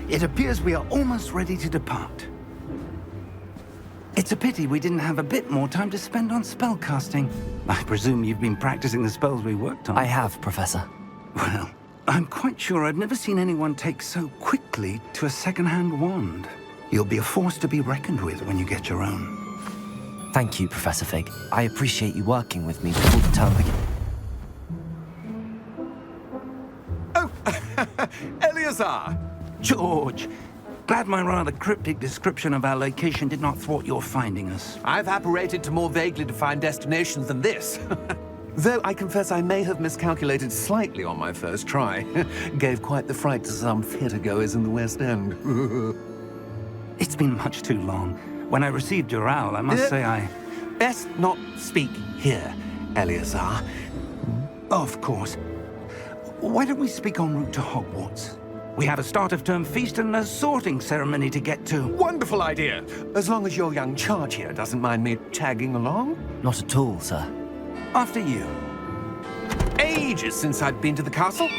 It appears we are almost ready to depart. It's a pity we didn't have a bit more time to spend on spellcasting. I presume you've been practicing the spells we worked on. I have, Professor. Well, I'm quite sure I've never seen anyone take so quickly to a second-hand wand. You'll be a force to be reckoned with when you get your own. Thank you, Professor Fig. I appreciate you working with me before the term begins. Oh, Eleazar! George, glad my rather cryptic description of our location did not thwart your finding us. I've apparated to more vaguely defined destinations than this. Though I confess I may have miscalculated slightly on my first try. Gave quite the fright to some theatre-goers in the West End. It's been much too long. When I received your owl, I must say I... Best not speak here, Eleazar. Of course. Why don't we speak en route to Hogwarts? We have a start-of-term feast and a sorting ceremony to get to. Wonderful idea! As long as your young charge here doesn't mind me tagging along. Not at all, sir. After you. Ages since I'd been to the castle.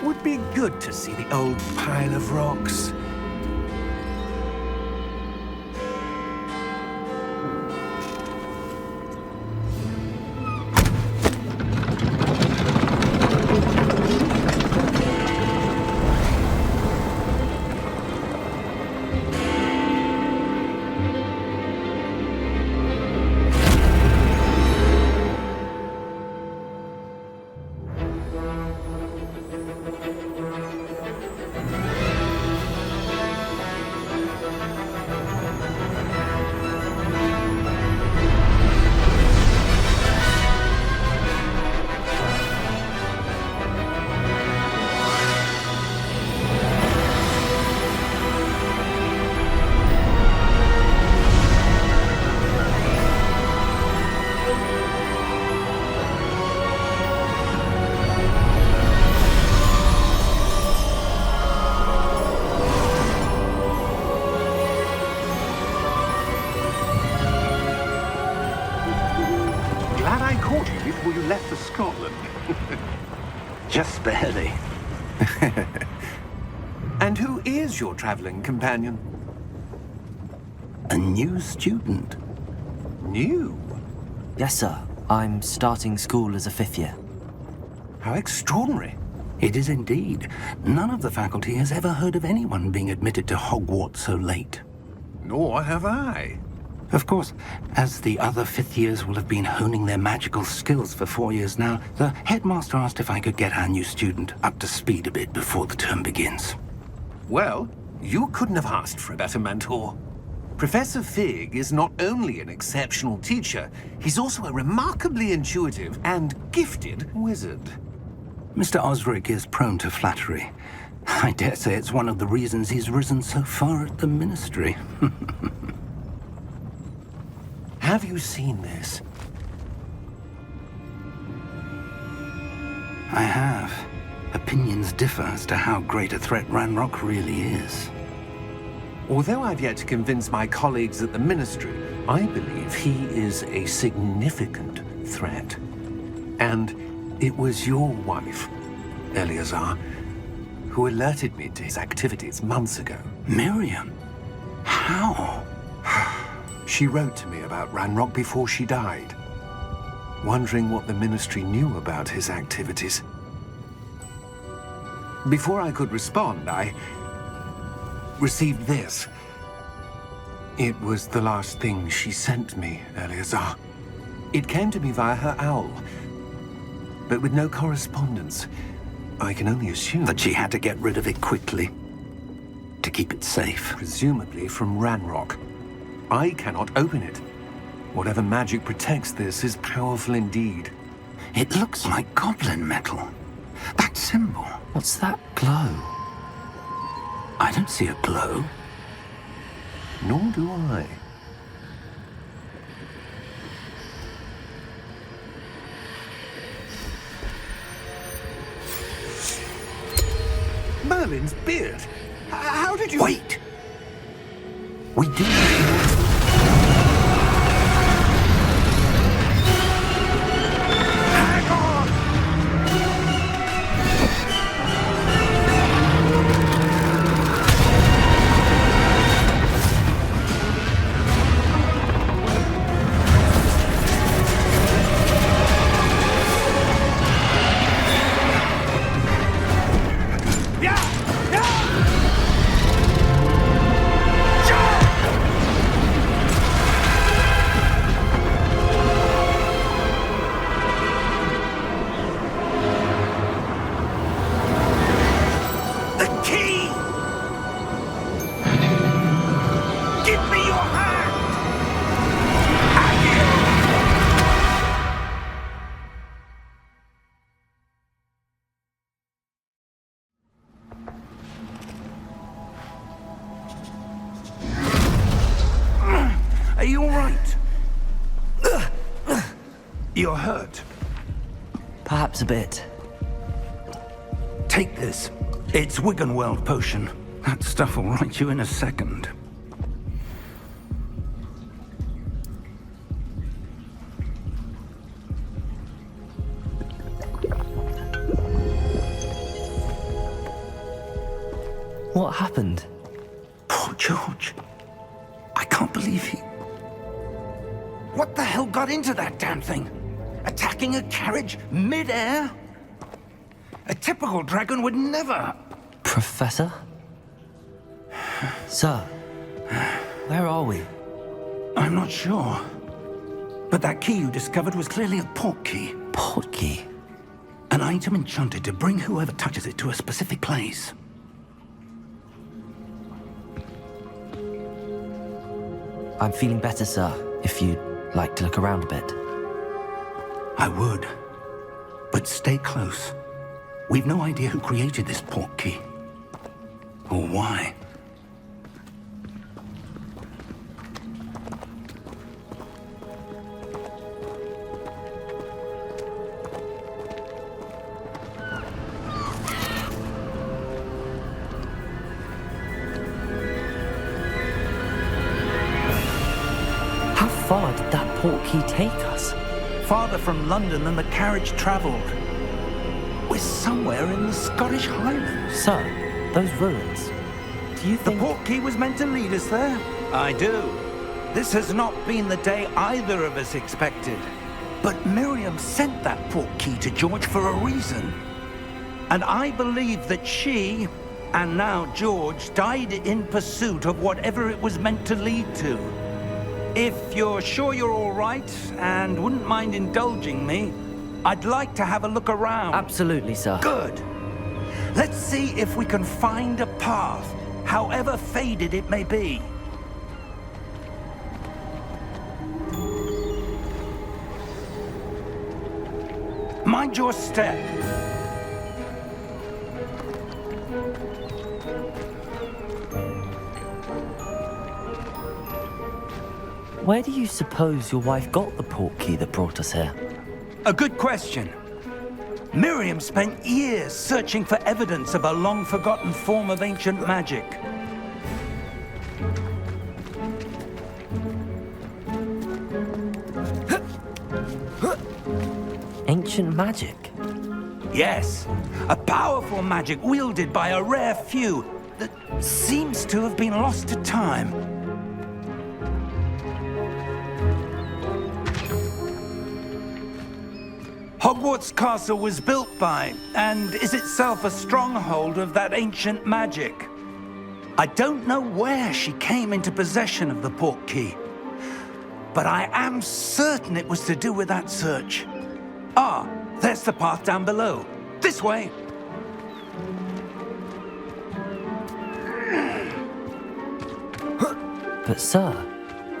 Would be good to see the old pile of rocks. Before you left for Scotland. Just barely. And who is your traveling companion? A new student. New? Yes, sir. I'm starting school as a 5th year. How extraordinary. It is indeed. None of the faculty has ever heard of anyone being admitted to Hogwarts so late. Nor have I. Of course, as the other 5th years will have been honing their magical skills for 4 years now, the headmaster asked if I could get our new student up to speed a bit before the term begins. Well, you couldn't have asked for a better mentor. Professor Fig is not only an exceptional teacher, he's also a remarkably intuitive and gifted wizard. Mr. Osric is prone to flattery. I dare say it's one of the reasons he's risen so far at the ministry. Have you seen this? I have. Opinions differ as to how great a threat Ranrok really is. Although I've yet to convince my colleagues at the Ministry, I believe he is a significant threat. And it was your wife, Eleazar, who alerted me to his activities months ago. Miriam? How? She wrote to me about Ranrok before she died, wondering what the Ministry knew about his activities. Before I could respond, I received this. It was the last thing she sent me, Eleazar. It came to me via her owl, but with no correspondence. I can only assume That she had to get rid of it quickly, to keep it safe. presumably from Ranrok. I cannot open it. Whatever magic protects this is powerful indeed. It looks like goblin metal. That symbol. What's that glow? I don't see a glow. Nor do I. Merlin's beard. How did you... Wait! We do. Hang on! You're hurt. Perhaps a bit. Take this. It's Wiggenweld potion. That stuff will right you in a second. What happened? Poor George. I can't believe he... What the hell got into that damn thing? Attacking a carriage mid-air? A typical dragon would never... Professor? Sir, where are we? I'm not sure. But that key you discovered was clearly a port key. Port key? An item enchanted to bring whoever touches it to a specific place. I'm feeling better, sir, if you'd like to look around a bit. I would. But stay close. We've no idea who created this port key. Or why. How far did that port key take us? Farther from London than the carriage travelled. We're somewhere in the Scottish Highlands. Sir, those ruins. Do you The think... port key was meant to lead us there? I do. This has not been the day either of us expected. But Miriam sent that port key to George for a reason. And I believe that she, and now George, died in pursuit of whatever it was meant to lead to. If you're sure you're all right, and wouldn't mind indulging me, I'd like to have a look around. Absolutely, sir. Good. Let's see if we can find a path, however faded it may be. Mind your step. Where do you suppose your wife got the port key that brought us here? A good question. Miriam spent years searching for evidence of a long-forgotten form of ancient magic. Ancient magic? Yes, a powerful magic wielded by a rare few that seems to have been lost to time. Hogwarts Castle was built by, and is itself a stronghold of that ancient magic. I don't know where she came into possession of the port key, but I am certain it was to do with that search. Ah, there's the path down below. This way. But sir,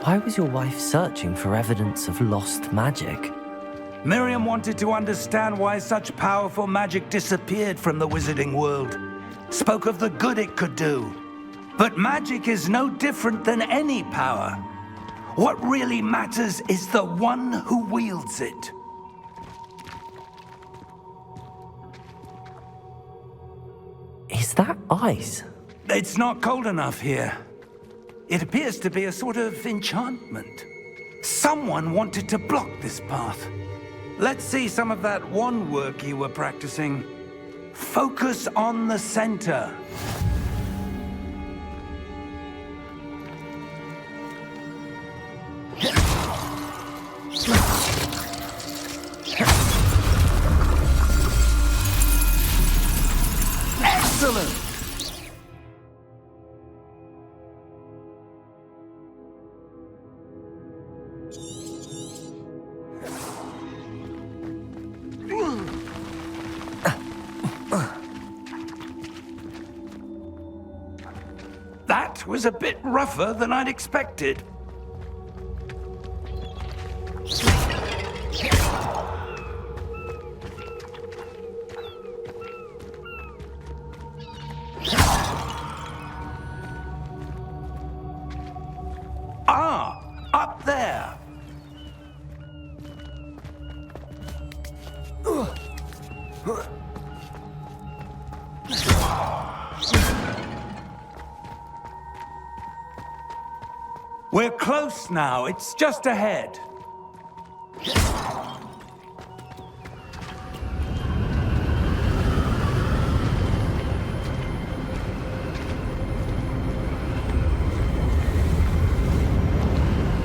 why was your wife searching for evidence of lost magic? Miriam wanted to understand why such powerful magic disappeared from the wizarding world. Spoke of the good it could do. But magic is no different than any power. What really matters is the one who wields it. Is that ice? It's not cold enough here. It appears to be a sort of enchantment. Someone wanted to block this path. Let's see some of that wand work you were practicing. Focus on the center. Excellent! That was a bit rougher than I'd expected. Ah, up there. We're close now. It's just ahead.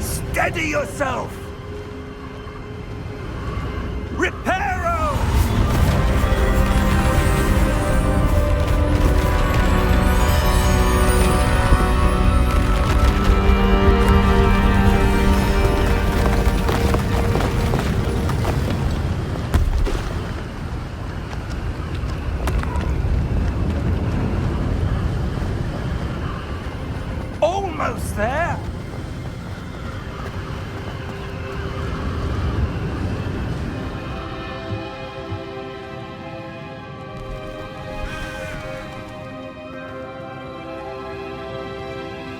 Steady yourself! Reparo! Almost there!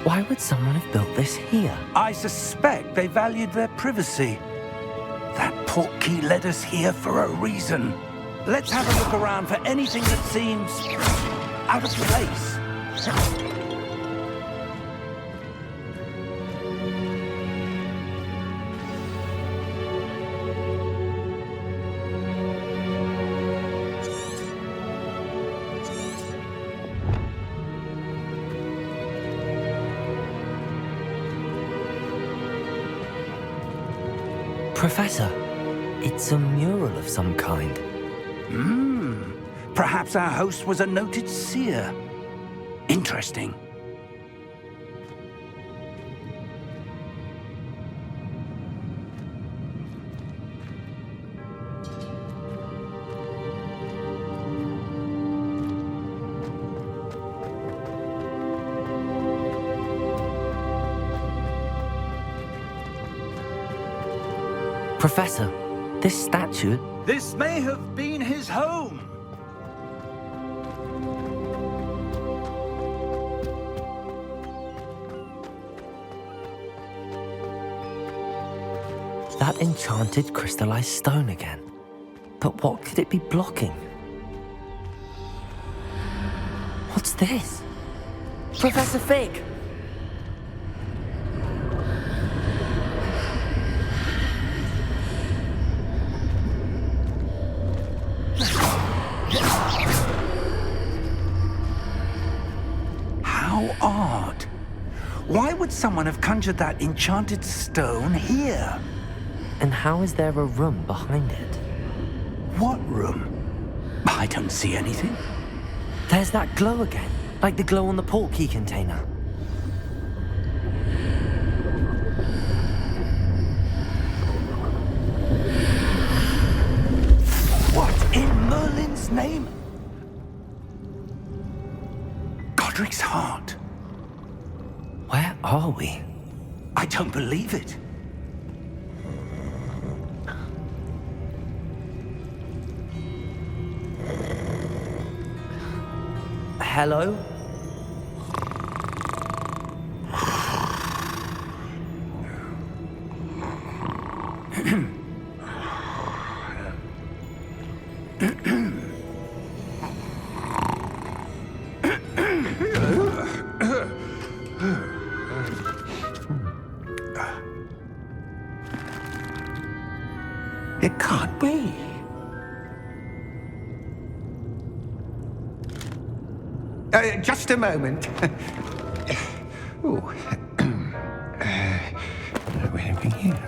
Why would someone have built this here? I suspect they valued their privacy. That portkey led us here for a reason. Let's have a look around for anything that seems out of place. Professor, it's a mural of some kind. Perhaps our host was a noted seer. Interesting. Professor, this statue... This may have been his home. That enchanted crystallized stone again. But what could it be blocking? What's this? Professor Fig! How odd. Why would someone have conjured that enchanted stone here? And how is there a room behind it? What room? I don't see anything. There's that glow again, like the glow on the portkey container. What in Merlin's name? Godric's heart. Where are we? I don't believe it. Hello? It can't be. Just a moment. Ooh. Where have we here?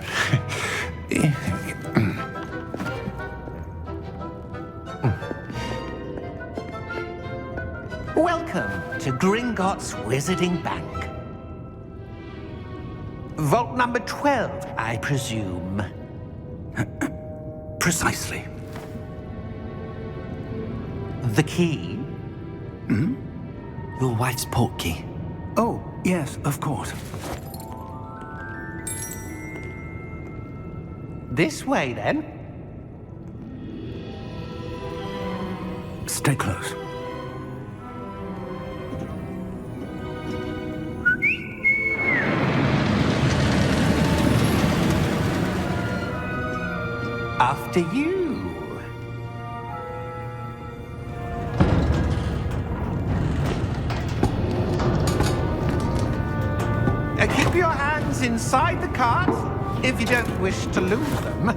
Welcome to Gringotts Wizarding Bank. Vault number 12, I presume. Precisely. The key? Your wife's portkey. Oh, yes, of course. This way, then. Stay close. After you. items inside the cart, if you don't wish to lose them.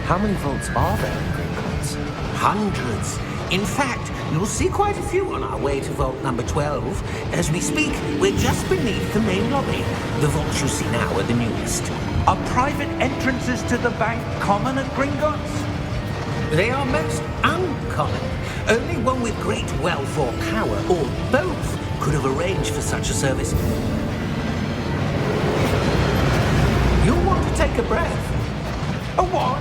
How many vaults are there in Gringotts? Hundreds. In fact, you'll see quite a few on our way to vault number 12. As we speak, we're just beneath the main lobby. The vaults you see now are the newest. Are private entrances to the bank common at Gringotts? They are most uncommon. Only one with great wealth or power, or both, could have arranged for such a service. You'll want to take a breath. A what?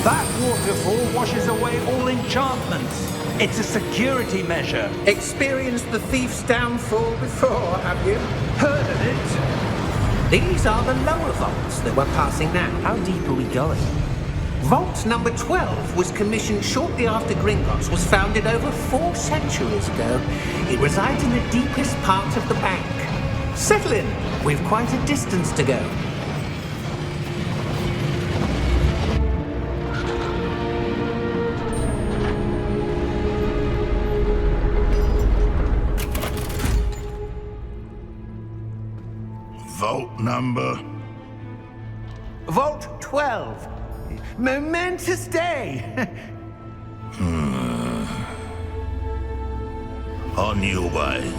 That waterfall washes away all enchantments. It's a security measure. Experienced the thief's downfall before, have you? Heard of it? These are the lower vaults that we're passing now. How deep are we going? Vault number 12 was commissioned shortly after Gringotts was founded over 4 centuries ago. It resides in the deepest part of the bank. Settle in. We've quite a distance to go. Vault number? Vault 12. Momentous day. On your way.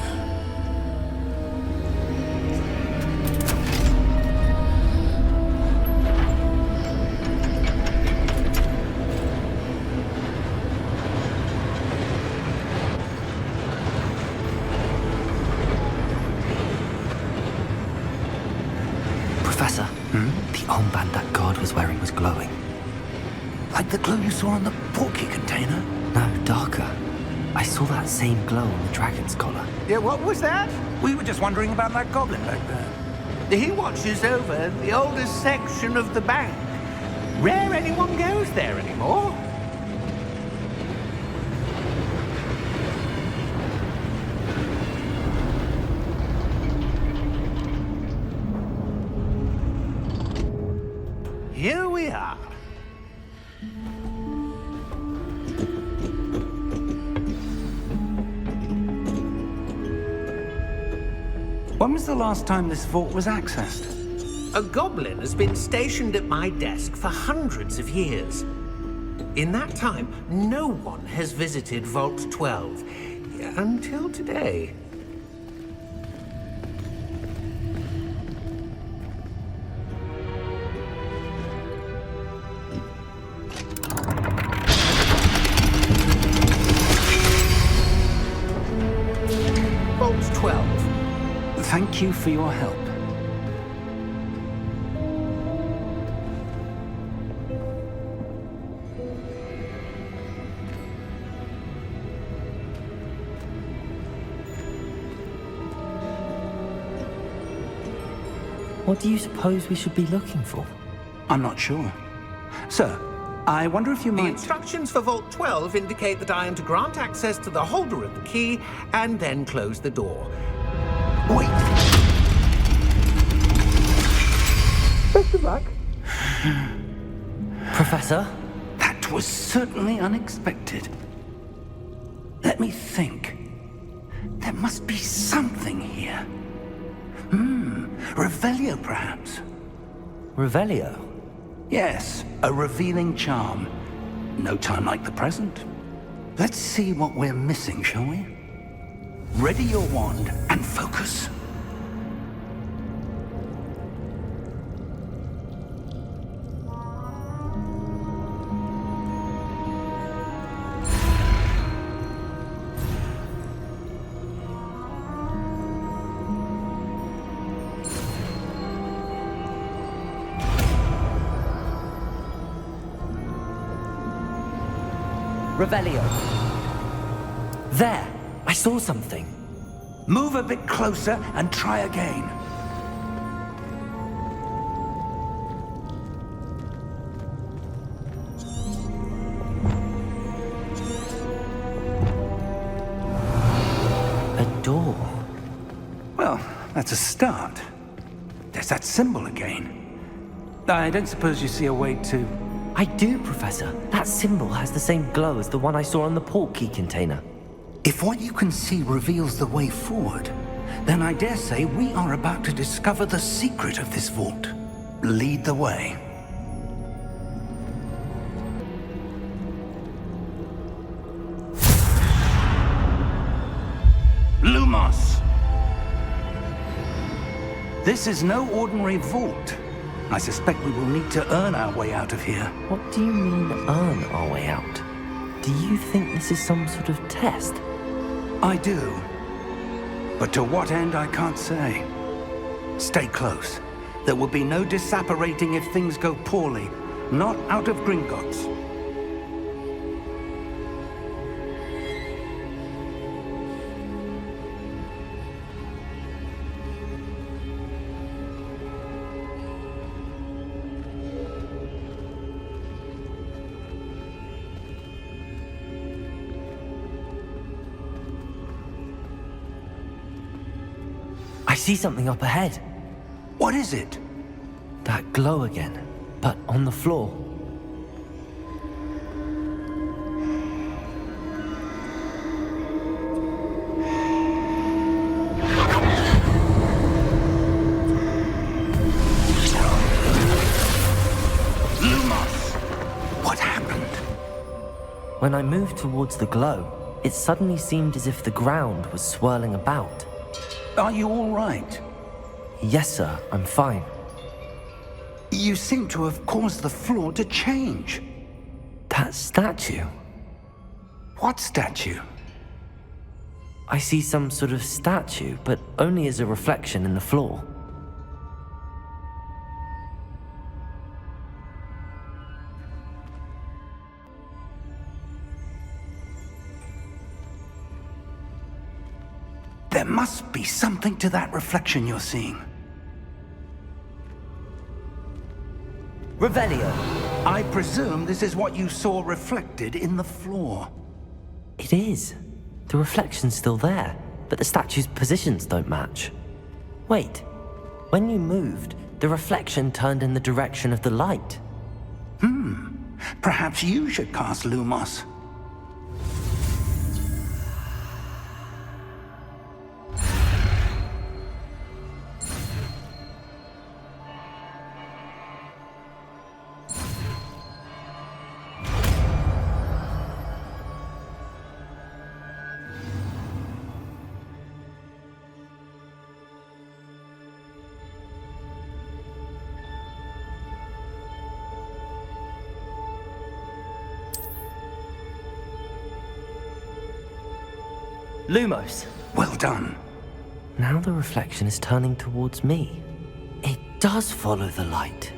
Professor, the armband that guard was wearing was glowing. Like the glow you saw on the portkey container? No, darker. I saw that same glow on the dragon's collar. Yeah, what was that? We were just wondering about that goblin back there. He watches over the oldest section of the bank. Rare anyone goes there anymore. Here we are. When was the last time this vault was accessed? A goblin has been stationed at my desk for hundreds of years. In that time, no one has visited Vault 12. Until today. Vault 12. Thank you for your help. What do you suppose we should be looking for? I'm not sure. Sir, I wonder if you The might... instructions for Vault 12 indicate that I am to grant access to the holder of the key and then close the door. Wait! Best of luck. Professor? That was certainly unexpected. Let me think. There must be something here. Revelio, perhaps? Revelio? Yes, a revealing charm. No time like the present. Let's see what we're missing, shall we? Ready your wand and focus. Revelio. There! I saw something. Move a bit closer and try again. A door. Well, that's a start. There's that symbol again. I don't suppose you see a way to... I do, Professor. That symbol has the same glow as the one I saw on the port key container. If what you can see reveals the way forward, then I dare say we are about to discover the secret of this vault. Lead the way. Lumos! This is no ordinary vault. I suspect we will need to earn our way out of here. What do you mean, earn our way out? Do you think this is some sort of test? I do. But to what end, I can't say. Stay close. There will be no disapparating if things go poorly. Not out of Gringotts. I see something up ahead. What is it? That glow again, but on the floor. Lumos! What happened? When I moved towards the glow, it suddenly seemed as if the ground was swirling about. Are you all right? Yes, sir, I'm fine. You seem to have caused the floor to change. That statue? What statue? I see some sort of statue, but only as a reflection in the floor. There must be something to that reflection you're seeing. Revelio! I presume this is what you saw reflected in the floor. It is. The reflection's still there, but the statue's positions don't match. Wait. When you moved, the reflection turned in the direction of the light. Perhaps you should cast Lumos. Lumos! Well done. Now the reflection is turning towards me. It does follow the light.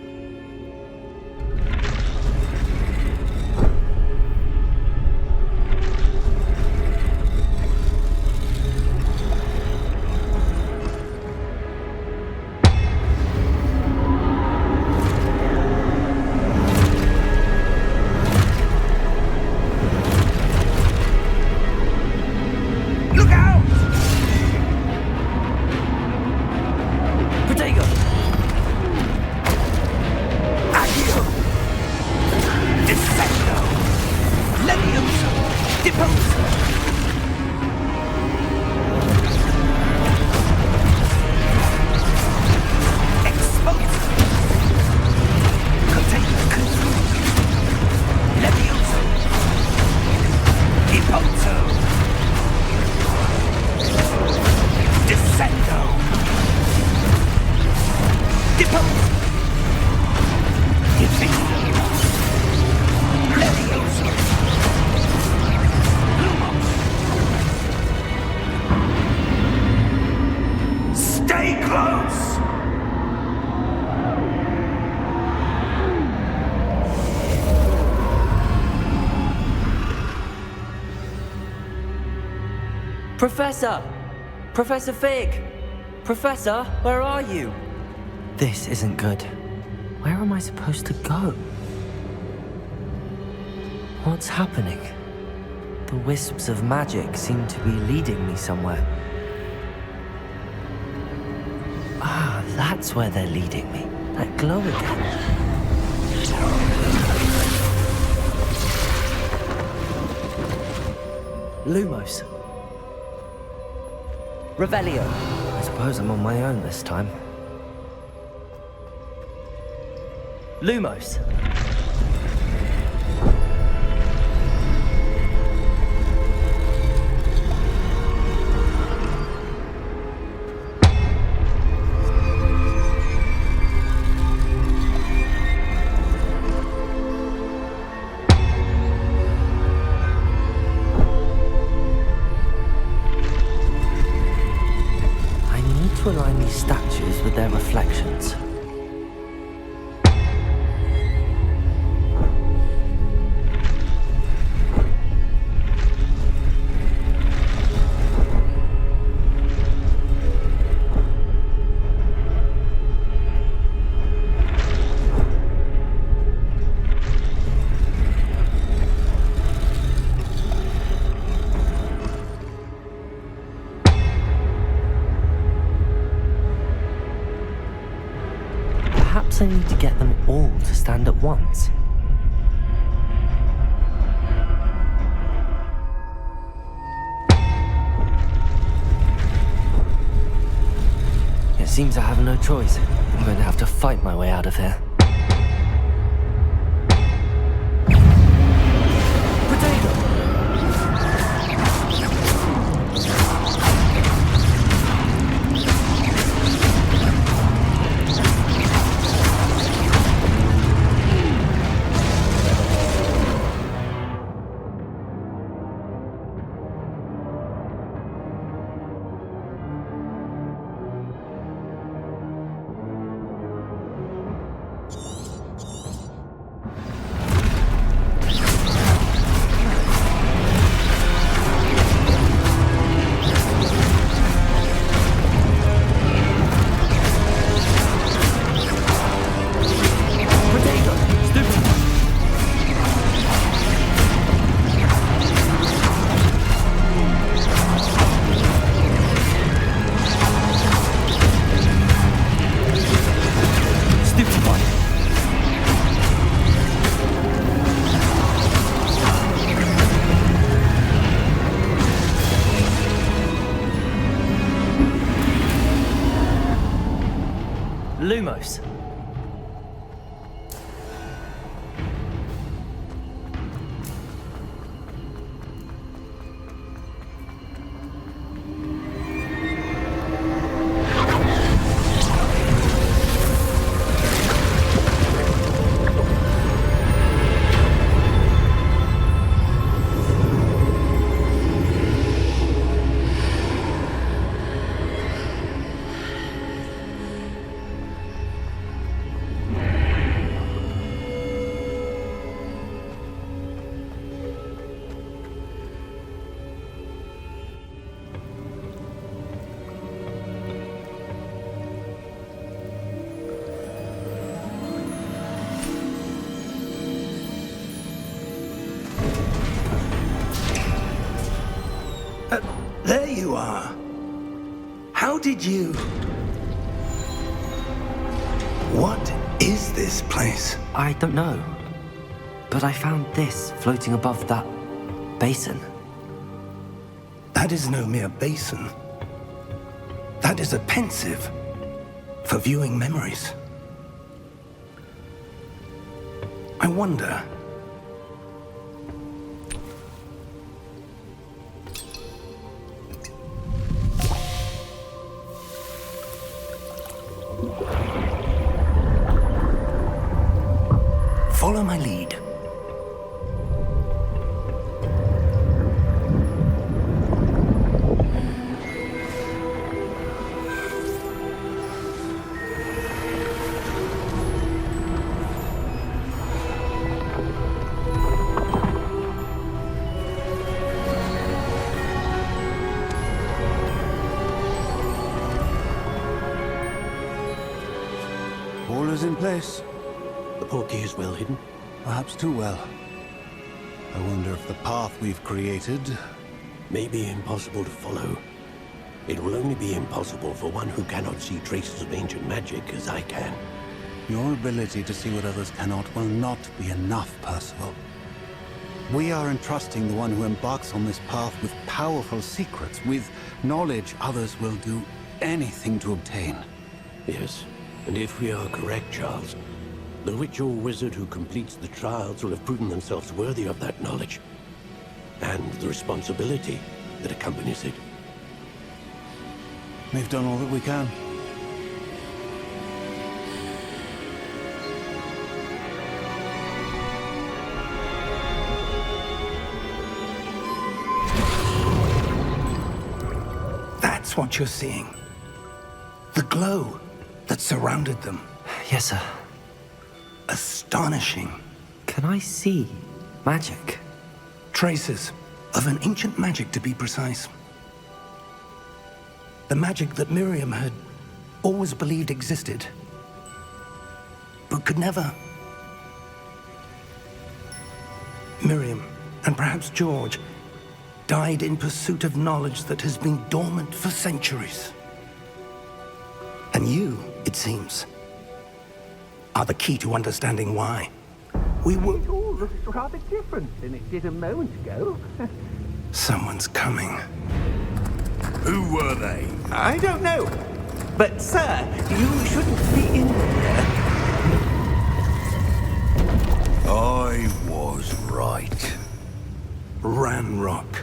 Professor! Professor Fig! Professor, where are you? This isn't good. Where am I supposed to go? What's happening? The wisps of magic seem to be leading me somewhere. Ah, that's where they're leading me. That glow again. Lumos. Revelio. I suppose I'm on my own this time. Lumos. Align these statues with their reflections. Perhaps I need to get them all to stand at once. It seems I have no choice. I'm going to have to fight my way out of here. Lumos. There you are. How did you... What is this place? I don't know. But I found this floating above that basin. That is no mere basin. That is a pensive for viewing memories. I wonder... Follow my lead. All is in place. The portkey is well hidden. Perhaps too well. I wonder if the path we've created... May be impossible to follow. It will only be impossible for one who cannot see traces of ancient magic as I can. Your ability to see what others cannot will not be enough, Percival. We are entrusting the one who embarks on this path with powerful secrets, with knowledge others will do anything to obtain. Yes, and if we are correct, Charles, the witch or wizard who completes the trials will have proven themselves worthy of that knowledge, and the responsibility that accompanies it. We've done all that we can. That's what you're seeing. The glow that surrounded them. Yes, sir. Astonishing. Can I see magic? Traces of an ancient magic, to be precise. The magic that Miriam had always believed existed, but could never. Miriam, and perhaps George, died in pursuit of knowledge that has been dormant for centuries. And you, it seems, are the key to understanding why. We were... It all looks rather different than it did a moment ago. Someone's coming. Who were they? I don't know. But, sir, you shouldn't be in here. I was right. Ranrok.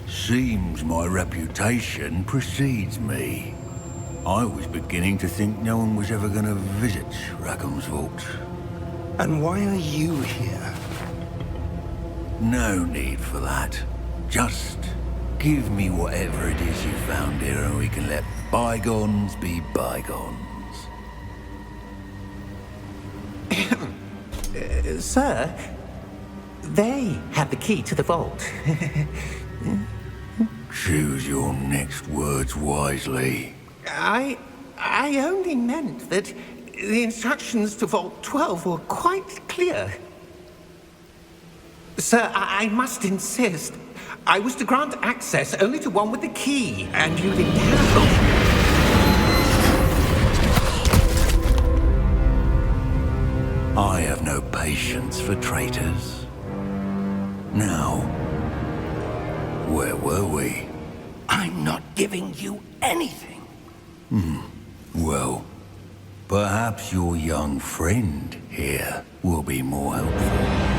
Seems my reputation precedes me. I was beginning to think no one was ever going to visit Rackham's vault. And why are you here? No need for that. Just give me whatever it is you found here and we can let bygones be bygones. Sir, they have the key to the vault. Choose your next words wisely. I only meant that the instructions to Vault 12 were quite clear. Sir, I must insist. I was to grant access only to one with the key, and you didn't have I have no patience for traitors. Now, where were we? I'm not giving you anything. Well, perhaps your young friend here will be more helpful.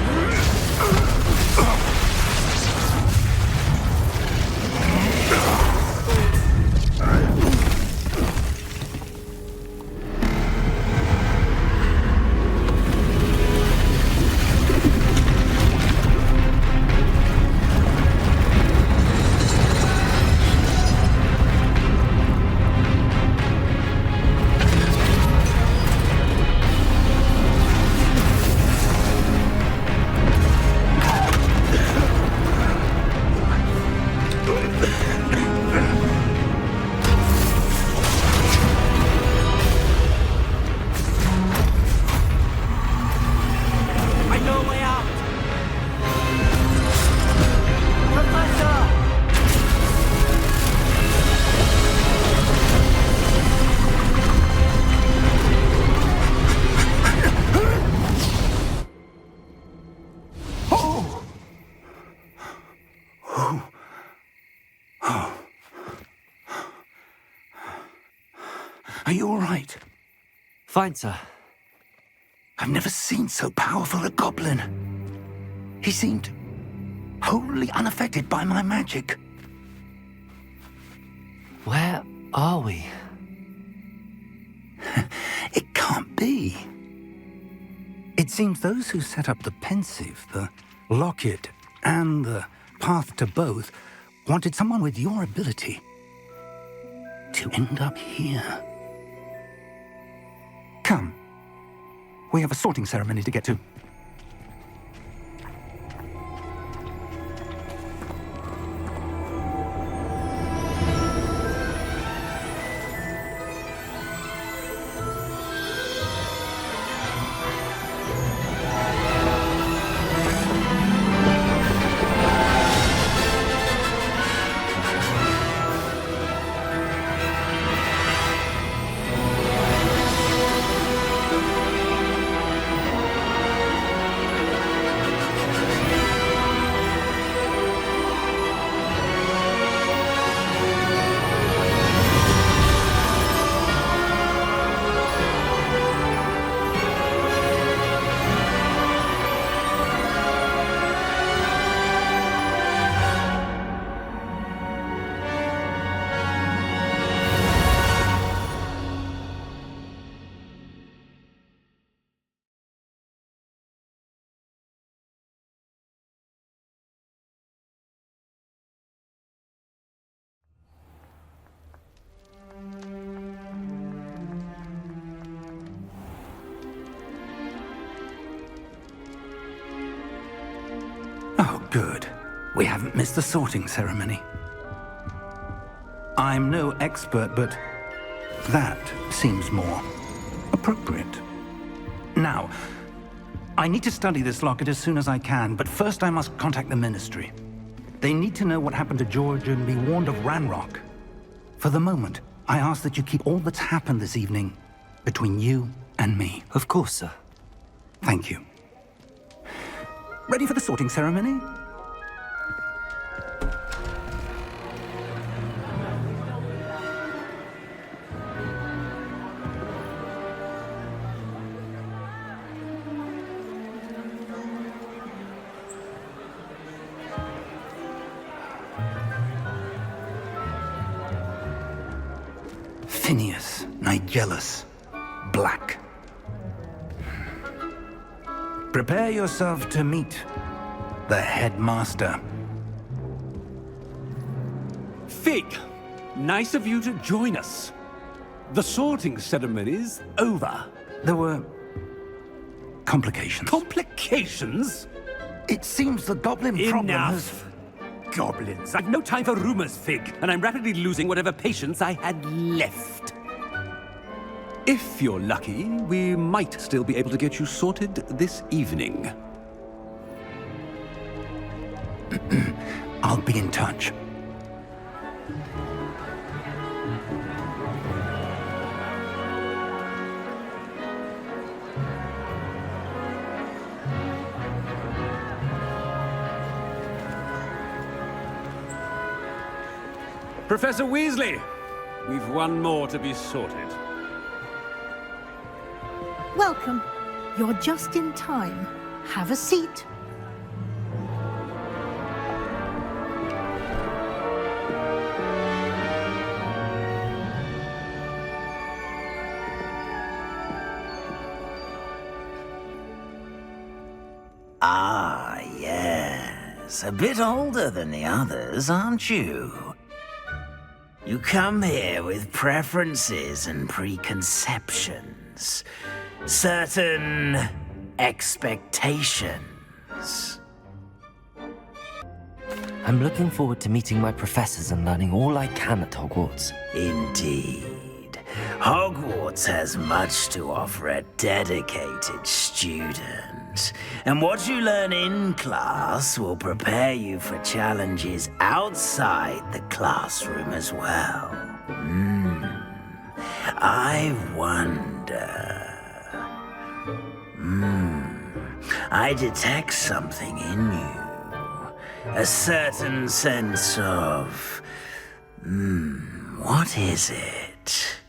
Are you all right? Fine, sir. I've never seen so powerful a goblin. He seemed wholly unaffected by my magic. Where are we? It can't be. It seems those who set up the pensive, the locket, and the path to both wanted someone with your ability to end up here. Come. We have a sorting ceremony to get to. Good. We haven't missed the sorting ceremony. I'm no expert, but that seems more appropriate. Now, I need to study this locket as soon as I can, but first I must contact the Ministry. They need to know what happened to George and be warned of Ranrok. For the moment, I ask that you keep all that's happened this evening between you and me. Of course, sir. Thank you. Ready for the sorting ceremony? Phineas, Nigellus, Black. Prepare yourself to meet the Headmaster. Fig, nice of you to join us. The sorting ceremony's over. There were complications. Complications? It seems the goblin problem has... Enough! Goblins. I've no time for rumors, Fig, and I'm rapidly losing whatever patience I had left. If you're lucky, we might still be able to get you sorted this evening. I'll be in touch. Professor Weasley, we've one more to be sorted. Welcome. You're just in time. Have a seat. Ah, yes. A bit older than the others, aren't you? You come here with preferences and preconceptions. Certain expectations. I'm looking forward to meeting my professors and learning all I can at Hogwarts. Indeed. Hogwarts has much to offer a dedicated student. And what you learn in class will prepare you for challenges outside the classroom as well. I wonder... I detect something in you. A certain sense of... what is it?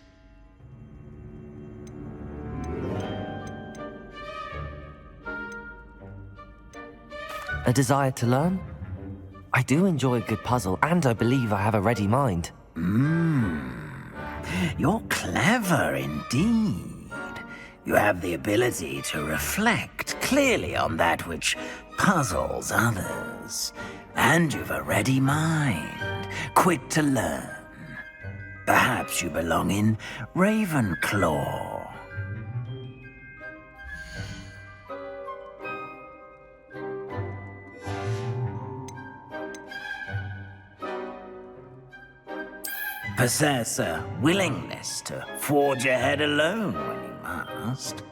A desire to learn? I do enjoy a good puzzle, and I believe I have a ready mind. You're clever indeed. You have the ability to reflect clearly on that which puzzles others. And you've a ready mind, quick to learn. Perhaps you belong in Ravenclaw. Possess a willingness to forge ahead alone when you must.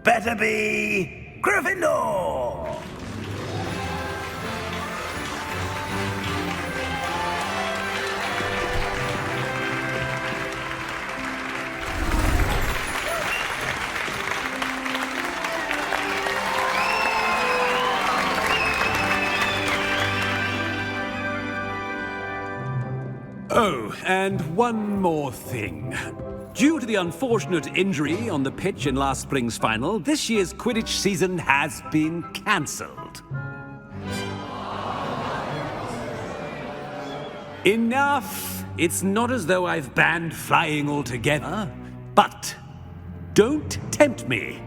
Better be Gryffindor! Oh, and one more thing. Due to the unfortunate injury on the pitch in last spring's final, this year's Quidditch season has been cancelled. Enough! It's not as though I've banned flying altogether, but don't tempt me.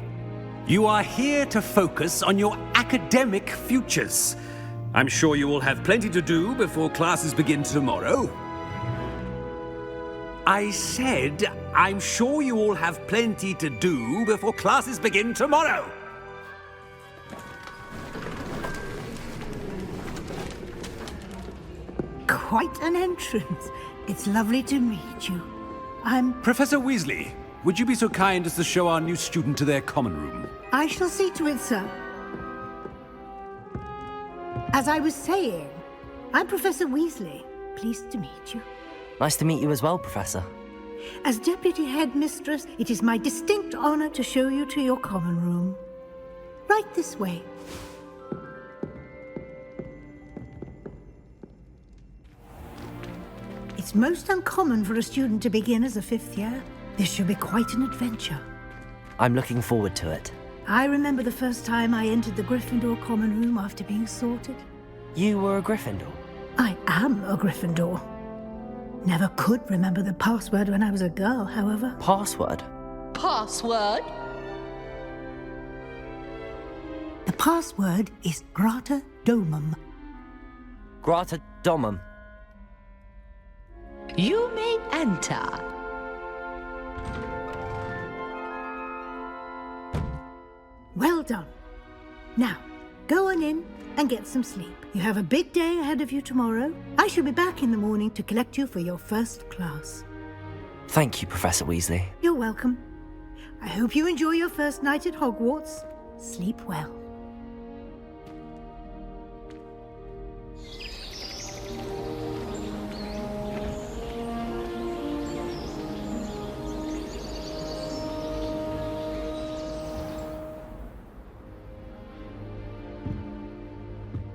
You are here to focus on your academic futures. I'm sure you will have plenty to do before classes begin tomorrow. I said I'm sure you all have plenty to do before classes begin tomorrow. Quite an entrance. It's lovely to meet you. Professor Weasley, would you be so kind as to show our new student to their common room? I shall see to it, sir. As I was saying, I'm Professor Weasley. Pleased to meet you. Nice to meet you as well, Professor. As Deputy Headmistress, it is my distinct honor to show you to your common room. Right this way. It's most uncommon for a student to begin as a 5th year. This should be quite an adventure. I'm looking forward to it. I remember the first time I entered the Gryffindor common room after being sorted. You were a Gryffindor? I am a Gryffindor. Never could remember the password when I was a girl, however. Password? Password? The password is Grata Domum. Grata Domum. You may enter. Well done. Now, go on in and get some sleep. You have a big day ahead of you tomorrow. I shall be back in the morning to collect you for your first class. Thank you, Professor Weasley. You're welcome. I hope you enjoy your first night at Hogwarts. Sleep well.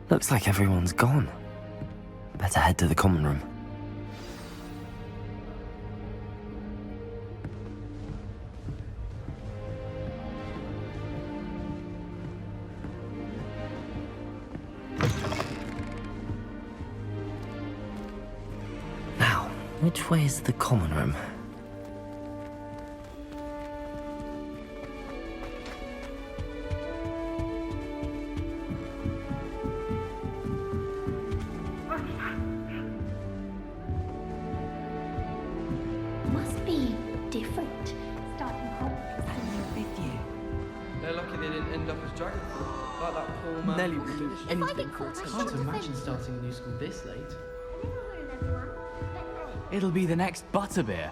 Looks like everyone's gone. Better head to the common room. Now, which way is the common room? Starting a new school this late. It'll be the next butterbeer.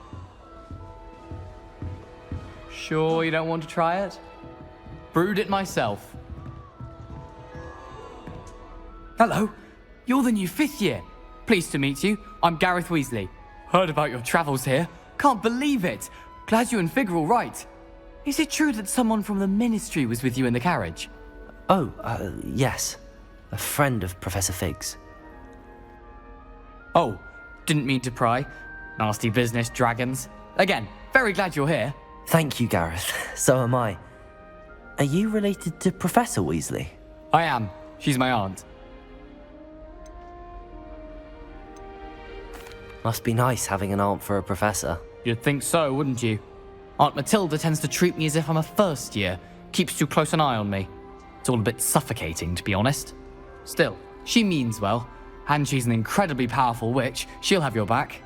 Sure you don't want to try it? Brewed it myself. Hello, you're the new 5th year. Pleased to meet you. I'm Gareth Weasley. Heard about your travels here. Can't believe it. Glad you and Fig are all right. Is it true that someone from the Ministry was with you in the carriage? Oh, yes. A friend of Professor Fig's. Oh, didn't mean to pry. Nasty business, dragons. Again, very glad you're here. Thank you, Gareth. So am I. Are you related to Professor Weasley? I am. She's my aunt. Must be nice having an aunt for a professor. You'd think so, wouldn't you? Aunt Matilda tends to treat me as if I'm a first year. Keeps too close an eye on me. It's all a bit suffocating, to be honest. Still, she means well. And she's an incredibly powerful witch. She'll have your back.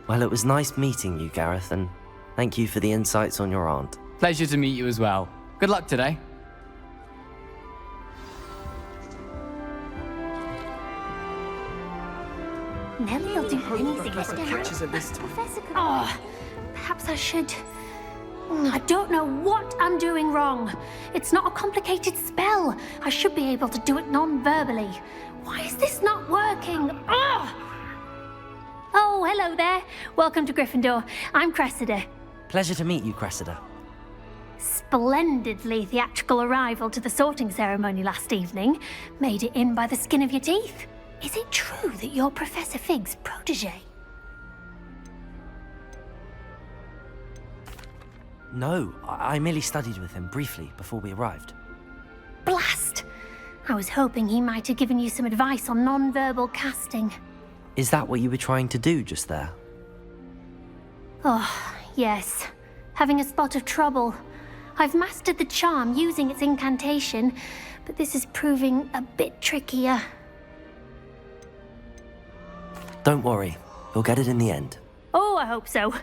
Well, it was nice meeting you, Gareth, and thank you for the insights on your aunt. Pleasure to meet you as well. Good luck today. Nelly will do anything to this time. Oh, perhaps I should. I don't know what I'm doing wrong. It's not a complicated spell. I should be able to do it non-verbally. Why is this not working? Oh, hello there. Welcome to Gryffindor. I'm Cressida. Pleasure to meet you, Cressida. Splendidly theatrical arrival to the sorting ceremony last evening. Made it in by the skin of your teeth. Is it true that you're Professor Fig's protege? No, I merely studied with him briefly before we arrived. Blast! I was hoping he might have given you some advice on non-verbal casting. Is that what you were trying to do just there? Oh, yes. Having a spot of trouble. I've mastered the charm using its incantation, but this is proving a bit trickier. Don't worry. You'll get it in the end. Oh, I hope so.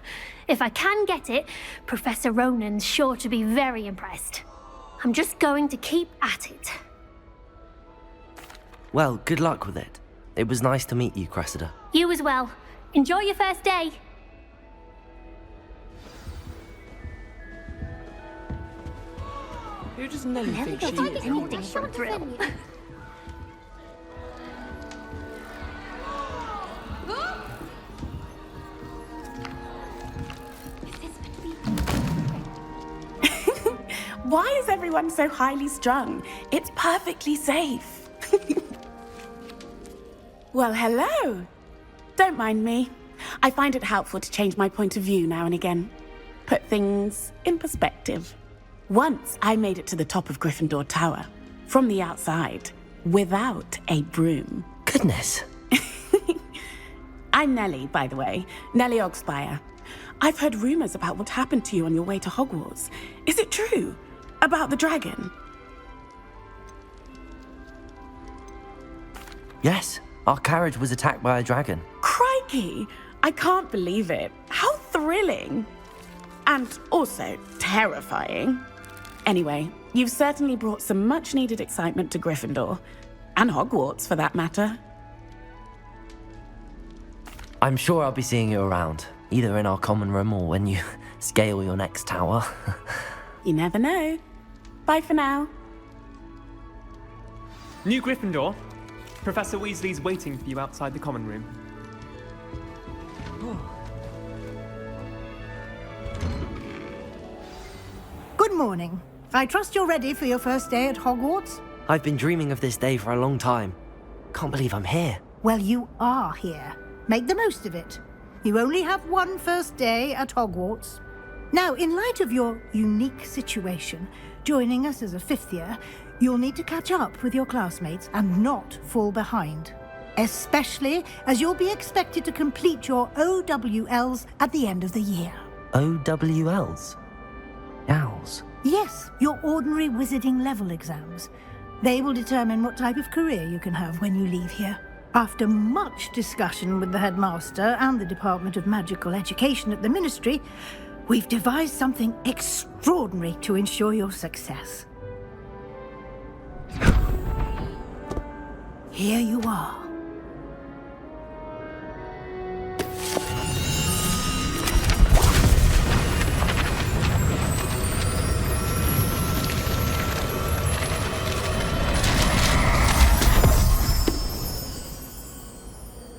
If I can get it, Professor Ronan's sure to be very impressed. I'm just going to keep at it. Well, good luck with it. It was nice to meet you, Cressida. You as well. Enjoy your first day. Who does Nelly think she is? Anything for a thrill. Why is everyone so highly strung? It's perfectly safe. Well, hello. Don't mind me. I find it helpful to change my point of view now and again. Put things in perspective. Once I made it to the top of Gryffindor Tower, from the outside, without a broom. Goodness. I'm Nellie, by the way. Nellie Ogspire. I've heard rumors about what happened to you on your way to Hogwarts. Is it true? About the dragon? Yes, our carriage was attacked by a dragon. Crikey! I can't believe it. How thrilling! And also terrifying. Anyway, you've certainly brought some much-needed excitement to Gryffindor. And Hogwarts, for that matter. I'm sure I'll be seeing you around, either in our common room or when you scale your next tower. You never know. Bye for now. New Gryffindor. Professor Weasley's waiting for you outside the common room. Good morning. I trust you're ready for your first day at Hogwarts? I've been dreaming of this day for a long time. Can't believe I'm here. Well, you are here. Make the most of it. You only have one first day at Hogwarts. Now, in light of your unique situation, joining us as a fifth year, you'll need to catch up with your classmates and not fall behind. Especially as you'll be expected to complete your OWLs at the end of the year. OWLs? Owls? Yes, your ordinary wizarding level exams. They will determine what type of career you can have when you leave here. After much discussion with the Headmaster and the Department of Magical Education at the Ministry, we've devised something extraordinary to ensure your success. Here you are.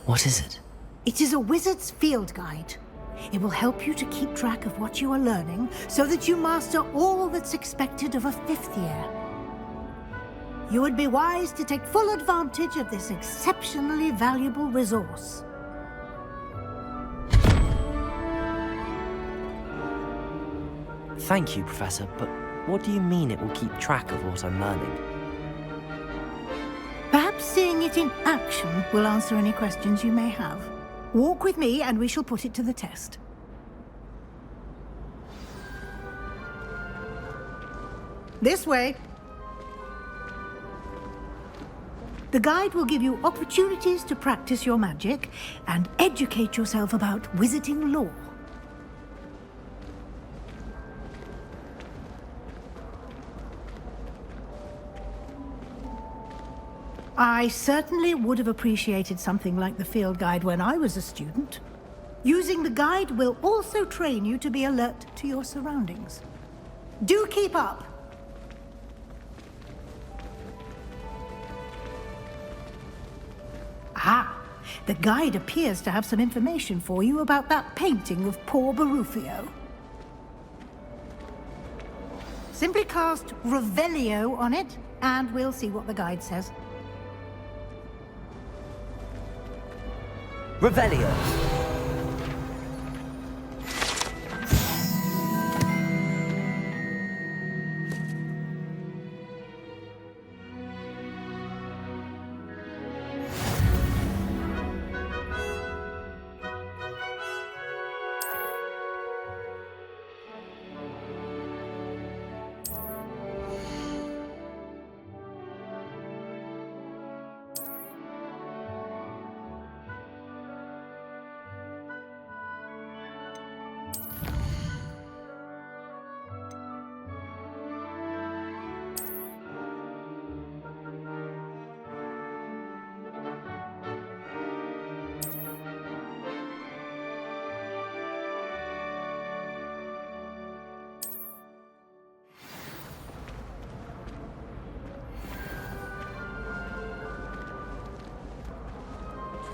What is it? It is a wizard's field guide. It will help you to keep track of what you are learning so that you master all that's expected of a fifth year. You would be wise to take full advantage of this exceptionally valuable resource. Thank you, Professor, but what do you mean it will keep track of what I'm learning? Perhaps seeing it in action will answer any questions you may have. Walk with me and we shall put it to the test. This way. The guide will give you opportunities to practice your magic and educate yourself about wizarding lore. I certainly would have appreciated something like the field guide when I was a student. Using the guide will also train you to be alert to your surroundings. Do keep up! Ah, the guide appears to have some information for you about that painting of poor Barufio. Simply cast Revelio on it, and we'll see what the guide says. Revelio!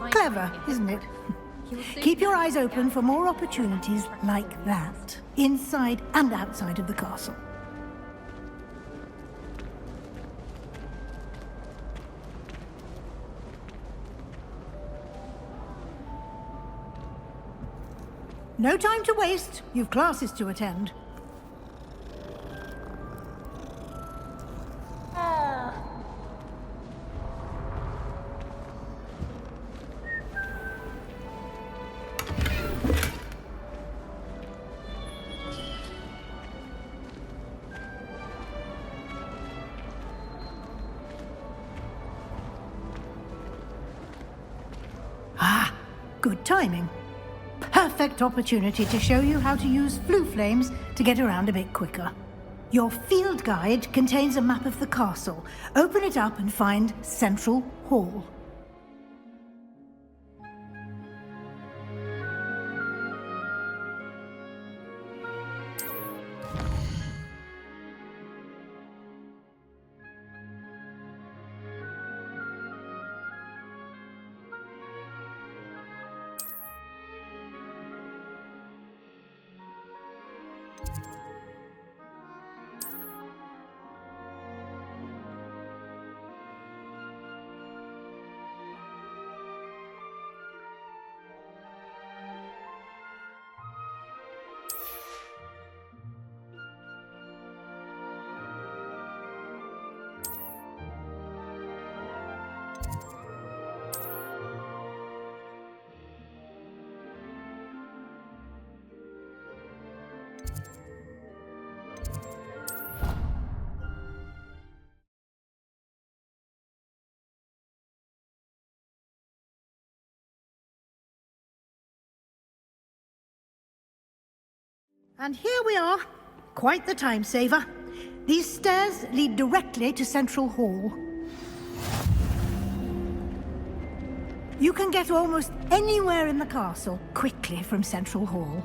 Clever, isn't it? Keep your eyes open for more opportunities like that, inside and outside of the castle. No time to waste. You've classes to attend. Good timing. Perfect opportunity to show you how to use flue flames to get around a bit quicker. Your field guide contains a map of the castle. Open it up and find Central Hall. And here we are. Quite the time saver. These stairs lead directly to Central Hall. You can get almost anywhere in the castle quickly from Central Hall.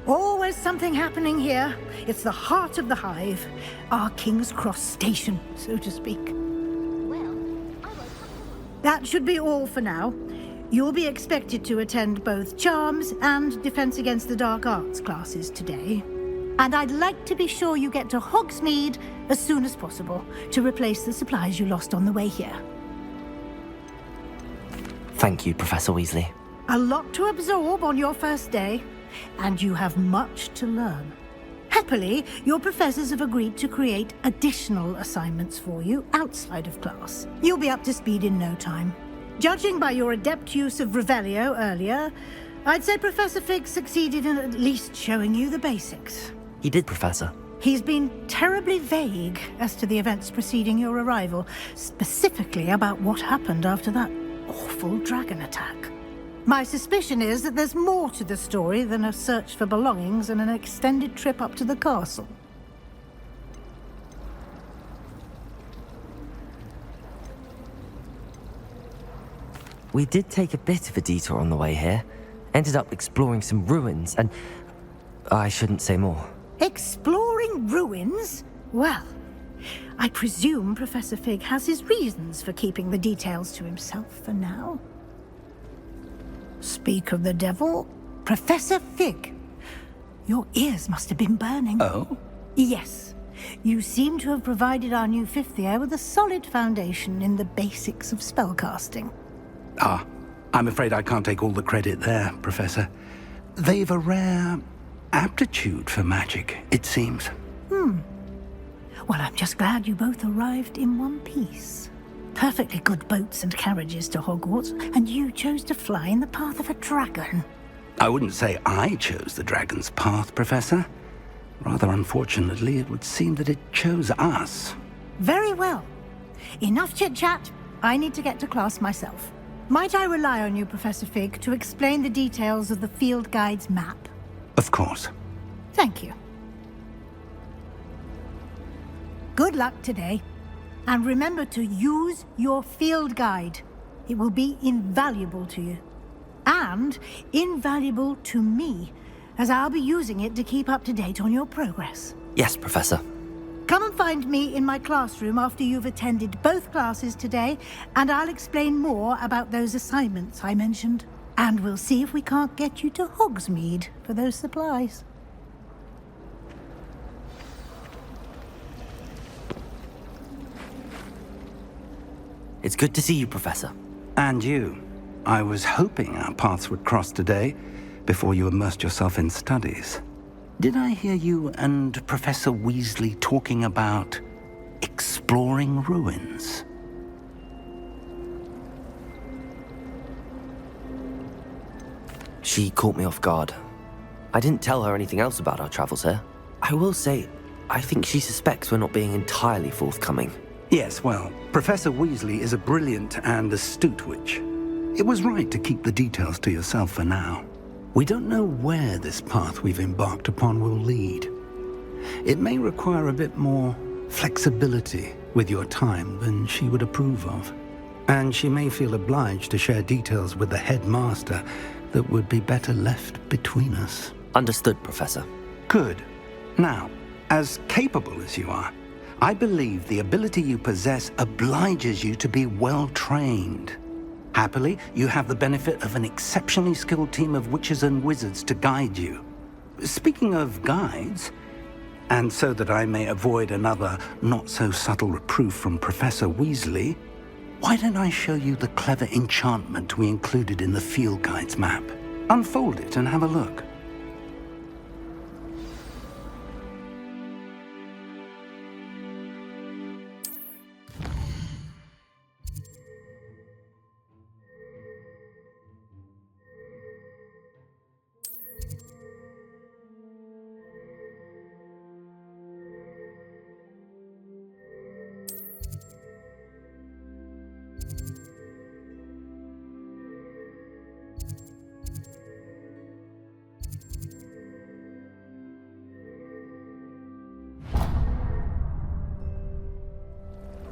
Always something happening here. It's the heart of the hive. Our King's Cross station, so to speak. That should be all for now. You'll be expected to attend both Charms and Defense Against the Dark Arts classes today. And I'd like to be sure you get to Hogsmeade as soon as possible to replace the supplies you lost on the way here. Thank you, Professor Weasley. A lot to absorb on your first day, and you have much to learn. Happily, your professors have agreed to create additional assignments for you outside of class. You'll be up to speed in no time. Judging by your adept use of Revelio earlier, I'd say Professor Fig succeeded in at least showing you the basics. He did, Professor. He's been terribly vague as to the events preceding your arrival, specifically about what happened after that awful dragon attack. My suspicion is that there's more to the story than a search for belongings and an extended trip up to the castle. We did take a bit of a detour on the way here. Ended up exploring some ruins and... I shouldn't say more. Exploring ruins? Well, I presume Professor Fig has his reasons for keeping the details to himself for now. Speak of the devil, Professor Fig. Your ears must have been burning. Oh? Yes. You seem to have provided our new fifth year with a solid foundation in the basics of spellcasting. Ah, I'm afraid I can't take all the credit there, Professor. They've a rare aptitude for magic, it seems. Well, I'm just glad you both arrived in one piece. Perfectly good boats and carriages to Hogwarts, and you chose to fly in the path of a dragon. I wouldn't say I chose the dragon's path, Professor. Rather unfortunately, it would seem that it chose us. Very well. Enough chit-chat. I need to get to class myself. Might I rely on you, Professor Fig, to explain the details of the field guide's map? Of course. Thank you. Good luck today. And remember to use your field guide. It will be invaluable to you. And invaluable to me, as I'll be using it to keep up to date on your progress. Yes, Professor. Come and find me in my classroom after you've attended both classes today, and I'll explain more about those assignments I mentioned. And we'll see if we can't get you to Hogsmeade for those supplies. It's good to see you, Professor. And you. I was hoping our paths would cross today, before you immersed yourself in studies. Did I hear you and Professor Weasley talking about exploring ruins? She caught me off guard. I didn't tell her anything else about our travels here. I will say, I think she suspects we're not being entirely forthcoming. Yes, well, Professor Weasley is a brilliant and astute witch. It was right to keep the details to yourself for now. We don't know where this path we've embarked upon will lead. It may require a bit more flexibility with your time than she would approve of. And she may feel obliged to share details with the Headmaster that would be better left between us. Understood, Professor. Good. Now, as capable as you are, I believe the ability you possess obliges you to be well-trained. Happily, you have the benefit of an exceptionally skilled team of witches and wizards to guide you. Speaking of guides, and so that I may avoid another not-so-subtle reproof from Professor Weasley, why don't I show you the clever enchantment we included in the field guide's map? Unfold it and have a look.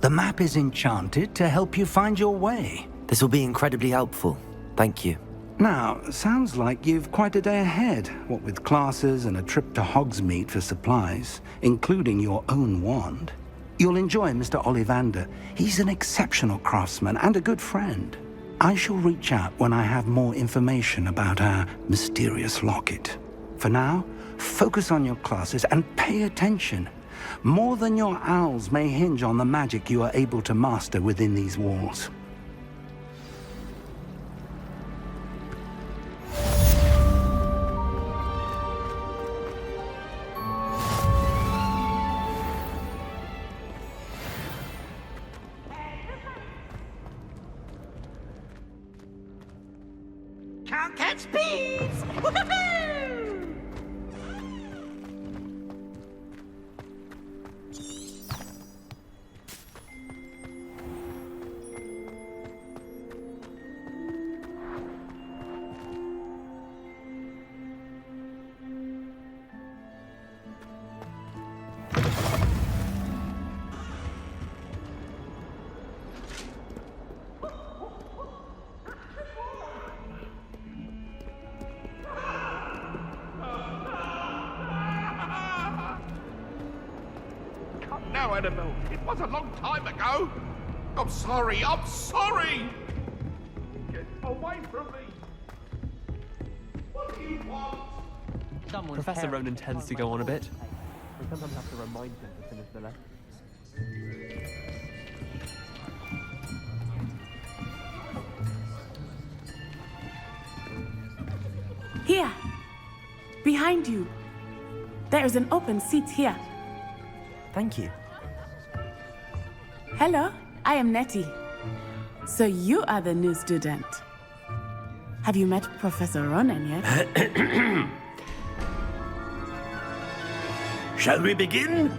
The map is enchanted to help you find your way. This will be incredibly helpful. Thank you. Now, sounds like you've quite a day ahead, what with classes and a trip to Hogsmeade for supplies, including your own wand. You'll enjoy Mr. Ollivander. He's an exceptional craftsman and a good friend. I shall reach out when I have more information about our mysterious locket. For now, focus on your classes and pay attention. More than your owls may hinge on the magic you are able to master within these walls. Can't catch bees! Woohoo! Now, Annabelle, it was a long time ago. I'm sorry, I'm sorry! Get away from me! What do you want? Professor Ronan tends to go on a bit. I sometimes have to remind him to finish the lesson. Here! Behind you! There is an open seat here. Thank you. Hello, I am Nettie. So you are the new student. Have you met Professor Ronan yet? Shall we begin?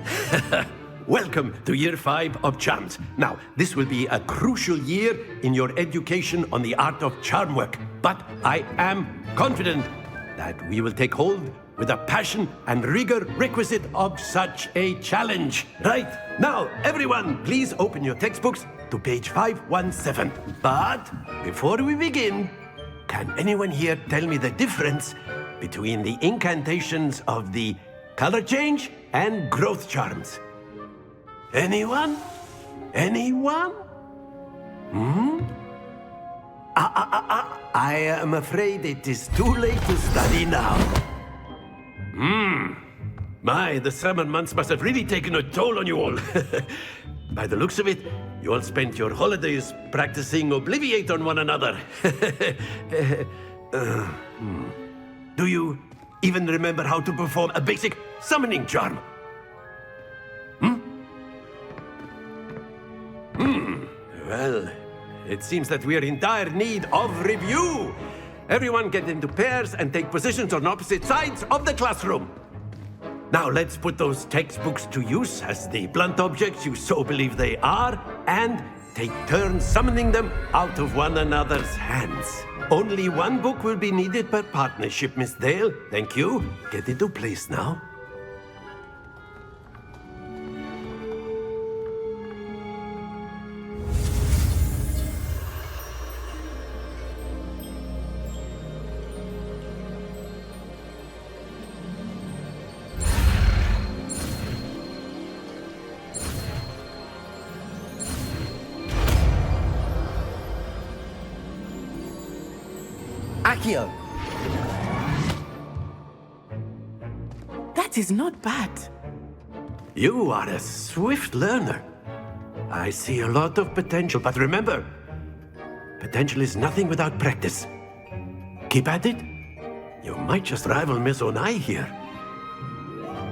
Welcome to Year 5 of Charms. Now, this will be a crucial year in your education on the art of charm work. But I am confident that we will take hold with the passion and rigor requisite of such a challenge. Right, now, everyone, please open your textbooks to page 517. But before we begin, can anyone here tell me the difference between the incantations of the color change and growth charms? Anyone? Anyone? Hmm? I am afraid it is too late to study now. My, the summer months must have really taken a toll on you all. By the looks of it, you all spent your holidays practicing Obliviate on one another. Do you even remember how to perform a basic summoning charm? Well, it seems that we are in dire need of review. Everyone get into pairs and take positions on opposite sides of the classroom. Now let's put those textbooks to use as the blunt objects you so believe they are, and take turns summoning them out of one another's hands. Only one book will be needed per partnership, Miss Dale. Thank you. Get into place now. Accio! That is not bad. You are a swift learner. I see a lot of potential, but remember, potential is nothing without practice. Keep at it. You might just rival Miss Onai here.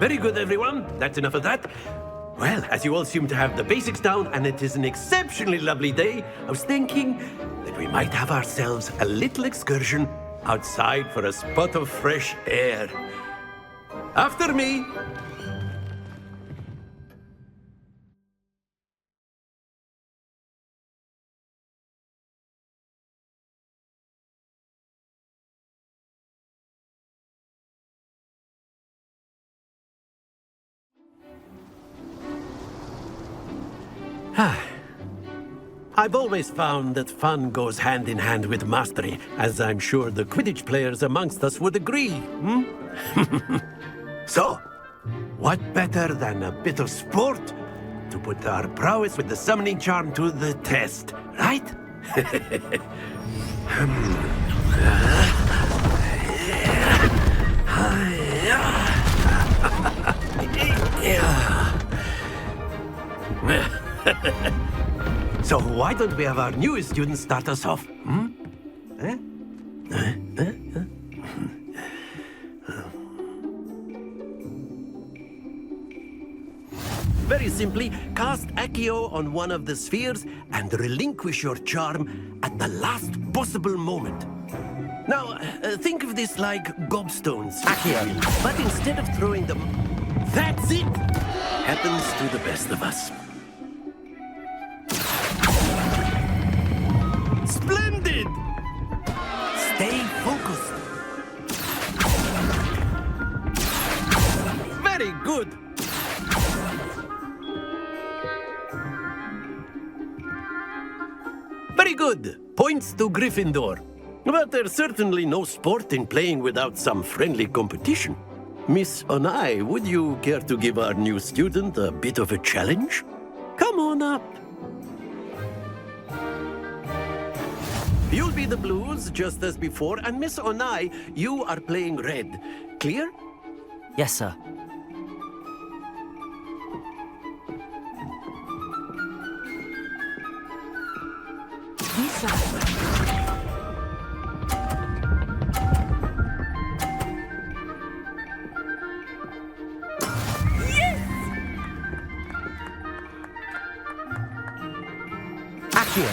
Very good, everyone. That's enough of that. Well, as you all seem to have the basics down, and it is an exceptionally lovely day, I was thinking that we might have ourselves a little excursion outside for a spot of fresh air. After me! I've always found that fun goes hand in hand with mastery, as I'm sure the Quidditch players amongst us would agree, So, what better than a bit of sport to put our prowess with the summoning charm to the test, right? So why don't we have our newest student start us off? Very simply, cast Accio on one of the spheres and relinquish your charm at the last possible moment. Now, think of this like gobstones, Accio, but instead of throwing them, that's it! Happens to the best of us. Splendid! Stay focused. Very good. Very good. Points to Gryffindor. But there's certainly no sport in playing without some friendly competition. Miss Onai, would you care to give our new student a bit of a challenge? Come on up. You'll be the blues, just as before, and Miss Onai, you are playing red. Clear? Yes, sir. Yes! Accio!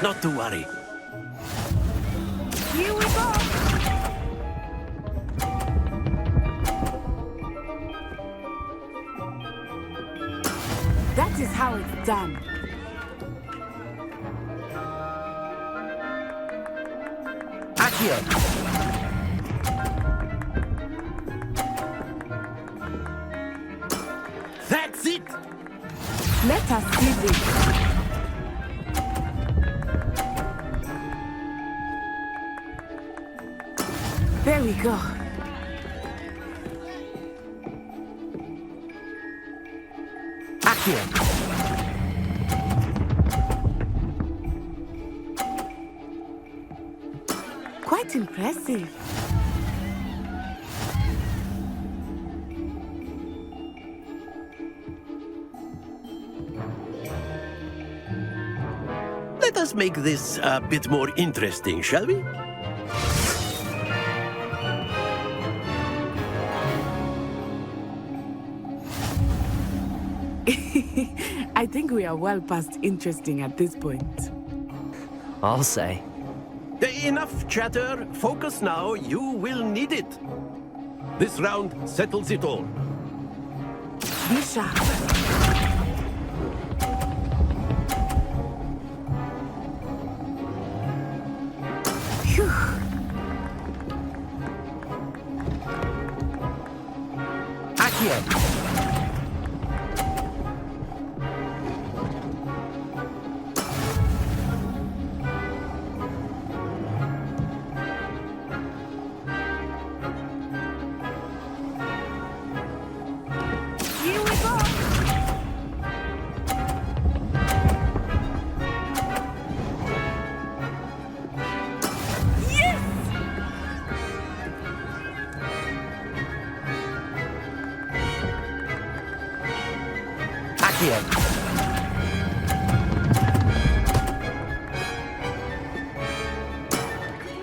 Not to worry. Here we go! That is how it's done. Accio! That's it! Let us see this. There we go. Quite impressive. Let us make this a bit more interesting, shall we? I think we are well past interesting at this point. I'll say. Enough chatter. Focus now. You will need it. This round settles it all. Be sharp. Phew. Accio.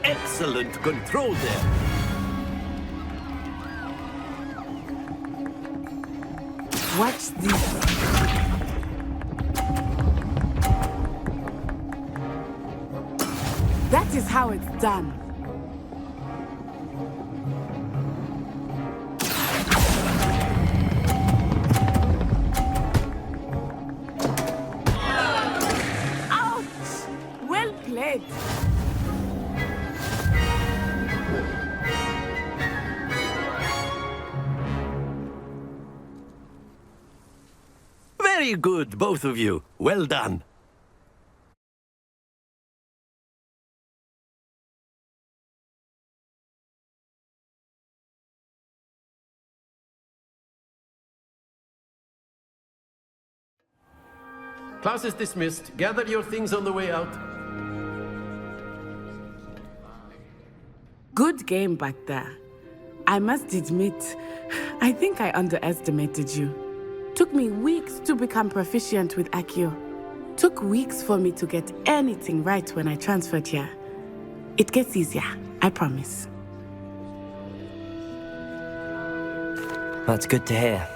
Excellent control there. Watch this. That is how it's done. Very good, both of you. Well done. Class is dismissed. Gather your things on the way out. Good game back there. I must admit, I think I underestimated you. Took me weeks to become proficient with Accio. Took weeks for me to get anything right when I transferred here. It gets easier, I promise. That's good to hear.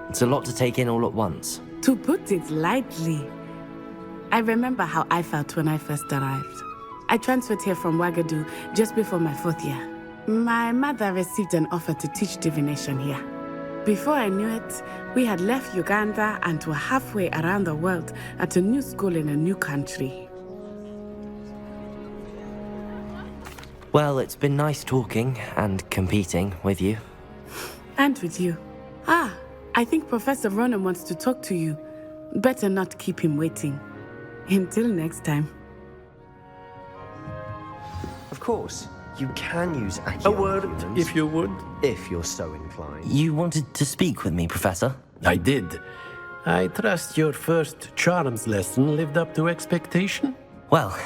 It's a lot to take in all at once. To put it lightly, I remember how I felt when I first arrived. I transferred here from Wagadu just before my 4th year. My mother received an offer to teach divination here. Before I knew it, we had left Uganda and were halfway around the world at a new school in a new country. Well, it's been nice talking and competing with you. And with you. Ah, I think Professor Ronan wants to talk to you. Better not keep him waiting. Until next time. Of course, you can use Accio. A word, if you would. If you're so inclined. You wanted to speak with me, Professor? I did. I trust your first charms lesson lived up to expectation? Well,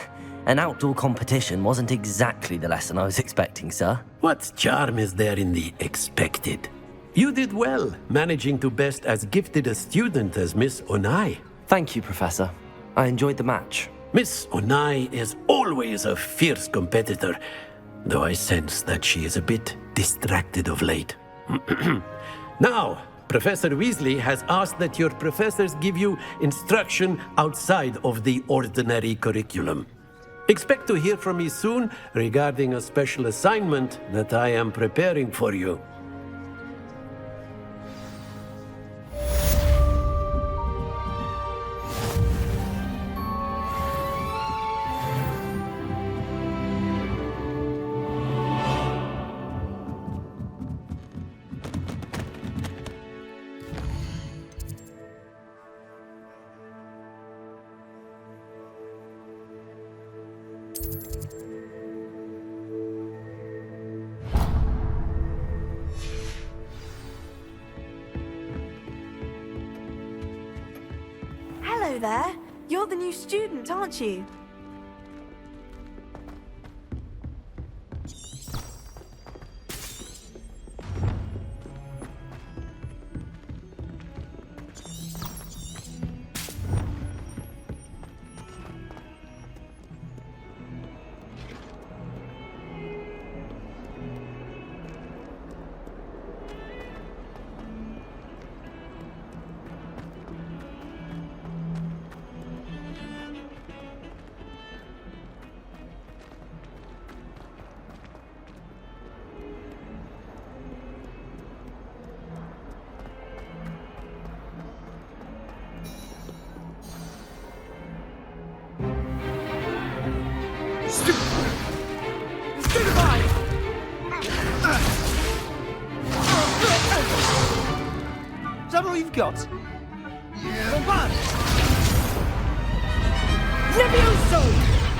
an outdoor competition wasn't exactly the lesson I was expecting, sir. What charm is there in the expected? You did well, managing to best as gifted a student as Miss Onai. Thank you, Professor. I enjoyed the match. Miss Onai is always a fierce competitor, though I sense that she is a bit distracted of late. Now, Professor Weasley has asked that your professors give you instruction outside of the ordinary curriculum. Expect to hear from me soon regarding a special assignment that I am preparing for you. there. You're the new student, aren't you? Is that all you've got? Leviosa!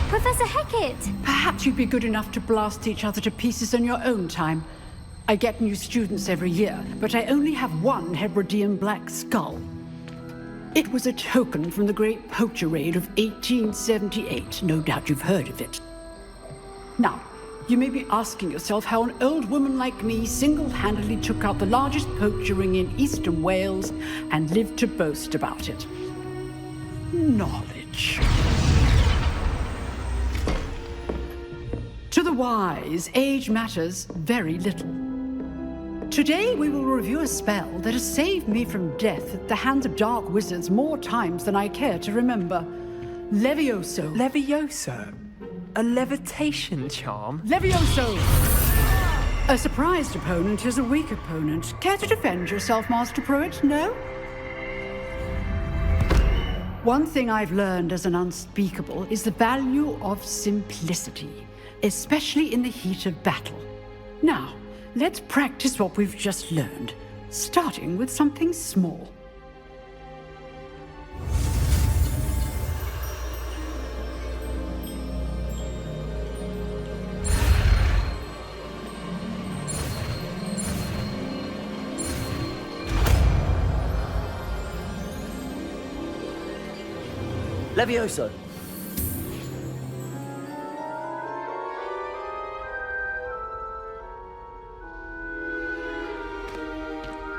Professor Hecat! Perhaps you'd be good enough to blast each other to pieces in your own time. I get new students every year, but I only have one Herbology black skull. It was a token from the Great Poacher Raid of 1878. No doubt you've heard of it. Now, you may be asking yourself how an old woman like me single-handedly took out the largest poacher ring in eastern Wales and lived to boast about it. Knowledge. To the wise, age matters very little. Today we will review a spell that has saved me from death at the hands of dark wizards more times than I care to remember. Leviosa. Leviosa? A levitation charm? Leviosa! A surprised opponent is a weak opponent. Care to defend yourself, Master Pruitt? No? One thing I've learned as an unspeakable is the value of simplicity, especially in the heat of battle. Now, let's practice what we've just learned, starting with something small. Leviosa!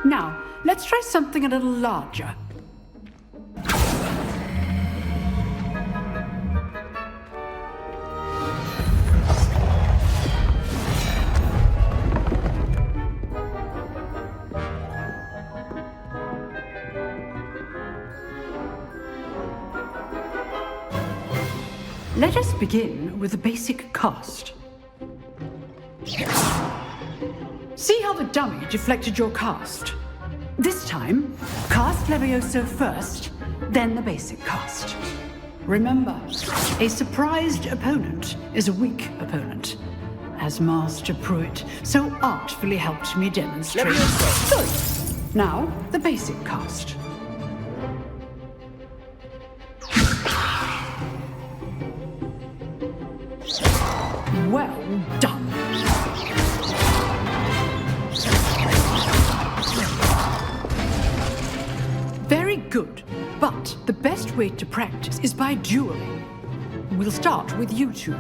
Now, let's try something a little larger. Let us begin with the basic cast. See how the dummy deflected your cast? This time, cast Leviosa first, then the basic cast. Remember, a surprised opponent is a weak opponent, as Master Pruitt so artfully helped me demonstrate. Leviosa! Good. Now, the basic cast. Well done. Very good, but the best way to practice is by dueling. We'll start with you two.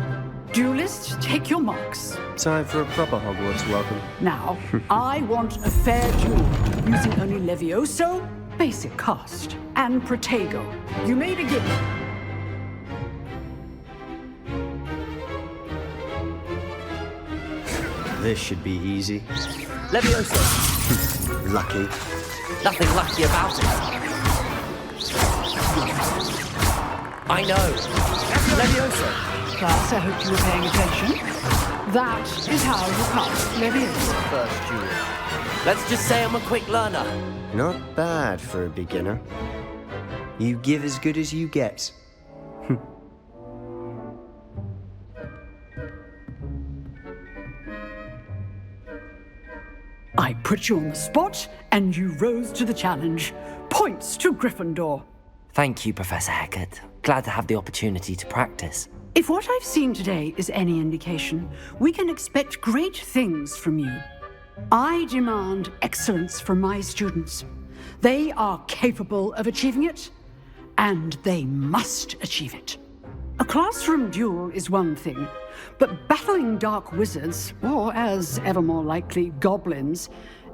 Duelists, take your marks. Time for a proper Hogwarts welcome. Now, I want a fair duel, using only Levioso, basic cast, and Protego. You may begin. This should be easy. Leviosa! Lucky. Nothing lucky about it. I know. Leviosa! Class, I hope you were paying attention. That is how you cast Leviosa. First duel. Let's just say I'm a quick learner. Not bad for a beginner. You give as good as you get. I put you on the spot, and you rose to the challenge. Points to Gryffindor. Thank you, Professor Hecat. Glad to have the opportunity to practice. If what I've seen today is any indication, we can expect great things from you. I demand excellence from my students. They are capable of achieving it, and they must achieve it. A classroom duel is one thing, but battling dark wizards, or as ever more likely, goblins,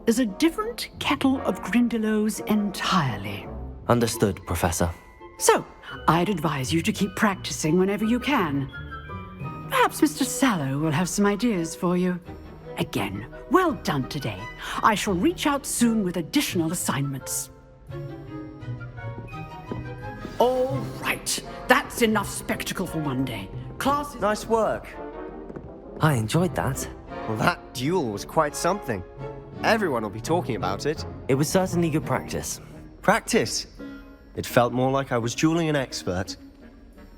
is a different kettle of grindylows entirely. Understood, Professor. So, I'd advise you to keep practicing whenever you can. Perhaps Mr. Sallow will have some ideas for you. Again, well done today. I shall reach out soon with additional assignments. All right, that's enough spectacle for one day. Class is... Nice work. I enjoyed that. Well, that duel was quite something. Everyone will be talking about it. It was certainly good practice. Practice? It felt more like I was dueling an expert.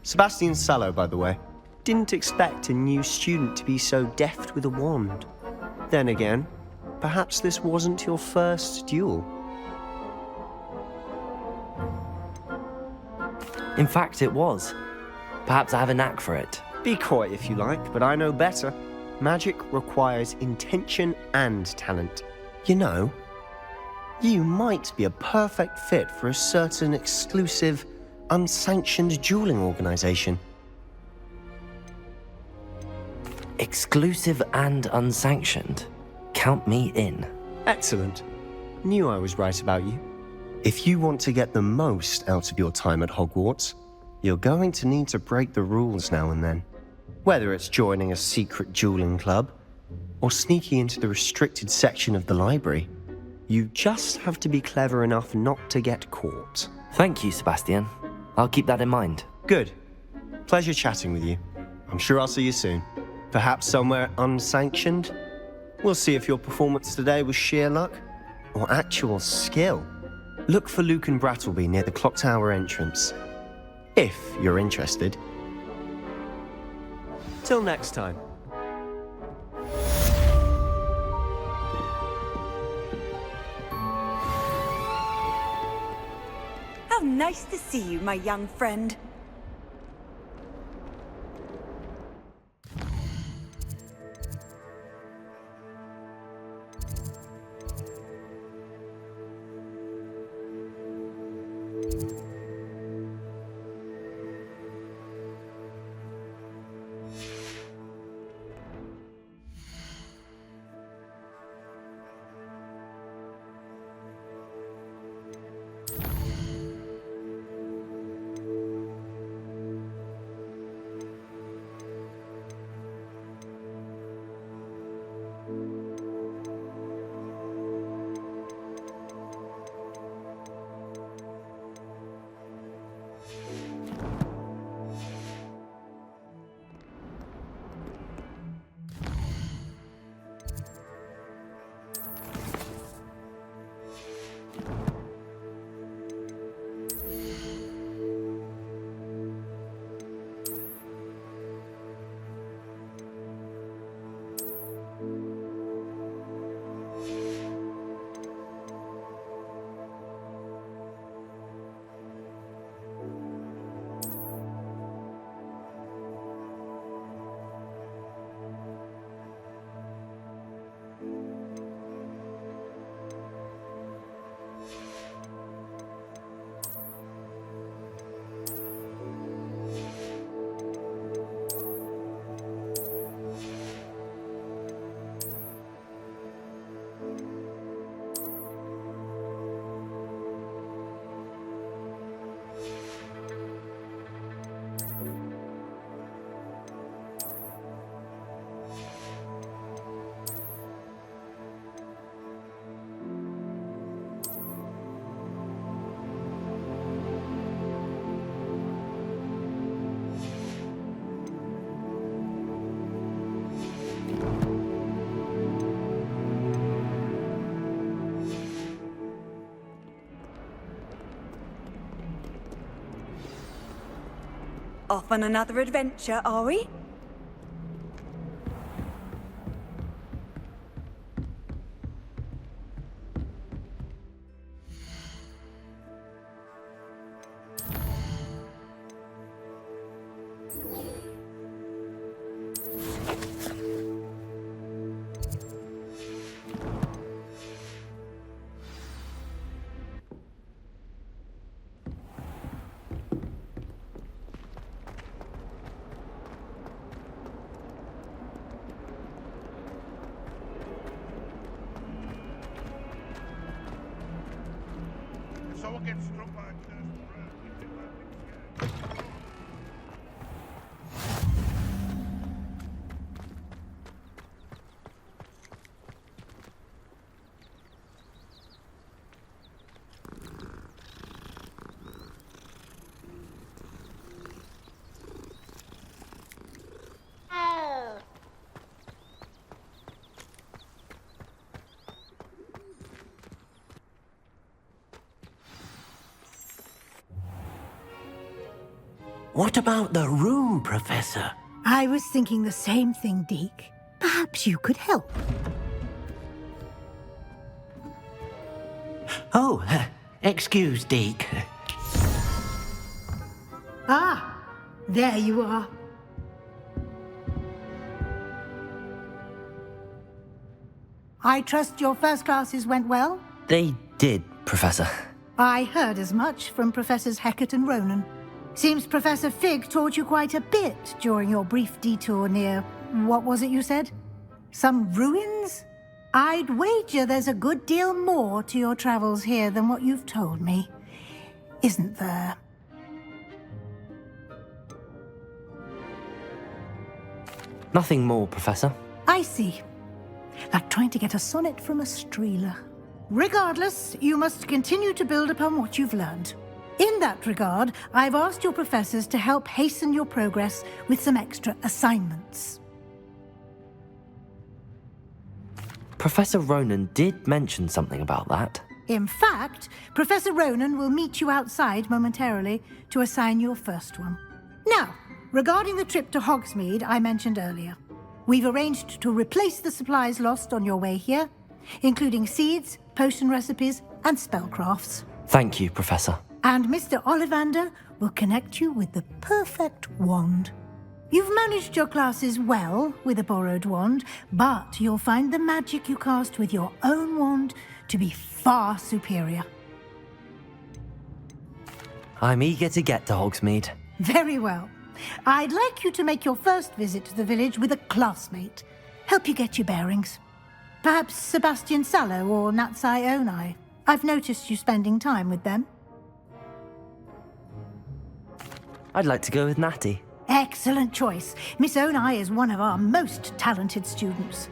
Sebastian Sallow, by the way. Didn't expect a new student to be so deft with a wand. Then again, perhaps this wasn't your first duel. In fact, it was. Perhaps I have a knack for it. Be coy if you like, but I know better. Magic requires intention and talent. You know, you might be a perfect fit for a certain exclusive, unsanctioned dueling organization. Exclusive and unsanctioned. Count me in. Excellent. Knew I was right about you. If you want to get the most out of your time at Hogwarts, you're going to need to break the rules now and then. Whether it's joining a secret dueling club, or sneaking into the restricted section of the library, you just have to be clever enough not to get caught. Thank you, Sebastian. I'll keep that in mind. Good. Pleasure chatting with you. I'm sure I'll see you soon. Perhaps somewhere unsanctioned? We'll see if your performance today was sheer luck, or actual skill. Look for Luke and Brattleby near the clock tower entrance. If you're interested. Till next time. How nice to see you, my young friend. Off on another adventure, are we? go and get struck by a cursed bird. You think I'd be scared? What about the room, Professor? I was thinking the same thing, Deke. Perhaps you could help. Oh, excuse, Deke. Ah, there you are. I trust your first classes went well? They did, Professor. I heard as much from Professors Hecat and Ronan. Seems Professor Fig taught you quite a bit during your brief detour near... what was it you said? Some ruins? I'd wager there's a good deal more to your travels here than what you've told me. Isn't there? Nothing more, Professor. I see. Like trying to get a sonnet from a streeler. Regardless, you must continue to build upon what you've learned. In that regard, I've asked your professors to help hasten your progress with some extra assignments. Professor Ronan did mention something about that. In fact, Professor Ronan will meet you outside momentarily to assign your first one. Now, regarding the trip to Hogsmeade I mentioned earlier, we've arranged to replace the supplies lost on your way here, including seeds, potion recipes, and spellcrafts. Thank you, Professor. And Mr. Ollivander will connect you with the perfect wand. You've managed your classes well with a borrowed wand, but you'll find the magic you cast with your own wand to be far superior. I'm eager to get to Hogsmeade. Very well. I'd like you to make your first visit to the village with a classmate. Help you get your bearings. Perhaps Sebastian Sallow or Natsai Onai. I've noticed you spending time with them. I'd like to go with Natty. Excellent choice. Miss Onai is one of our most talented students.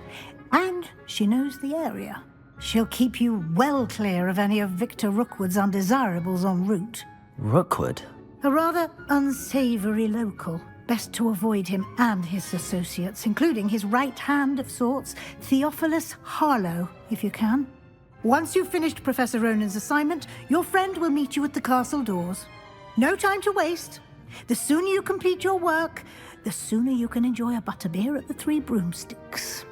And she knows the area. She'll keep you well clear of any of Victor Rookwood's undesirables en route. Rookwood? A rather unsavory local. Best to avoid him and his associates, including his right hand of sorts, Theophilus Harlow, if you can. Once you've finished Professor Ronan's assignment, your friend will meet you at the castle doors. No time to waste. The sooner you complete your work, the sooner you can enjoy a butterbeer at the Three Broomsticks.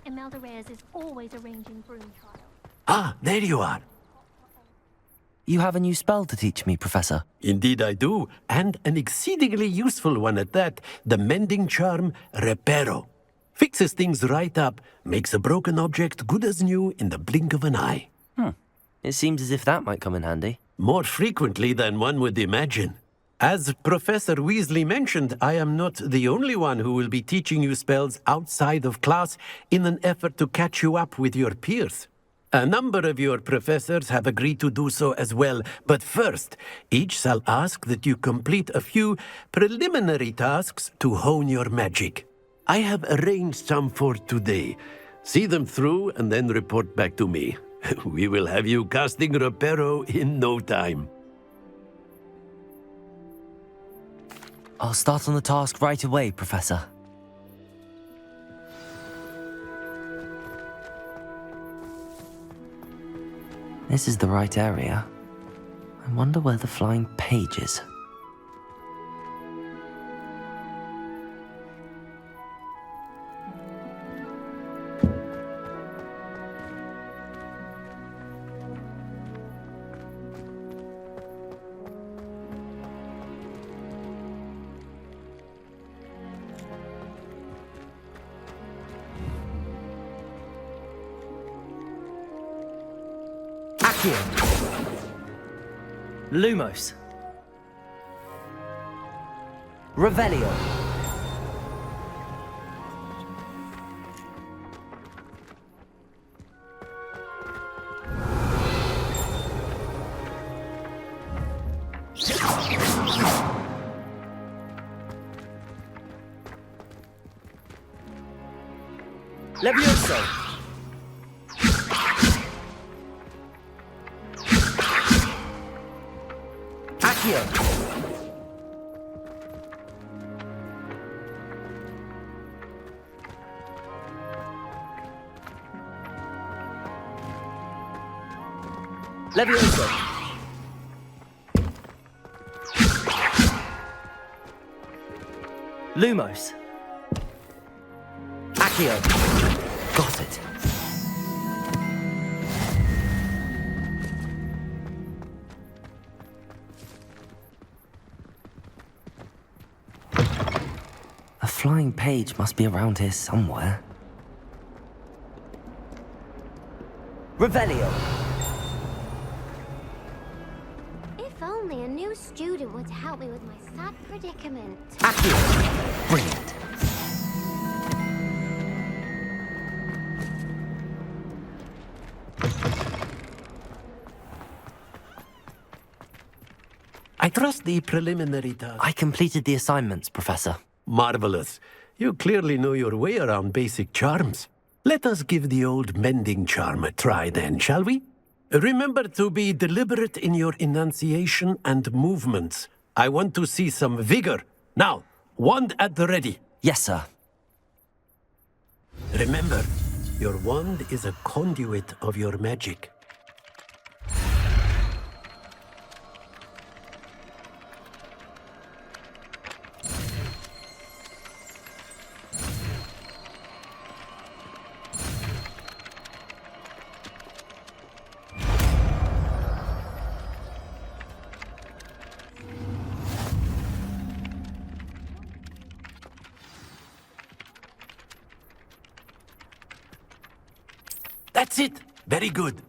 Imelda Reyes is always arranging broom trials. Ah, there you are. You have a new spell to teach me, Professor. Indeed I do, and an exceedingly useful one at that. The mending charm, Reparo. Fixes things right up, makes a broken object good as new in the blink of an eye. It seems as if that might come in handy. More frequently than one would imagine. As Professor Weasley mentioned, I am not the only one who will be teaching you spells outside of class in an effort to catch you up with your peers. A number of your professors have agreed to do so as well, but first, each shall ask that you complete a few preliminary tasks to hone your magic. I have arranged some for today. See them through and then report back to me. We will have you casting Reparo in no time. I'll start on the task right away, Professor. This is the right area. I wonder where the flying page is. Accio. Lumos. Revelio. Leviosa. Accio. Leviosa. Lumos. Accio. Got it. A flying page must be around here somewhere. Revelio. If only a new student would help me with my sad predicament. Accio. Brilliant. I trust the preliminary task. I completed the assignments, Professor. Marvelous. You clearly know your way around basic charms. Let us give the old mending charm a try then, shall we? Remember to be deliberate in your enunciation and movements. I want to see some vigor. Now, wand at the ready. Yes, sir. Remember, your wand is a conduit of your magic. That's it. Very good.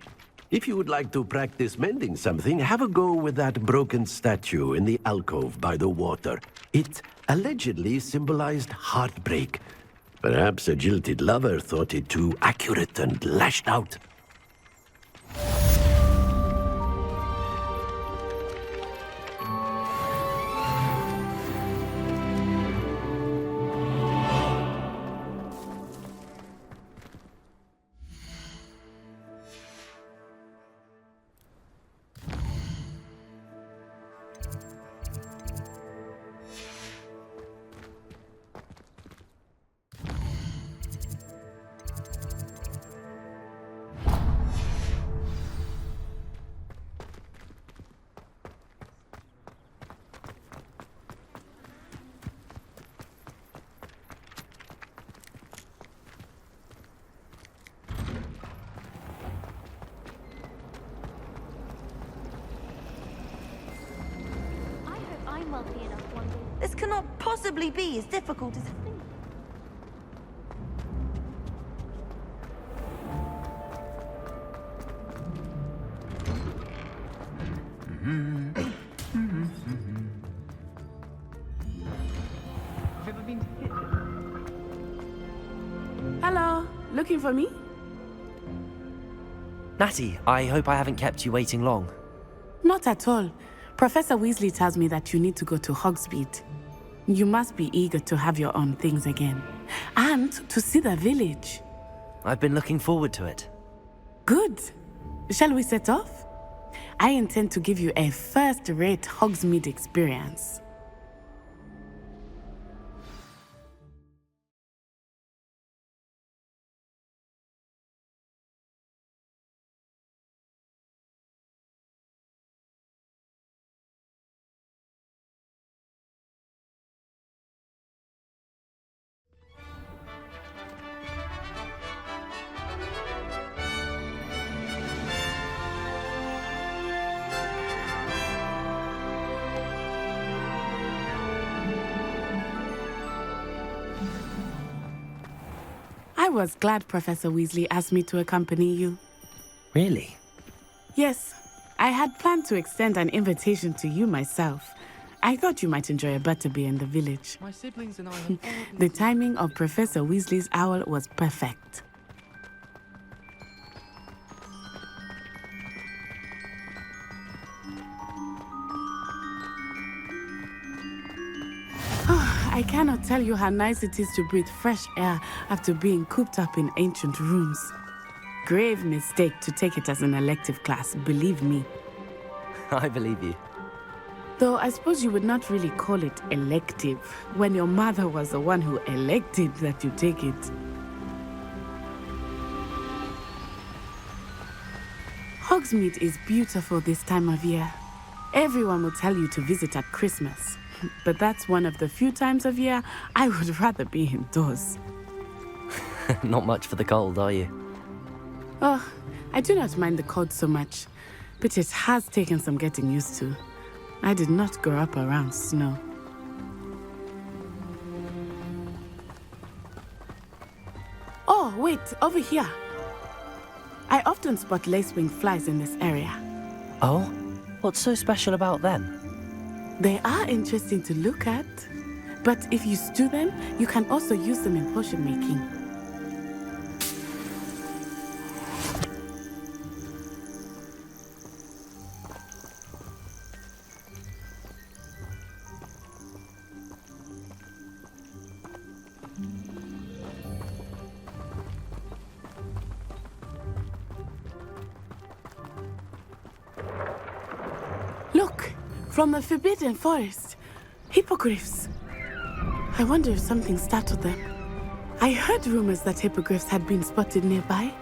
If you would like to practice mending something, have a go with that broken statue in the alcove by the water. It allegedly symbolized heartbreak. Perhaps a jilted lover thought it too accurate and lashed out. This cannot possibly be as difficult as I think. Hello, looking for me? Natty, I hope I haven't kept you waiting long. Not at all. Professor Weasley tells me that you need to go to Hogsmeade. You must be eager to have your own things again. And to see the village. I've been looking forward to it. Good. Shall we set off? I intend to give you a first-rate Hogsmeade experience. I was glad Professor Weasley asked me to accompany you. Really? Yes, I had planned to extend an invitation to you myself. I thought you might enjoy a butterbeer in the village. My siblings and I have The timing of Professor Weasley's owl was perfect. I cannot tell you how nice it is to breathe fresh air after being cooped up in ancient rooms. Grave mistake to take it as an elective class, believe me. I believe you. Though I suppose you would not really call it elective when your mother was the one who elected that you take it. Hogsmeade is beautiful this time of year. Everyone will tell you to visit at Christmas. But that's one of the few times of year I would rather be indoors. Not much for the cold, are you? Oh, I do not mind the cold so much, but it has taken some getting used to. I did not grow up around snow. Oh, wait, over here. I often spot lacewing flies in this area. Oh? What's so special about them? They are interesting to look at, but if you stew them, you can also use them in potion making. Look! From the Forbidden Forest. Hippogriffs. I wonder if something startled them. I heard rumors that hippogriffs had been spotted nearby.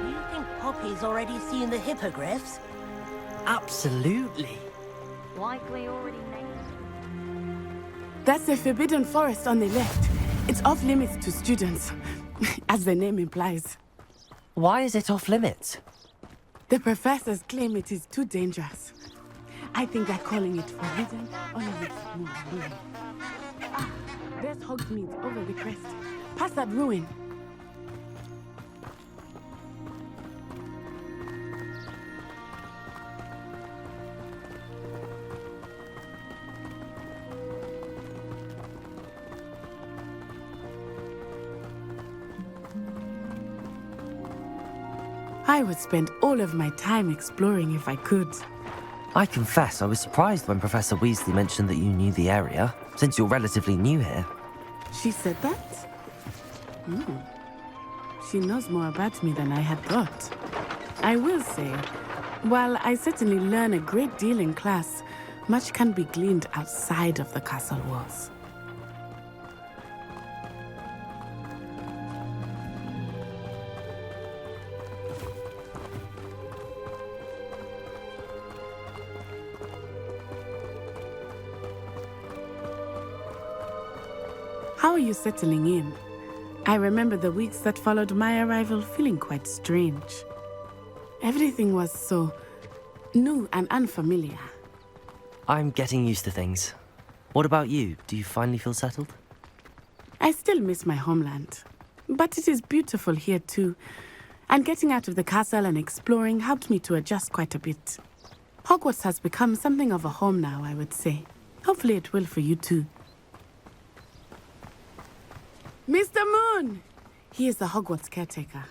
Do you think Poppy's already seen the hippogriffs? Absolutely. Likely already named. That's the Forbidden Forest on the left. It's off limits to students, as the name implies. Why is it off limits? The professors claim it is too dangerous. I think they're calling it forbidden only with more ruin. Ah, there's Hogsmeade over the crest. Past that ruin. I would spend all of my time exploring if I could. I confess I was surprised when Professor Weasley mentioned that you knew the area, since you're relatively new here. She said that? She knows more about me than I had thought. I will say, while I certainly learn a great deal in class, much can be gleaned outside of the castle walls. How are you settling in? I remember the weeks that followed my arrival feeling quite strange. Everything was so new and unfamiliar. I'm getting used to things. What about you? Do you finally feel settled? I still miss my homeland, but it is beautiful here too. And getting out of the castle and exploring helped me to adjust quite a bit. Hogwarts has become something of a home now, I would say. Hopefully it will for you too. Mr. Moon! He is the Hogwarts caretaker.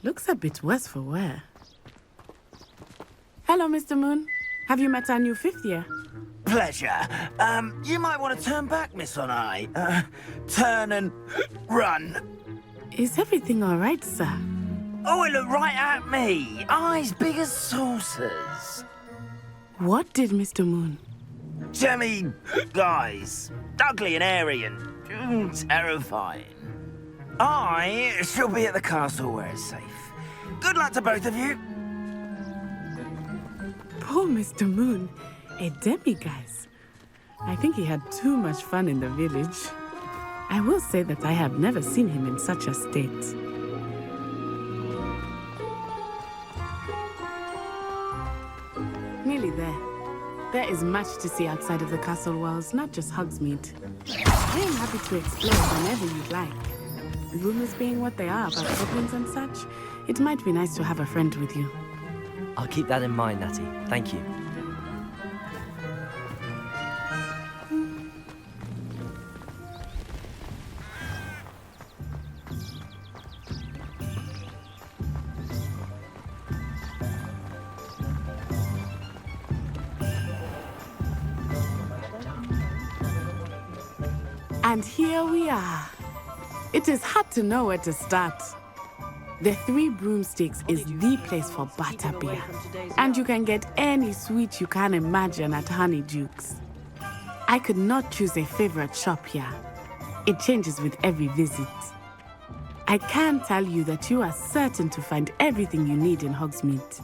Looks a bit worse for wear. Hello, Mr. Moon. Have you met our new 5th year? Pleasure. You might want to turn back, Miss Onai. Turn and run. Is everything all right, sir? Oh, it looked right at me. Eyes big as saucers. What did Mr. Moon? Jemmy guys. Ugly and airy and terrifying. I shall be at the castle where it's safe. Good luck to both of you. Poor Mr. Moon. A demiguise. I think he had too much fun in the village. I will say that I have never seen him in such a state. Nearly there. There is much to see outside of the castle walls, not just Hogsmeade. I am happy to explore whenever you'd like. rumors being what they are about siblings and such, it might be nice to have a friend with you. I'll keep that in mind, Natty. Thank you. And here we are. It is hard to know where to start. The Three Broomsticks is the place for butterbeer, and you can get any sweet you can imagine at Honeydukes. I could not choose a favorite shop here. It changes with every visit. I can tell you that you are certain to find everything you need in Hogsmeade.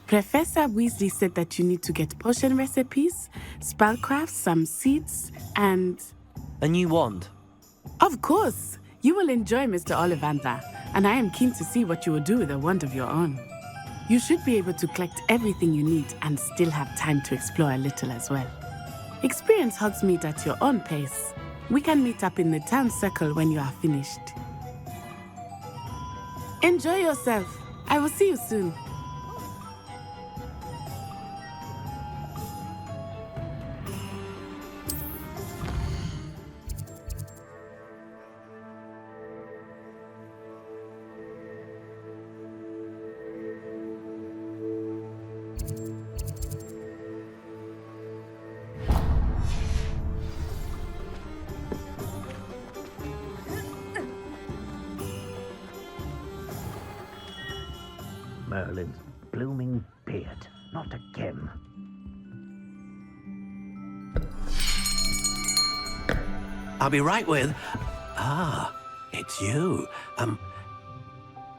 Professor Weasley said that you need to get potion recipes, spellcrafts, some seeds, and... A new wand. Of course! You will enjoy Mr. Ollivander, and I am keen to see what you will do with a wand of your own. You should be able to collect everything you need and still have time to explore a little as well. Experience Hogsmeade at your own pace. We can meet up in the town circle when you are finished. Enjoy yourself. I will see you soon. Merlin's blooming beard. Not again. I'll be right with... Ah, it's you.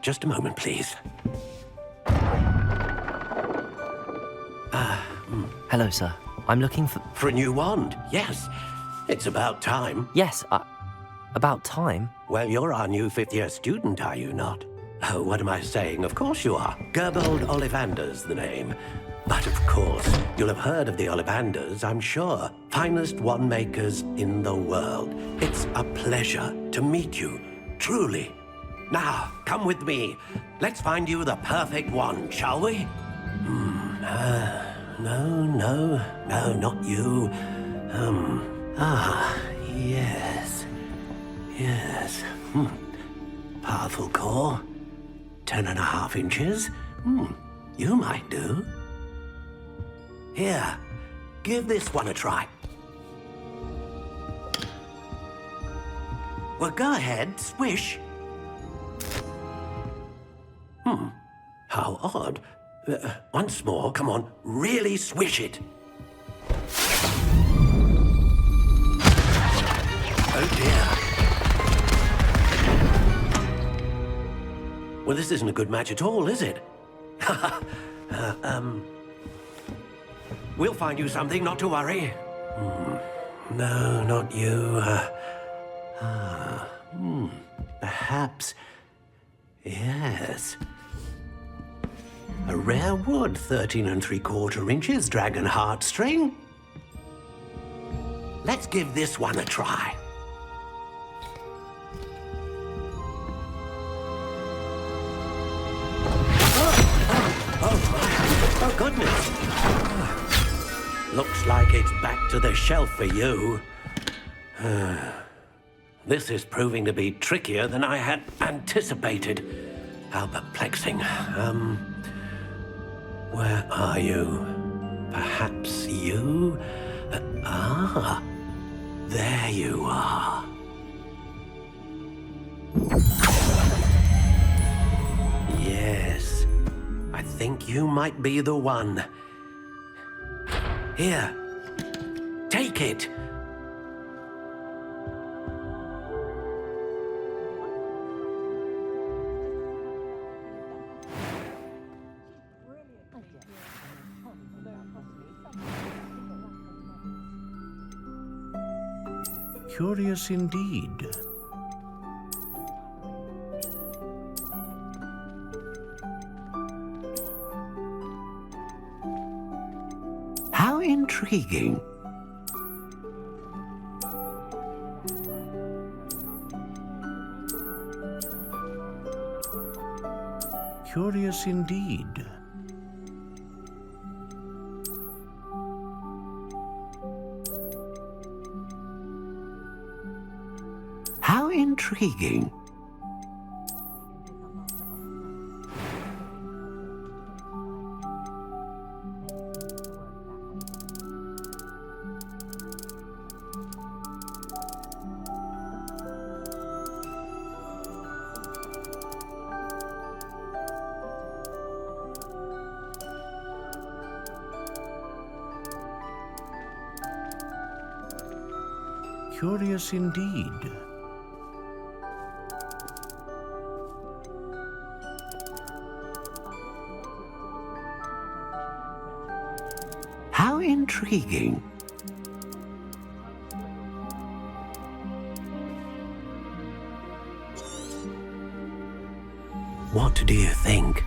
Just a moment, please. Hello, sir. I'm looking for... For a new wand, yes. It's about time. Yes, about time? Well, you're our new fifth-year student, are you not? Oh, what am I saying? Of course you are. Gerbold Ollivander's the name. But of course, you'll have heard of the Ollivanders, I'm sure. Finest wand makers in the world. It's a pleasure to meet you, truly. Now, come with me. Let's find you the perfect wand, shall we? No, not you. Yes. Powerful core. 10.5 inches. You might do. Here, give this one a try. Well, go ahead, swish. How odd. Once more, come on, really swish it. Oh dear. Well, this isn't a good match at all, is it? We'll find you something, not to worry. No, not you. Perhaps... Yes. A rare wood, 13 3/4 inches, dragon heartstring. Let's give this one a try. Oh, goodness. Looks like it's back to the shelf for you. This is proving to be trickier than I had anticipated. How perplexing. Where are you? Perhaps you? There you are. Yes, I think you might be the one. Here, take it. Curious indeed. How intriguing. Curious indeed. How intriguing. Curious indeed. How intriguing. What do you think?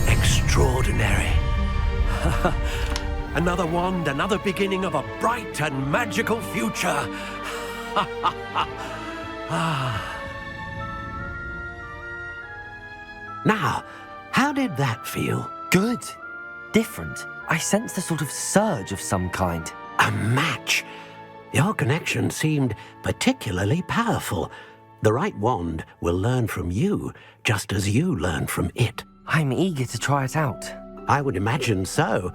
Extraordinary. Another wand, another beginning of a bright and magical future. Now, how did that feel? Good. Different. I sensed a sort of surge of some kind. A match. Your connection seemed particularly powerful. The right wand will learn from you, just as you learn from it. I'm eager to try it out. I would imagine so.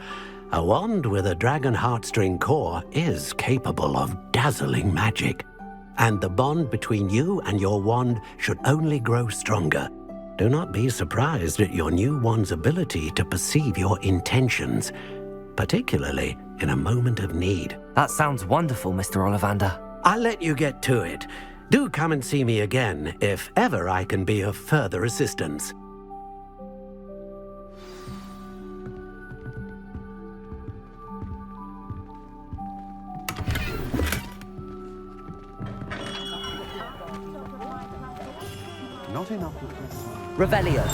A wand with a dragon heartstring core is capable of dazzling magic. And the bond between you and your wand should only grow stronger. Do not be surprised at your new wand's ability to perceive your intentions, particularly in a moment of need. That sounds wonderful, Mr. Ollivander. I'll let you get to it. Do come and see me again if ever I can be of further assistance. Not enough. Revelio.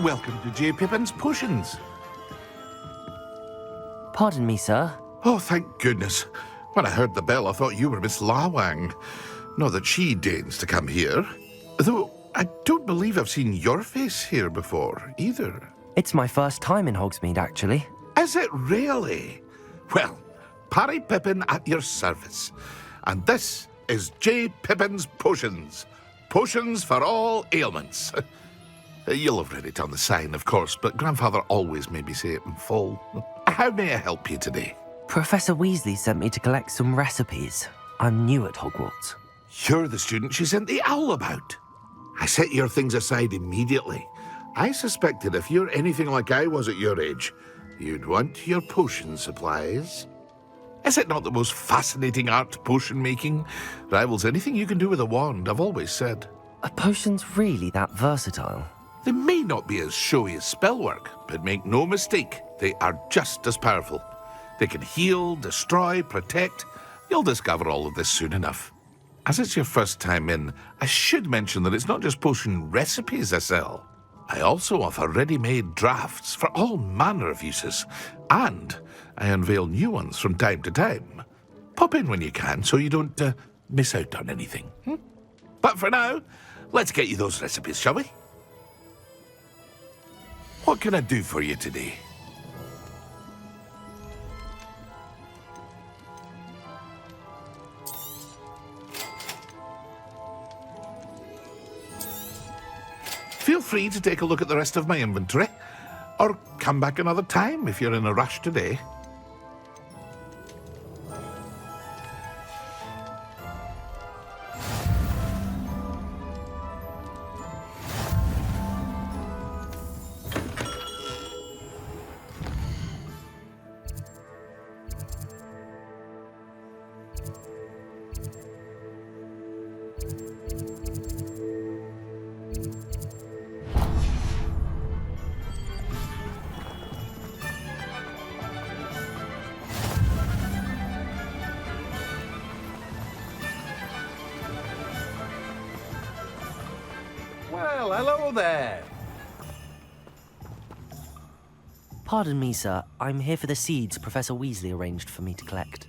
Welcome to J. Pippin's Potions. Pardon me, sir. Oh, thank goodness. When I heard the bell, I thought you were Miss Lawang. Not that she deigns to come here. Though, I don't believe I've seen your face here before, either. It's my first time in Hogsmeade, actually. Is it really? Well, Parry Pippin at your service. And this is J. Pippin's Potions. Potions for all ailments. You'll have read it on the sign, of course, but Grandfather always made me say it in full. How may I help you today? Professor Weasley sent me to collect some recipes. I'm new at Hogwarts. You're the student she sent the owl about. I set your things aside immediately. I suspected if you're anything like I was at your age, you'd want your potion supplies. Is it not the most fascinating art, potion making? Rivals anything you can do with a wand, I've always said. Are potions really that versatile? They may not be as showy as spellwork, but make no mistake, they are just as powerful. They can heal, destroy, protect. You'll discover all of this soon enough. As it's your first time in, I should mention that it's not just potion recipes I sell. I also offer ready-made drafts for all manner of uses, and I unveil new ones from time to time. Pop in when you can so you don't miss out on anything. But for now, let's get you those recipes, shall we? What can I do for you today? Feel free to take a look at the rest of my inventory, or come back another time if you're in a rush today. Well, hello there. Pardon me, sir. I'm here for the seeds Professor Weasley arranged for me to collect.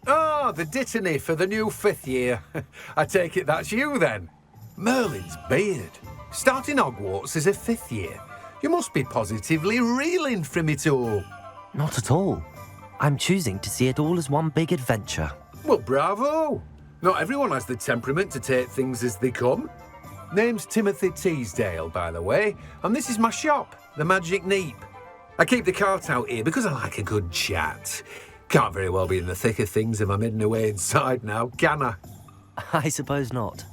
Oh, the dittany for the new 5th year. I take it that's you, then. Merlin's beard. Starting Hogwarts as a 5th year. You must be positively reeling from it all. Not at all. I'm choosing to see it all as one big adventure. Well, bravo. Not everyone has the temperament to take things as they come. Name's Timothy Teasdale, by the way, and this is my shop, the Magic Neep. I keep the cart out here because I like a good chat. Can't very well be in the thick of things if I'm hidden away inside now, can I? I suppose not.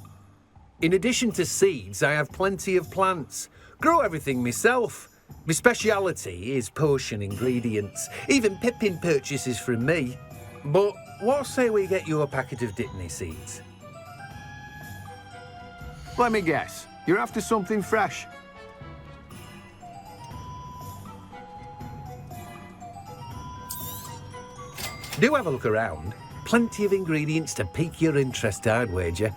In addition to seeds, I have plenty of plants. Grow everything myself. My speciality is potion ingredients. Even Pippin purchases from me. But what say we get you a packet of Dittany seeds? Let me guess. You're after something fresh. Do have a look around. Plenty of ingredients to pique your interest, I'd wager.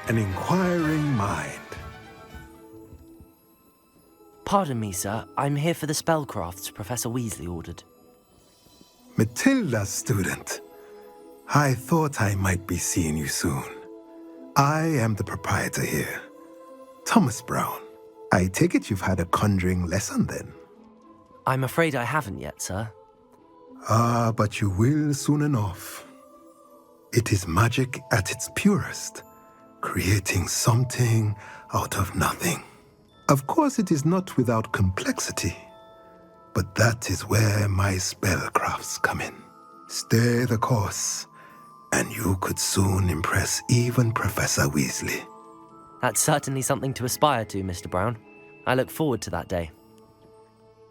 An inquiring mind. Pardon me, sir. I'm here for the spellcrafts Professor Weasley ordered. Matilda's student. I thought I might be seeing you soon. I am the proprietor here, Thomas Brown. I take it you've had a conjuring lesson then? I'm afraid I haven't yet, sir. Ah, but you will soon enough. It is magic at its purest, creating something out of nothing. Of course, it is not without complexity, but that is where my spellcrafts come in. Stay the course, and you could soon impress even Professor Weasley. That's certainly something to aspire to, Mr. Brown. I look forward to that day.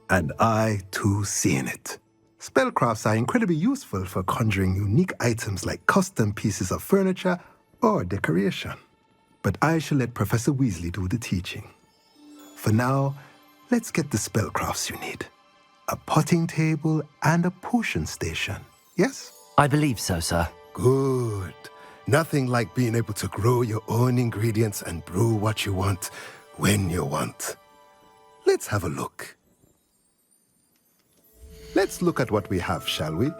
And I, too, seeing it. Spellcrafts are incredibly useful for conjuring unique items like custom pieces of furniture or decoration. But I shall let Professor Weasley do the teaching. For now, let's get the spellcrafts you need. A potting table and a potion station, yes? I believe so, sir. Good. Nothing like being able to grow your own ingredients and brew what you want when you want. Let's have a look. Let's look at what we have, shall we?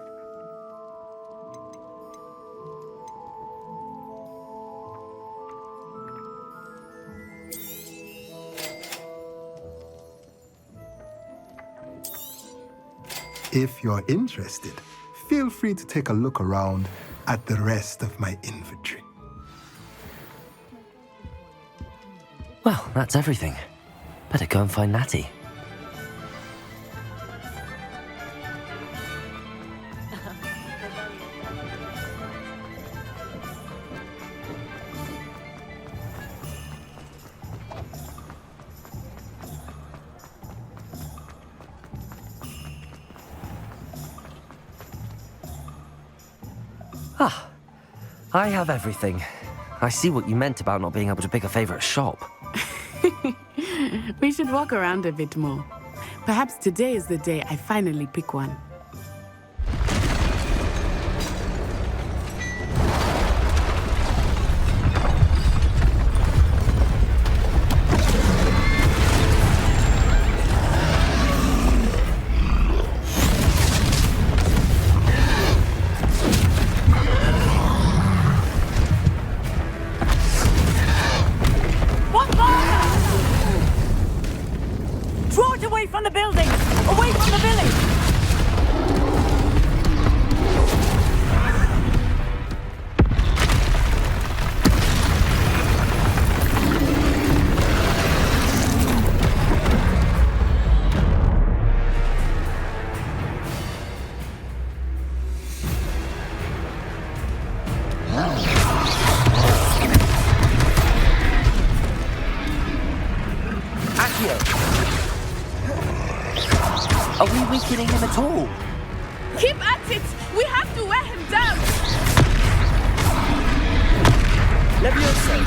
If you're interested, feel free to take a look around at the rest of my inventory. Well, that's everything. Better go and find Natty. Ah, I have everything. I see what you meant about not being able to pick a favorite shop. We should walk around a bit more. Perhaps today is the day I finally pick one. weakening him at all. Keep at it! We have to wear him down! Leviosa!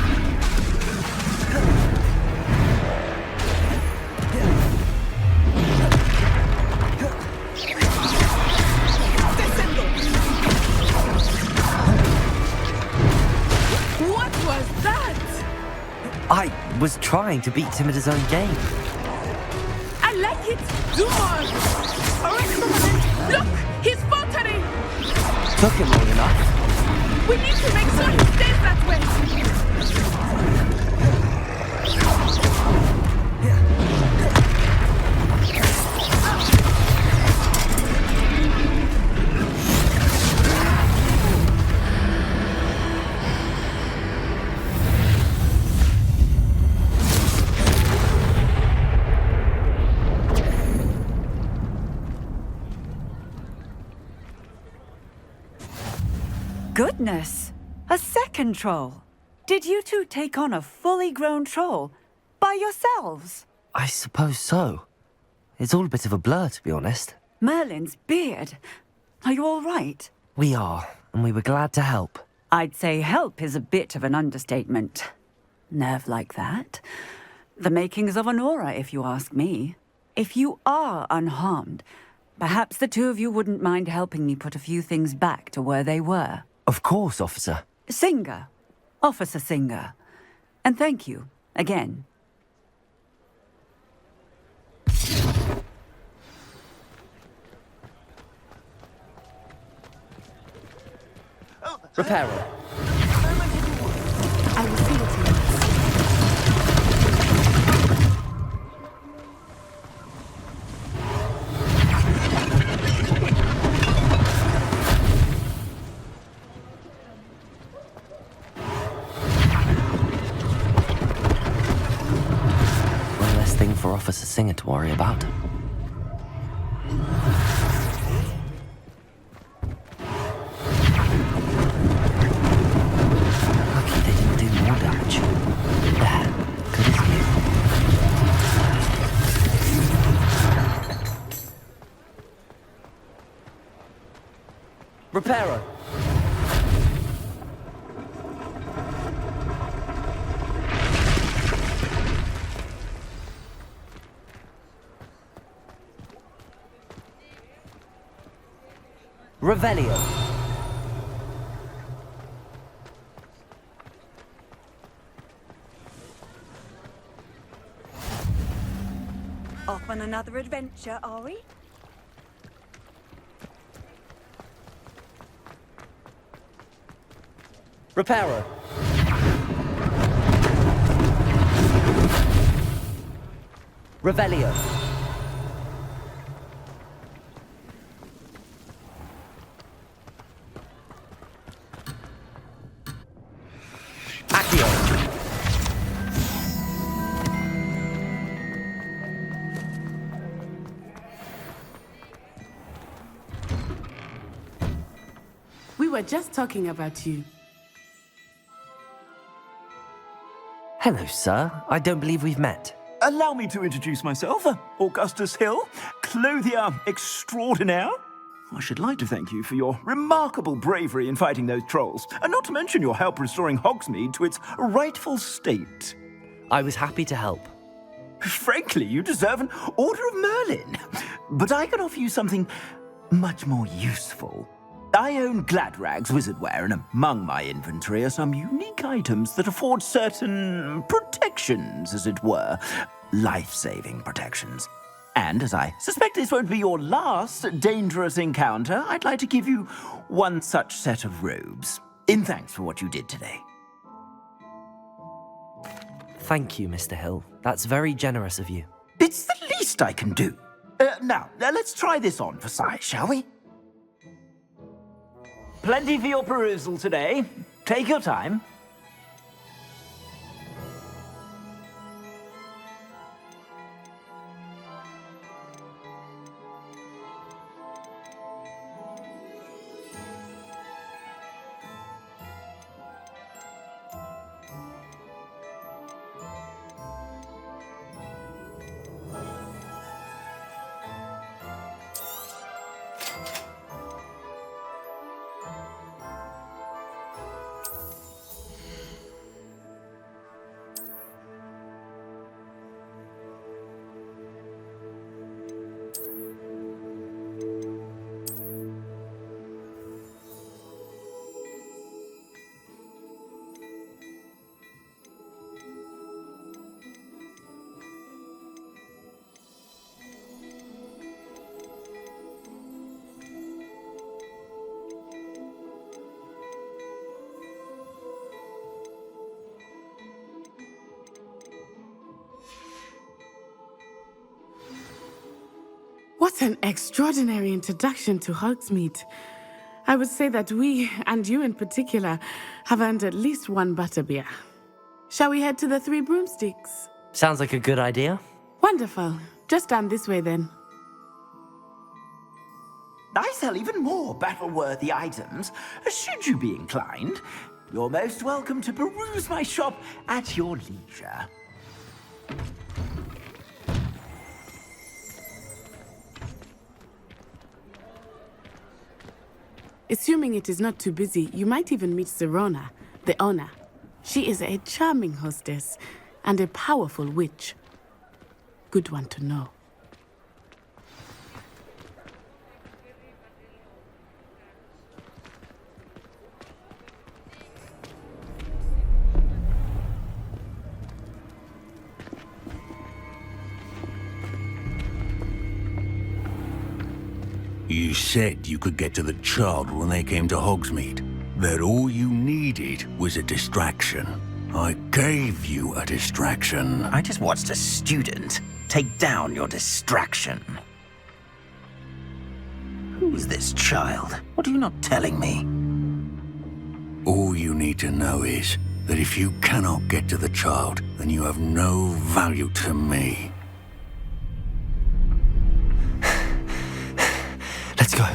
What was that? I was trying to beat him at his own game. I like it! Do more! Oh, look! He's faltering! Took him long enough. We need to make sure he stays that way! Goodness! A second troll! Did you two take on a fully grown troll? By yourselves? I suppose so. It's all a bit of a blur, to be honest. Merlin's beard. Are you all right? We are, and we were glad to help. I'd say help is a bit of an understatement. Nerve like that. The makings of an aura, if you ask me. If you are unharmed, perhaps the two of you wouldn't mind helping me put a few things back to where they were. Of course, officer. Singer. Officer Singer. And thank you, again. Repairer. I will see what you want. For Officer Singer to worry about. Lucky they didn't do more damage. There, good as new. Repairer. Revelio. Off on another adventure, are we? Repairer. Revelio. We were just talking about you. Hello, sir. I don't believe we've met. Allow me to introduce myself, Augustus Hill, clothier extraordinaire. I should like to thank you for your remarkable bravery in fighting those trolls, and not to mention your help restoring Hogsmeade to its rightful state. I was happy to help. Frankly, you deserve an Order of Merlin. But I can offer you something much more useful. I own Gladrags wizardware, and among my inventory are some unique items that afford certain protections, as it were. Life-saving protections. And as I suspect this won't be your last dangerous encounter, I'd like to give you one such set of robes, in thanks for what you did today. Thank you, Mr. Hill. That's very generous of you. It's the least I can do. Now, let's try this on for size, shall we? Plenty for your perusal today. Take your time. What an extraordinary introduction to Hogsmeade. I would say that we, and you in particular, have earned at least one butterbeer. Shall we head to the 3 Broomsticks? Sounds like a good idea. Wonderful. Just down this way then. I sell even more battle-worthy items, should you be inclined. You're most welcome to peruse my shop at your leisure. Assuming it is not too busy, you might even meet Sirona, the owner. She is a charming hostess and a powerful witch. Good one to know. You said you could get to the child when they came to Hogsmeade. That all you needed was a distraction. I gave you a distraction. I just watched a student take down your distraction. Who is this child? What are you not telling me? All you need to know is that if you cannot get to the child, then you have no value to me. Let's go.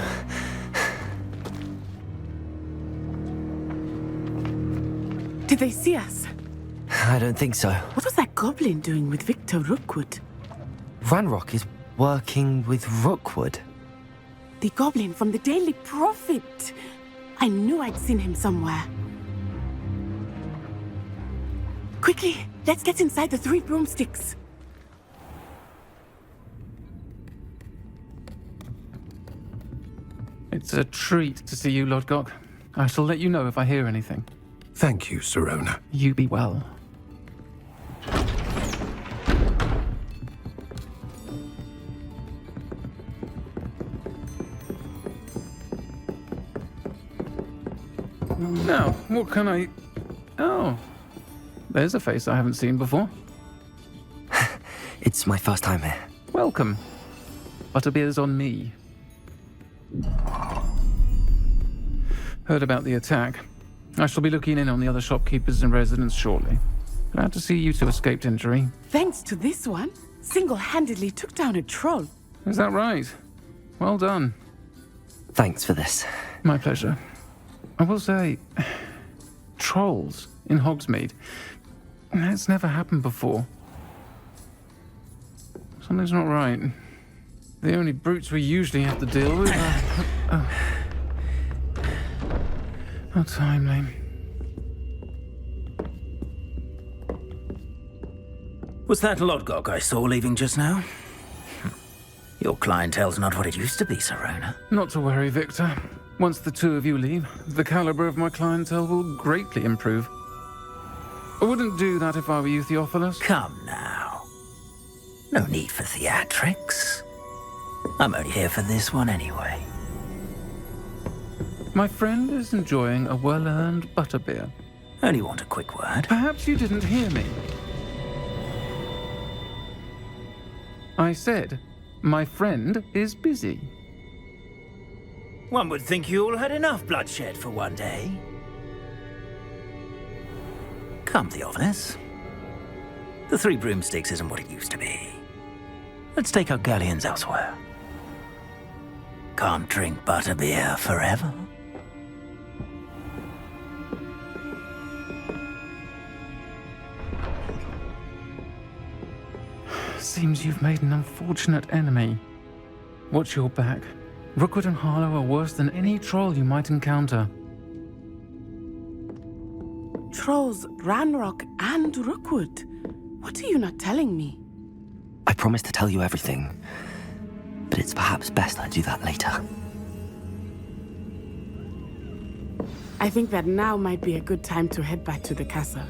Did they see us? I don't think so. What was that goblin doing with Victor Rookwood? Ranrok is working with Rookwood. The goblin from the Daily Prophet. I knew I'd seen him somewhere. Quickly, let's get inside the 3 Broomsticks. It's a treat to see you, Lodgok. I shall let you know if I hear anything. Thank you, Sirona. You be well. Now, what can I... Oh, there's a face I haven't seen before. It's my first time here. Welcome. Butterbeer's on me. Heard about the attack. I shall be looking in on the other shopkeepers and residents shortly. Glad to see you two escaped injury. Thanks to this one, single-handedly took down a troll. Is that right? Well done. Thanks for this. My pleasure. I will say, trolls in Hogsmeade. That's never happened before. Something's not right. The only brutes we usually have to deal with are... How timely. Was that Lodgok I saw leaving just now? Your clientele's not what it used to be, Sirona. Not to worry, Victor. Once the 2 of you leave, the caliber of my clientele will greatly improve. I wouldn't do that if I were you, Theophilus. Come now. No need for theatrics. I'm only here for this one anyway. My friend is enjoying a well-earned butterbeer. Only want a quick word. Perhaps you didn't hear me. I said, my friend is busy. One would think you all had enough bloodshed for one day. Come, Theophilus. The 3 Broomsticks isn't what it used to be. Let's take our galleons elsewhere. Can't drink butterbeer forever. Seems you've made an unfortunate enemy. Watch your back. Rookwood and Harlow are worse than any troll you might encounter. Trolls, Ranrok, and Rookwood. What are you not telling me? I promised to tell you everything, but it's perhaps best I do that later. I think that now might be a good time to head back to the castle.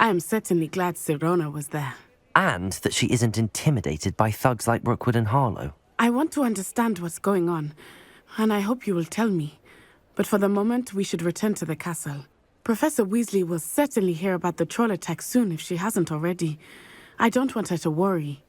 I am certainly glad Sirona was there. And that she isn't intimidated by thugs like Rookwood and Harlow. I want to understand what's going on, and I hope you will tell me. But for the moment, we should return to the castle. Professor Weasley will certainly hear about the troll attack soon if she hasn't already. I don't want her to worry.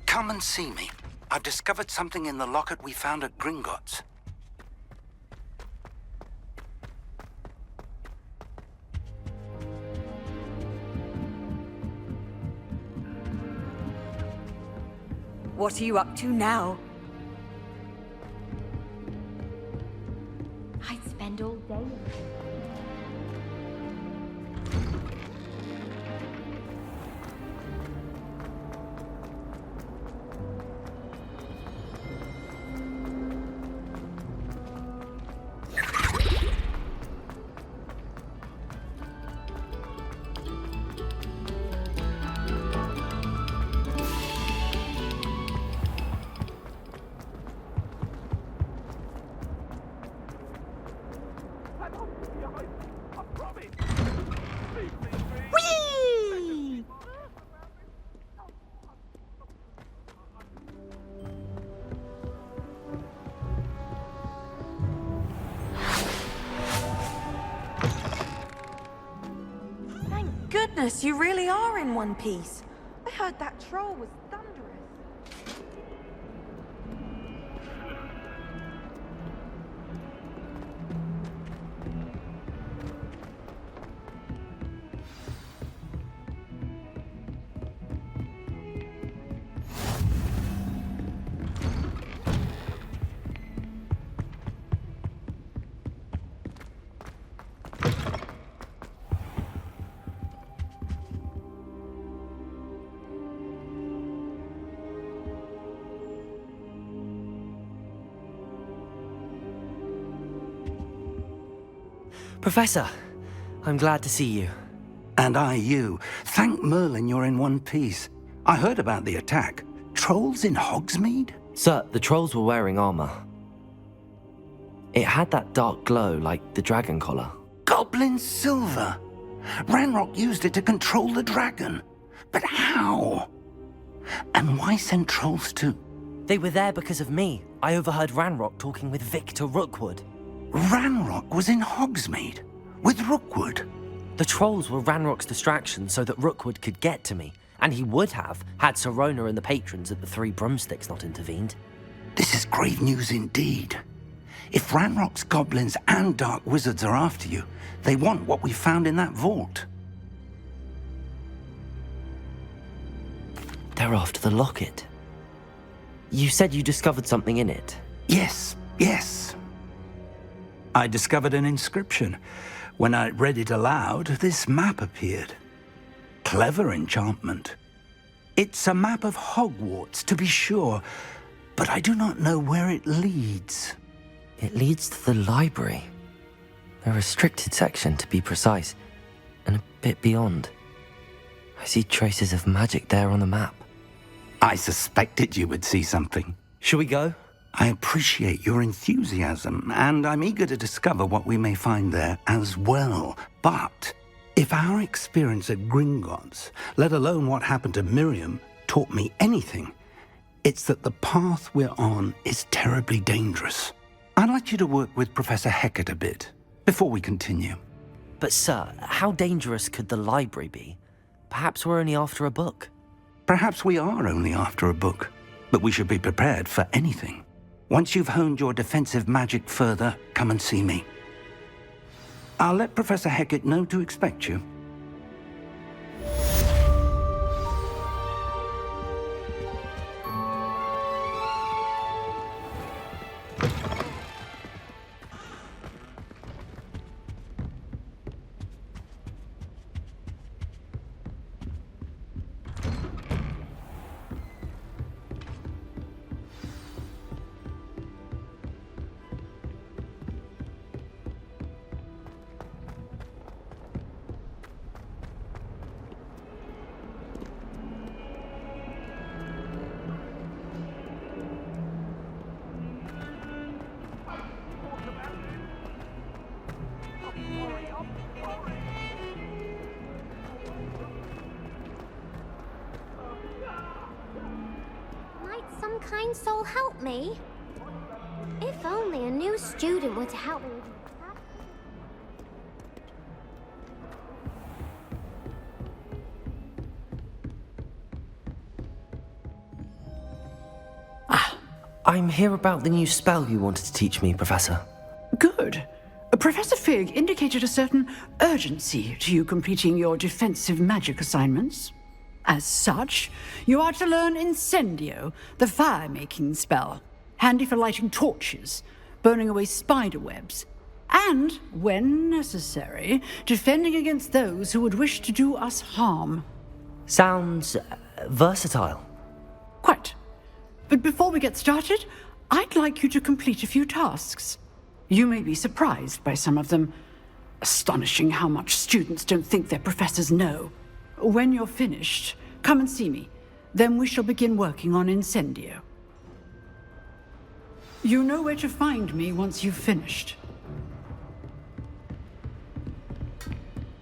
Come and see me. I've discovered something in the locket we found at Gringotts. What are you up to now? I'd spend all day. Goodness, you really are in one piece. I heard that troll was thunderous. Professor, I'm glad to see you. And I you. Thank Merlin you're in one piece. I heard about the attack. Trolls in Hogsmeade? Sir, the trolls were wearing armor. It had that dark glow like the dragon collar. Goblin silver! Ranrok used it to control the dragon. But how? And why send trolls to... They were there because of me. I overheard Ranrok talking with Victor Rookwood. Ranrok was in Hogsmeade with Rookwood. The trolls were Ranrock's distraction so that Rookwood could get to me, and he would have had Sirona and the patrons at the Three Broomsticks not intervened. This is grave news indeed. If Ranrock's goblins and dark wizards are after you, they want what we found in that vault. They're after the locket. You said you discovered something in it. Yes. I discovered an inscription. When I read it aloud, this map appeared. Clever enchantment. It's a map of Hogwarts, to be sure, but I do not know where it leads. It leads to the library. A restricted section, to be precise, and a bit beyond. I see traces of magic there on the map. I suspected you would see something. Shall we go? I appreciate your enthusiasm, and I'm eager to discover what we may find there as well. But if our experience at Gringotts, let alone what happened to Miriam, taught me anything, it's that the path we're on is terribly dangerous. I'd like you to work with Professor Hecat a bit before we continue. But sir, how dangerous could the library be? Perhaps we're only after a book. Perhaps we are only after a book, but we should be prepared for anything. Once you've honed your defensive magic further, come and see me. I'll let Professor Hecat know to expect you. Kind soul help me? If only a new student were to help me with I'm here about the new spell you wanted to teach me, Professor. Good. Professor Fig indicated a certain urgency to you completing your defensive magic assignments. As such, you are to learn Incendio, the fire-making spell, handy for lighting torches, burning away spider webs, and, when necessary, defending against those who would wish to do us harm. Sounds versatile. Quite. But before we get started, I'd like you to complete a few tasks. You may be surprised by some of them. Astonishing how much students don't think their professors know. When you're finished, come and see me. Then we shall begin working on Incendio. You know where to find me once you've finished.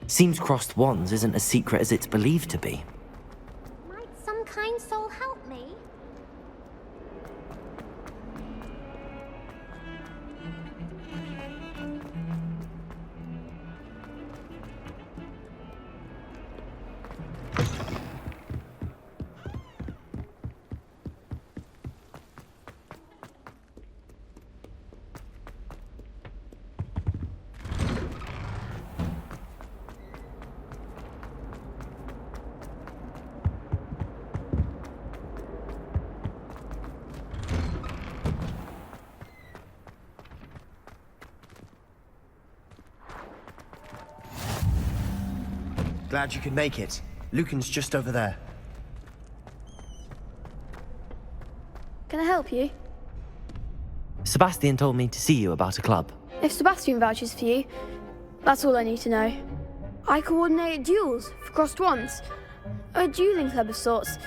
Seems crossed wands isn't as secret as it's believed to be. Might some kind soul help me? Glad you could make it. Lucan's just over there. Can I help you? Sebastian told me to see you about a club. If Sebastian vouches for you, that's all I need to know. I coordinate duels for crossed wands. A dueling club of sorts.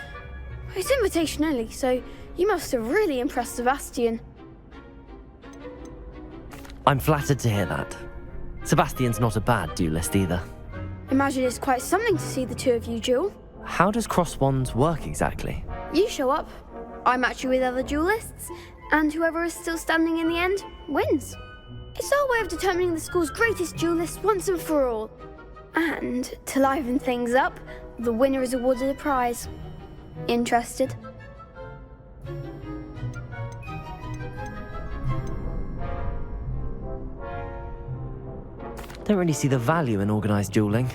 It's invitation only, so you must have really impressed Sebastian. I'm flattered to hear that. Sebastian's not a bad duelist either. Imagine it's quite something to see the two of you duel. How does cross wands work exactly? You show up, I match you with other duelists, and whoever is still standing in the end wins. It's our way of determining the school's greatest duelist once and for all. And to liven things up, the winner is awarded a prize. Interested? Don't really see the value in organised dueling.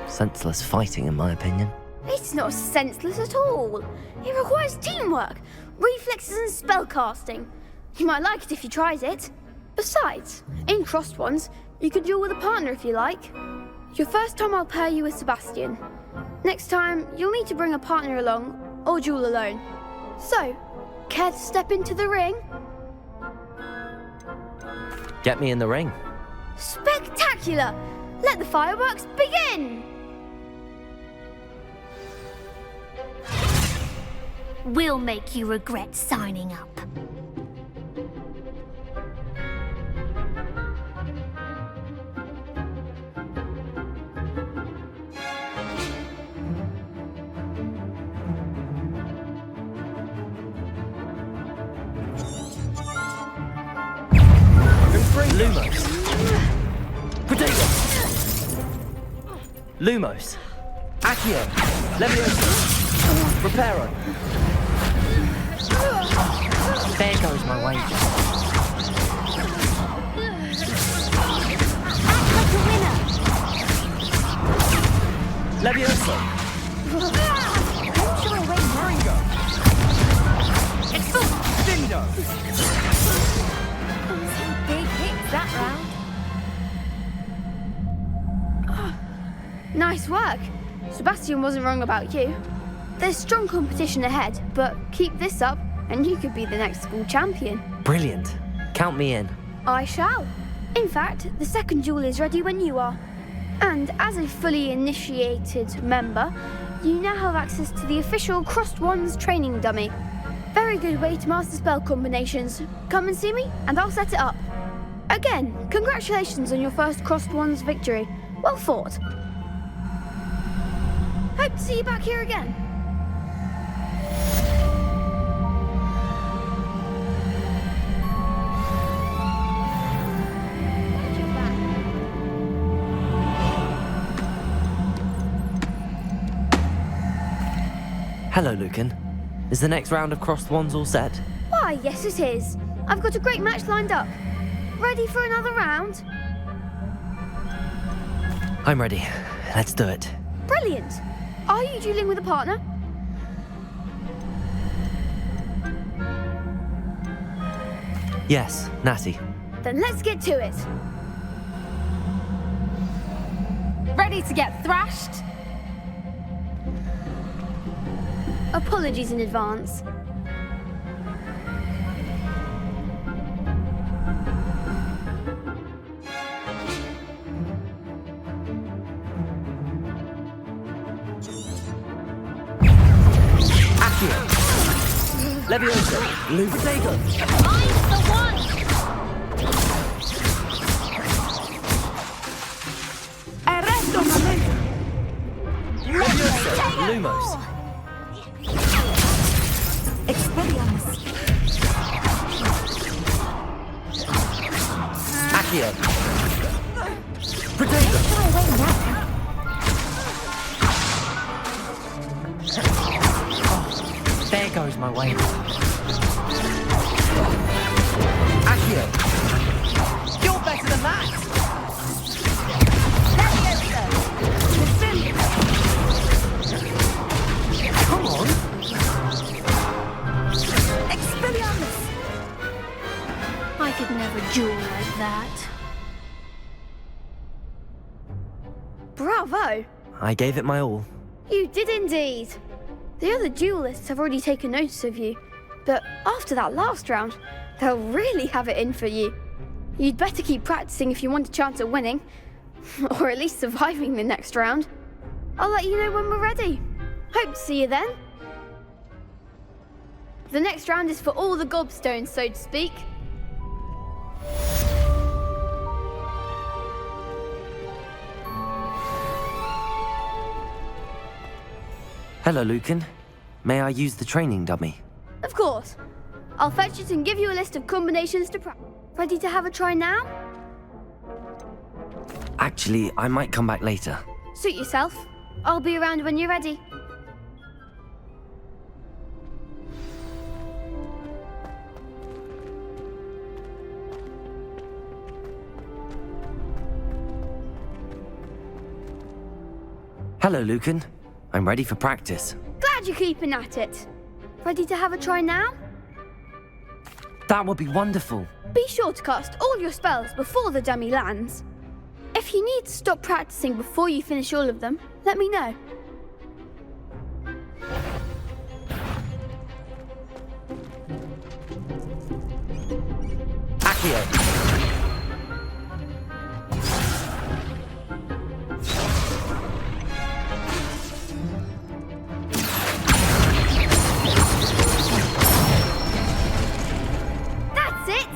Senseless fighting, in my opinion. It's not senseless at all. It requires teamwork, reflexes and spellcasting. You might like it if you tried it. Besides, in crossed ones, you could duel with a partner if you like. Your first time I'll pair you with Sebastian. Next time, you'll need to bring a partner along, or duel alone. So, care to step into the ring? Get me in the ring. Spectacular! Let the fireworks begin! We'll make you regret signing up. Lumos. Protego. Lumos. Accio. Leviosa. Reparo. There goes my wager. Act like a winner. Leviosa. I'm sure I win now. Excelliarmus. Some big hits that round. Nice work. Sebastian wasn't wrong about you. There's strong competition ahead, but keep this up and you could be the next school champion. Brilliant. Count me in. I shall. In fact, the second duel is ready when you are. And as a fully initiated member, you now have access to the official Crossed Wands training dummy. Very good way to master spell combinations. Come and see me, and I'll set it up. Again, congratulations on your first Crossed Wands victory. Well fought. Hope to see you back here again. Hello, Lucan. Is the next round of Crossed Wands all set? Why, yes it is. I've got a great match lined up. Ready for another round? I'm ready. Let's do it. Brilliant. Are you dueling with a partner? Yes, Natty. Then let's get to it. Ready to get thrashed? Apologies in advance. Accio. Leviosa. Protego. I'm the one! Arresto momento. Leviosa. Lumos. Expelliarmus. Accio. Protego. There goes my way. Accio. You're better than that. Come on. Expelliarmus. I could never duel like that. Bravo! I gave it my all. You did indeed. The other duelists have already taken notice of you, but after that last round, they'll really have it in for you. You'd better keep practicing if you want a chance at winning, or at least surviving the next round. I'll let you know when we're ready. Hope to see you then. The next round is for all the gobstones, so to speak. Hello, Lucan. May I use the training dummy? Of course. I'll fetch it and give you a list of combinations to practice. Ready to have a try now? Actually, I might come back later. Suit yourself. I'll be around when you're ready. Hello, Lucan. I'm ready for practice. Glad you're keeping at it. Ready to have a try now? That would be wonderful. Be sure to cast all your spells before the dummy lands. If you need to stop practicing before you finish all of them, let me know. Accio. That's it!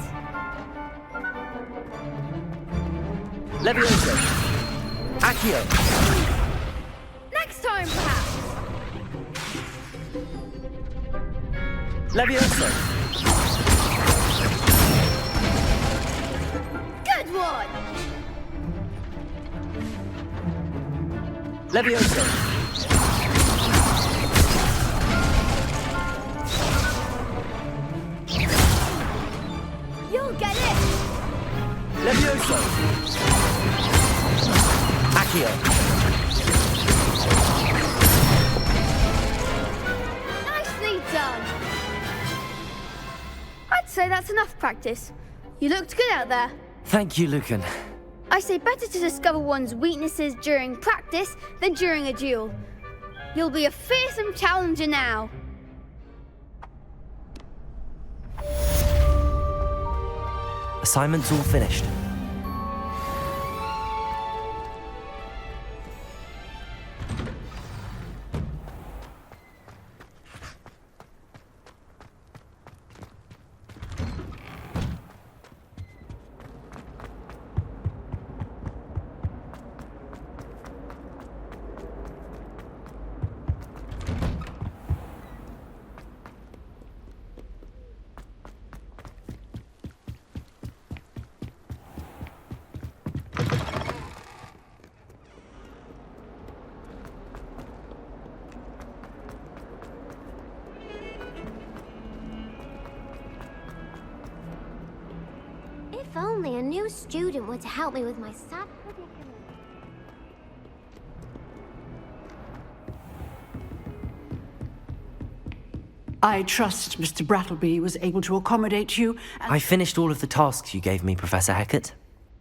Leviosa. Accio. Next time, perhaps. Leviosa. Leviosa! You'll get it! Leviosa! Accio! Nicely done! I'd say that's enough practice. You looked good out there. Thank you, Lucan. I say better to discover one's weaknesses during practice than during a duel. You'll be a fearsome challenger now. Assignment's all finished. If only a new student were to help me with my sad predicament. I trust Mr. Brattleby was able to accommodate you. I finished all of the tasks you gave me, Professor Hecat.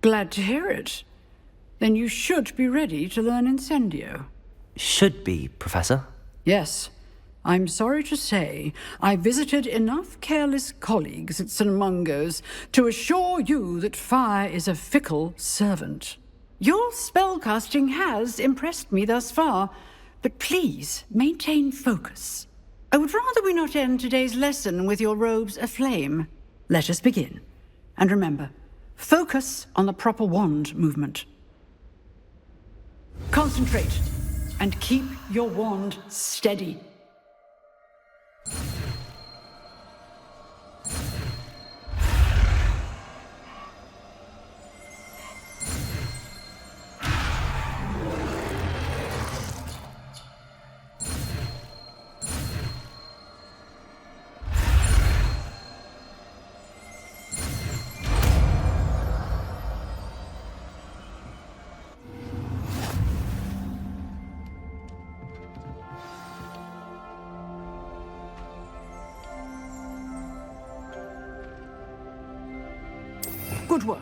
Glad to hear it. Then you should be ready to learn Incendio. Should be, Professor. Yes. I'm sorry to say, I visited enough careless colleagues at St. Mungo's to assure you that fire is a fickle servant. Your spellcasting has impressed me thus far, but please maintain focus. I would rather we not end today's lesson with your robes aflame. Let us begin. And remember, focus on the proper wand movement. Concentrate, and keep your wand steady. Good work.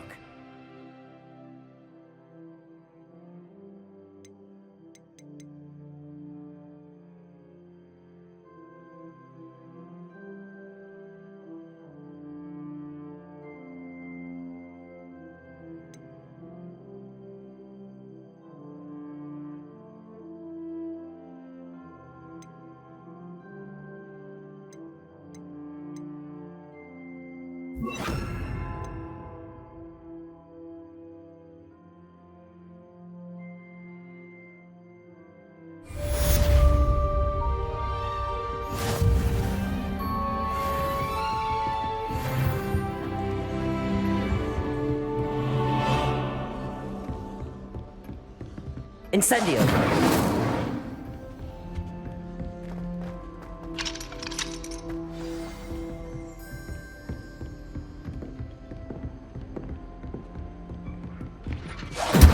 Incendio!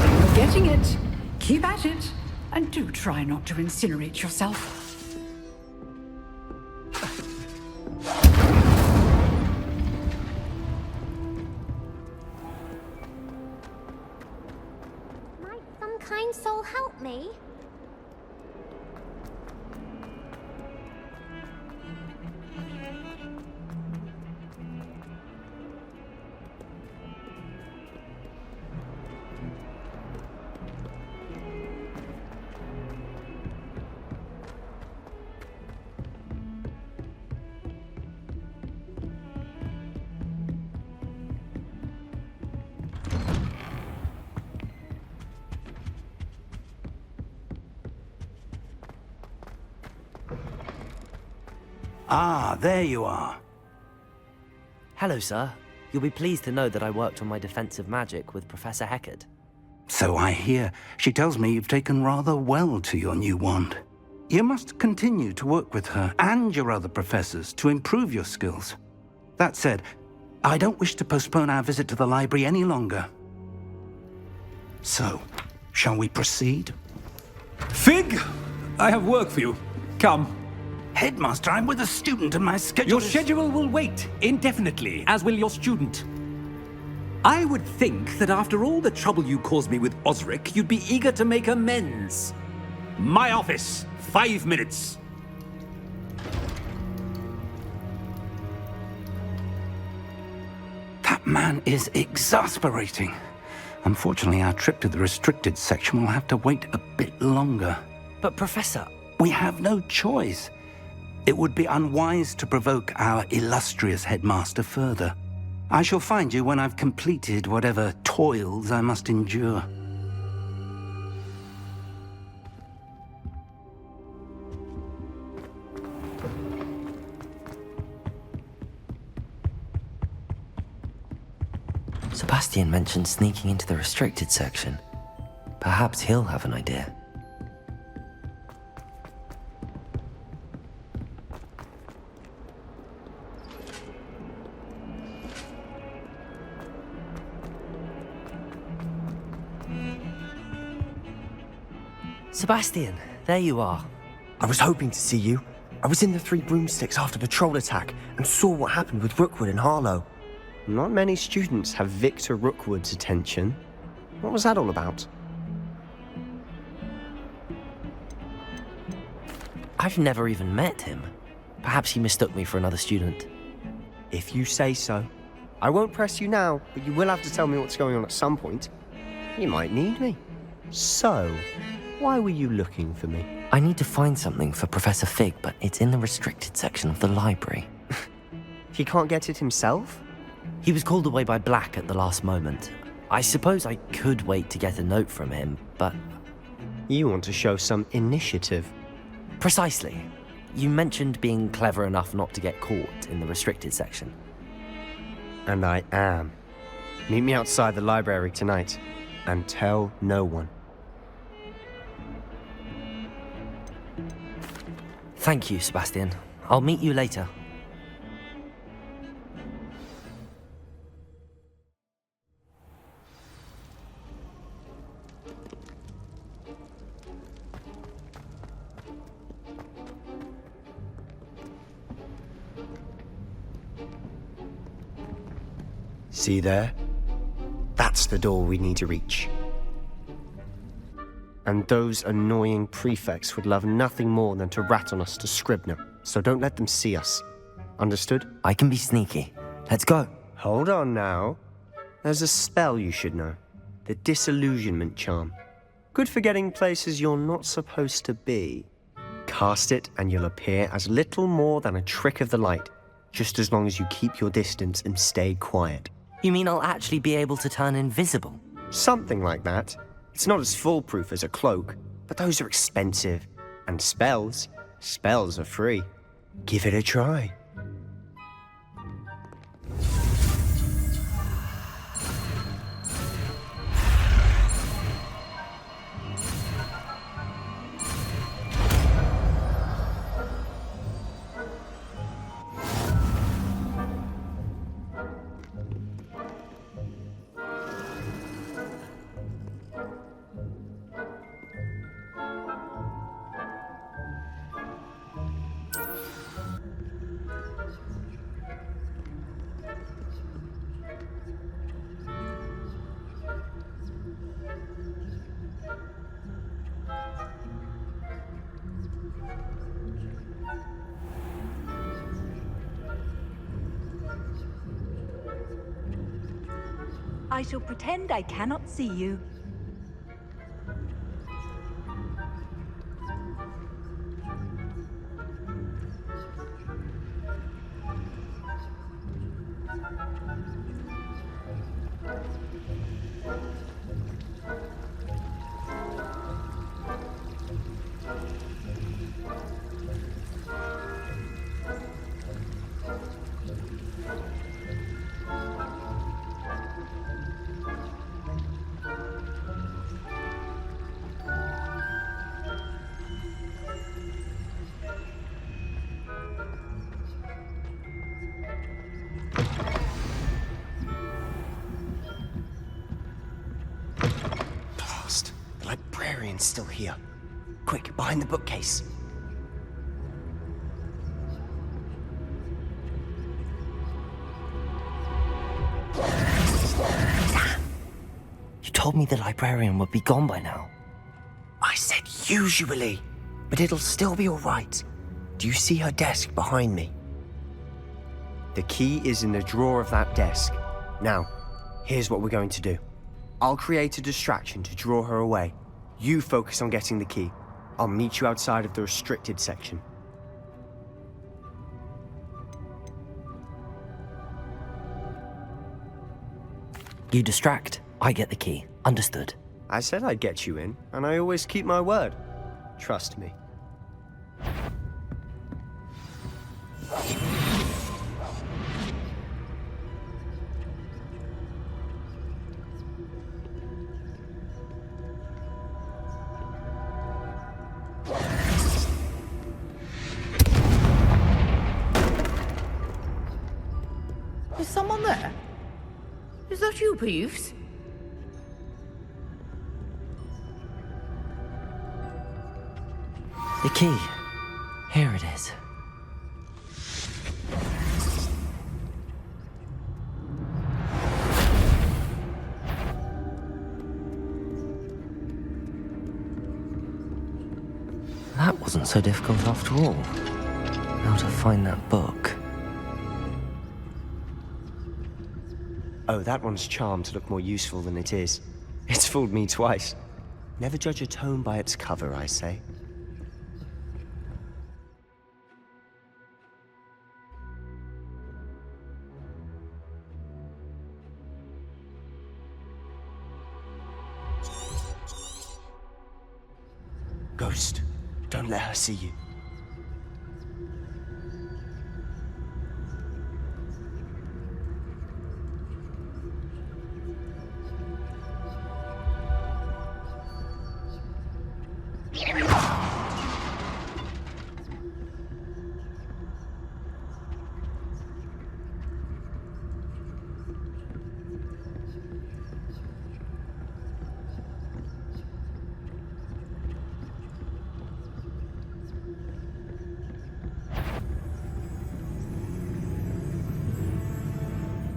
You're getting it. Keep at it. And do try not to incinerate yourself. Might some kind soul help me? Ah, there you are. Hello, sir. You'll be pleased to know that I worked on my defensive magic with Professor Hecat. So I hear. She tells me you've taken rather well to your new wand. You must continue to work with her and your other professors to improve your skills. That said, I don't wish to postpone our visit to the library any longer. So, shall we proceed? Fig! I have work for you. Come. Headmaster, I'm with a student and my schedule Your schedule will wait indefinitely, as will your student. I would think that after all the trouble you caused me with Osric, you'd be eager to make amends. My office, 5 minutes. That man is exasperating. Unfortunately, our trip to the restricted section will have to wait a bit longer. But Professor... We have no choice. It would be unwise to provoke our illustrious headmaster further. I shall find you when I've completed whatever toils I must endure. Sebastian mentioned sneaking into the restricted section. Perhaps he'll have an idea. Sebastian, there you are. I was hoping to see you. I was in the 3 Broomsticks after the troll attack and saw what happened with Rookwood and Harlow. Not many students have Victor Rookwood's attention. What was that all about? I've never even met him. Perhaps he mistook me for another student. If you say so. I won't press you now, but you will have to tell me what's going on at some point. You might need me. So, why were you looking for me? I need to find something for Professor Fig, but it's in the restricted section of the library. He can't get it himself? He was called away by Black at the last moment. I suppose I could wait to get a note from him, but... You want to show some initiative. Precisely. You mentioned being clever enough not to get caught in the restricted section. And I am. Meet me outside the library tonight, and tell no one. Thank you, Sebastian. I'll meet you later. See there? That's the door we need to reach. And those annoying prefects would love nothing more than to rat on us to Scribner, so don't let them see us. Understood? I can be sneaky. Let's go. Hold on now. There's a spell you should know. The Disillusionment Charm. Good for getting places you're not supposed to be. Cast it and you'll appear as little more than a trick of the light, just as long as you keep your distance and stay quiet. You mean I'll actually be able to turn invisible? Something like that. It's not as foolproof as a cloak, but those are expensive. And spells are free. Give it a try. I shall pretend I cannot see you. Blast. The librarian's still here. Quick, behind the bookcase. Damn. You told me the librarian would be gone by now. I said usually, but it'll still be all right. Do you see her desk behind me? The key is in the drawer of that desk. Now, here's what we're going to do. I'll create a distraction to draw her away. You focus on getting the key. I'll meet you outside of the restricted section. You distract, I get the key. Understood. I said I'd get you in, and I always keep my word. Trust me. Is someone there? Is that you, Peeves? The key. Here it is. That wasn't so difficult after all. How to find that book. Oh, that one's charmed to look more useful than it is. It's fooled me twice. Never judge a tome by its cover, I say. Ghost, don't let her see you.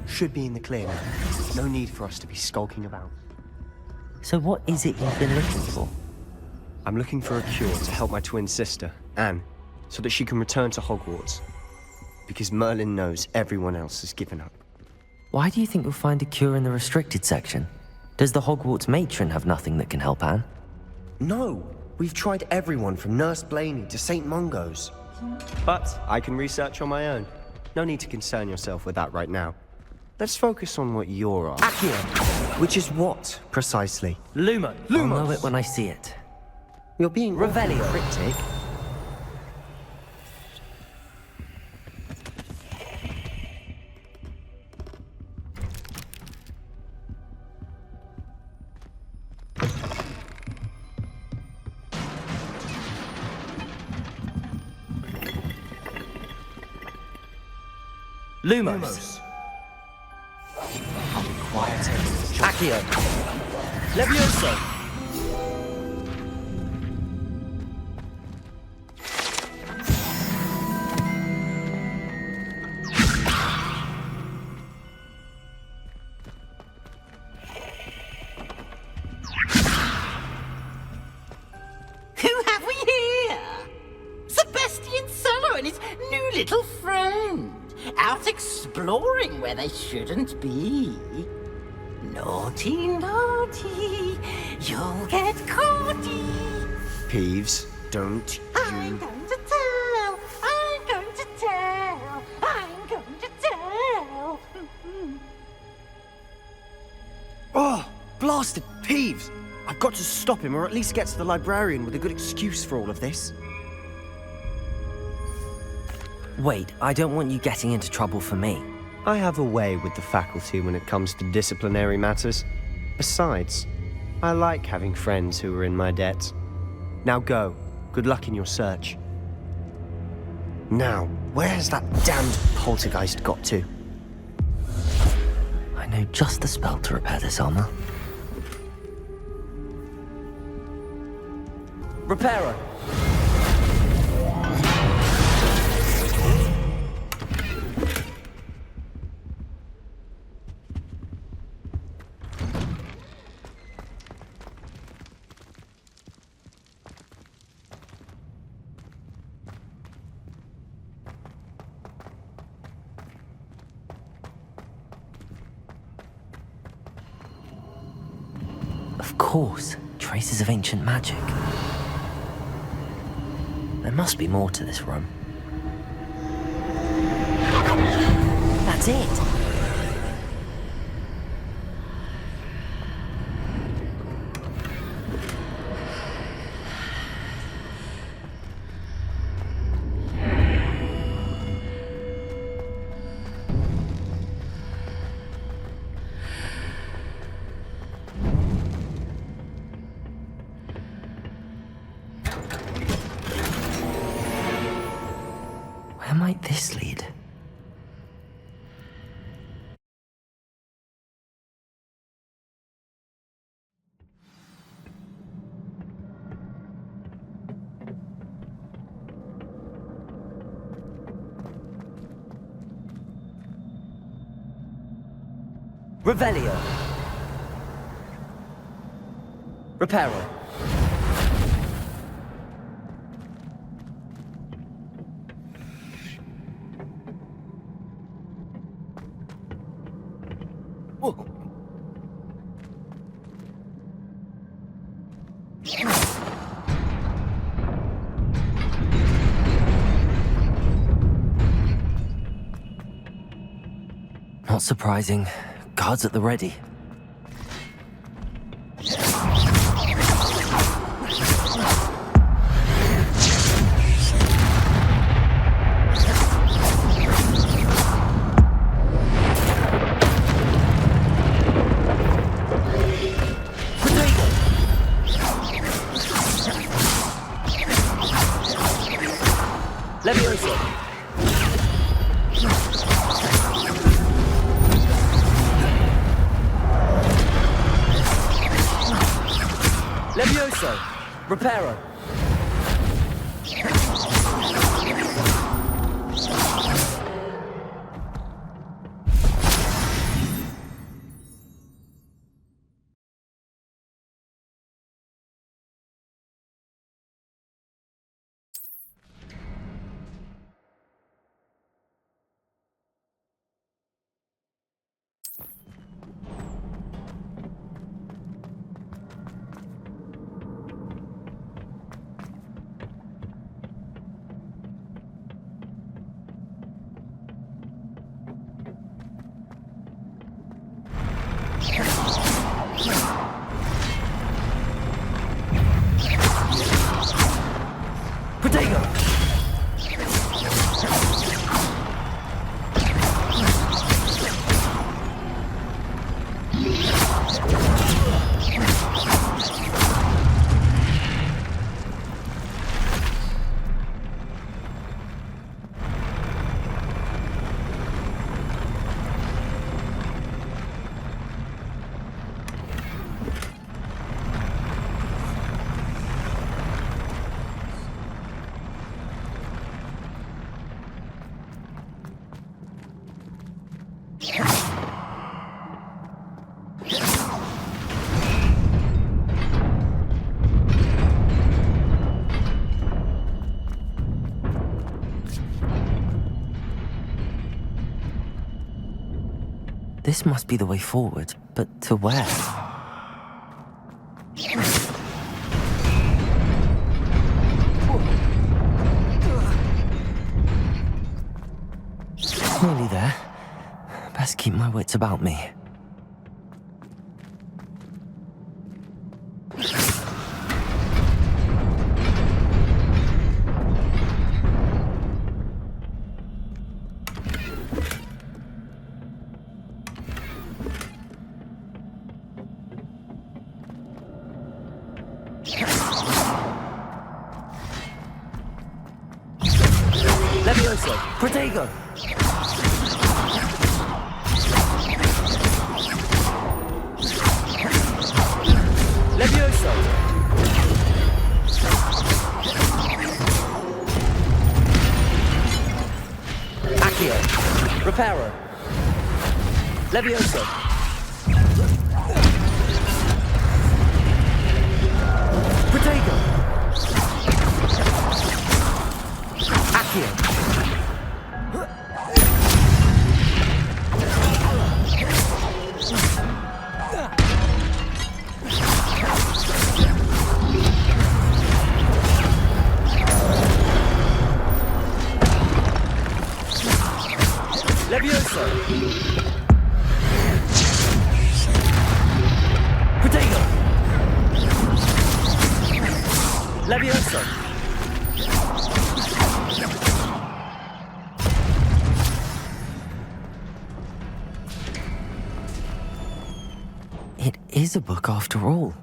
Should be in the clear now. No need for us to be skulking about. So what is it you've been looking for? I'm looking for a cure to help my twin sister, Anne, so that she can return to Hogwarts. Because Merlin knows everyone else has given up. Why do you think you'll find a cure in the restricted section? Does the Hogwarts matron have nothing that can help Anne? No! We've tried everyone from Nurse Blaney to St. Mungo's. But I can research on my own. No need to concern yourself with that right now. Let's focus on what you're on. Accio! Which is what, precisely? Lumos! I'll know it when I see it. You're being Revelio. cryptic. Lumos. I'll be quiet. Accio! Leviosa! Who have we here? Sebastian Solo and his new little friend. Out exploring where they shouldn't be. Naughty, naughty, you'll get caughty. Peeves, don't I'm you... going to tell, I'm going to tell, I'm going to tell. Oh, blasted Peeves! I've got to stop him, or at least get to the librarian with a good excuse for all of this. Wait, I don't want you getting into trouble for me. I have a way with the faculty when it comes to disciplinary matters. Besides, I like having friends who are in my debt. Now go. Good luck in your search. Now, where has that damned poltergeist got to? know just the spell to repair this armor. Repairer! Of course, traces of ancient magic. There must be more to this room. That's it! Where might this lead? Revelio. Reparo. Not surprising. Guards at the ready. Leviosa. Leviosa. Reparo. This must be the way forward, but to where? Nearly there. Best keep my wits about me. Leviosa! Protego! Leviosa! Accio! Reparo! Leviosa! Protego! Accio! Leviosa! Protego! Leviosa! It is a book after all.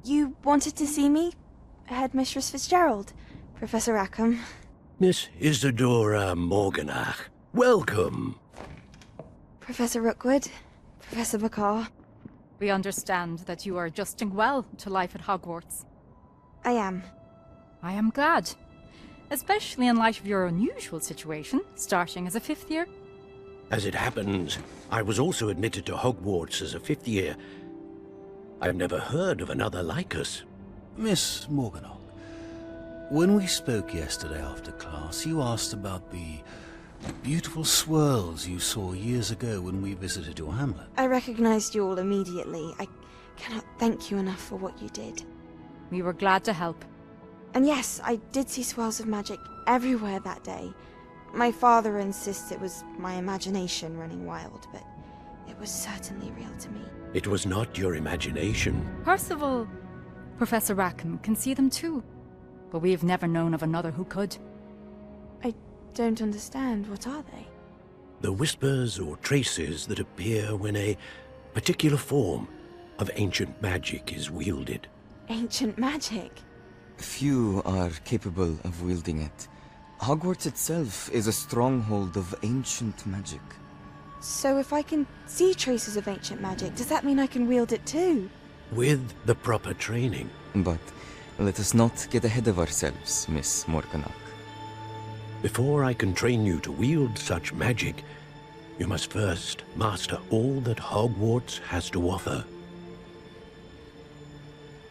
You wanted to see me? Headmistress Fitzgerald? Professor Rackham? Miss Isadora Morganach, welcome. Professor Rookwood? Professor Bakar? We understand that you are adjusting well to life at Hogwarts. I am. I am glad. Especially in light of your unusual situation, starting as a 5th year. As it happens, I was also admitted to Hogwarts as a 5th year. I've never heard of another like us. Miss Morganach, when we spoke yesterday after class, you asked about the beautiful swirls you saw years ago when we visited your hamlet. I recognized you all immediately. I cannot thank you enough for what you did. We were glad to help. And yes, I did see swirls of magic everywhere that day. My father insists it was my imagination running wild, but it was certainly real to me. It was not your imagination. Percival, Professor Rackham can see them too. But we have never known of another who could. I don't understand. What are they? The whispers or traces that appear when a particular form of ancient magic is wielded. Ancient magic? Few are capable of wielding it. Hogwarts itself is a stronghold of ancient magic. So if I can see traces of ancient magic, does that mean I can wield it too? With the proper training. But let us not get ahead of ourselves, Miss Morganach. Before I can train you to wield such magic, You must first master all that Hogwarts has to offer.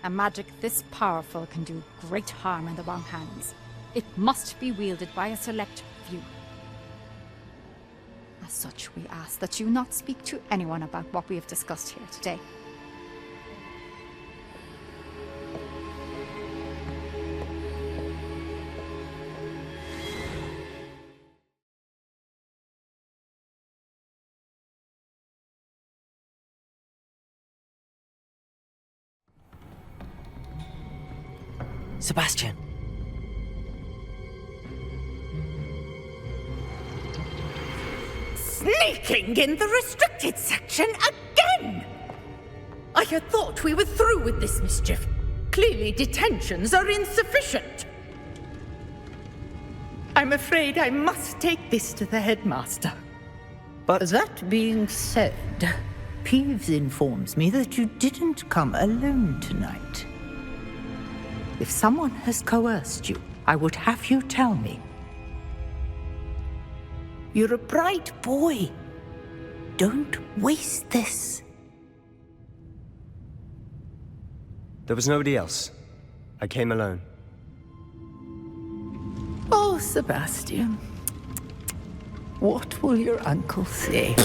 A magic this powerful can do great harm in the wrong hands. It must be wielded by a select few. As such, we ask that you not speak to anyone about what we have discussed here today. Sebastian. Sneaking in the restricted section again! I had thought we were through with this mischief. Clearly detentions are insufficient. I'm afraid I must take this to the headmaster. But that being said, Peeves informs me that you didn't come alone tonight. If someone has coerced you, I would have you tell me. You're a bright boy. Don't waste this. There was nobody else. I came alone. Oh, Sebastian. What will your uncle say?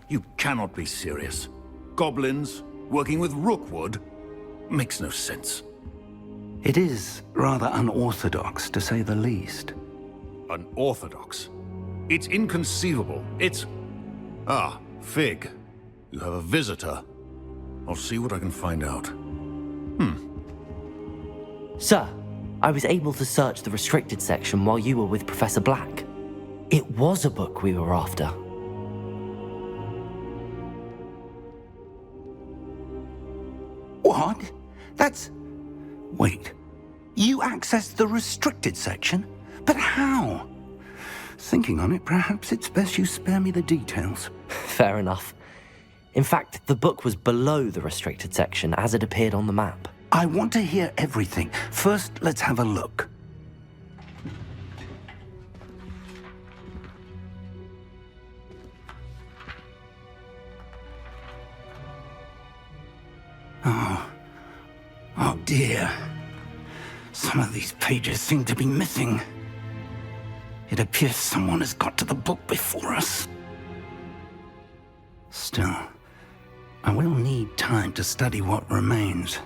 You cannot be serious. Goblins working with Rookwood? Makes no sense. It is rather unorthodox, to say the least. Unorthodox? It's inconceivable. It's... Ah, Fig. You have a visitor. I'll see what I can find out. Sir, I was able to search the restricted section while you were with Professor Black. It was a book we were after. What? That's... Wait. You accessed the restricted section? But how? Thinking on it, perhaps it's best you spare me the details. Fair enough. In fact, the book was below the restricted section as it appeared on the map. I want to hear everything. First, let's have a look. Oh dear. Some of these pages seem to be missing. It appears someone has got to the book before us. Still, I will need time to study what remains.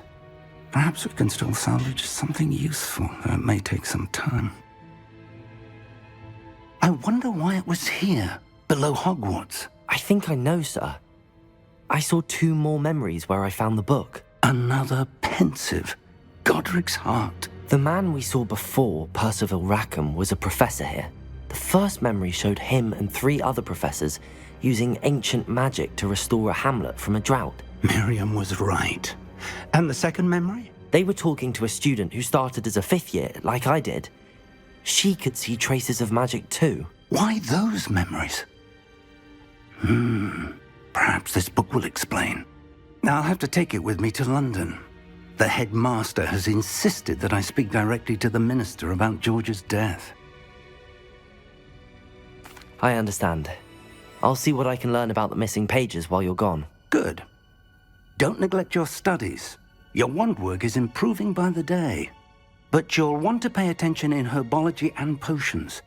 Perhaps we can still salvage something useful, though it may take some time. I I wonder why it was here, below Hogwarts. I think I know, sir. I saw 2 more memories where I found the book. Another pensive. Godric's heart. The man we saw before, Percival Rackham, was a professor here. The first memory showed him and 3 other professors using ancient magic to restore a hamlet from a drought. Miriam was right. And the second memory? They were talking to a student who started as a 5th year, like I did. She could see traces of magic too. Why those memories? Perhaps this book will explain. I'll have to take it with me to London. The headmaster has insisted that I speak directly to the minister about George's death. I understand. I'll see what I can learn about the missing pages while you're gone. Good. Don't neglect your studies. Your wand work is improving by the day. But you'll want to pay attention in herbology and potions.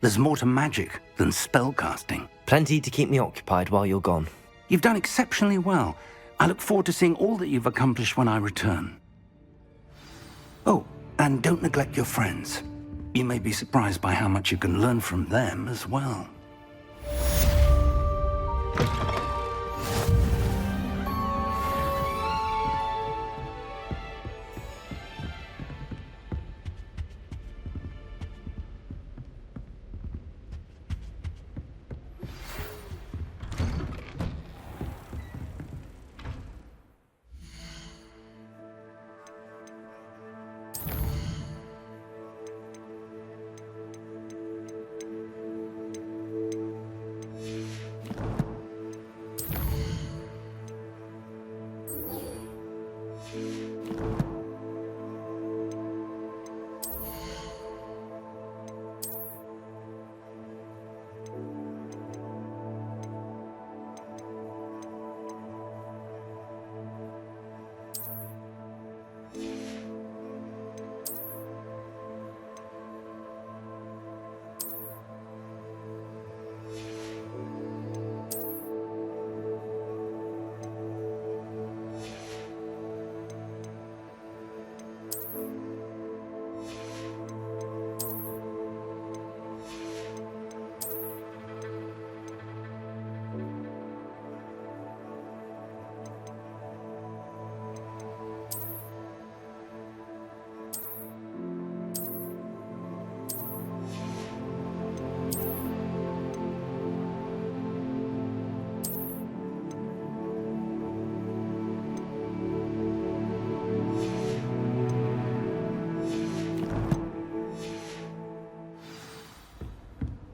There's more to magic than spellcasting. Plenty to keep me occupied while you're gone. You've done exceptionally well. I look forward to seeing all that you've accomplished when I return. Oh, and don't neglect your friends. You may be surprised by how much you can learn from them as well.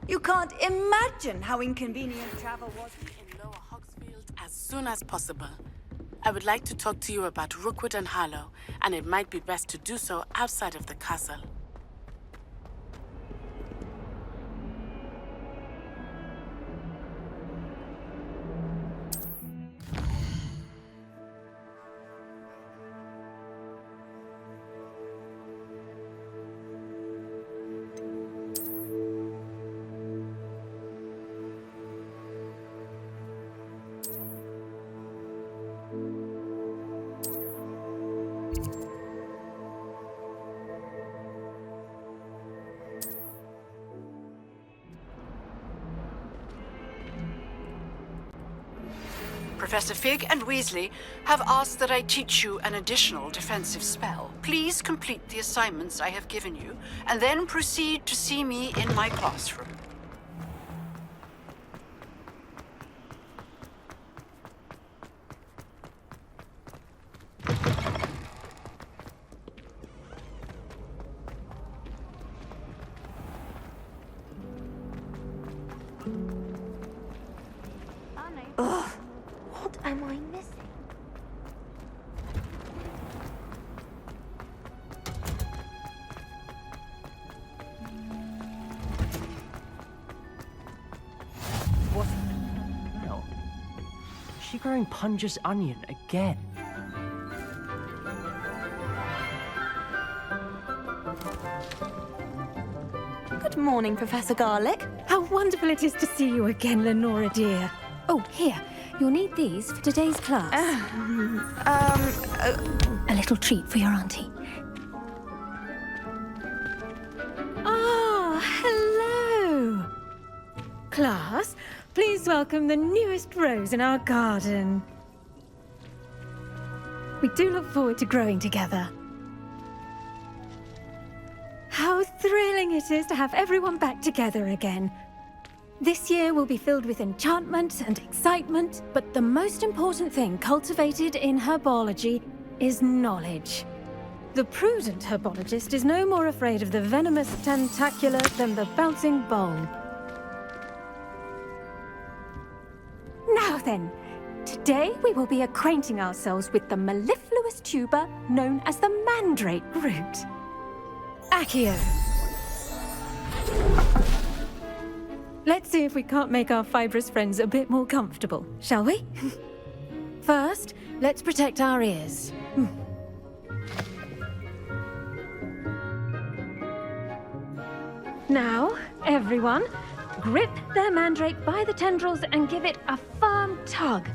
You can't imagine how inconvenient travel was. In Lower Hogsmeade as soon as possible. I would like to talk to you about Rookwood and Harlow, and it might be best to do so outside of the castle. Professor Fig and Weasley have asked that I teach you an additional defensive spell. Please complete the assignments I have given you, and then proceed to see me in my classroom. Ugh, what am I missing? What the hell? Is she growing Punja's onion again? Good morning, Professor Garlick. How wonderful it is to see you again, Lenora dear. Oh, here. You'll need these for today's class. A little treat for your auntie. Ah, hello. Class, please welcome the newest rose in our garden. We do look forward to growing together. How thrilling it is to have everyone back together again. This year will be filled with enchantment and excitement, but the most important thing cultivated in herbology is knowledge. The prudent herbologist is no more afraid of the venomous tentacular than the bouncing bowl. Now then, today we will be acquainting ourselves with the mellifluous tuber known as the mandrake root. Accio. Let's see if we can't make our fibrous friends a bit more comfortable, shall we? First, let's protect our ears. Now, everyone, grip their mandrake by the tendrils and give it a firm tug.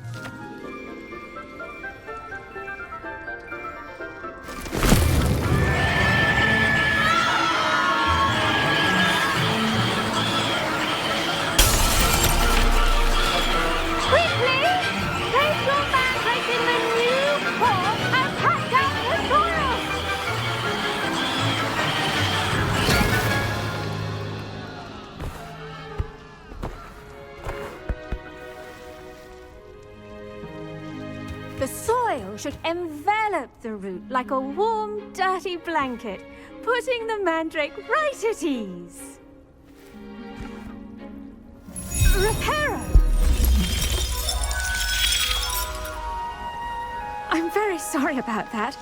The soil should envelop the root like a warm, dirty blanket, putting the mandrake right at ease. Reparo! I'm very sorry about that.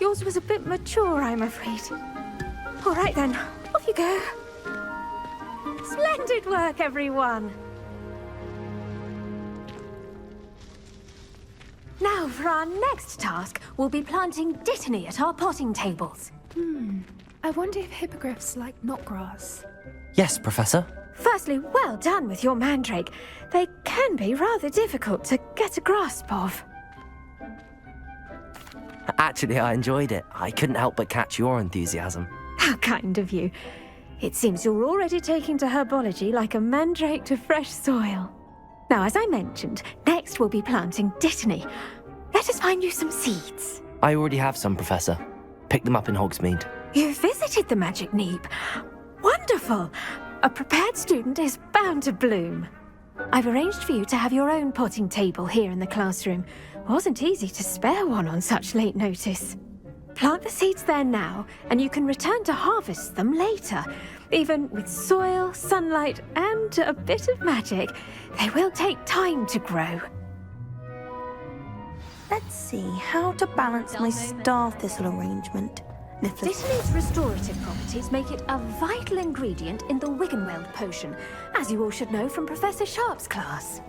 Yours was a bit mature, I'm afraid. All right then, off you go. Splendid work, everyone! Now, for our next task, we'll be planting dittany at our potting tables. I wonder if hippogriffs like knotgrass. Yes, Professor. Firstly, well done with your mandrake. They can be rather difficult to get a grasp of. Actually, I enjoyed it. I couldn't help but catch your enthusiasm. How kind of you. It seems you're already taking to herbology like a mandrake to fresh soil. Now, as I mentioned, next we'll be planting dittany. Let us find you some seeds. I already have some, Professor. Picked them up in Hogsmeade. You visited the Magic Neep. Wonderful! A prepared student is bound to bloom. I've arranged for you to have your own potting table here in the classroom. Wasn't easy to spare one on such late notice. Plant the seeds there now, and you can return to harvest them later. Even with soil, sunlight, and a bit of magic, they will take time to grow. Let's see how to balance my star thistle arrangement. Dittany's restorative properties make it a vital ingredient in the Wiggenweld potion, as you all should know from Professor Sharp's class.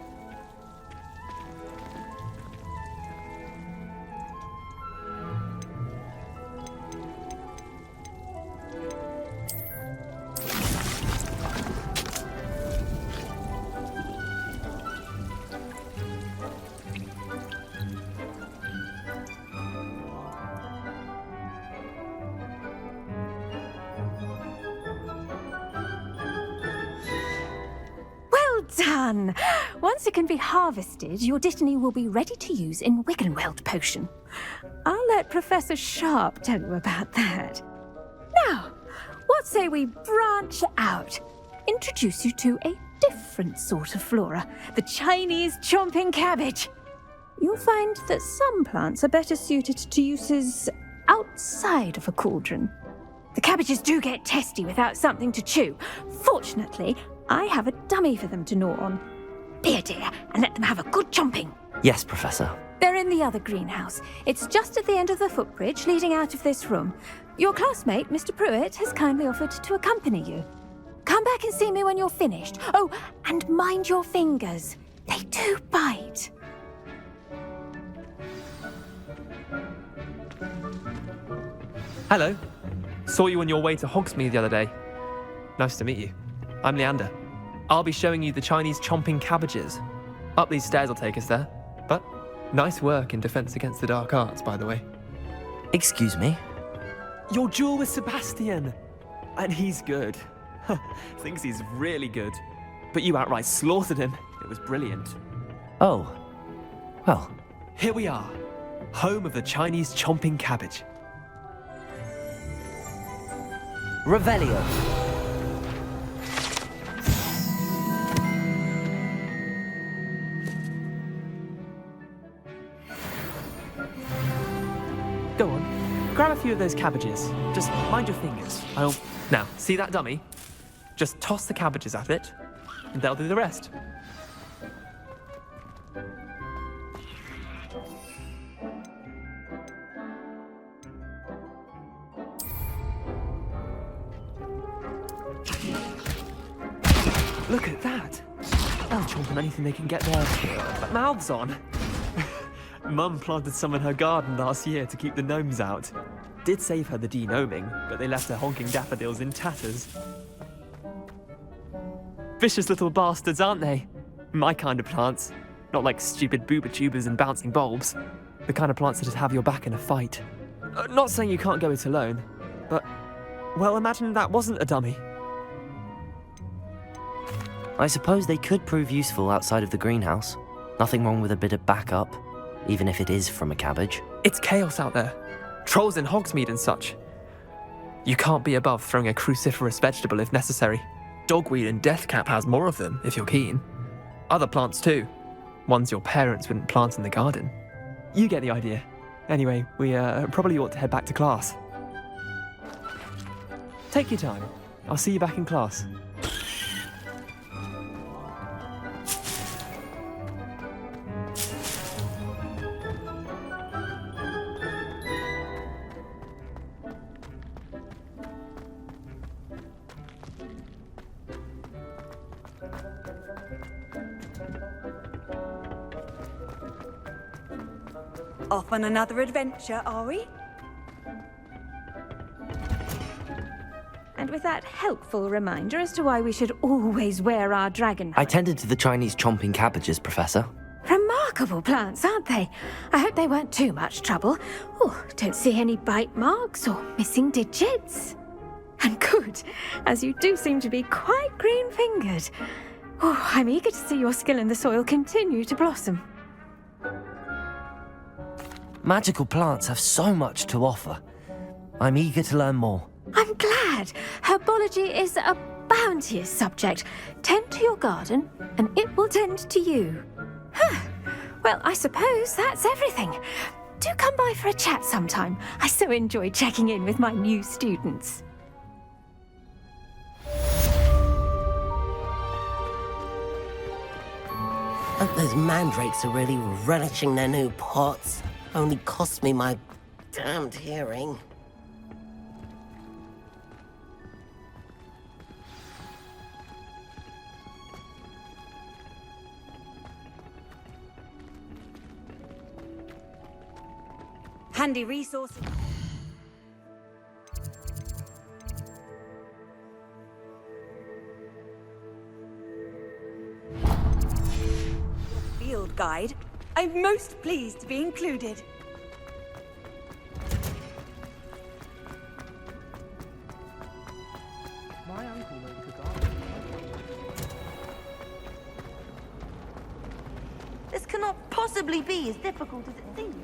Done! Once it can be harvested, your dittany will be ready to use in Wiggenweld potion. I'll let Professor Sharp tell you about that. Now, what say we branch out? Introduce you to a different sort of flora, the Chinese chomping cabbage. You'll find that some plants are better suited to uses outside of a cauldron. The cabbages do get testy without something to chew. Fortunately, I have a dummy for them to gnaw on. Be a dear and let them have a good chomping. Yes, Professor. They're in the other greenhouse. It's just at the end of the footbridge leading out of this room. Your classmate, Mr. Pruitt, has kindly offered to accompany you. Come back and see me when you're finished. Oh, and mind your fingers. They do bite. Hello. Saw you on your way to Hogsmeade the other day. Nice to meet you. I'm Leander. I'll be showing you the Chinese chomping cabbages. Up these stairs will take us there. But nice work in defense against the dark arts, by the way. Excuse me? Your duel with Sebastian. And he's good. Thinks he's really good. but you outright slaughtered him. It was brilliant. Oh. Well. Here we are, home of the Chinese chomping cabbage. Revelio. Go on, grab a few of those cabbages. Just mind your fingers. Now, see that dummy? Just toss the cabbages at it, and they'll do the rest. Look at that! They'll chomp on anything they can get their mouths on. Mum planted some in her garden last year to keep the gnomes out. Did save her the de-gnoming, but they left her honking daffodils in tatters. Vicious little bastards, aren't they? My kind of plants. Not like stupid booba tubers and bouncing bulbs. The kind of plants that'd have your back in a fight. Not saying you can't go it alone, but, well, imagine that wasn't a dummy. I suppose they could prove useful outside of the greenhouse. Nothing wrong with a bit of backup, even if it is from a cabbage. It's chaos out there. Trolls in Hogsmeade and such. You can't be above throwing a cruciferous vegetable if necessary. Dogweed and deathcap has more of them, if you're keen. Other plants too. Ones your parents wouldn't plant in the garden. You get the idea. Anyway, we probably ought to head back to class. Take your time. I'll see you back in class. Off on another adventure, are we? And with that helpful reminder as to why we should always wear our dragon I tended to the Chinese chomping cabbages, Professor. Remarkable plants, aren't they? I hope they weren't too much trouble. Oh, don't see any bite marks or missing digits. And good, as you do seem to be quite green-fingered. Oh, I'm eager to see your skill in the soil continue to blossom. Magical plants have so much to offer. I'm eager to learn more. I'm glad. Herbology is a bounteous subject. Tend to your garden, and it will tend to you. Well, I suppose that's everything. Do come by for a chat sometime. I so enjoy checking in with my new students. Hope those mandrakes are really relishing their new pots. Only cost me my damned hearing. Handy resources. Field guide. I'm most pleased to be included. My uncle owns a garden. This cannot possibly be as difficult as it seems.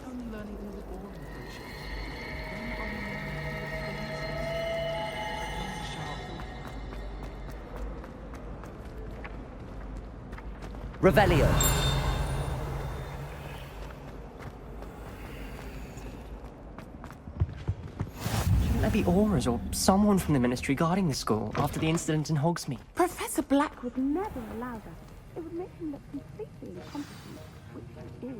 Revelio. Shouldn't there be auras or someone from the ministry guarding the school after the incident in Hogsmeade? Professor Black would never allow that. It would make him look completely incompetent, which he is.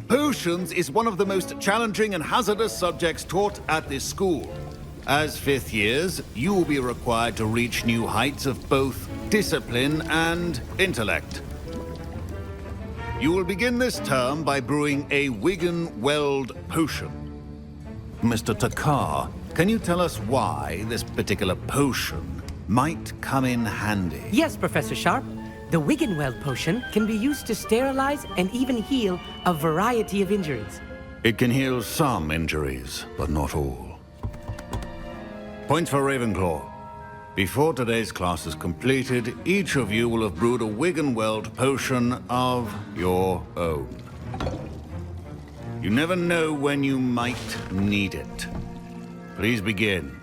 Potions is one of the most challenging and hazardous subjects taught at this school. As fifth years, you will be required to reach new heights of both discipline and intellect. You will begin this term by brewing a Wiggen-Weld potion. Mr. Takar, can you tell us why this particular potion might come in handy? Yes, Professor Sharp. The Wiggen-Weld potion can be used to sterilize and even heal a variety of injuries. It can heal some injuries, but not all. Points for Ravenclaw. Before today's class is completed, each of you will have brewed a Wiggenweld potion of your own. You never know when you might need it. Please begin.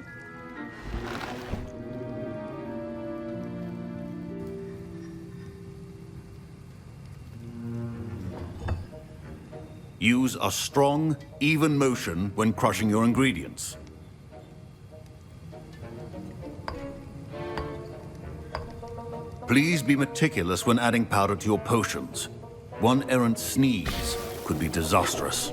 Use a strong, even motion when crushing your ingredients. Please be meticulous when adding powder to your potions. One errant sneeze could be disastrous.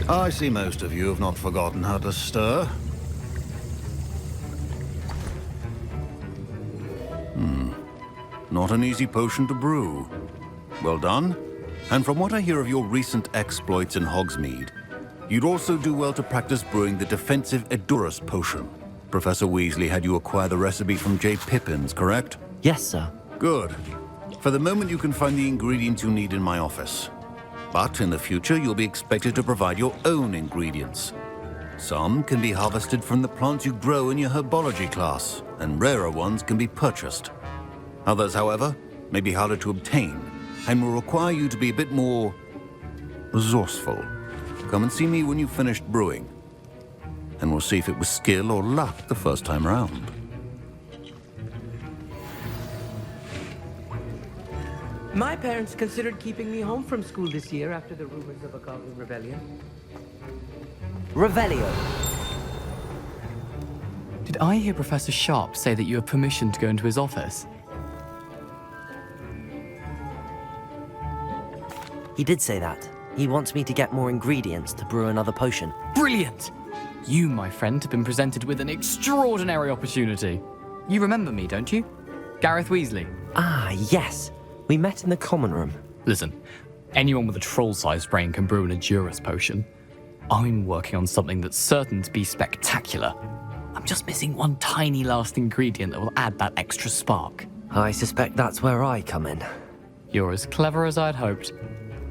I see most of you have not forgotten how to stir. Not an easy potion to brew. Well done. And from what I hear of your recent exploits in Hogsmeade, you'd also do well to practice brewing the defensive Edurus potion. Professor Weasley had you acquire the recipe from J. Pippin's, correct? Yes, sir. Good. For the moment, you can find the ingredients you need in my office. But in the future, you'll be expected to provide your own ingredients. Some can be harvested from the plants you grow in your Herbology class, and rarer ones can be purchased. Others, however, may be harder to obtain, and will require you to be a bit more resourceful. Come and see me when you've finished brewing, and we'll see if it was skill or luck the first time around. My parents considered keeping me home from school this year after the rumors of a goblin rebellion. Revelio. Did I hear Professor Sharp say that you have permission to go into his office? He did say that. He wants me to get more ingredients to brew another potion. Brilliant! You, my friend, have been presented with an extraordinary opportunity. You remember me, don't you? Gareth Weasley. Ah, yes. We met in the common room. Listen, anyone with a troll-sized brain can brew an Edurus potion. I'm working on something that's certain to be spectacular. I'm just missing one tiny last ingredient that will add that extra spark. I suspect that's where I come in. You're as clever as I'd hoped.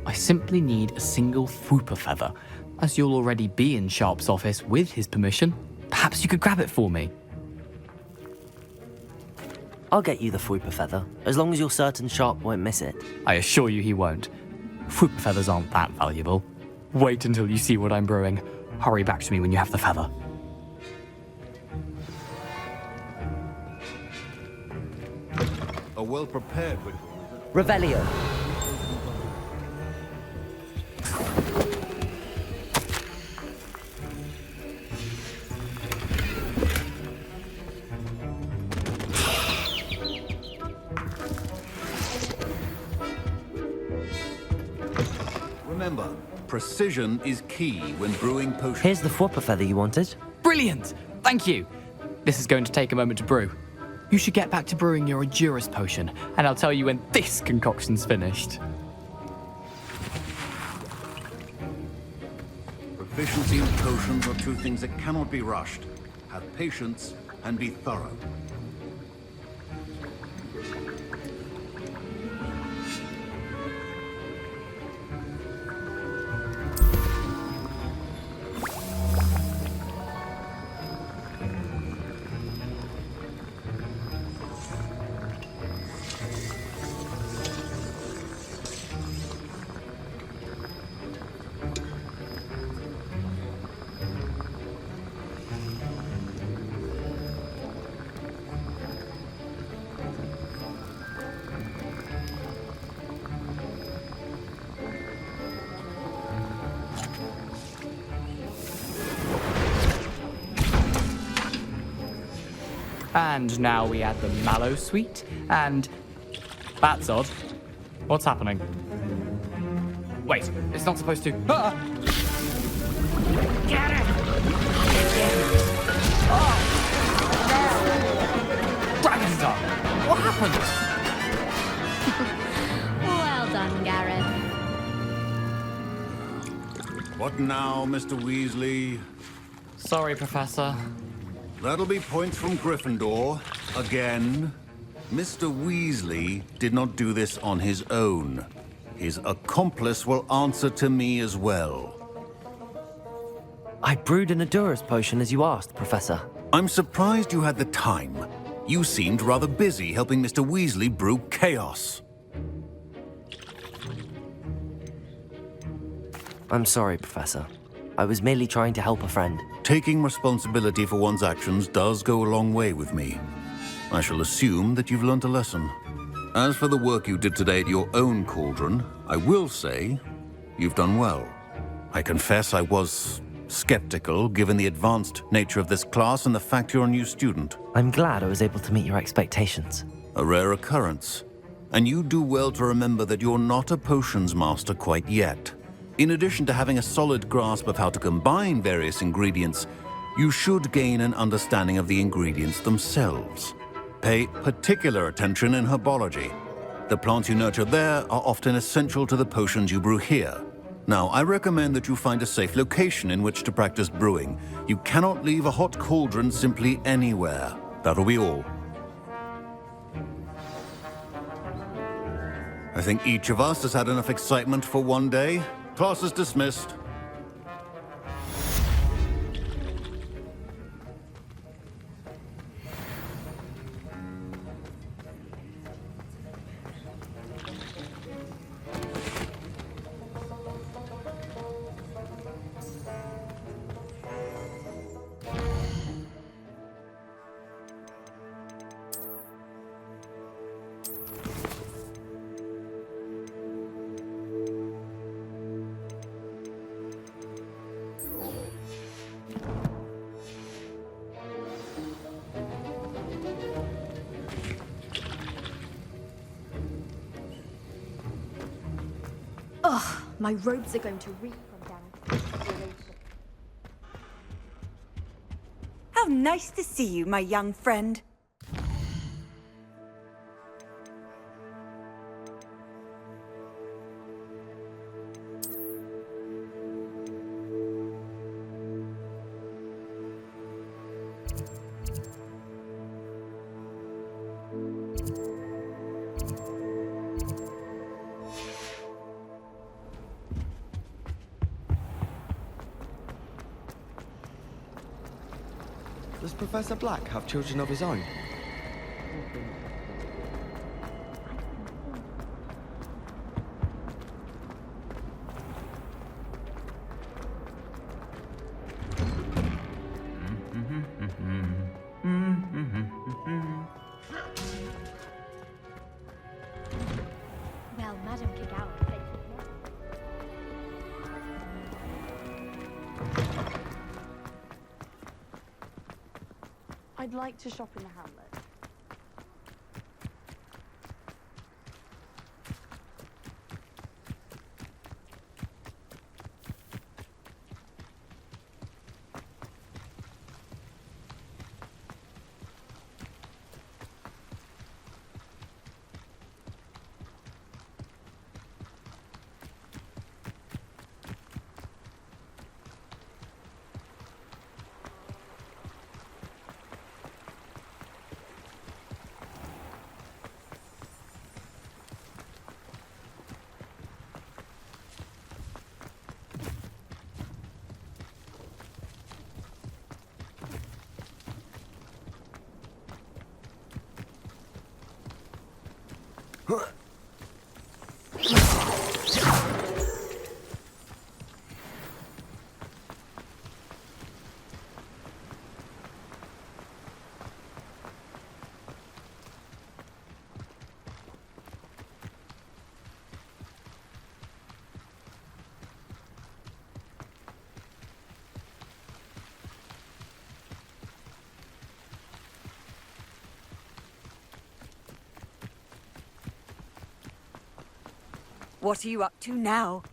I simply need a single Fwooper feather. As you'll already be in Sharp's office with his permission, perhaps you could grab it for me. I'll get you the Fwooper feather, as long as you're certain Sharp won't miss it. I assure you he won't. Fwooper feathers aren't that valuable. Wait until you see what I'm brewing. Hurry back to me when you have the feather. A well-prepared Revelio. Remember, precision is key when brewing potions. Here's the Fwooper feather you wanted. Brilliant! Thank you! This is going to take a moment to brew. You should get back to brewing your Edurus potion, and I'll tell you when this concoction's finished. Proficiency in potions are two things that cannot be rushed. Have patience and be thorough. And now we add the mallow sweet, and... That's odd. What's happening? Wait, it's not supposed to... Ah! Get it! done? What happened? Well done, Gareth. What now, Mr. Weasley? Sorry, Professor. That'll be points from Gryffindor. Again. Mr. Weasley did not do this on his own. His accomplice will answer to me as well. I brewed an Adurus potion as you asked, Professor. I'm surprised you had the time. You seemed rather busy helping Mr. Weasley brew chaos. I'm sorry, Professor. I was merely trying to help a friend. Taking responsibility for one's actions does go a long way with me. I shall assume that you've learnt a lesson. As for the work you did today at your own cauldron, I will say you've done well. I confess I was skeptical, given the advanced nature of this class and the fact you're a new student. I'm glad I was able to meet your expectations. A rare occurrence. And you do well to remember that you're not a potions master quite yet. In addition to having a solid grasp of how to combine various ingredients, you should gain an understanding of the ingredients themselves. Pay particular attention in herbology. The plants you nurture there are often essential to the potions you brew here. Now, I recommend that you find a safe location in which to practice brewing. You cannot leave a hot cauldron simply anywhere. That'll be all. I think each of us has had enough excitement for one day. Class is dismissed. Ugh, my robes are going to reek from Transfiguration. How nice to see you, my young friend. Does Professor Black have children of his own? Well, Madam Kagawa said I'd like to shop in the hamlet. What are you up to now?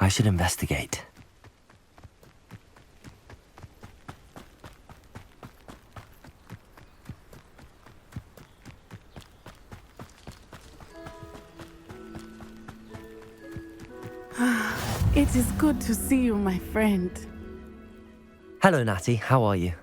I should investigate. It is good to see you, my friend. Hello, Natty. How are you?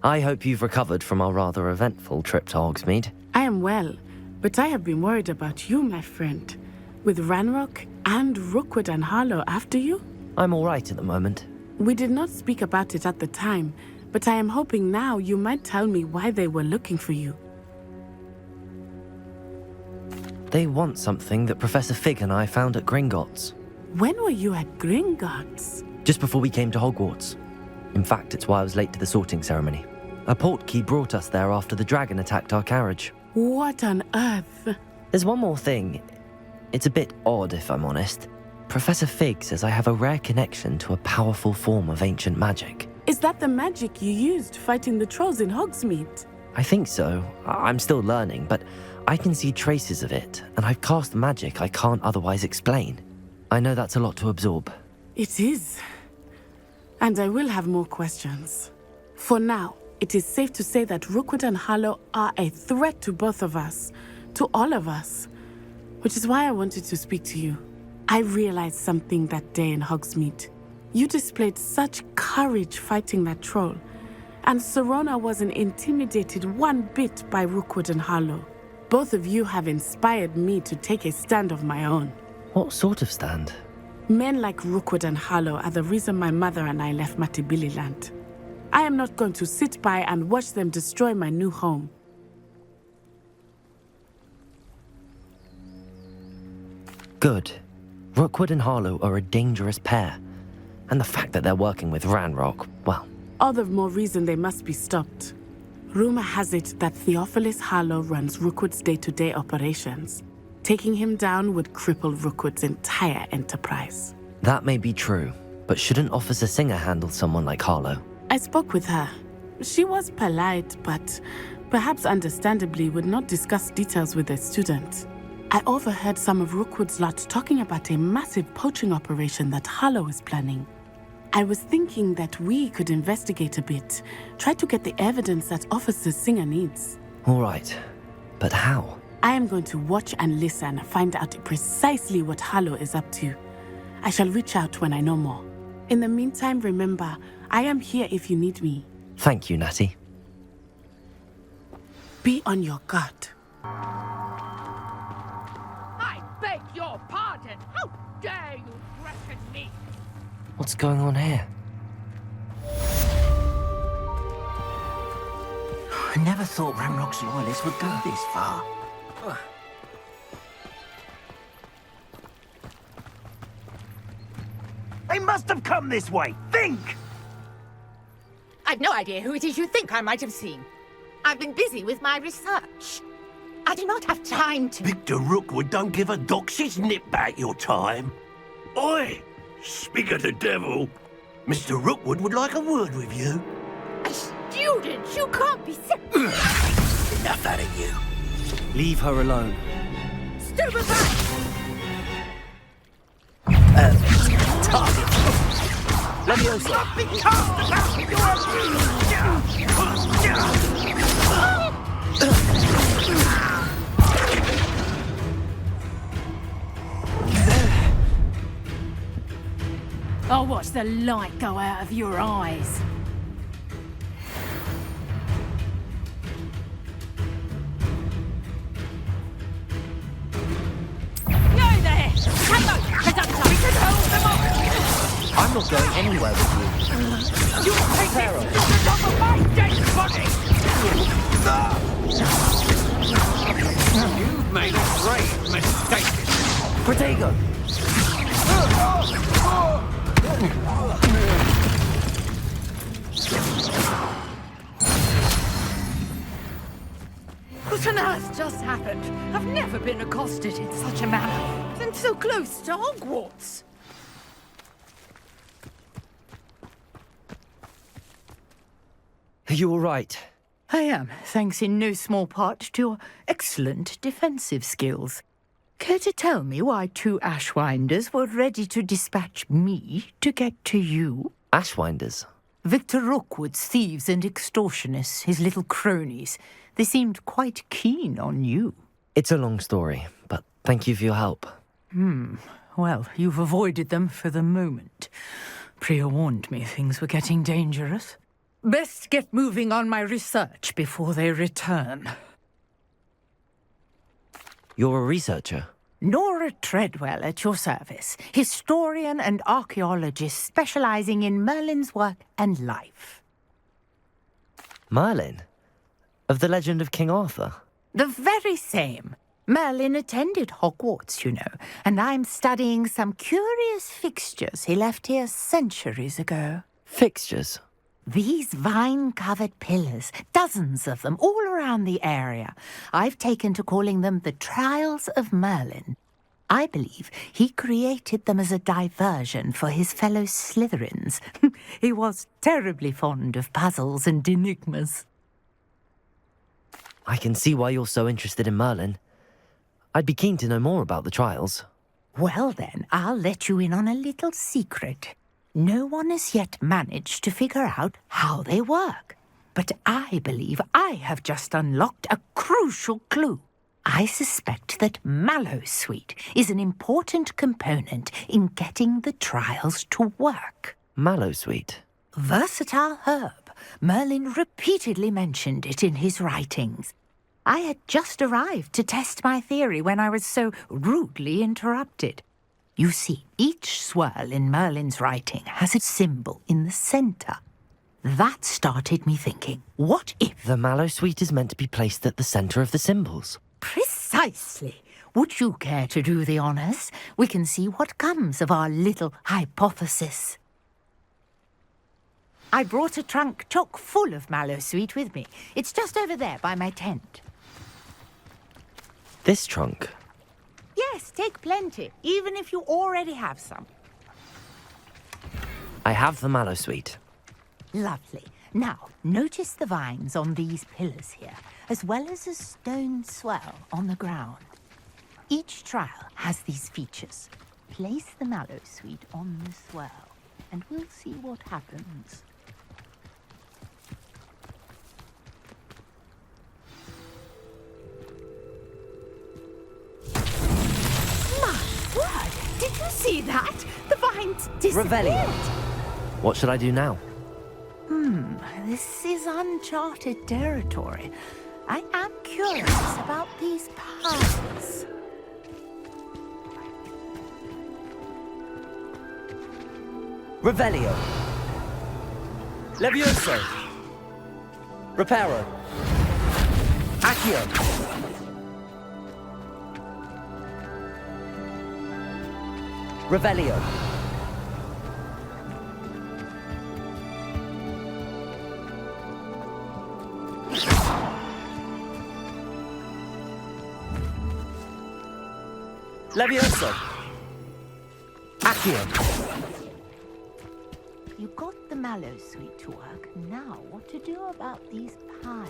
I hope you've recovered from our rather eventful trip to Hogsmeade. I am well, but I have been worried about you, my friend. With Ranrok and Rookwood and Harlow after you? I'm all right at the moment. We did not speak about it at the time, but I am hoping now you might tell me why they were looking for you. They want something that Professor Fig and I found at Gringotts. When were you at Gringotts? Just before we came to Hogwarts. In fact, it's why I was late to the sorting ceremony. A portkey brought us there after the dragon attacked our carriage. What on earth? There's one more thing. It's a bit odd, if I'm honest. Professor Fig says I have a rare connection to a powerful form of ancient magic. Is that the magic you used fighting the trolls in Hogsmeade? I think so. I'm still learning, but I can see traces of it, and I've cast magic I can't otherwise explain. I know that's a lot to absorb. It is. And I will have more questions. For now, it is safe to say that Rookwood and Harlow are a threat to both of us, to all of us. Which is why I wanted to speak to you. I realized something that day in Hogsmeade. You displayed such courage fighting that troll, and Serona wasn't intimidated one bit by Rookwood and Harlow. Both of you have inspired me to take a stand of my own. What sort of stand? Men like Rookwood and Harlow are the reason my mother and I left Matibili land. I am not going to sit by and watch them destroy my new home. Good. Rookwood and Harlow are a dangerous pair. And the fact that they're working with Ranrok, well... All the more reason they must be stopped. Rumor has it that Theophilus Harlow runs Rookwood's day-to-day operations. Taking him down would cripple Rookwood's entire enterprise. That may be true, but shouldn't Officer Singer handle someone like Harlow? I spoke with her. She was polite, but perhaps understandably would not discuss details with a student. I overheard some of Rookwood's lot talking about a massive poaching operation that Harlow is planning. I was thinking that we could investigate a bit, try to get the evidence that Officer Singer needs. All right, but how? I am going to watch and listen, find out precisely what Harlow is up to. I shall reach out when I know more. In the meantime, remember, I am here if you need me. Thank you, Natty. Be on your guard. I beg your pardon. How dare you threaten me? What's going on here? I never thought Ranrock's loyalists would go this far. They must have come this way! Think! I've no idea who it is you think I might have seen. I've been busy with my research. I do not have time to... Victor Rookwood don't give a doxy's nip back your time. Oi! Speak of the devil. Mr. Rookwood would like a word with you. A student? You can't be sick. Enough out of you. Leave her alone. Stupefy! Target. Leviosa. Be cast about I'll watch the light go out of your eyes. I'm not going anywhere with you. You take it off of my dead body! You've made a great mistake. Protego! What on earth just happened? I've never been accosted in such a manner. And so close to Hogwarts. Are you all right? I am, thanks in no small part to your excellent defensive skills. Care to tell me why 2 Ashwinders were ready to dispatch me to get to you? Ashwinders? Victor Rookwood's thieves and extortionists, his little cronies. They seemed quite keen on you. It's a long story, but thank you for your help. Well, you've avoided them for the moment. Priya warned me things were getting dangerous. Best get moving on my research before they return. You're a researcher? Nora Treadwell at your service, historian and archaeologist specializing in Merlin's work and life. Merlin? Of the legend of King Arthur? The very same. Merlin attended Hogwarts, you know, and I'm studying some curious fixtures he left here centuries ago. Fixtures? These vine-covered pillars, dozens of them, all around the area. I've taken to calling them the Trials of Merlin. I believe he created them as a diversion for his fellow Slytherins. He was terribly fond of puzzles and enigmas. I can see why you're so interested in Merlin. I'd be keen to know more about the trials. Well then, I'll let you in on a little secret. No one has yet managed to figure out how they work. But I believe I have just unlocked a crucial clue. I suspect that Mallowsweet is an important component in getting the trials to work. Mallowsweet? Versatile herb. Merlin repeatedly mentioned it in his writings. I had just arrived to test my theory when I was so rudely interrupted. You see, each swirl in Merlin's writing has a symbol in the centre. That started me thinking, what if... The Mallowsweet is meant to be placed at the centre of the symbols. Precisely. Would you care to do the honours? We can see what comes of our little hypothesis. I brought a trunk chock full of Mallowsweet with me. It's just over there by my tent. This trunk? Yes, take plenty, even if you already have some. I have the Mallowsweet. Lovely. Now, notice the vines on these pillars here, as well as a stone swell on the ground. Each trial has these features. Place the Mallowsweet on the swell, and we'll see what happens. Word! Did you see that? The vines disappeared! Revelio. What should I do now? This is uncharted territory. I am curious about these paths. Revelio. Leviosa. Reparo. Accio. Revelio. Leviosa. Accio. You got the Mallowsweet to work. Now, what to do about these pyres?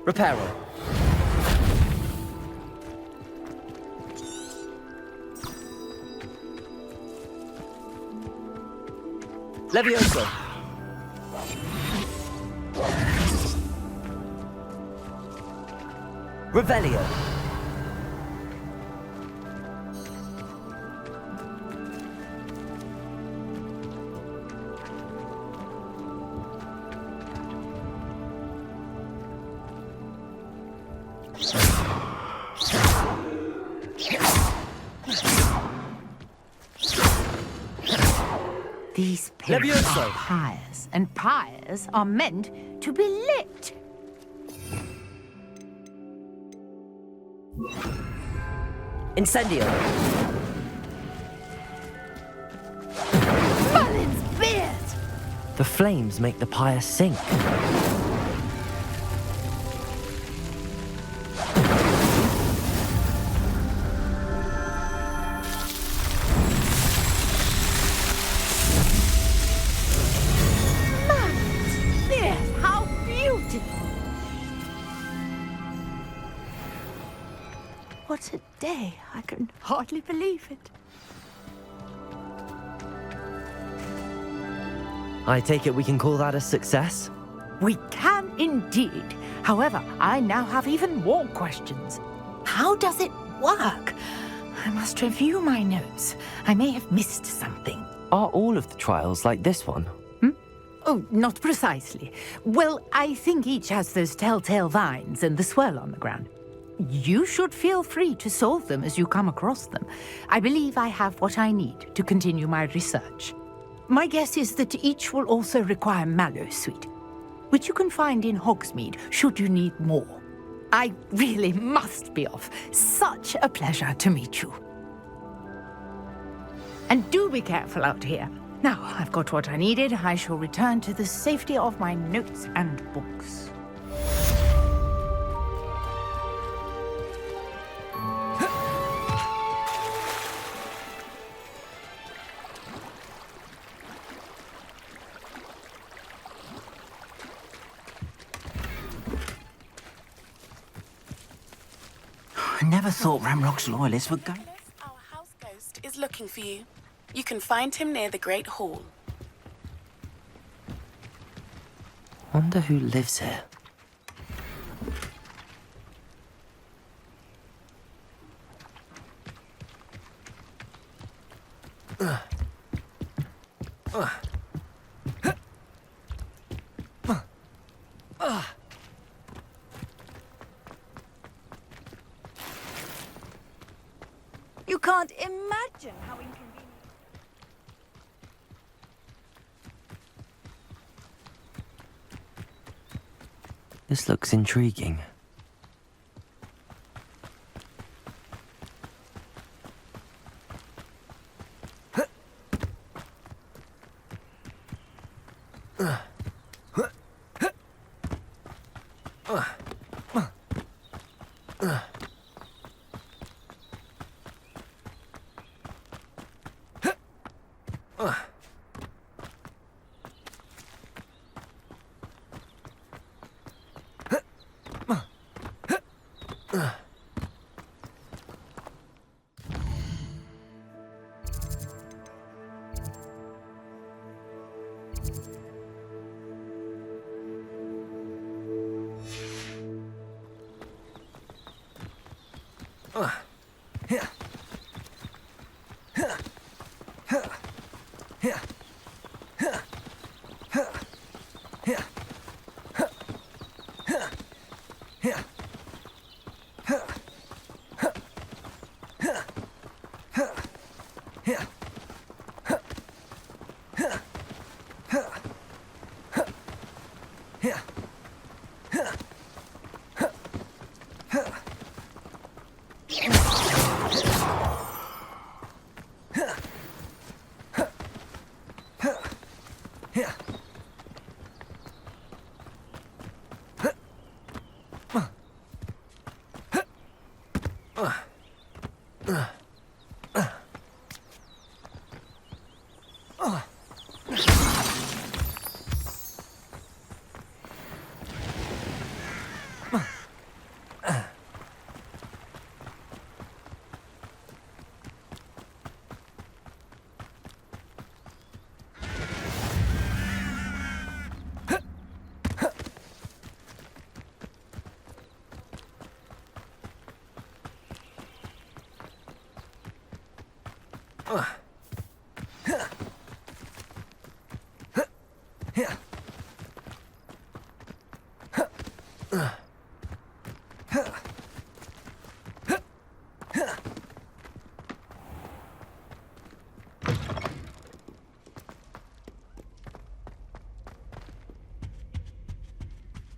Reparo. Leviosa. Revelio. These pillars are pyres, and pyres are meant to be lit. Incendio. Merlin's beard! The flames make the pyre sink. Merlin's beard! How beautiful! What a day. I can hardly believe it. I take it we can call that a success? We can indeed. However, I now have even more questions. How does it work? I must review my notes. I may have missed something. Are all of the trials like this one? Oh, not precisely. Well, I think each has those telltale vines and the swirl on the ground. You should feel free to solve them as you come across them. I believe I have what I need to continue my research. My guess is that each will also require mallow sweet, which you can find in Hogsmeade should you need more. I really must be off. Such a pleasure to meet you. And do be careful out here. Now, I've got what I needed. I shall return to the safety of my notes and books. I never thought Ranrok's loyalists would go. Our house ghost is looking for you. You can find him near the Great Hall. Wonder who lives here. You can't imagine how inconvenient. This looks intriguing.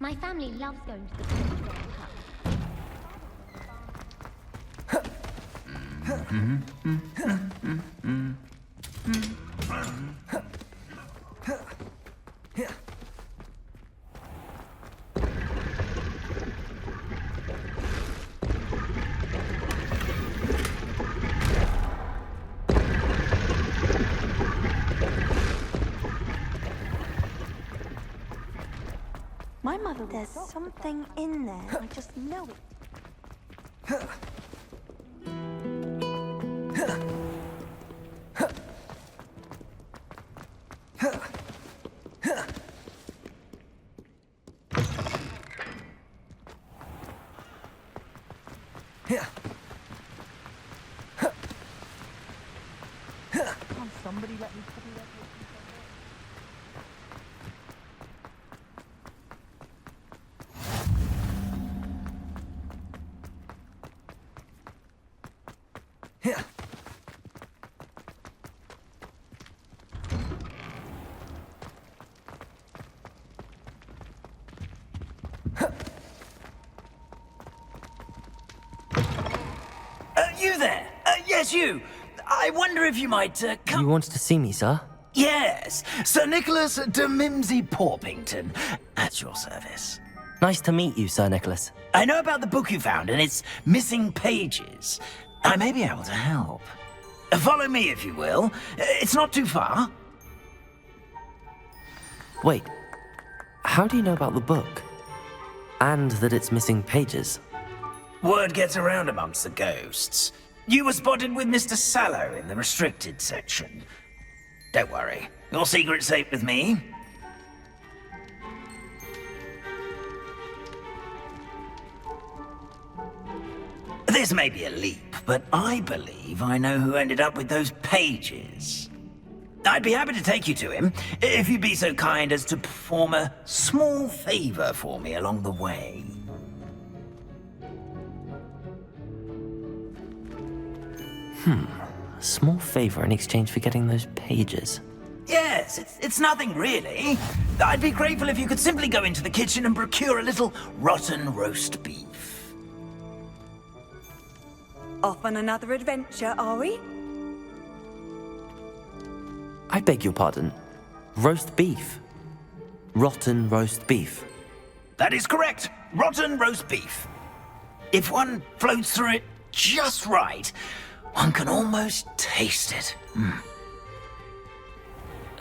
My family loves going to the Confronting Cup. My mother, there's something in there. I just know it. Somebody let me copy that. Here. You there? Yes, you. I wonder if you might come. You wanted to see me, sir? Yes, Sir Nicholas de Mimsy Porpington, at your service. Nice to meet you, Sir Nicholas. I know about the book you found and its missing pages. I may be able to help. Follow me, if you will. It's not too far. Wait, how do you know about the book? And that it's missing pages? Word gets around amongst the ghosts. You were spotted with Mr. Sallow in the restricted section. Don't worry, your secret's safe with me. This may be a leap, but I believe I know who ended up with those pages. I'd be happy to take you to him, if you'd be so kind as to perform a small favor for me along the way. A small favor in exchange for getting those pages. Yes, it's nothing really. I'd be grateful if you could simply go into the kitchen and procure a little rotten roast beef. Off on another adventure, are we? I beg your pardon. Roast beef. Rotten roast beef. That is correct. Rotten roast beef. If one floats through it just right, one can almost taste it.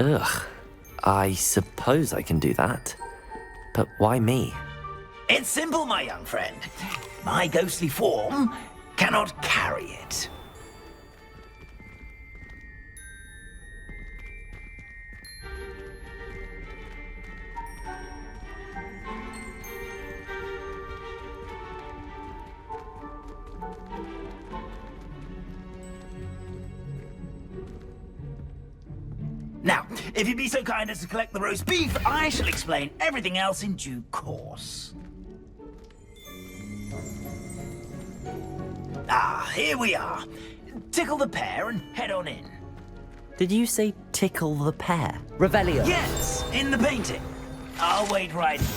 Ugh. I suppose I can do that. But why me? It's simple, my young friend. My ghostly form cannot carry it. Now, if you'd be so kind as to collect the roast beef, I shall explain everything else in due course. Ah, here we are. Tickle the pear and head on in. Did you say tickle the pear? Revelio. Yes, in the painting. I'll wait right here.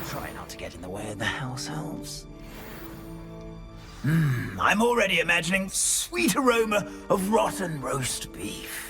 Try not to get in the way of the house elves. I'm already imagining sweet aroma of rotten roast beef.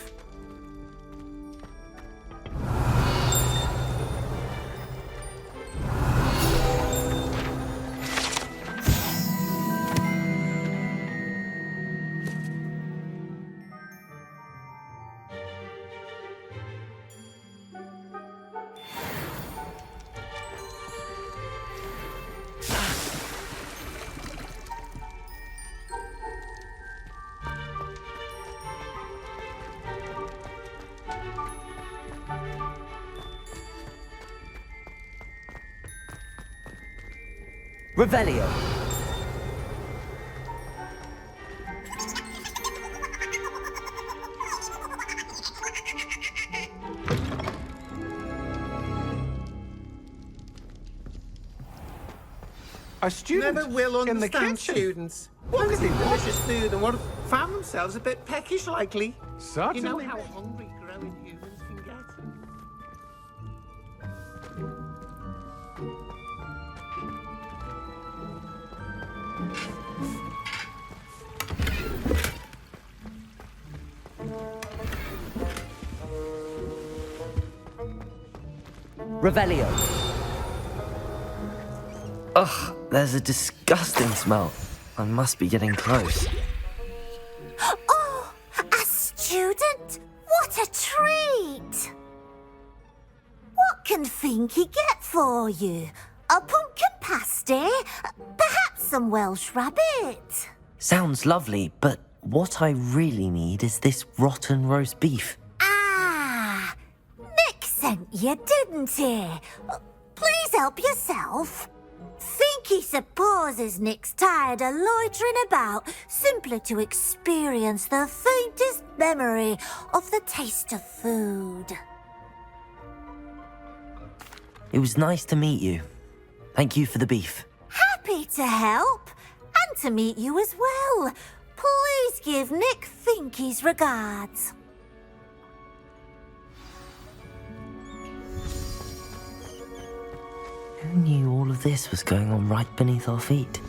Revelio. A student never will in the understand kitchen. students. What could eat delicious food and would have found themselves a bit peckish likely. Certainly. You know how hungry growing humans can get. Revelio. Ugh, there's a disgusting smell. I must be getting close. Oh, a student? What a treat! What can Finky get for you? A pumpkin pasty? Perhaps some Welsh rabbit? Sounds lovely, but what I really need is this rotten roast beef. Ah, Nick sent you, didn't he? Please help yourself. Think he supposes Nick's tired of loitering about simply to experience the faintest memory of the taste of food. It was nice to meet you. Thank you for the beef. Happy to help, and to meet you as well. Please give Nick Finky's regards. Who knew all of this was going on right beneath our feet?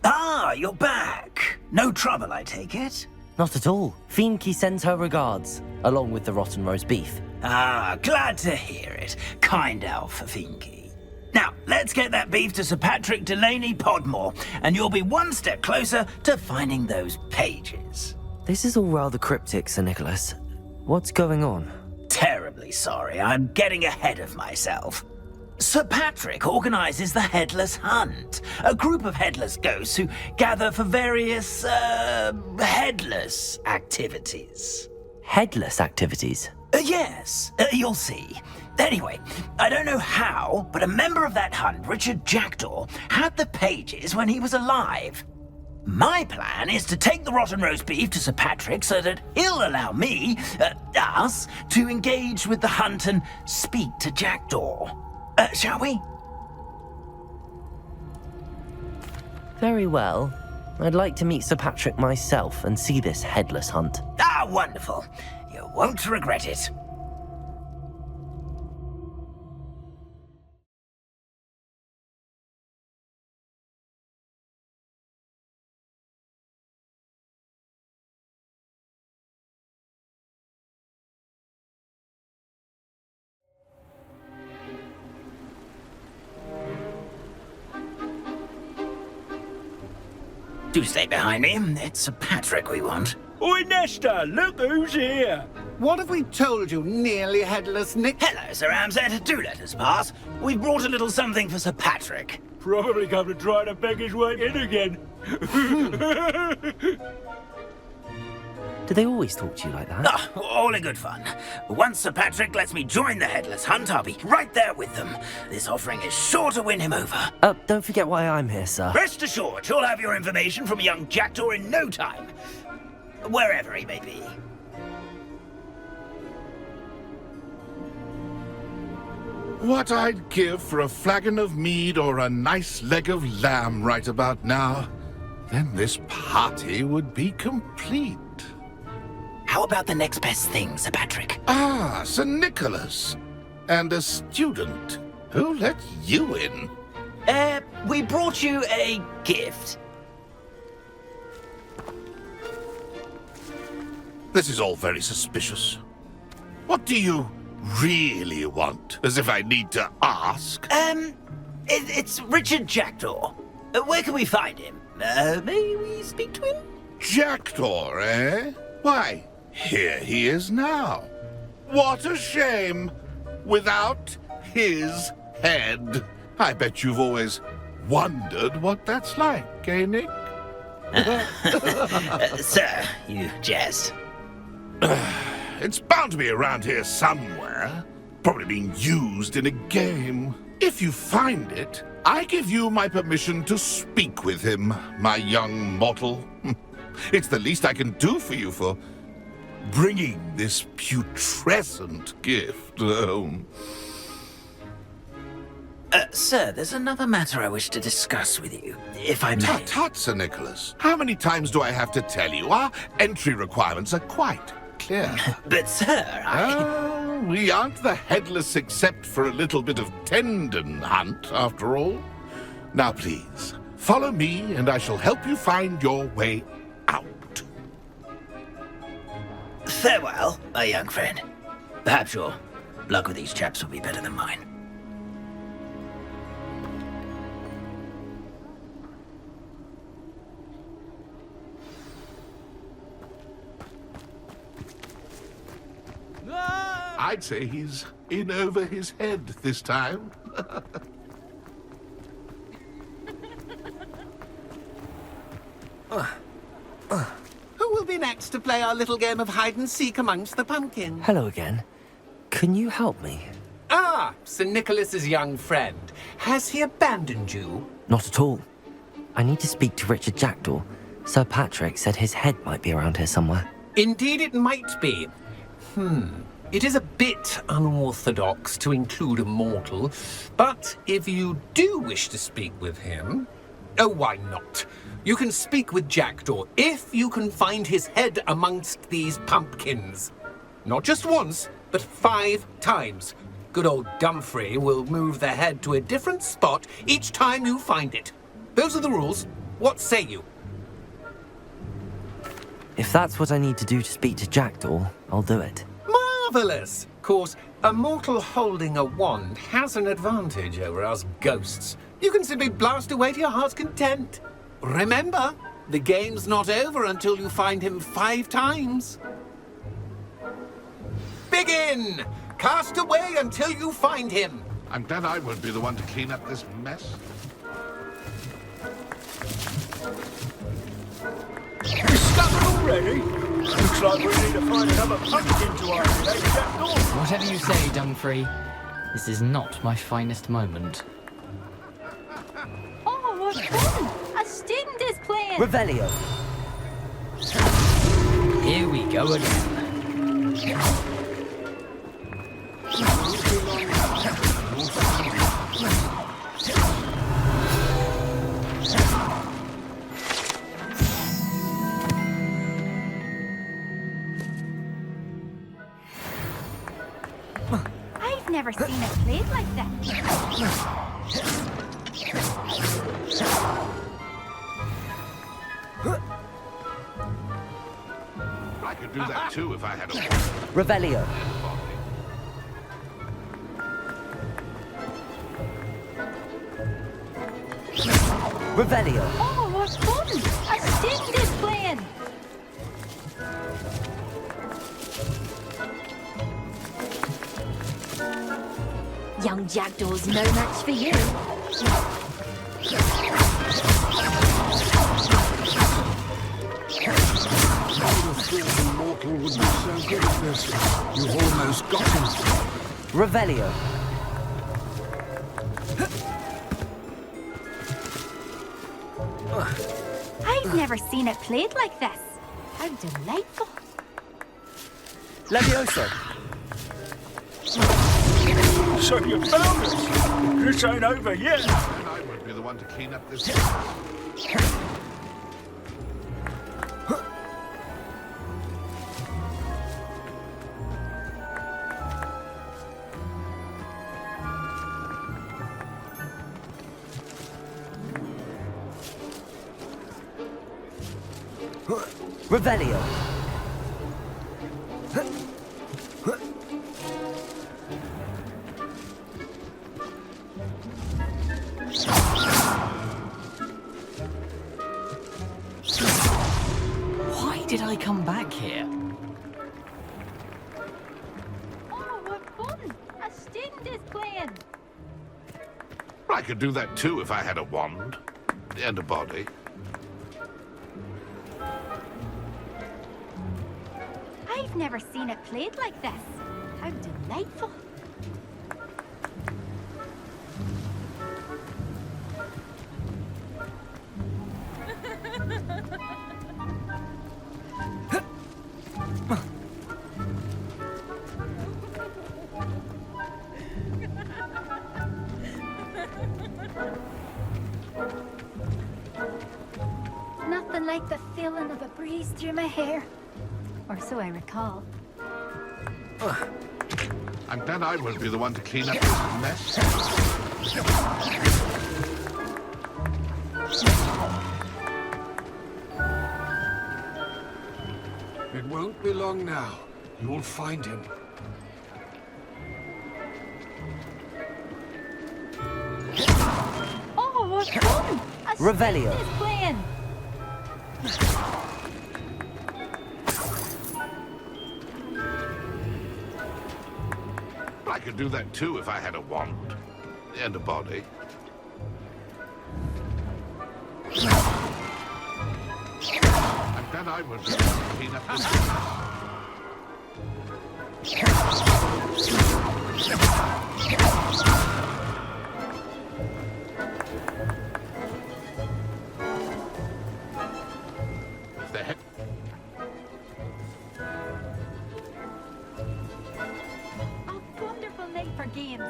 Ah, you're back. No trouble, I take it? Not at all. Finky sends her regards, along with the rotten roast beef. Ah, glad to hear it. Kind elf for Finky. Now, let's get that beef to Sir Patrick Delaney Podmore, and you'll be one step closer to finding those pages. This is all rather cryptic, Sir Nicholas. What's going on? Terribly sorry, I'm getting ahead of myself. Sir Patrick organizes the Headless Hunt, a group of headless ghosts who gather for various, headless activities. Headless activities? Yes, you'll see. Anyway, I don't know how, but a member of that hunt, Richard Jackdaw, had the pages when he was alive. My plan is to take the rotten roast beef to Sir Patrick so that he'll allow me, us, to engage with the hunt and speak to Jackdaw. Shall we? Very well. I'd like to meet Sir Patrick myself and see this headless hunt. Ah, wonderful. You won't regret it. Do stay behind me. It's Sir Patrick we want. Oi, Nesta, look who's here. What have we told you, nearly headless Nick? Hello, Sir Ramsed. Do let us pass. We've brought a little something for Sir Patrick. Probably come to try to beg his way in again. Do they always talk to you like that? Ah, all in good fun. Once Sir Patrick lets me join the Headless Hunt, I'll be right there with them. This offering is sure to win him over. Don't forget why I'm here, sir. Rest assured, you'll have your information from young Jackdaw in no time. Wherever he may be. What I'd give for a flagon of mead or a nice leg of lamb right about now. Then this party would be complete. How about the next best thing, Sir Patrick? Ah, Sir Nicholas. And a student. Who let you in? We brought you a gift. This is all very suspicious. What do you really want? As if I need to ask. It's Richard Jackdaw. Where can we find him? May we speak to him? Jackdaw, eh? Why, here he is now. What a shame. Without his head. I bet you've always wondered what that's like, eh, Nick? Sir, you jest. It's bound to be around here somewhere. Probably being used in a game. If you find it, I give you my permission to speak with him, my young mortal. It's the least I can do for you for bringing this putrescent gift home. Sir, there's another matter I wish to discuss with you, if I may. Tut, tut, Sir Nicholas. How many times do I have to tell you? Our entry requirements are quite clear. But, sir, we aren't the headless except for a little bit of tendon hunt, after all. Now, please, follow me, and I shall help you find your way out. Farewell, my young friend. Perhaps your luck with these chaps will be better than mine. I'd say he's in over his head this time. Who'll be next to play our little game of hide-and-seek amongst the pumpkins? Hello again. Can you help me? Ah, Sir Nicholas's young friend. Has he abandoned you? Not at all. I need to speak to Richard Jackdaw. Sir Patrick said his head might be around here somewhere. Indeed it might be. It is a bit unorthodox to include a mortal, but if you do wish to speak with him... Oh, why not? You can speak with Jackdaw if you can find his head amongst these pumpkins. Not just once, but 5 times. Good old Dumfrey will move the head to a different spot each time you find it. Those are the rules. What say you? If that's what I need to do to speak to Jackdaw, I'll do it. Marvellous! Of course, a mortal holding a wand has an advantage over us ghosts. You can simply blast away to your heart's content. Remember, the game's not over until you find him 5 times. Begin! Cast away until you find him. I'm glad I won't be the one to clean up this mess. Discovered already? Looks like we need to find another pumpkin to isolate Jackdaw. Whatever you say, Dumfrey. This is not my finest moment. Oh, what fun! A student is playing! Revelio. Here we go again. I've never seen it played like that. I could do that too if I had a... Revelio. Revelio. Oh, what fun! A student is playing! Young Jackdaw's no match for you. Mortal would be so good at this. You've almost got him. Revelio. I've never seen it played like this. How delightful. Leviosa. So you found us. This ain't over yet. And I won't be the one to clean up this... Revelio. Why did I come back here? Oh, what fun! A student is playing! I could do that too if I had a wand. And a body. I've never seen it played like this. How delightful. Nothing like the feeling of a breeze through my hair. Or so I recall. I'm glad I won't be the one to clean up this mess. It won't be long now. You'll find him. Oh, what fun! A Revelio. student is playing! I could do that too if I had a wand. And a body. I'm Said I was peanut butter. A wonderful night for games.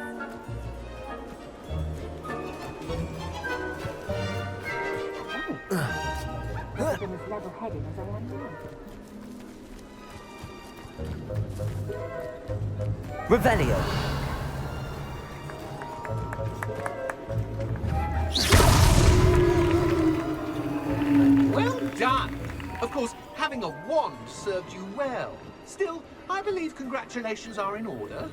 As level-headed as I am now. Revelio. Well done! Of course, having a wand served you well. Still, I believe congratulations are in order.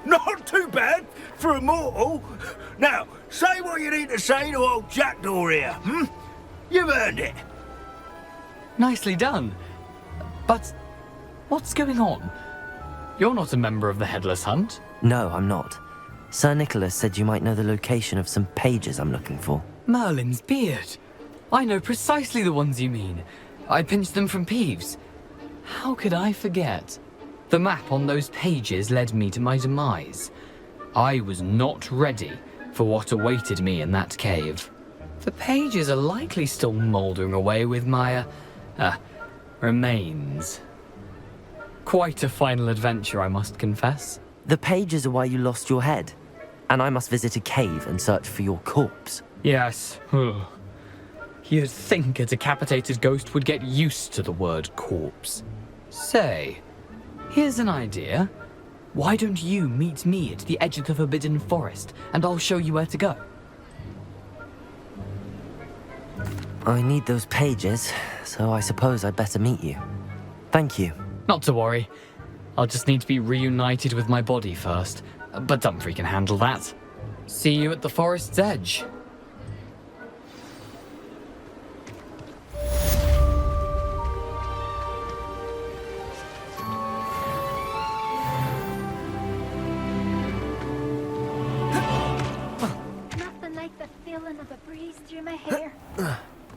Not too bad for a mortal. Now, say what you need to say to old Jackdaw here, hmm? You've earned it. Nicely done. But what's going on? You're not a member of the Headless Hunt? No, I'm not. Sir Nicholas said you might know the location of some pages I'm looking for. Merlin's beard. I know precisely the ones you mean. I pinched them from Peeves. How could I forget? The map on those pages led me to my demise. I was not ready for what awaited me in that cave. The pages are likely still mouldering away with my, remains. Quite a final adventure, I must confess. The pages are why you lost your head, and I must visit a cave and search for your corpse. Yes. You'd think a decapitated ghost would get used to the word corpse. Say, here's an idea. Why don't you meet me at the edge of the Forbidden Forest, and I'll show you where to go? I need those pages, so I suppose I'd better meet you. Thank you. Not to worry. I'll just need to be reunited with my body first, but Dumfries can handle that. See you at the forest's edge. Nothing like the feeling of a breeze through my hair.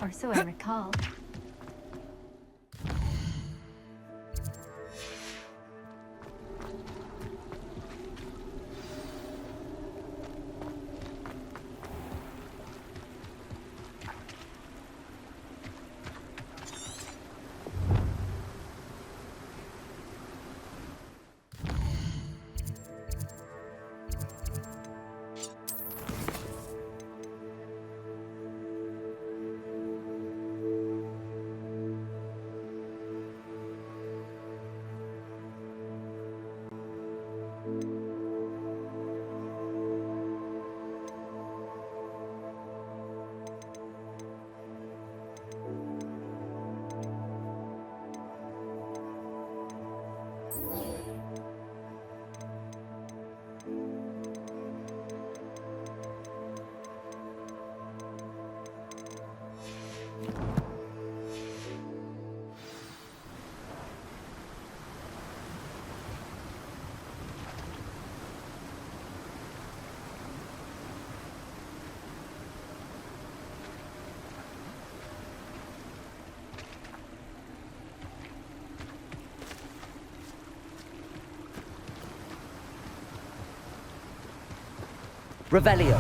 Or so I recall. Revelio.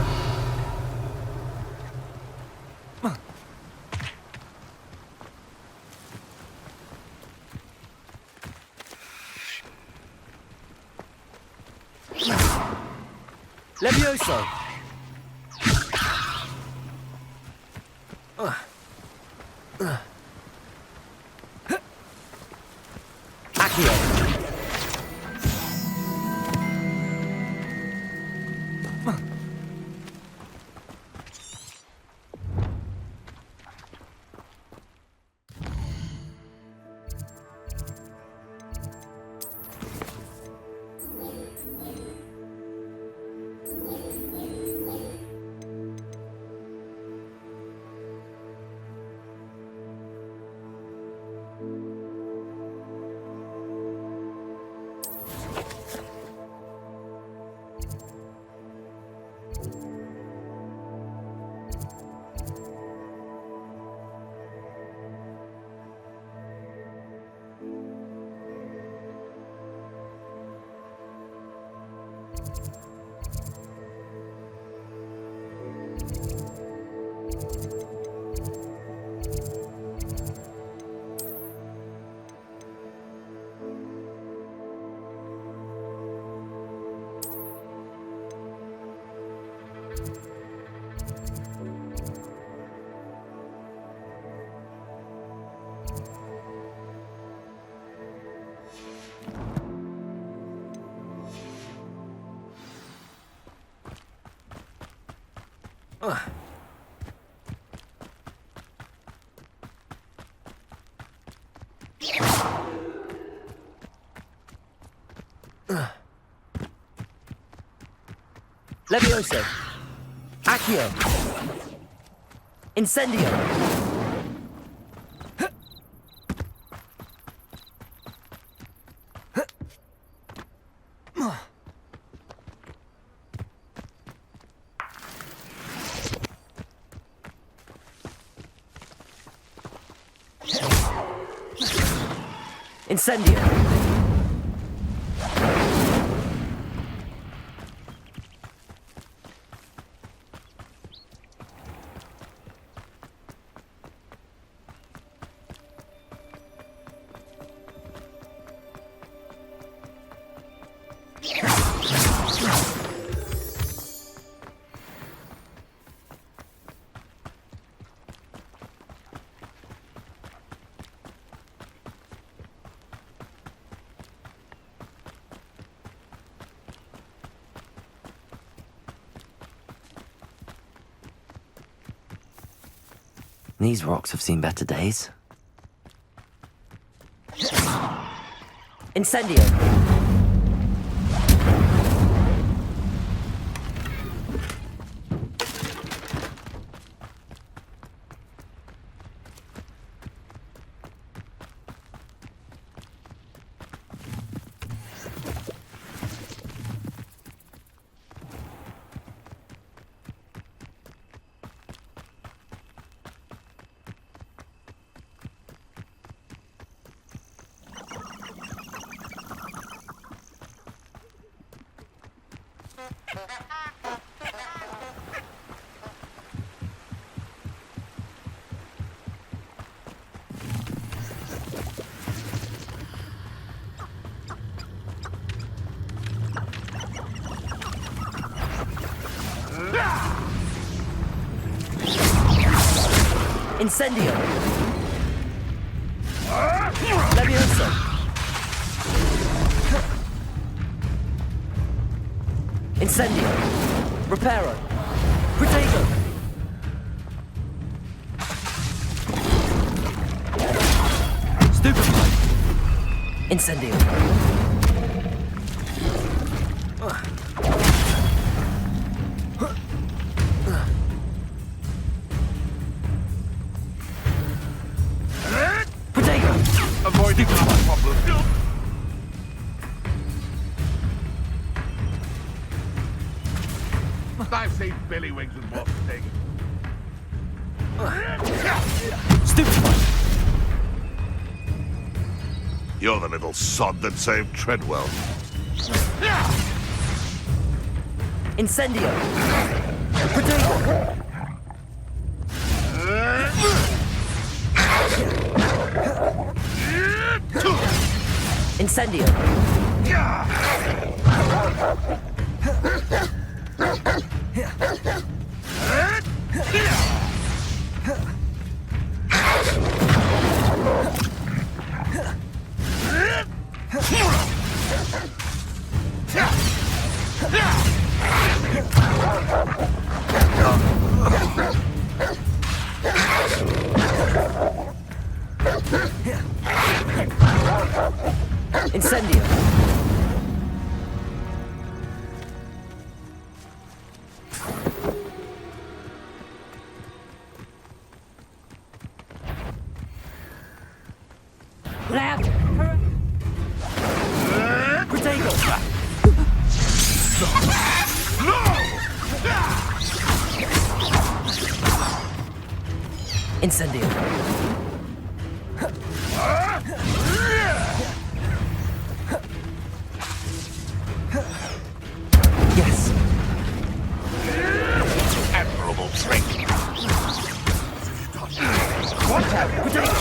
Leviosa. Accio. Leviosa. Accio. Incendio. Incendio. These rocks have seen better days. Incendio! Incendio! Leviosa! Incendio! Reparo! Protego! Stupefy! Incendio! Avoiding that problem. I've seen Billy Wings with more thing. Stupefy! You're the little sod that saved Treadwell. Incendio! Protego! Incendio! Incendio! Lab! Protego! Incendio! Yes! Admirable trick! Watch out! Protego!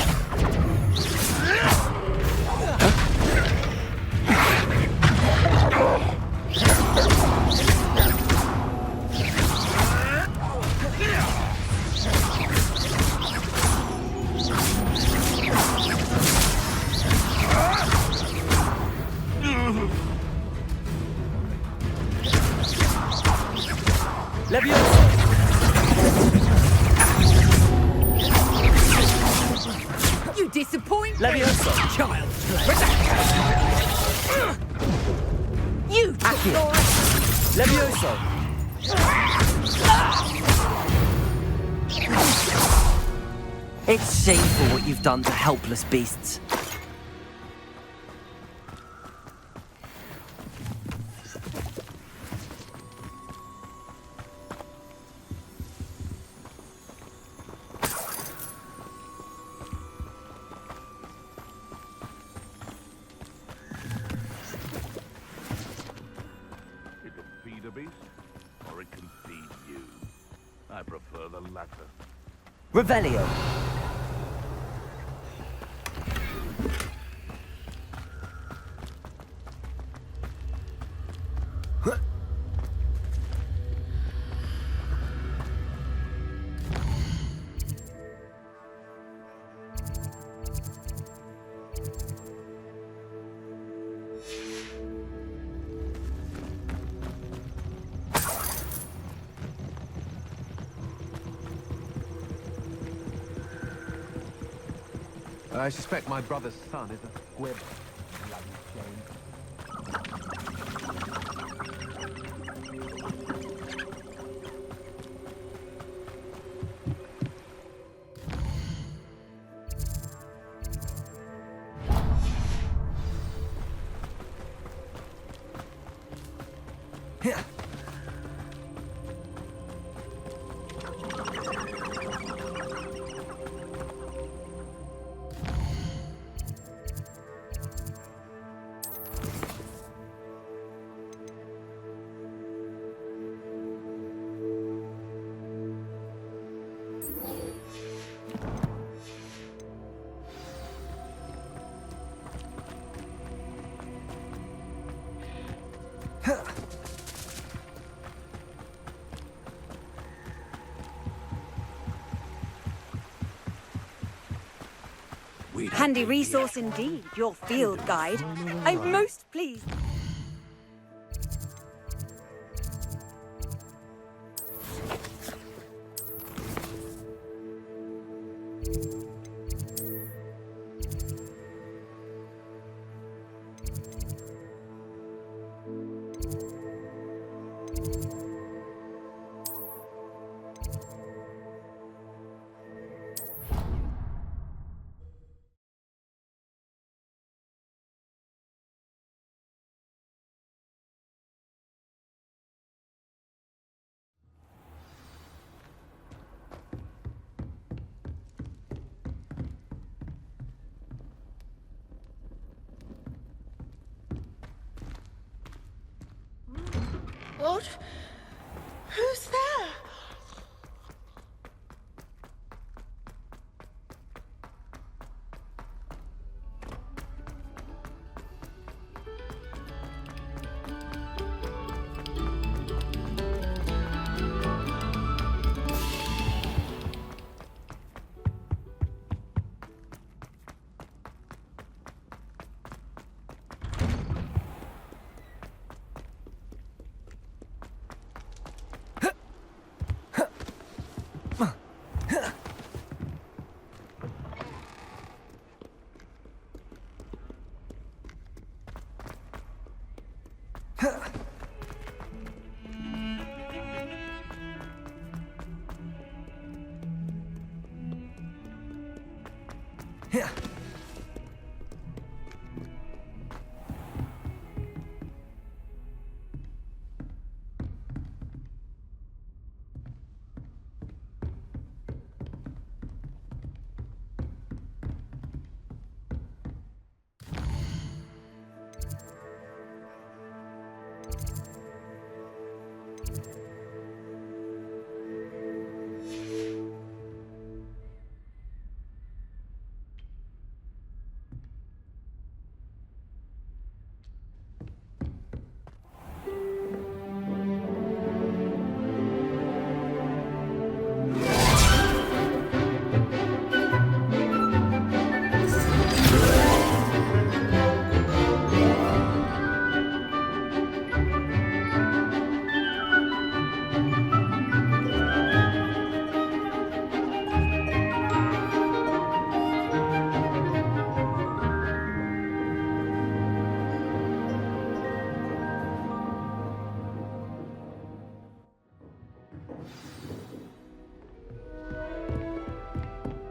Leviosa! Leviosa! Child's play! You took your... Leviosa! It's shameful what you've done to helpless beasts. It can feed a beast, or it can feed you. I prefer the latter. Revelio! I suspect my brother's son is a squib. Bloody shame. Here. Handy resource indeed, your field guide. I'm most pleased. What? Who's there? Here.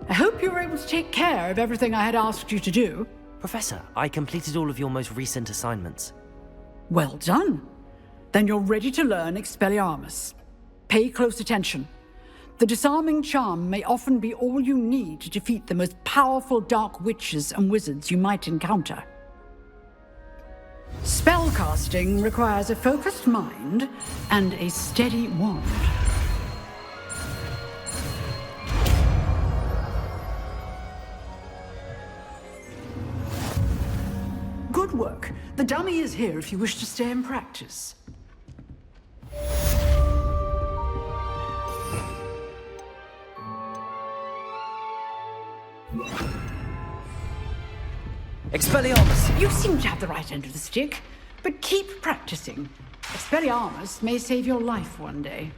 I hope you were able to take care of everything I had asked you to do. Professor, I completed all of your most recent assignments. Well done. Then you're ready to learn Expelliarmus. Pay close attention. The disarming charm may often be all you need to defeat the most powerful dark witches and wizards you might encounter. Spellcasting requires a focused mind and a steady wand. Good work. The dummy is here if you wish to stay and practice. Expelliarmus! You seem to have the right end of the stick, but keep practicing. Expelliarmus may save your life one day.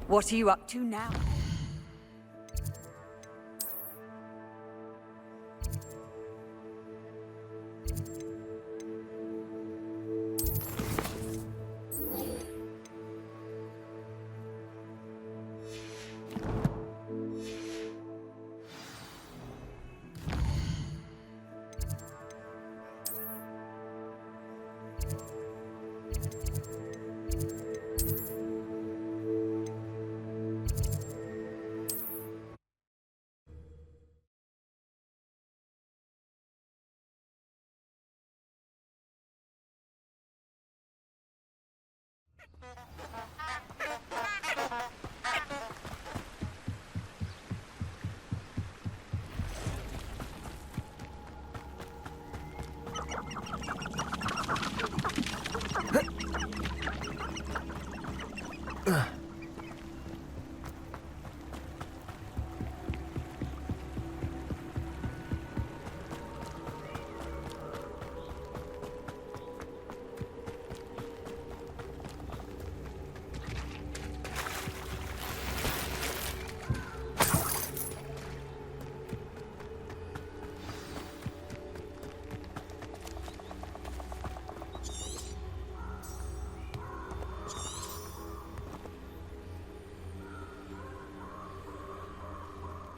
What are you up to now?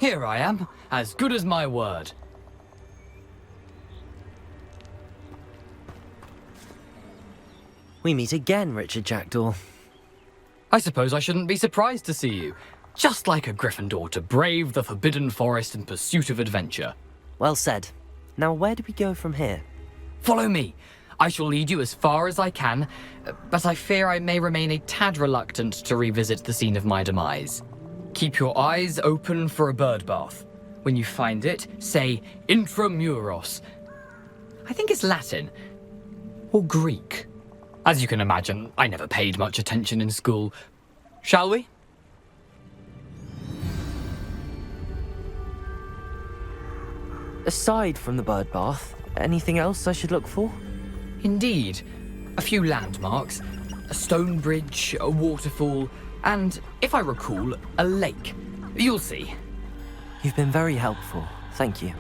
Here I am, as good as my word. We meet again, Richard Jackdaw. I suppose I shouldn't be surprised to see you. Just like a Gryffindor to brave the Forbidden Forest in pursuit of adventure. Well said. Now where do we go from here? Follow me. I shall lead you as far as I can, but I fear I may remain a tad reluctant to revisit the scene of my demise. Keep your eyes open for a bird bath. When you find it, say intramuros. I think it's Latin. Or Greek. As you can imagine, I never paid much attention in school. Shall we? Aside from the bird bath, anything else I should look for? Indeed. A few landmarks. A stone bridge, a waterfall, and, if I recall, a lake. You'll see. You've been very helpful. Thank you.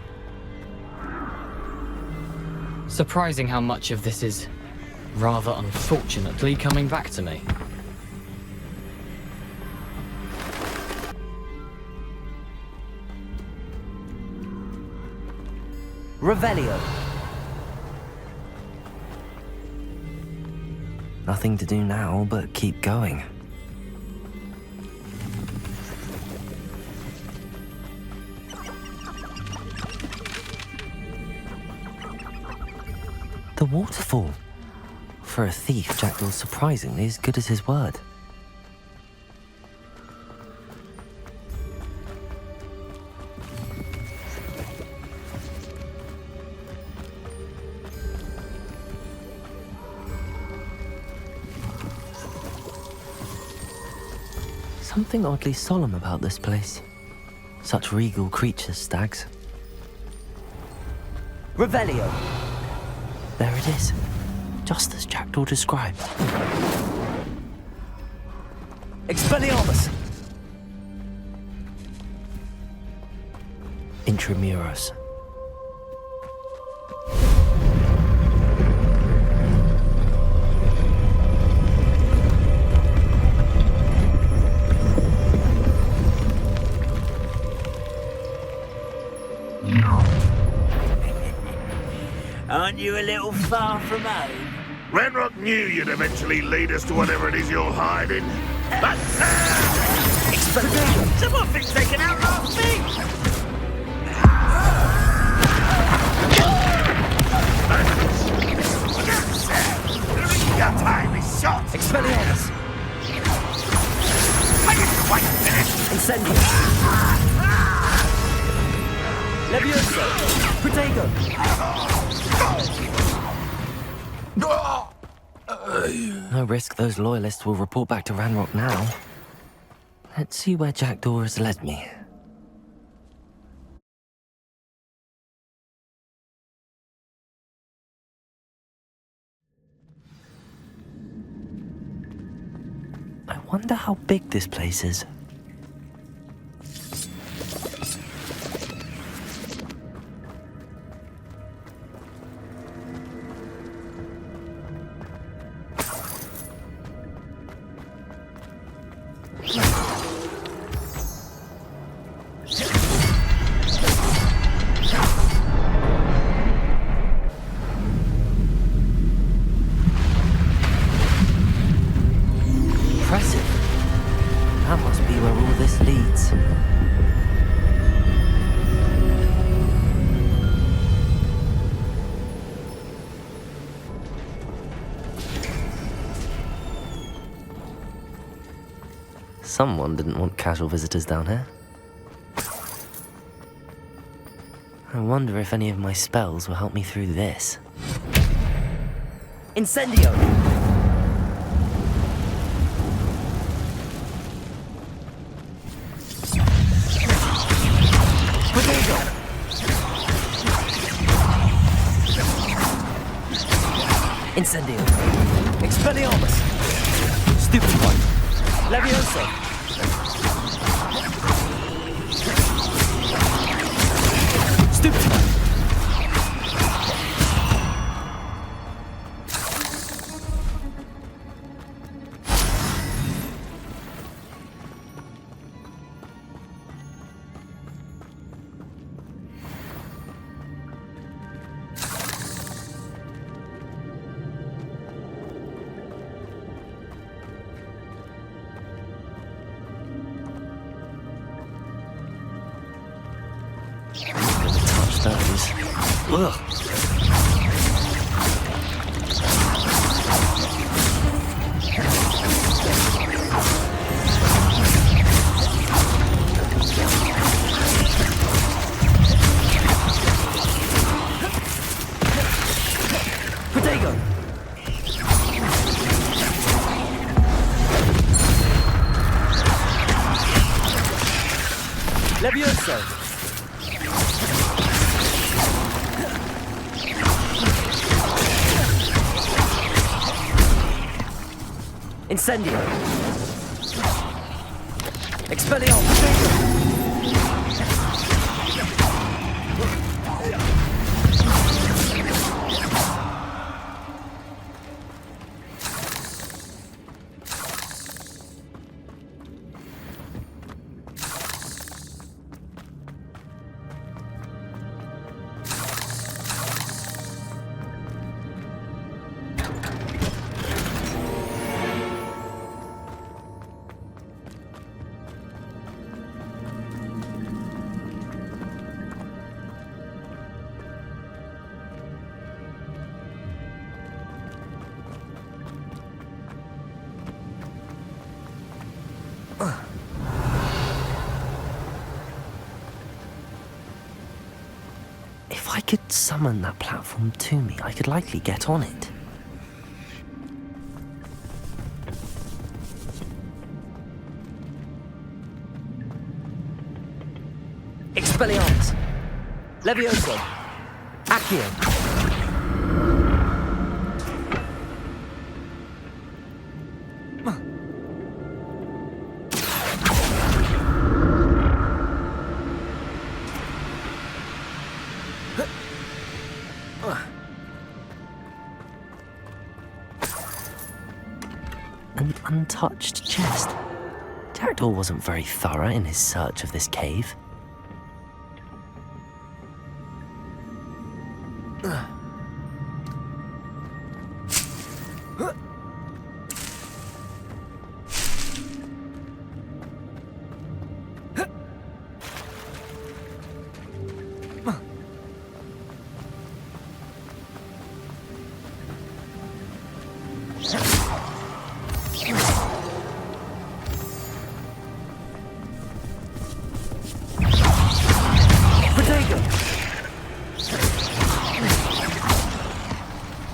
Surprising how much of this is, rather unfortunately, coming back to me. Revelio. Nothing to do now but keep going. The waterfall. For a thief, Jackdaw's surprisingly as good as his word. Something oddly solemn about this place. Such regal creatures, stags. Revelio! There it is. Just as Jackdaw described. Expelliarmus! Intramuros. Aren't you a little far from home? Ranrok knew you'd eventually lead us to whatever it is you're hiding. But someone thinks they can outlast me! Your time is short. Expelliarmus! Wait a minute. Incendio! Leviosa! Protego! No risk those loyalists will report back to Ranrok now. Let's see where Jackdaw has led me. I wonder how big this place is. Someone didn't want casual visitors down here. I wonder if any of my spells will help me through this. Incendio! Protego! Incendio! Expelliarmus! Stupid one! Leviosa! Stupid one! Ugh. Protego! Leviosa! Incendio! Expelliarmus! If I could summon that platform to me, I could likely get on it. Expelliarmus! Leviosa! Accio! An untouched chest. Jackdaw wasn't very thorough in his search of this cave.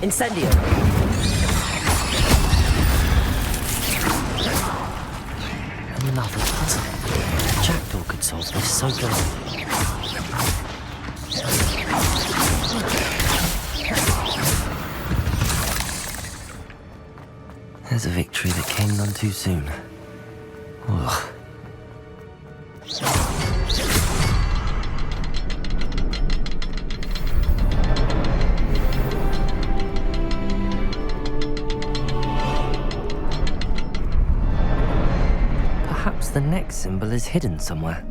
Incendio! Another puzzle. Jackdaw could solve this so good. There's a victory that came none too soon. Ugh. Perhaps the next symbol is hidden somewhere.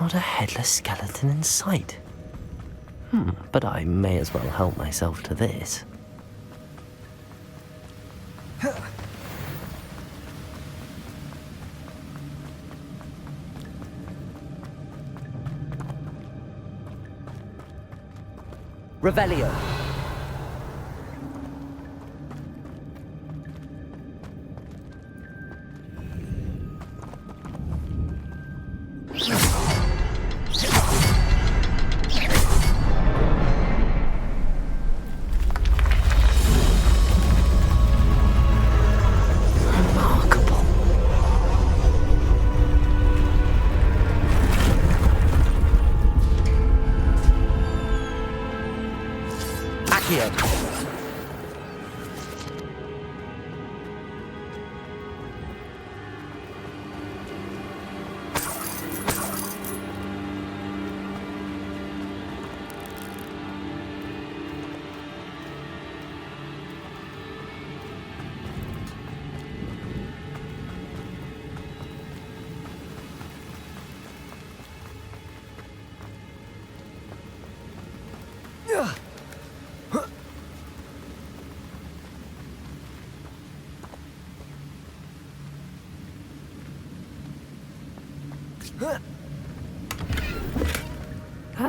Not a headless skeleton in sight. But I may as well help myself to this. Revelio.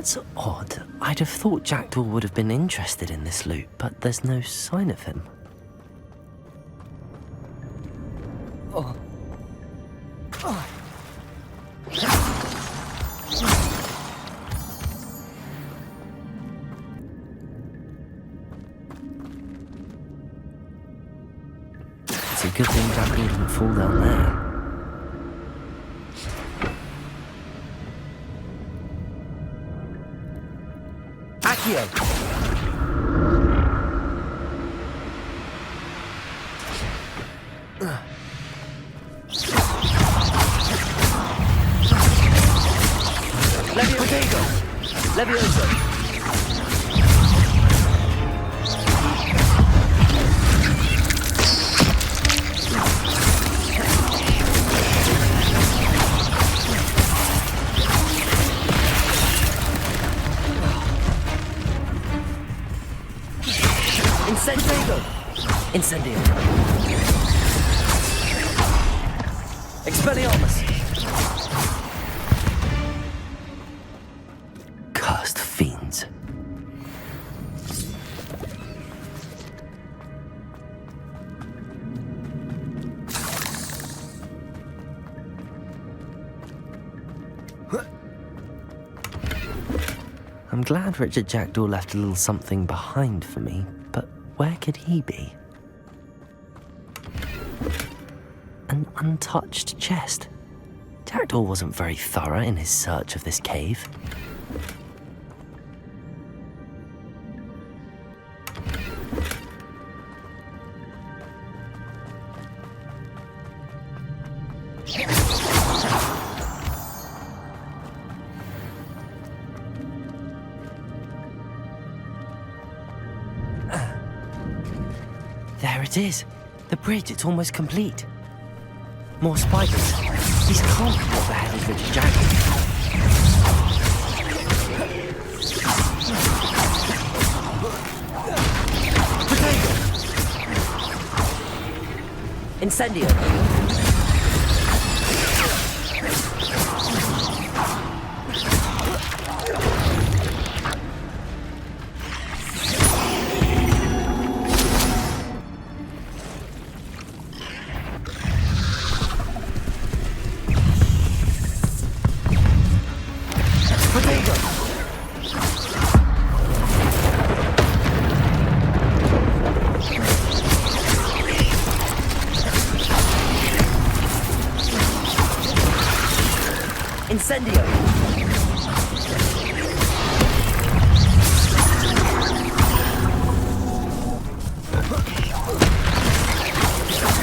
That's odd. I'd have thought Jackdaw would have been interested in this loot, but there's no sign of him. Oh. Oh. It's a good thing Jackdaw didn't fall down there. Accio! Leviosa! Incendio! Expelliarmus! Cursed fiends. I'm glad Richard Jackdaw left a little something behind for me, but where could he be? An untouched chest. Jackdaw wasn't very thorough in his search of this cave. There it is. The bridge, it's almost complete. More spiders. These can't be what the hell is Richard Jackdaw. Incendio. Incendio!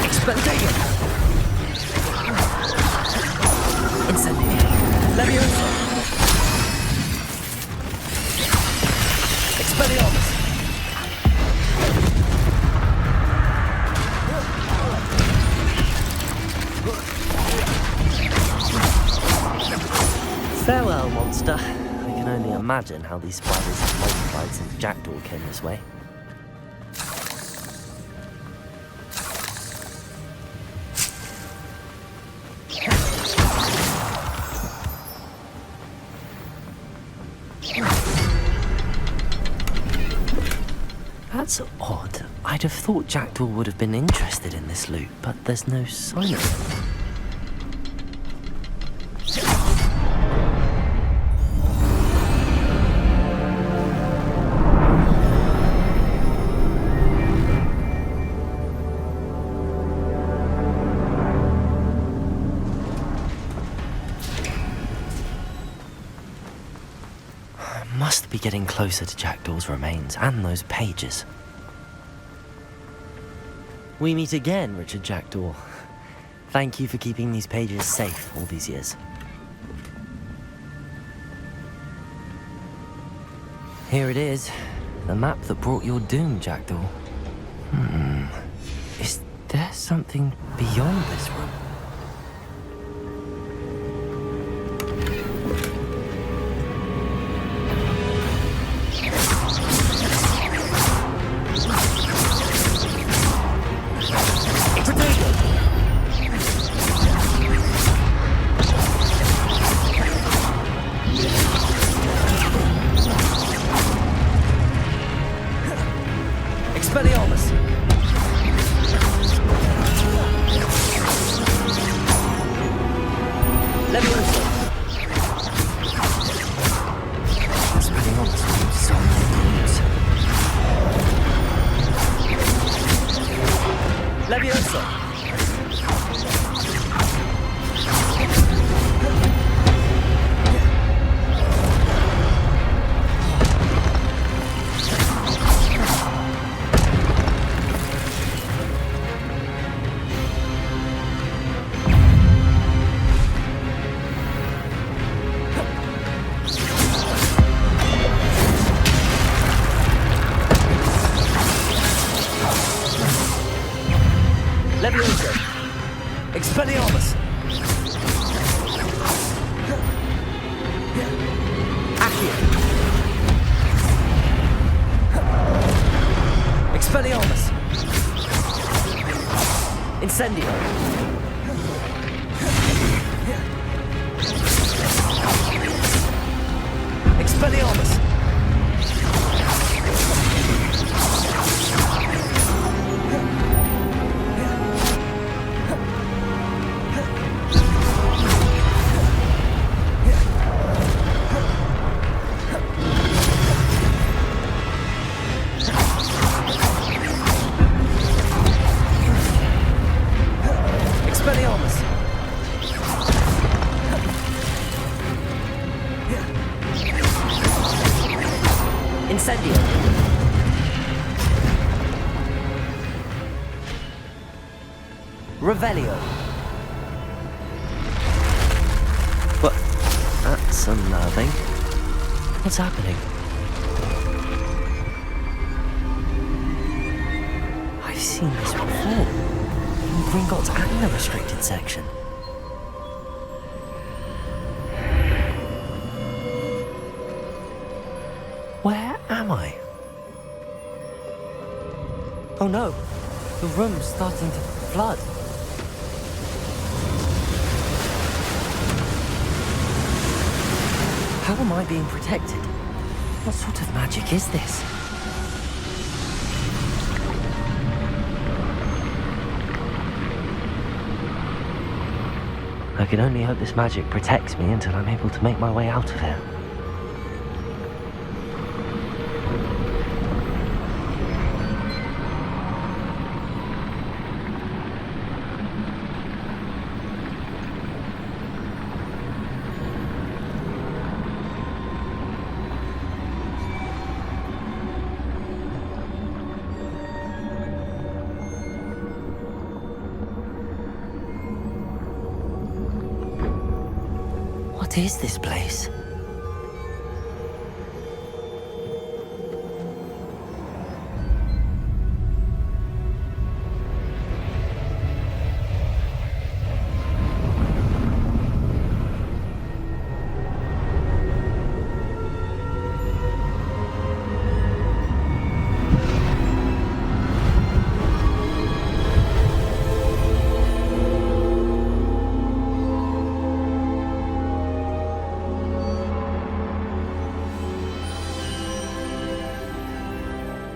Expelliarmus! Incendio! Leviosa! Expelliarmus! Farewell, monster. I can only imagine how these spiders have multiplied since Jackdaw came this way. That's odd. I'd have thought Jackdaw would have been interested in this loot, but there's no sign of it. Must be getting closer to Jackdaw's remains and those pages. We meet again, Richard Jackdaw. Thank you for keeping these pages safe all these years. Here it is, the map that brought your doom, Jackdaw. Is there something beyond this room? Expelliarmus! Leviosa! Expelliarmus from Solid Brooms. Leviosa! Leviosa! Expelliarmus! Accio! Expelliarmus! Incendio! Expelliarmus! Expelliarmus! Incendio! Revelio! But that's unnerving. What's happening? I've seen this before. In Gringotts and the restricted section. Where am I? Oh no, the room's starting to flood. am I being protected? What sort of magic is this? I can only hope this magic protects me until I'm able to make my way out of here. What is this place?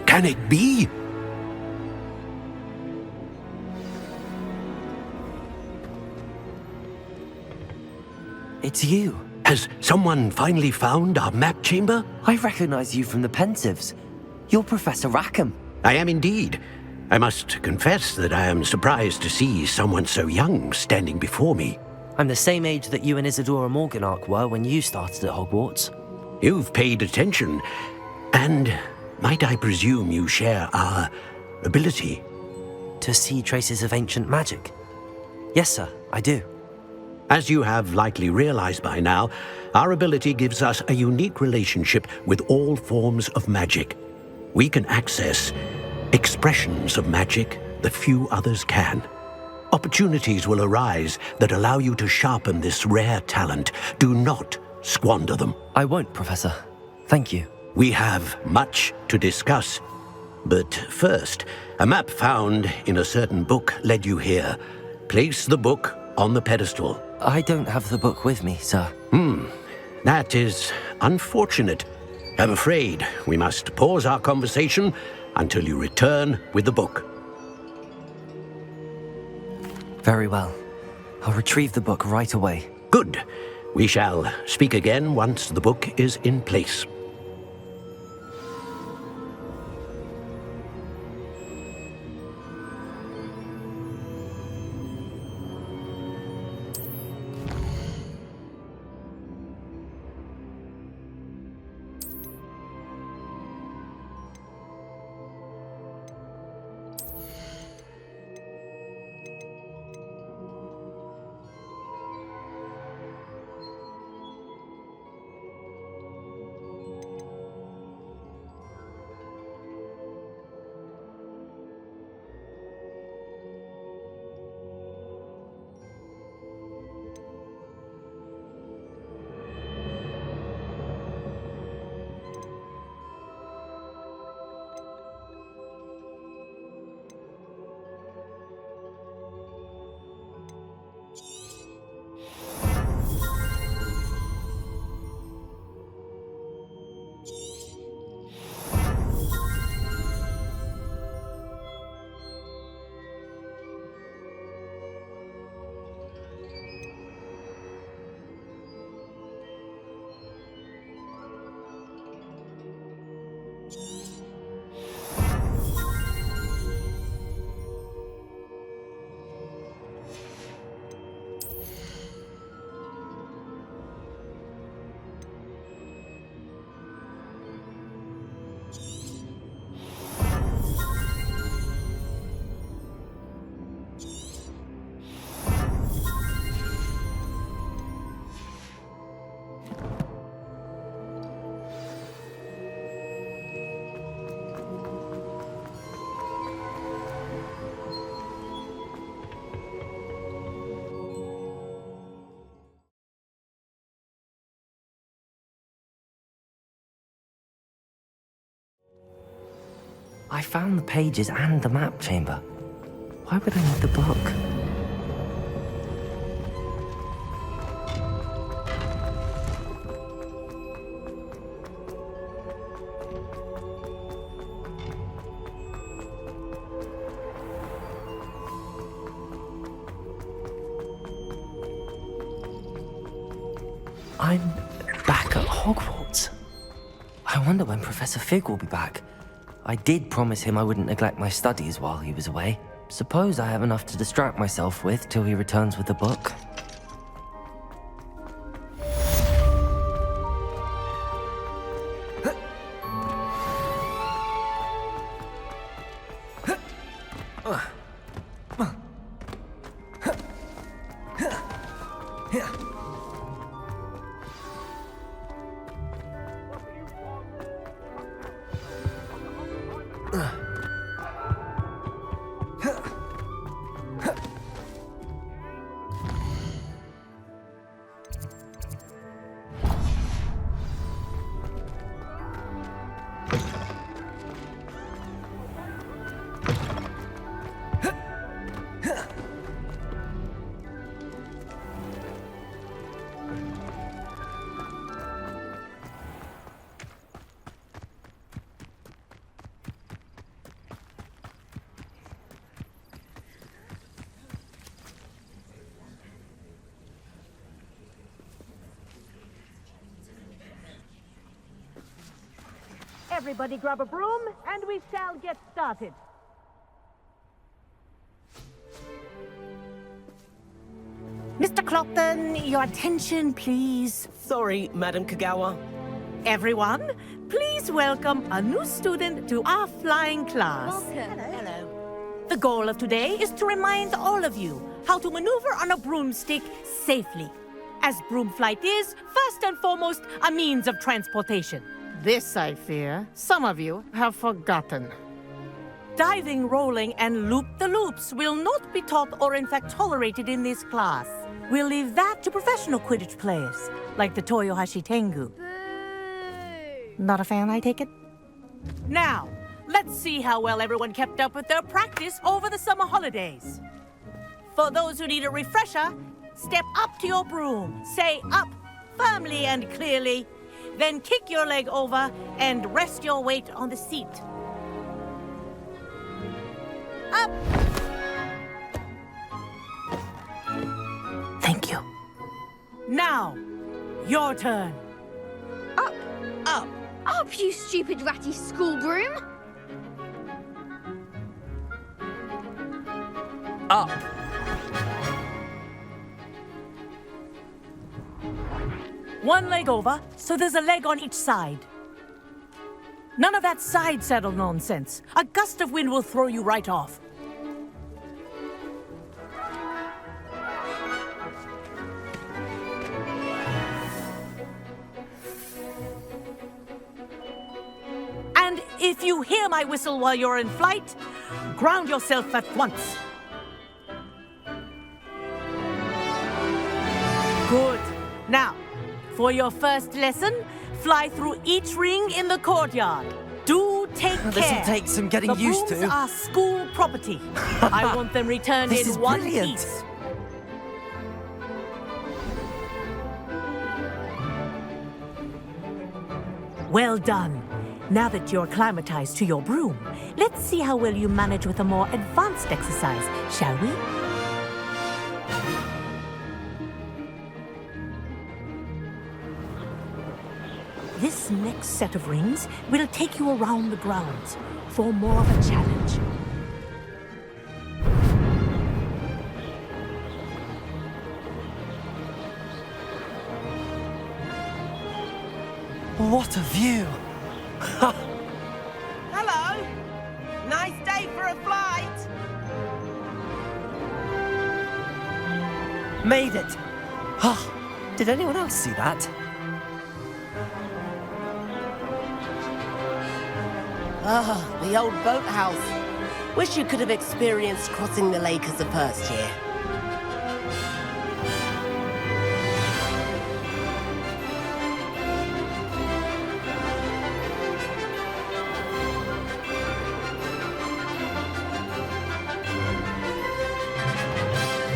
Can it be? It's you. Has someone finally found our map chamber? I recognize you from the Pensieves. You're Professor Rackham. I am indeed. I must confess that I am surprised to see someone so young standing before me. I'm the same age that you and Isadora Morganach were when you started at Hogwarts. You've paid attention, and might I presume you share our ability? To see traces of ancient magic? Yes, sir, I do. As you have likely realized by now, our ability gives us a unique relationship with all forms of magic. We can access expressions of magic that few others can. Opportunities will arise that allow you to sharpen this rare talent. Do not squander them. I won't, Professor. Thank you. We have much to discuss. But first, a map found in a certain book led you here. Place the book on the pedestal. I don't have the book with me, sir. That is unfortunate. I'm afraid we must pause our conversation until you return with the book. Very well. I'll retrieve the book right away. Good. We shall speak again once the book is in place. I found the pages and the map chamber. Why would I need the book? I'm back at Hogwarts. I wonder when Professor Fig will be back. I did promise him I wouldn't neglect my studies while he was away. Suppose I have enough to distract myself with till he returns with the book. Everybody grab a broom, and we shall get started. Mr. Clopton, your attention, please. Sorry, Madam Kagawa. Everyone, please welcome a new student to our flying class. Welcome. Hello. The goal of today is to remind all of you how to maneuver on a broomstick safely, as broom flight is, first and foremost, a means of transportation. This, I fear, some of you have forgotten. Diving, rolling, and loop-the-loops will not be taught or in fact tolerated in this class. We'll leave that to professional Quidditch players, like the Toyohashi Tengu. Not a fan, I take it? Now, let's see how well everyone kept up with their practice over the summer holidays. For those who need a refresher, step up to your broom, say up firmly and clearly, then kick your leg over and rest your weight on the seat. Up! Thank you. Now, your turn. Up! Up! Up, you stupid ratty school broom! Up! One leg over, so there's a leg on each side. None of that side saddle nonsense. A gust of wind will throw you right off. And if you hear my whistle while you're in flight, ground yourself at once. Good. Now, for your first lesson, fly through each ring in the courtyard. Do take care. This'll take some getting used to. The brooms are school property. I want them returned This in is one brilliant. piece. Well done. Now that you're acclimatized to your broom, let's see how well you manage with a more advanced exercise, shall we? This next set of rings will take you around the grounds for more of a challenge. What a view! Hello! Nice day for a flight! Made it! Did anyone else see that? Ah, the old boathouse. Wish you could have experienced crossing the lake as a first year.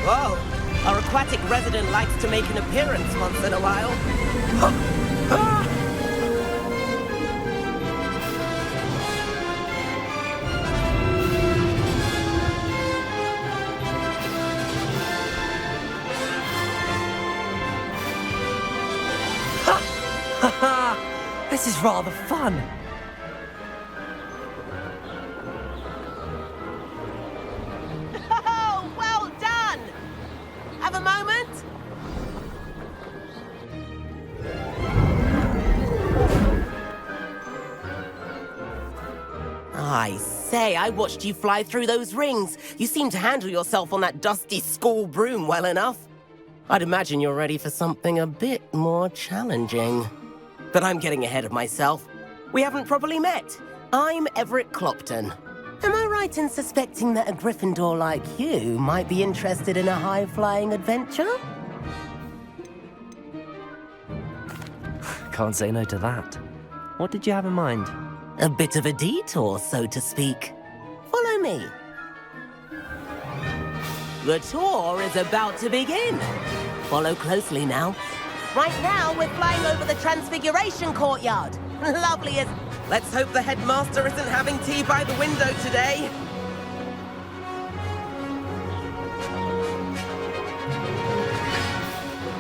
Whoa! Our aquatic resident likes to make an appearance once in a while. This is rather fun. Oh, well done! Have a moment? I say, I watched you fly through those rings. You seem to handle yourself on that dusty school broom well enough. I'd imagine you're ready for something a bit more challenging. But I'm getting ahead of myself. We haven't properly met. I'm Everett Clopton. Am I right in suspecting that a Gryffindor like you might be interested in a high-flying adventure? Can't say no to that. What did you have in mind? A bit of a detour, so to speak. Follow me. The tour is about to begin. Follow closely now. Right now, we're flying over the Transfiguration courtyard. Lovely as... Let's hope the Headmaster isn't having tea by the window today.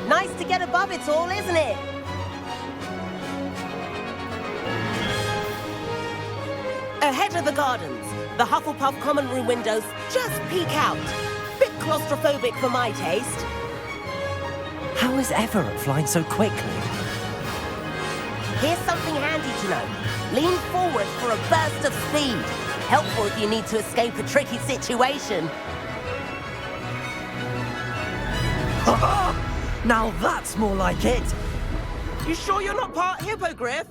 Nice to get above it all, isn't it? Ahead of the gardens, the Hufflepuff common room windows just peek out. Bit claustrophobic for my taste. How is Everett flying so quickly? Here's something handy to know. Lean forward for a burst of speed. Helpful if you need to escape a tricky situation. Now that's more like it. You sure you're not part hippogriff?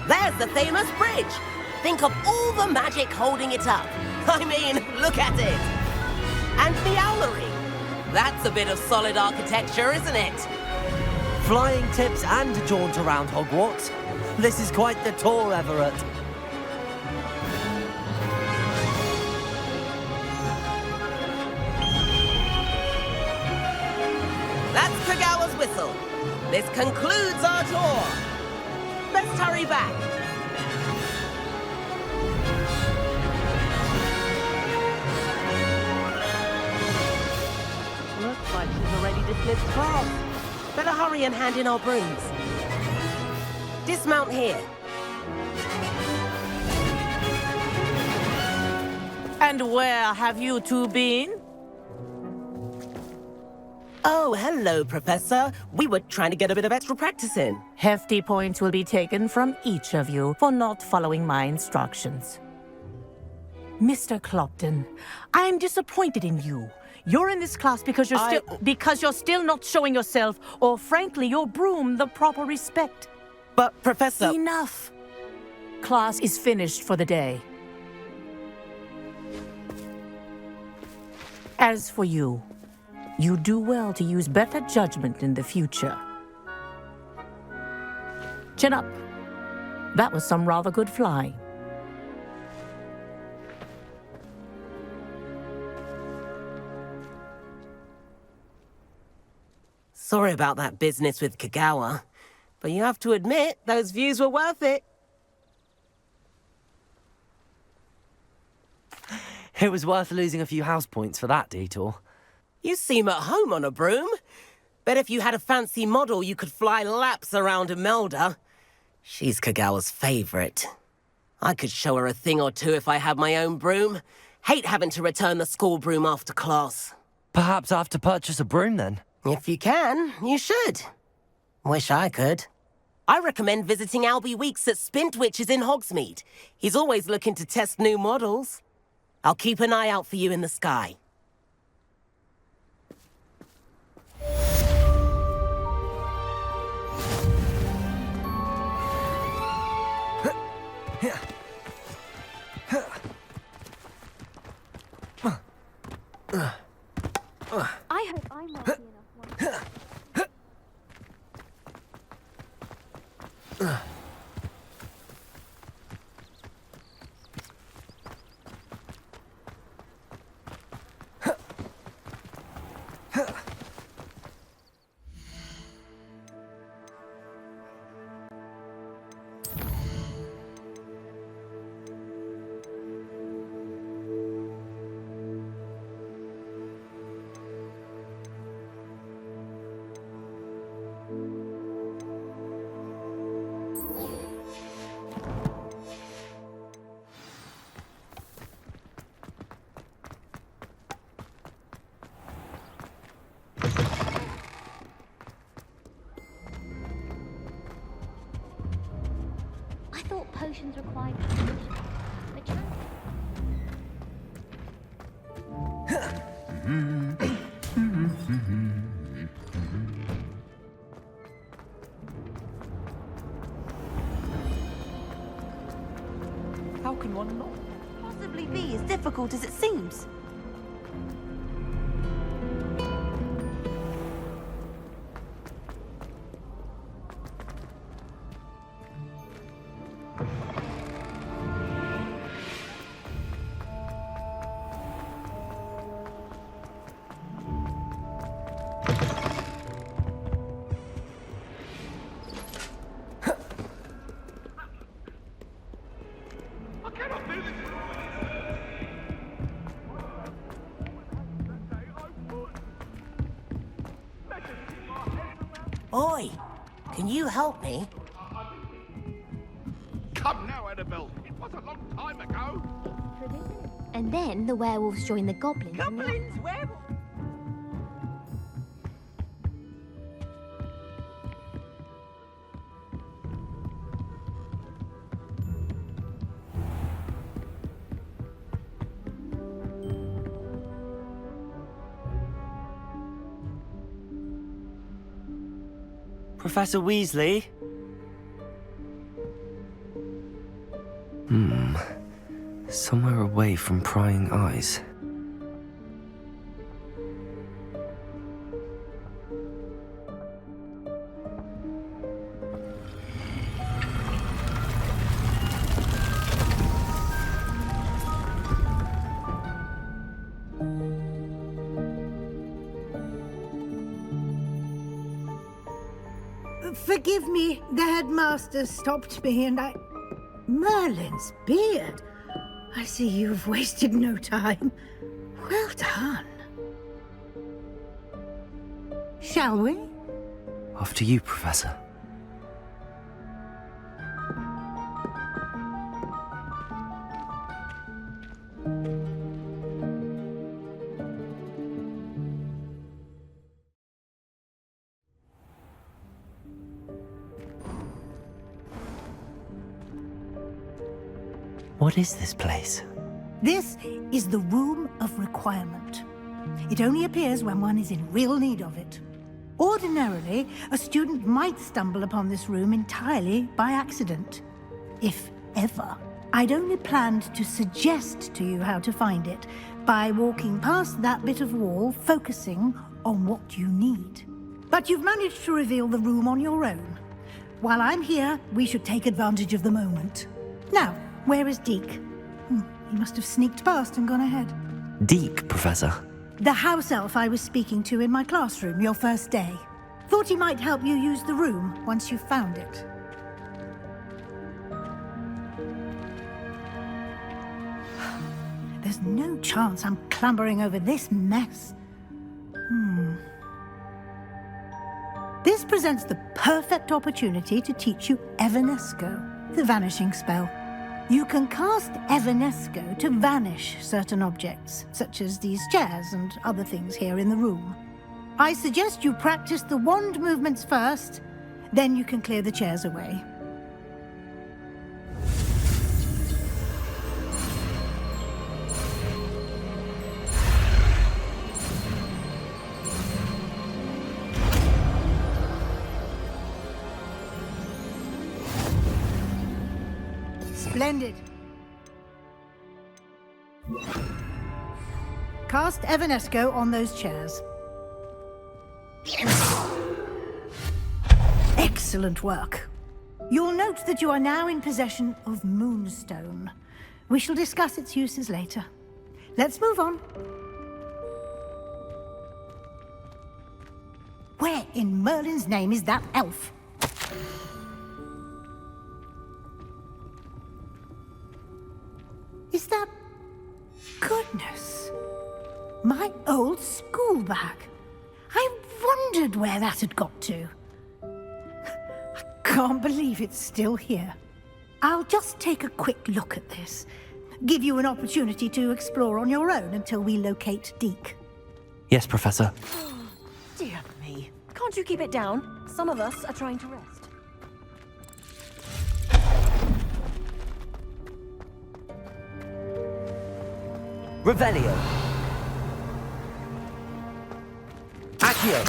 There's the famous bridge. Think of all the magic holding it up. I mean, look at it. And the owlery. That's a bit of solid architecture, isn't it? Flying tips and a jaunt around Hogwarts. This is quite the tour, Everett. That's Kagawa's whistle. This concludes our tour. Let's hurry back. Looks like she's already dismissed class. Better hurry and hand in our brooms. Dismount here. And where have you two been? Oh, hello, Professor. We were trying to get a bit of extra practice in. Hefty points will be taken from each of you for not following my instructions. Mr. Clopton, I'm disappointed in you. You're in this class because you're still not showing yourself, or frankly, your broom the proper respect. But, Professor... Enough. Class is finished for the day. As for you, you do well to use better judgment in the future. Chin up. That was some rather good flying. Sorry about that business with Kagawa, but you have to admit, those views were worth it. It was worth losing a few house points for that detour. You seem at home on a broom. Bet if you had a fancy model, you could fly laps around Imelda. She's Kagawa's favorite. I could show her a thing or two if I had my own broom. Hate having to return the school broom after class. Perhaps I have to purchase a broom then? If you can, you should. Wish I could. I recommend visiting Albie Weeks at Spintwitches in Hogsmeade. He's always looking to test new models. I'll keep an eye out for you in the sky. I hope I'm lucky enough one. I thought potions required a chance. How can one not? Possibly be as difficult as it seems. Oi! Can you help me? Come now, Annabelle. It was a long time ago. And then the werewolves joined the goblins. Goblins, werewolves. Professor Weasley? Somewhere away from prying eyes. Forgive me, the headmaster stopped me and I... Merlin's beard. I see you've wasted no time. Well done. Shall we? After you, Professor. What is this place? This is the Room of Requirement. It only appears when one is in real need of it. Ordinarily, a student might stumble upon this room entirely by accident. If ever. I'd only planned to suggest to you how to find it by walking past that bit of wall, focusing on what you need. But you've managed to reveal the room on your own. While I'm here, we should take advantage of the moment. Now, where is Deke? He must have sneaked past and gone ahead. Deke, Professor. The house elf I was speaking to in my classroom your first day. Thought he might help you use the room once you found it. There's no chance I'm clambering over this mess. This presents the perfect opportunity to teach you Evanesco, the vanishing spell. You can cast Evanesco to vanish certain objects, such as these chairs and other things here in the room. I suggest you practice the wand movements first, then you can clear the chairs away. Splendid. Cast Evanesco on those chairs. Excellent work. You'll note that you are now in possession of Moonstone. We shall discuss its uses later. Let's move on. Where in Merlin's name is that elf? Is that... Goodness. My old school bag. I wondered where that had got to. I can't believe it's still here. I'll just take a quick look at this. Give you an opportunity to explore on your own until we locate Deke. Yes, Professor. Dear me. Can't you keep it down? Some of us are trying to rest. Revelio. Accio.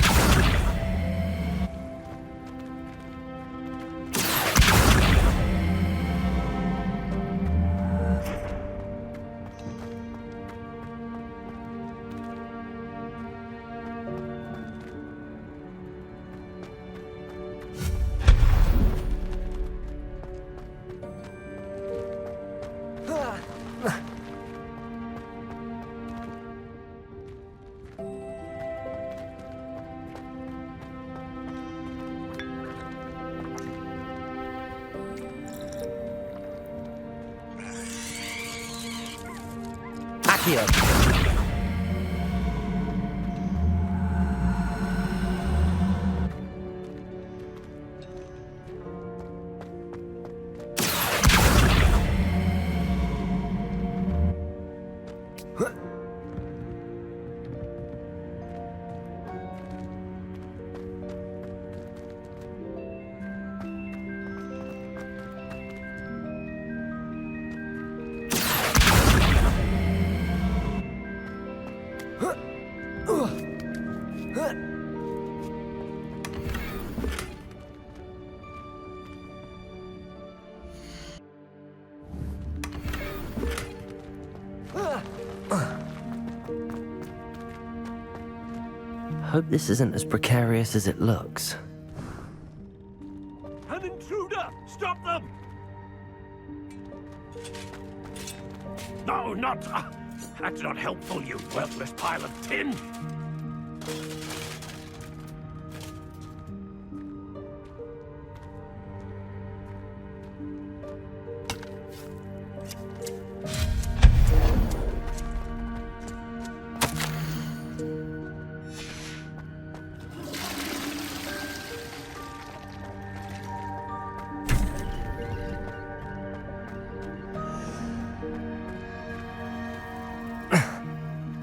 Hope this isn't as precarious as it looks. An intruder! Stop them! No, not... that's not helpful, you worthless pile of tin!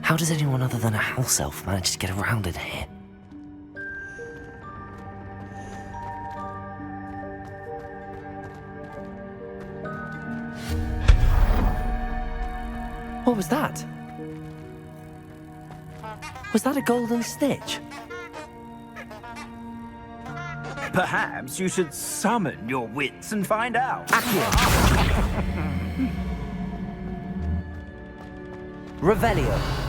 How does anyone other than a house elf manage to get around in here? What was that? Was that a golden stitch? Perhaps you should summon your wits and find out. Revelio.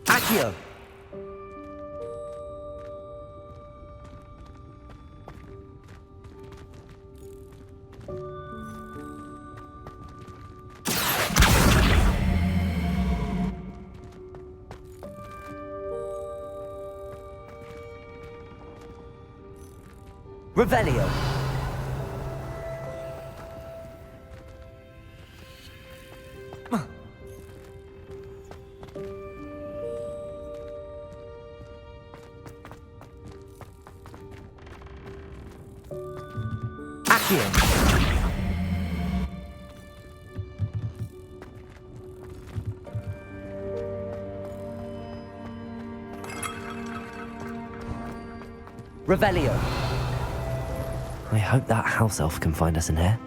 Accio. Revelio. Revelio. I hope that house elf can find us in here.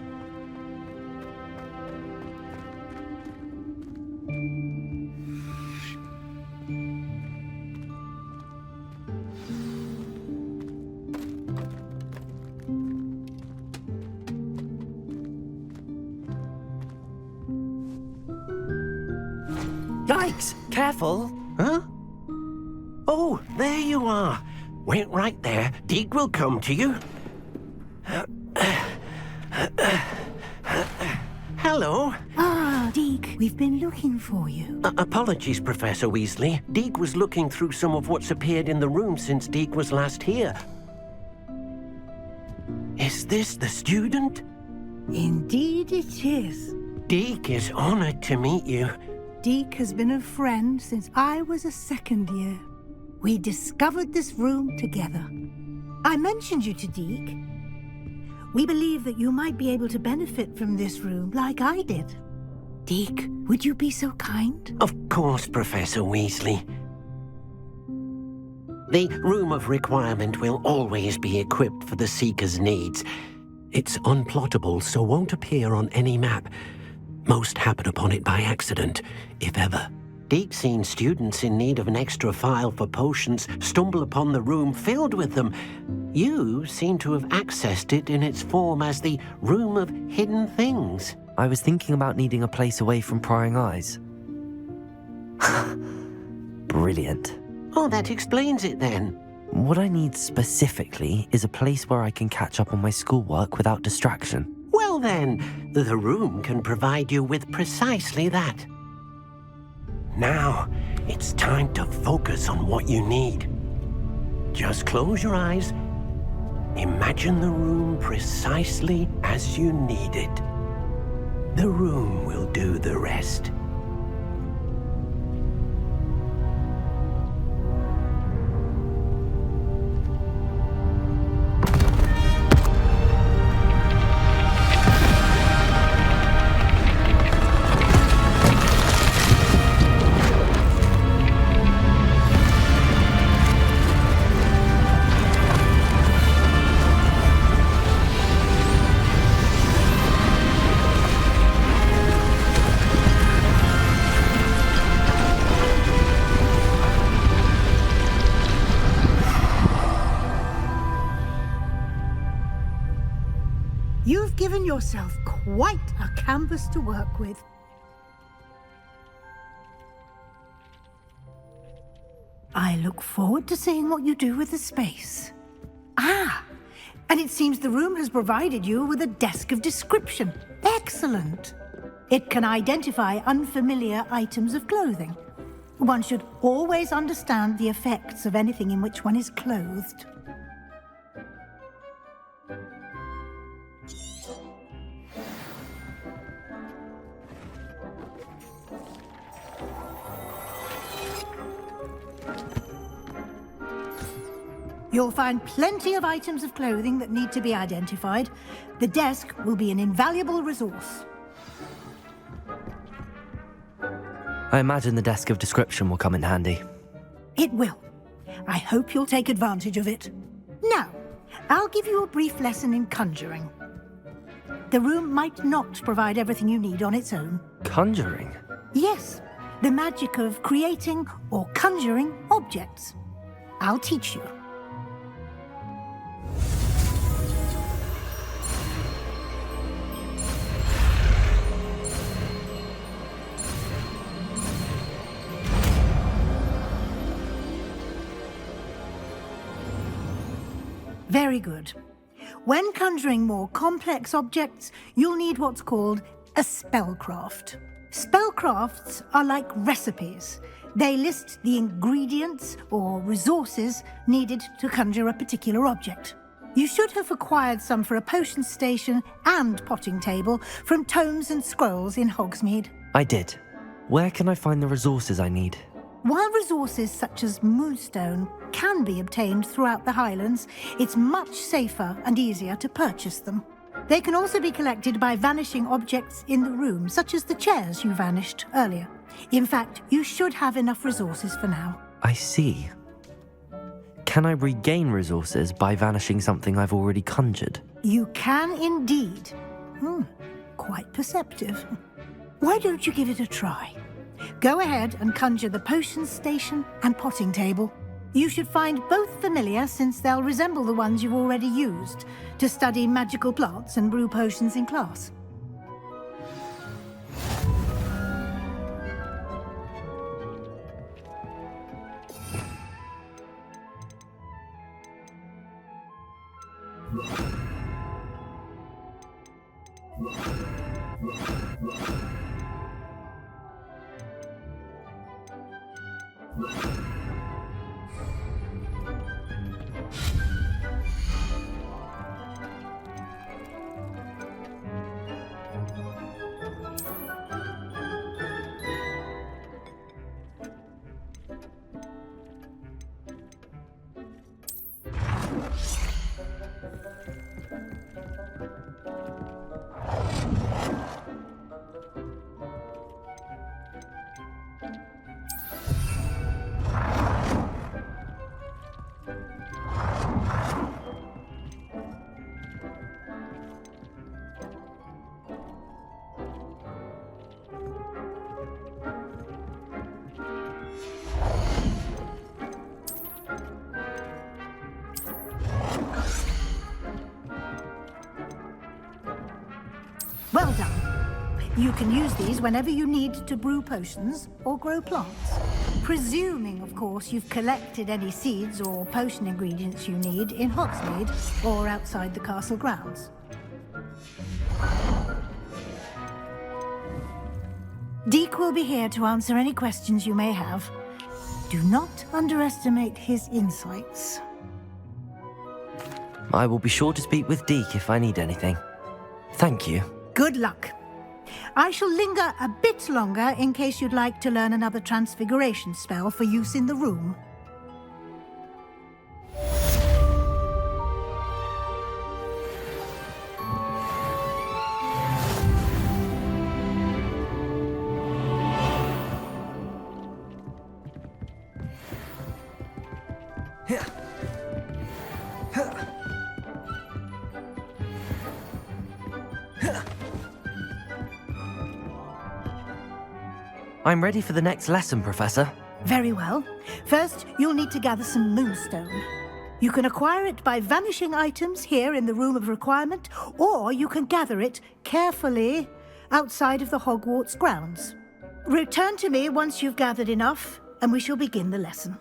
Yikes! Careful! Huh? Oh, there you are. Wait right there. Deek will come to you. Hello. Ah, Deek, we've been looking for you. Apologies, Professor Weasley. Deek was looking through some of what's appeared in the room since Deek was last here. Is this the student? Indeed it is. Deek is honored to meet you. Deek has been a friend since I was a second year. We discovered this room together. I mentioned you to Deek. We believe that you might be able to benefit from this room like I did. Deke, would you be so kind? Of course, Professor Weasley. The Room of Requirement will always be equipped for the Seeker's needs. It's unplottable, so won't appear on any map. Most happen upon it by accident, if ever. Deke's seen students in need of an extra file for potions stumble upon the room filled with them. You seem to have accessed it in its form as the Room of Hidden Things. I was thinking about needing a place away from prying eyes. Brilliant. Oh, that explains it then. What I need specifically is a place where I can catch up on my schoolwork without distraction. Well then, the room can provide you with precisely that. Now, it's time to focus on what you need. Just close your eyes. Imagine the room precisely as you need it. The room will do the rest. You've given yourself quite a canvas to work with. I look forward to seeing what you do with the space. Ah, and it seems the room has provided you with a desk of description. Excellent. It can identify unfamiliar items of clothing. One should always understand the effects of anything in which one is clothed. You'll find plenty of items of clothing that need to be identified. The desk will be an invaluable resource. I imagine the desk of description will come in handy. It will. I hope you'll take advantage of it. Now, I'll give you a brief lesson in conjuring. The room might not provide everything you need on its own. Conjuring? Yes, the magic of creating or conjuring objects. I'll teach you. Very good. When conjuring more complex objects, you'll need what's called a spellcraft. Spellcrafts are like recipes. They list the ingredients or resources needed to conjure a particular object. You should have acquired some for a potion station and potting table from tomes and scrolls in Hogsmeade. I did. Where can I find the resources I need? While resources such as moonstone can be obtained throughout the Highlands, it's much safer and easier to purchase them. They can also be collected by vanishing objects in the room, such as the chairs you vanished earlier. In fact, you should have enough resources for now. I see. Can I regain resources by vanishing something I've already conjured? You can indeed. Quite perceptive. Why don't you give it a try? Go ahead and conjure the potion station and potting table. You should find both familiar, since they'll resemble the ones you've already used to study magical plants and brew potions in class. Well done. You can use these whenever you need to brew potions or grow plants. Presuming, of course, you've collected any seeds or potion ingredients you need in Hogsmeade or outside the castle grounds. Deke will be here to answer any questions you may have. Do not underestimate his insights. I will be sure to speak with Deke if I need anything. Thank you. Good luck. I shall linger a bit longer in case you'd like to learn another Transfiguration spell for use in the room. I'm ready for the next lesson, Professor. Very well. First, you'll need to gather some moonstone. You can acquire it by vanishing items here in the Room of Requirement, or you can gather it carefully outside of the Hogwarts grounds. Return to me once you've gathered enough, and we shall begin the lesson.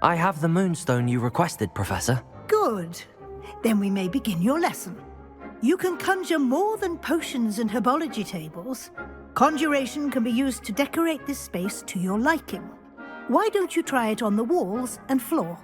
I have the moonstone you requested, Professor. Good. Then we may begin your lesson. You can conjure more than potions and herbology tables. Conjuration can be used to decorate this space to your liking. Why don't you try it on the walls and floor?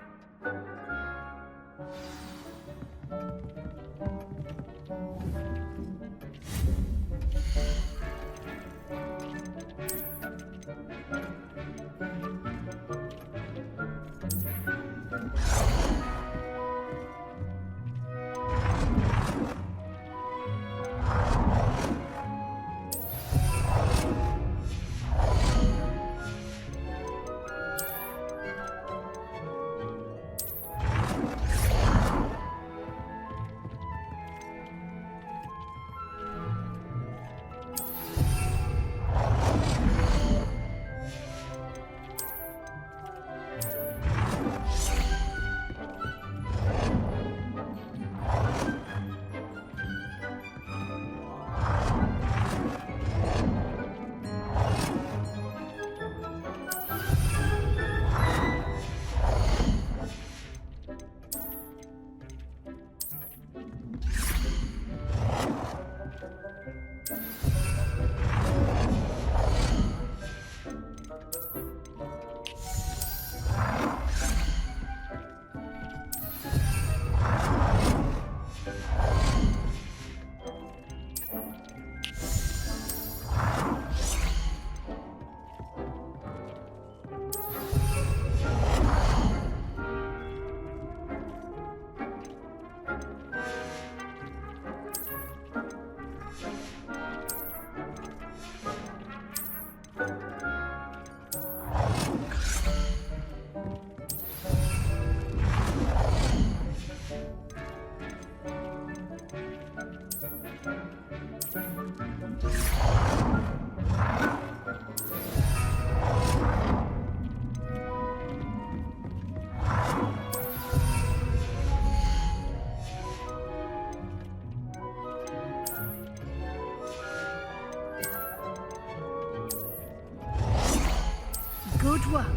Good work.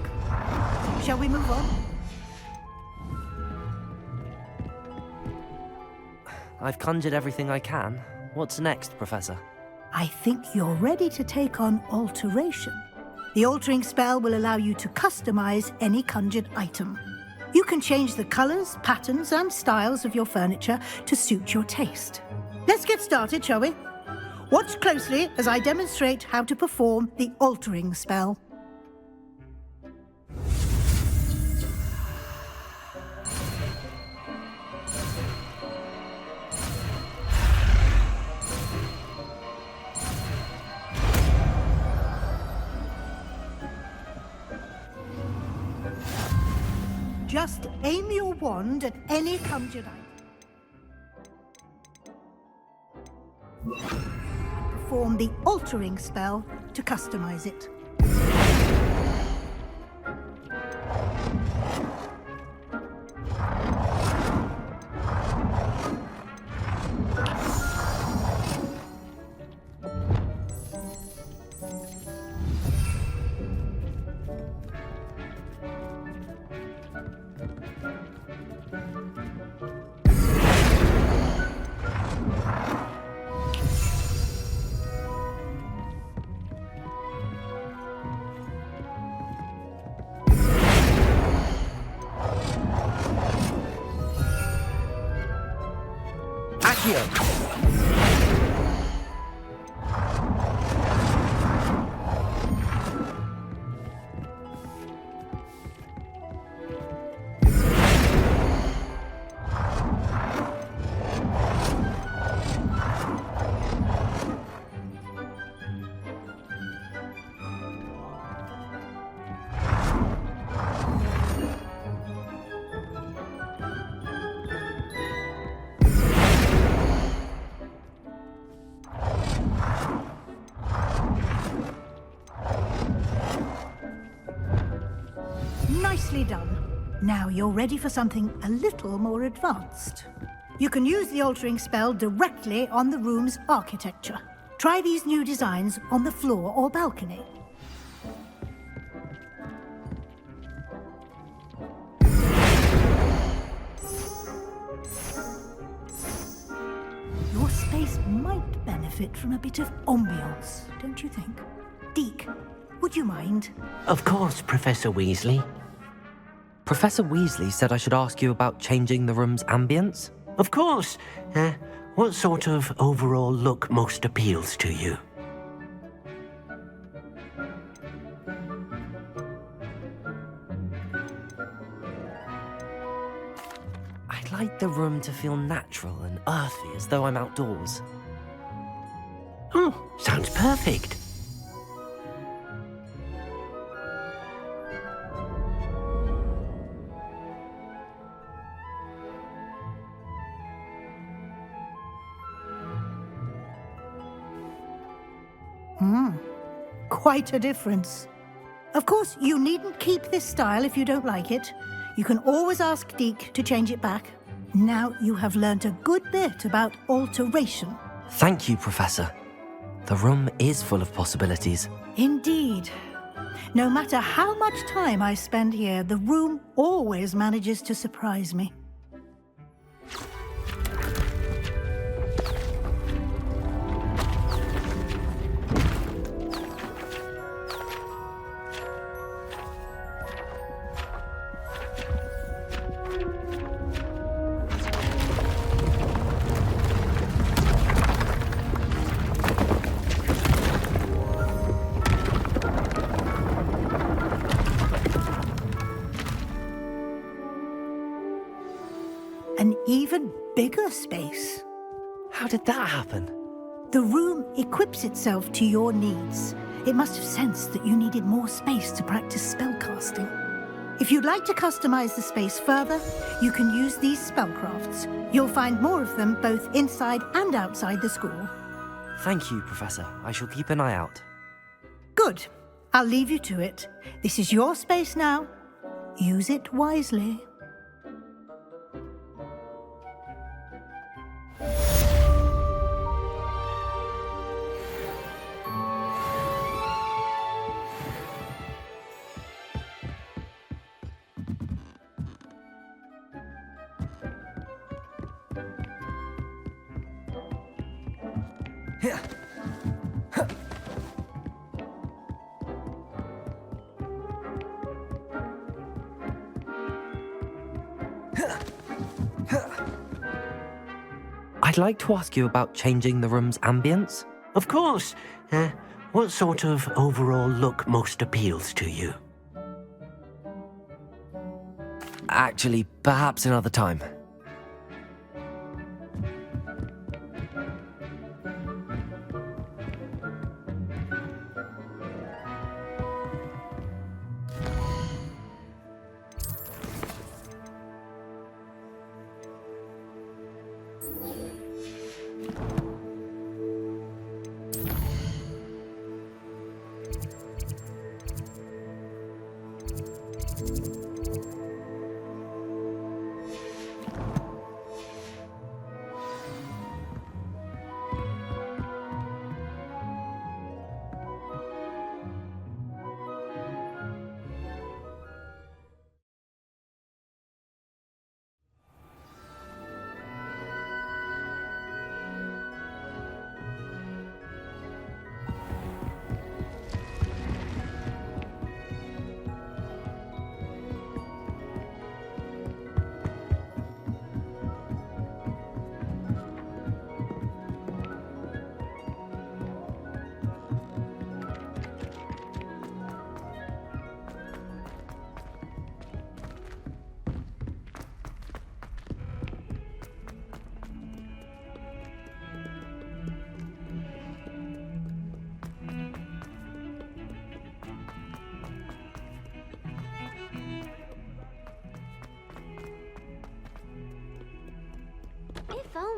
Shall we move on? I've conjured everything I can. What's next, Professor? I think you're ready to take on alteration. The altering spell will allow you to customize any conjured item. You can change the colors, patterns, and styles of your furniture to suit your taste. Let's get started, shall we? Watch closely as I demonstrate how to perform the altering spell. Just aim your wand at any conjured item. Perform the altering spell to customize it. Nicely done. Now you're ready for something a little more advanced. You can use the altering spell directly on the room's architecture. Try these new designs on the floor or balcony. Your space might benefit from a bit of ambiance, don't you think? Deke, would you mind? Of course, Professor Weasley. Professor Weasley said I should ask you about changing the room's ambience? Of course. What sort of overall look most appeals to you? I'd like the room to feel natural and earthy, as though I'm outdoors. Oh, sounds perfect. Quite a difference. Of course, you needn't keep this style if you don't like it. You can always ask Deke to change it back. Now you have learnt a good bit about alteration. Thank you, Professor. The room is full of possibilities. Indeed. No matter how much time I spend here, the room always manages to surprise me. An even bigger space. How did that happen? The room equips itself to your needs. It must have sensed that you needed more space to practice spellcasting. If you'd like to customize the space further, you can use these spellcrafts. You'll find more of them both inside and outside the school. Thank you, Professor. I shall keep an eye out. Good. I'll leave you to it. This is your space now. Use it wisely. I'd like to ask you about changing the room's ambience. Of course. What sort of overall look most appeals to you? Actually, perhaps another time.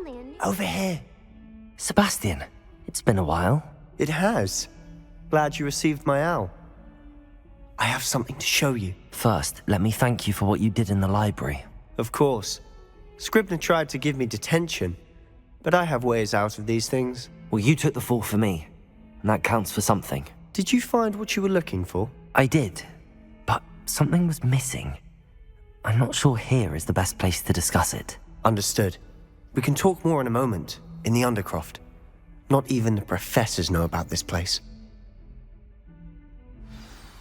only a new... Over here. Sebastian, it's been a while. It has. Glad you received my owl. I have something to show you. First, let me thank you for what you did in the library. Of course. Scribner tried to give me detention, but I have ways out of these things. Well, you took the fall for me, and that counts for something. Did you find what you were looking for? I did, but something was missing. I'm not sure here is the best place to discuss it. Understood. We can talk more in a moment, in the undercroft. Not even the professors know about this place.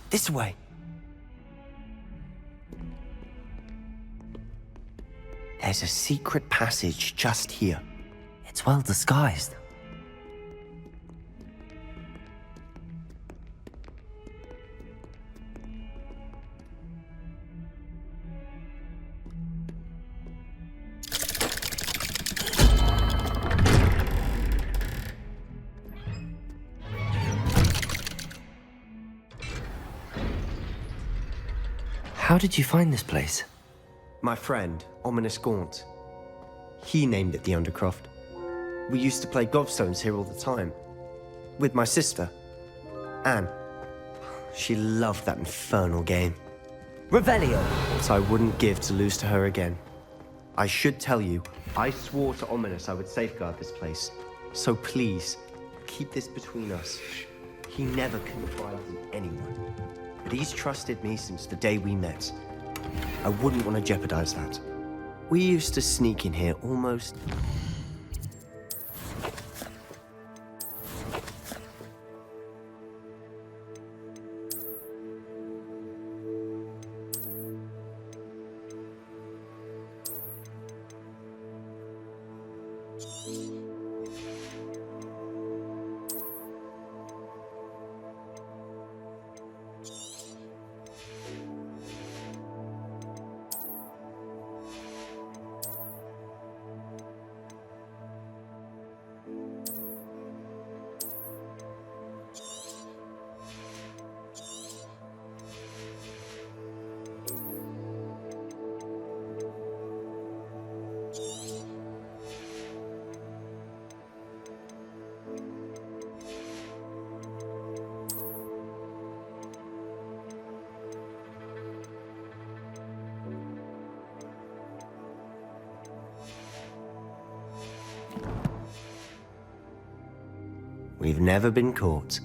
This way. There's a secret passage just here. It's well disguised. How did you find this place? My friend, Ominous Gaunt. He named it the Undercroft. We used to play gobstones here all the time. With my sister, Anne. She loved that infernal game. Revelio! What I wouldn't give to lose to her again. I should tell you, I swore to Ominous I would safeguard this place. So please, keep this between us. He never confided in anyone. But he's trusted me since the day we met. I wouldn't want to jeopardize that. We used to sneak in here almost... We've never been caught.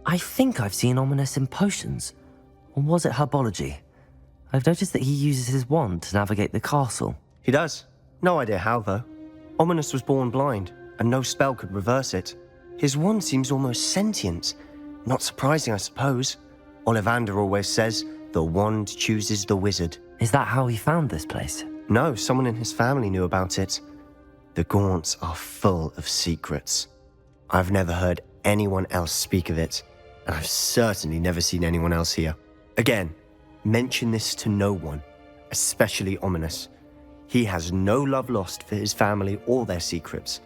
I think I've seen Ominous in potions. Or was it Herbology? I've noticed that he uses his wand to navigate the castle. He does. No idea how, though. Ominous was born blind, and no spell could reverse it. His wand seems almost sentient. Not surprising, I suppose. Ollivander always says, the wand chooses the wizard. Is that how he found this place? No, someone in his family knew about it. The Gaunts are full of secrets. I've never heard anyone else speak of it, and I've certainly never seen anyone else here. Again, mention this to no one, especially Ominous. He has no love lost for his family or their secrets,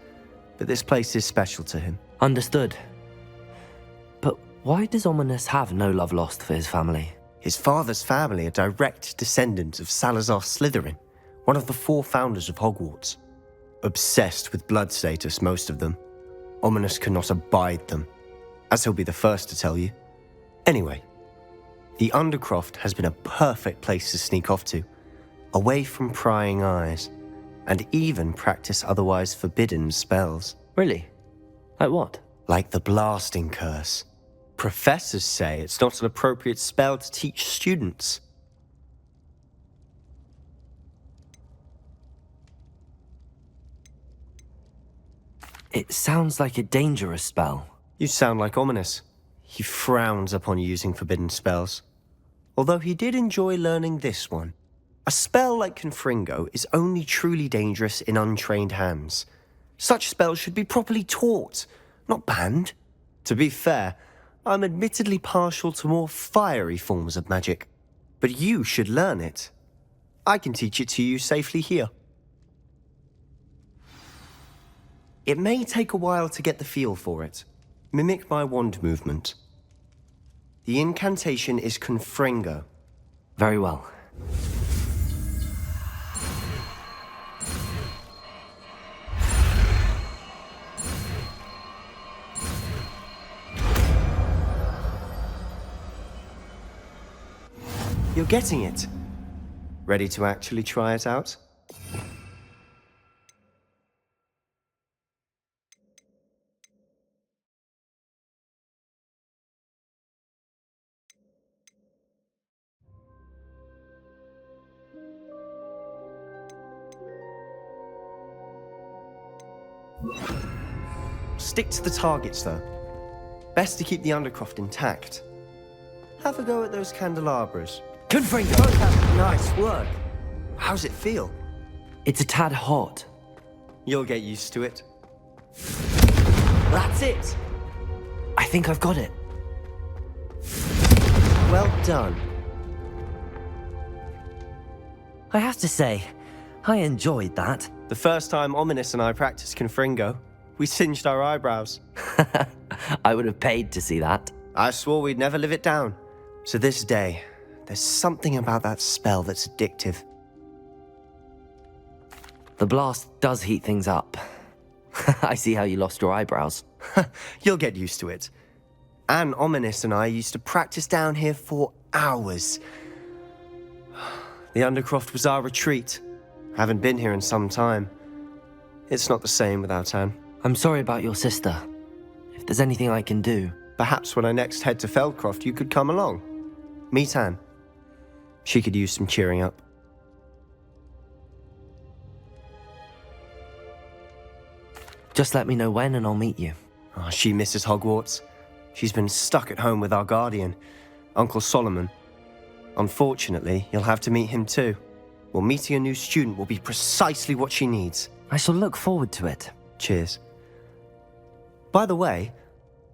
but this place is special to him. Understood. But why does Ominous have no love lost for his family? His father's family are direct descendants of Salazar Slytherin, one of the 4 founders of Hogwarts. Obsessed with blood status, most of them. Ominous cannot abide them, as he'll be the first to tell you. Anyway, the Undercroft has been a perfect place to sneak off to, away from prying eyes, and even practice otherwise forbidden spells. Really? Like what? Like the blasting curse. Professors say it's not an appropriate spell to teach students. It sounds like a dangerous spell. You sound like Ominous. He frowns upon using forbidden spells. Although he did enjoy learning this one. A spell like Confringo is only truly dangerous in untrained hands. Such spells should be properly taught, not banned. To be fair, I'm admittedly partial to more fiery forms of magic, but you should learn it. I can teach it to you safely here. It may take a while to get the feel for it. Mimic my wand movement. The incantation is Confringo. Very well. You're getting it. Ready to actually try it out? Stick to the targets, though. Best to keep the undercroft intact. Have a go at those candelabras. Confringo! Nice work. How's it feel? It's a tad hot. You'll get used to it. That's it! I think I've got it. Well done. I have to say, I enjoyed that. The first time Ominous and I practiced Confringo, we singed our eyebrows. I would have paid to see that. I swore we'd never live it down. So this day, there's something about that spell that's addictive. The blast does heat things up. I see how you lost your eyebrows. You'll get used to it. Anne, Ominous and I used to practice down here for hours. The undercroft was our retreat. Haven't been here in some time. It's not the same without Anne. I'm sorry about your sister. If there's anything I can do... Perhaps when I next head to Feldcroft, you could come along. Meet Anne. She could use some cheering up. Just let me know when and I'll meet you. Oh, she misses Hogwarts. She's been stuck at home with our guardian, Uncle Solomon. Unfortunately, you'll have to meet him too. Well, meeting a new student will be precisely what she needs. I shall look forward to it. Cheers. By the way,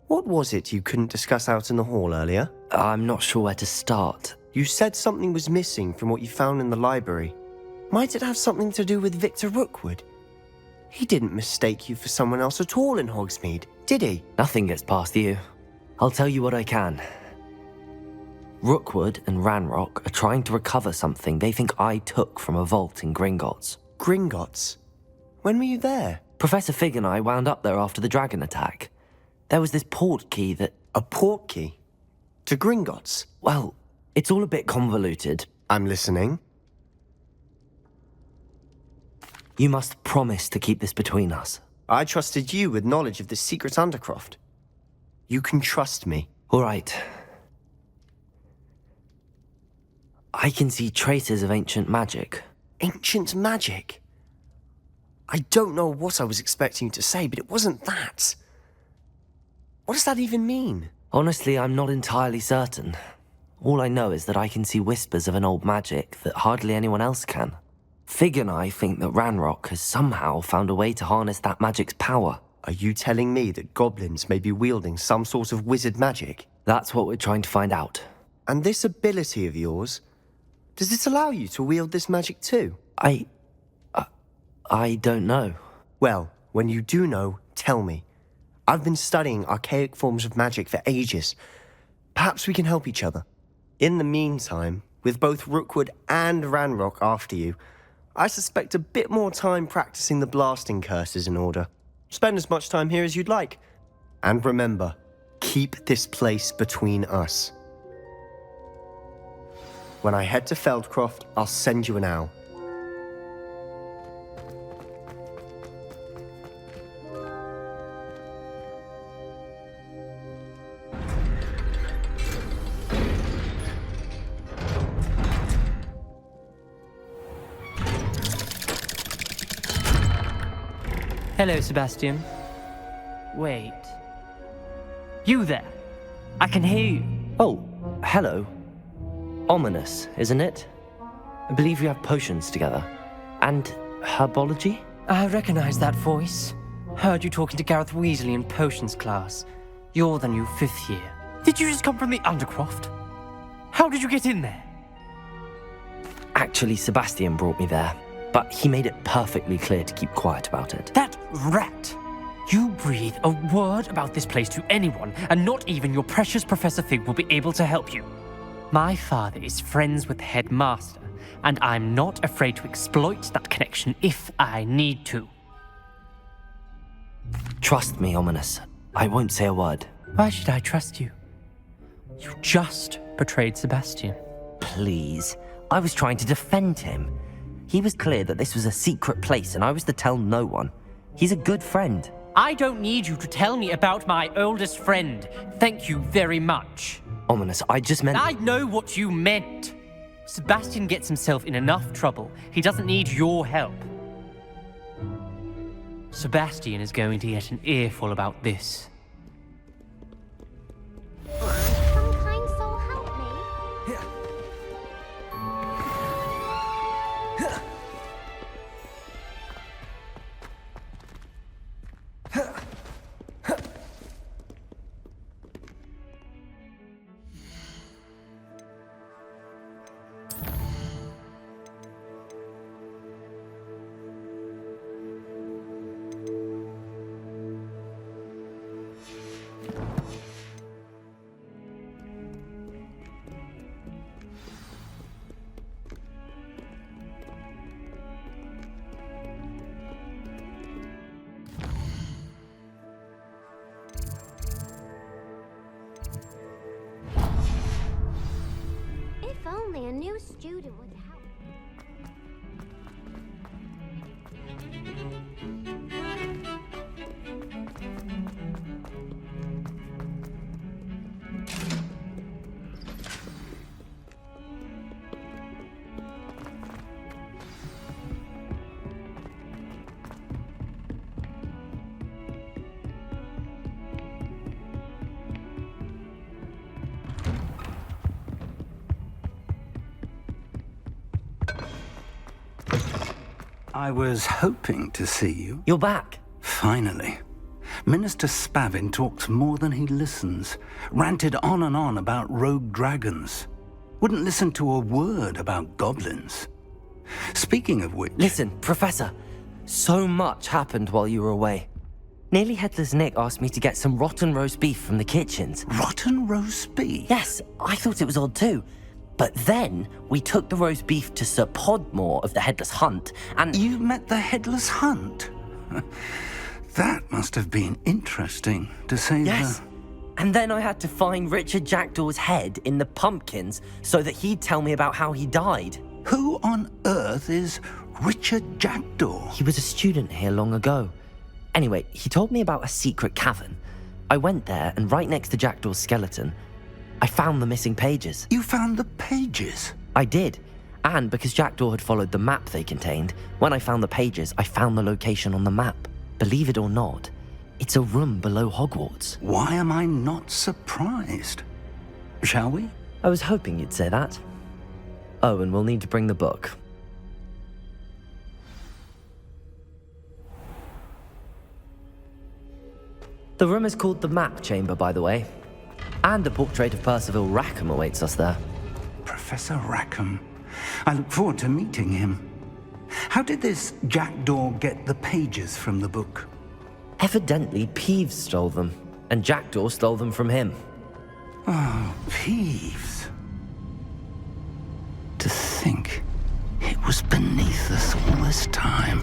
what was it you couldn't discuss out in the hall earlier? I'm not sure where to start. You said something was missing from what you found in the library. Might it have something to do with Victor Rookwood? He didn't mistake you for someone else at all in Hogsmeade, did he? Nothing gets past you. I'll tell you what I can. Rookwood and Ranrok are trying to recover something they think I took from a vault in Gringotts. Gringotts? When were you there? Professor Fig and I wound up there after the dragon attack. There was this port key that... A port key? To Gringotts? Well, it's all a bit convoluted. I'm listening. You must promise to keep this between us. I trusted you with knowledge of the secret undercroft. You can trust me. All right. I can see traces of ancient magic. Ancient magic? I don't know what I was expecting you to say, but it wasn't that. What does that even mean? Honestly, I'm not entirely certain. All I know is that I can see whispers of an old magic that hardly anyone else can. Fig and I think that Ranrok has somehow found a way to harness that magic's power. Are you telling me that goblins may be wielding some sort of wizard magic? That's what we're trying to find out. And this ability of yours, does it allow you to wield this magic too? I don't know. Well, when you do know, tell me. I've been studying archaic forms of magic for ages. Perhaps we can help each other. In the meantime, with both Rookwood and Ranrok after you, I suspect a bit more time practicing the blasting curse is in order. Spend as much time here as you'd like. And remember, keep this place between us. When I head to Feldcroft, I'll send you an owl. Hello, Sebastian. Wait. You there? I can hear you. Oh, hello. Ominous, isn't it? I believe we have potions together. And Herbology? I recognize that voice. Heard you talking to Gareth Weasley in potions class. You're the new 5th year. Did you just come from the undercroft? How did you get in there? Actually, Sebastian brought me there. But he made it perfectly clear to keep quiet about it. That rat! You breathe a word about this place to anyone, and not even your precious Professor Fig will be able to help you. My father is friends with the Headmaster, and I'm not afraid to exploit that connection if I need to. Trust me, Ominous. I won't say a word. Why should I trust you? You just betrayed Sebastian. Please. I was trying to defend him. He was clear that this was a secret place, and I was to tell no one. He's a good friend. I don't need you to tell me about my oldest friend. Thank you very much. Ominous, I just meant... I know what you meant. Sebastian gets himself in enough trouble. He doesn't need your help. Sebastian is going to get an earful about this. Some kind soul help me. If only a new student would help. I was hoping to see you. You're back. Finally. Minister Spavin talks more than he listens. Ranted on and on about rogue dragons. Wouldn't listen to a word about goblins. Speaking of which... Listen, Professor. So much happened while you were away. Nearly Headless Nick asked me to get some rotten roast beef from the kitchens. Rotten roast beef? Yes, I thought it was odd too. But then, we took the roast beef to Sir Podmore of the Headless Hunt, and... You met the Headless Hunt? That must have been interesting, to say the... Yes. And then I had to find Richard Jackdaw's head in the pumpkins so that he'd tell me about how he died. Who on earth is Richard Jackdaw? He was a student here long ago. Anyway, he told me about a secret cavern. I went there, and right next to Jackdaw's skeleton, I found the missing pages. You found the pages? I did. And because Jackdaw had followed the map they contained, when I found the pages, I found the location on the map. Believe it or not, it's a room below Hogwarts. Why am I not surprised? Shall we? I was hoping you'd say that. Oh, and we'll need to bring the book. The room is called the Map Chamber, by the way. And a portrait of Percival Rackham awaits us there. Professor Rackham. I look forward to meeting him. How did this Jackdaw get the pages from the book? Evidently, Peeves stole them, and Jackdaw stole them from him. Oh, Peeves. To think it was beneath us all this time.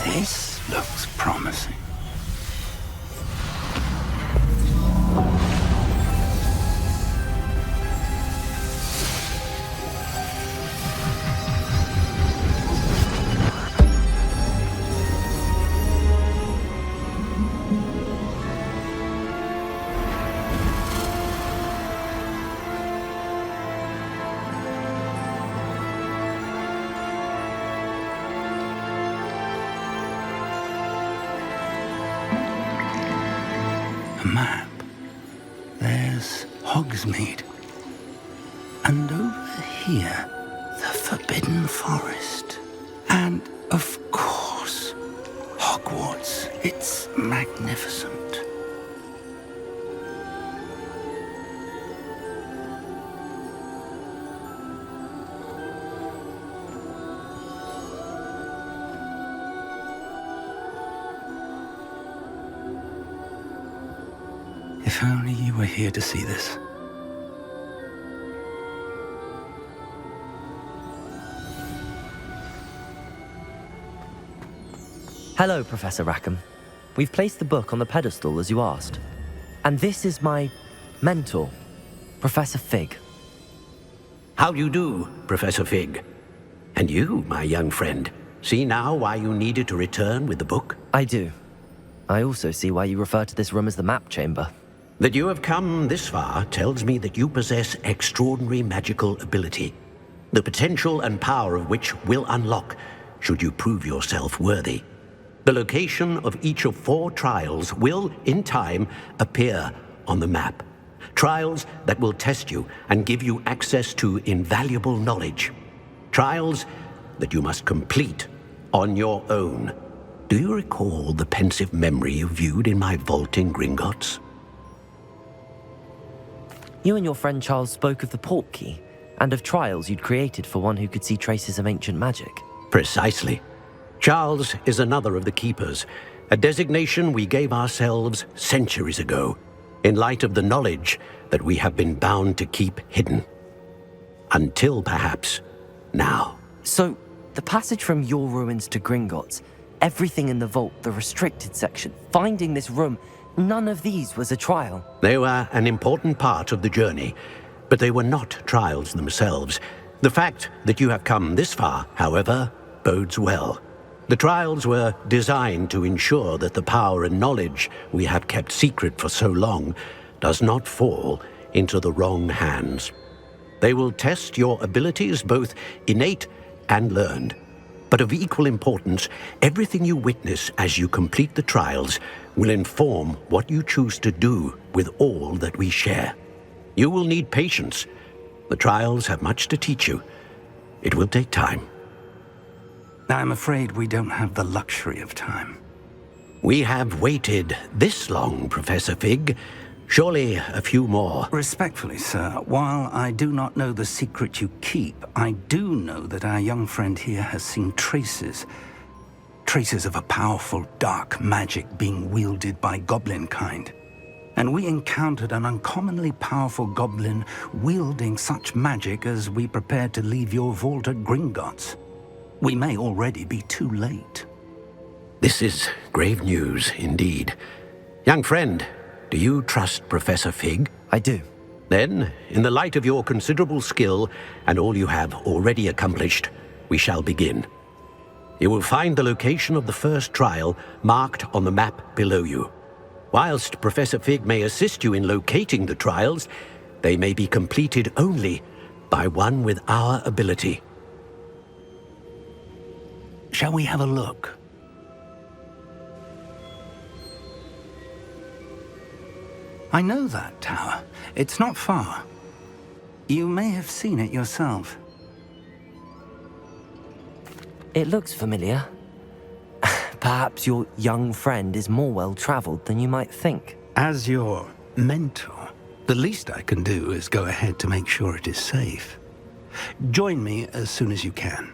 This looks promising. the map, there's Hogsmeade. And over here, the Forbidden Forest. And, of course, Hogwarts. It's magnificent. If only you were here to see this. Hello, Professor Rackham. We've placed the book on the pedestal as you asked. And this is my mentor, Professor Fig. How do you do, Professor Fig? And you, my young friend, see now why you needed to return with the book? I do. I also see why you refer to this room as the map chamber. That you have come this far tells me that you possess extraordinary magical ability, the potential and power of which will unlock should you prove yourself worthy. The location of each of 4 trials will, in time, appear on the map. Trials that will test you and give you access to invaluable knowledge. Trials that you must complete on your own. Do you recall the pensive memory you viewed in my vault in Gringotts? You and your friend Charles spoke of the port key, and of trials you'd created for one who could see traces of ancient magic. Precisely. Charles is another of the Keepers, a designation we gave ourselves centuries ago, in light of the knowledge that we have been bound to keep hidden. Until, perhaps, now. So, the passage from your ruins to Gringotts, everything in the vault, the restricted section, finding this room, none of these was a trial. They were an important part of the journey, but they were not trials themselves. The fact that you have come this far, however, bodes well. The trials were designed to ensure that the power and knowledge we have kept secret for so long does not fall into the wrong hands. They will test your abilities, both innate and learned. But of equal importance, everything you witness as you complete the trials will inform what you choose to do with all that we share. You will need patience. The trials have much to teach you. It will take time. I'm afraid we don't have the luxury of time. We have waited this long, Professor Fig. Surely a few more. Respectfully, sir, while I do not know the secret you keep, I do know that our young friend here has seen traces of a powerful dark magic being wielded by goblin kind. And we encountered an uncommonly powerful goblin wielding such magic as we prepared to leave your vault at Gringotts. We may already be too late. This is grave news indeed. Young friend, do you trust Professor Fig? I do. Then, in the light of your considerable skill and all you have already accomplished, we shall begin. You will find the location of the first trial marked on the map below you. Whilst Professor Fig may assist you in locating the trials, they may be completed only by one with our ability. Shall we have a look? I know that tower. It's not far. You may have seen it yourself. It looks familiar. Perhaps your young friend is more well-traveled than you might think. As your mentor, the least I can do is go ahead to make sure it is safe. Join me as soon as you can.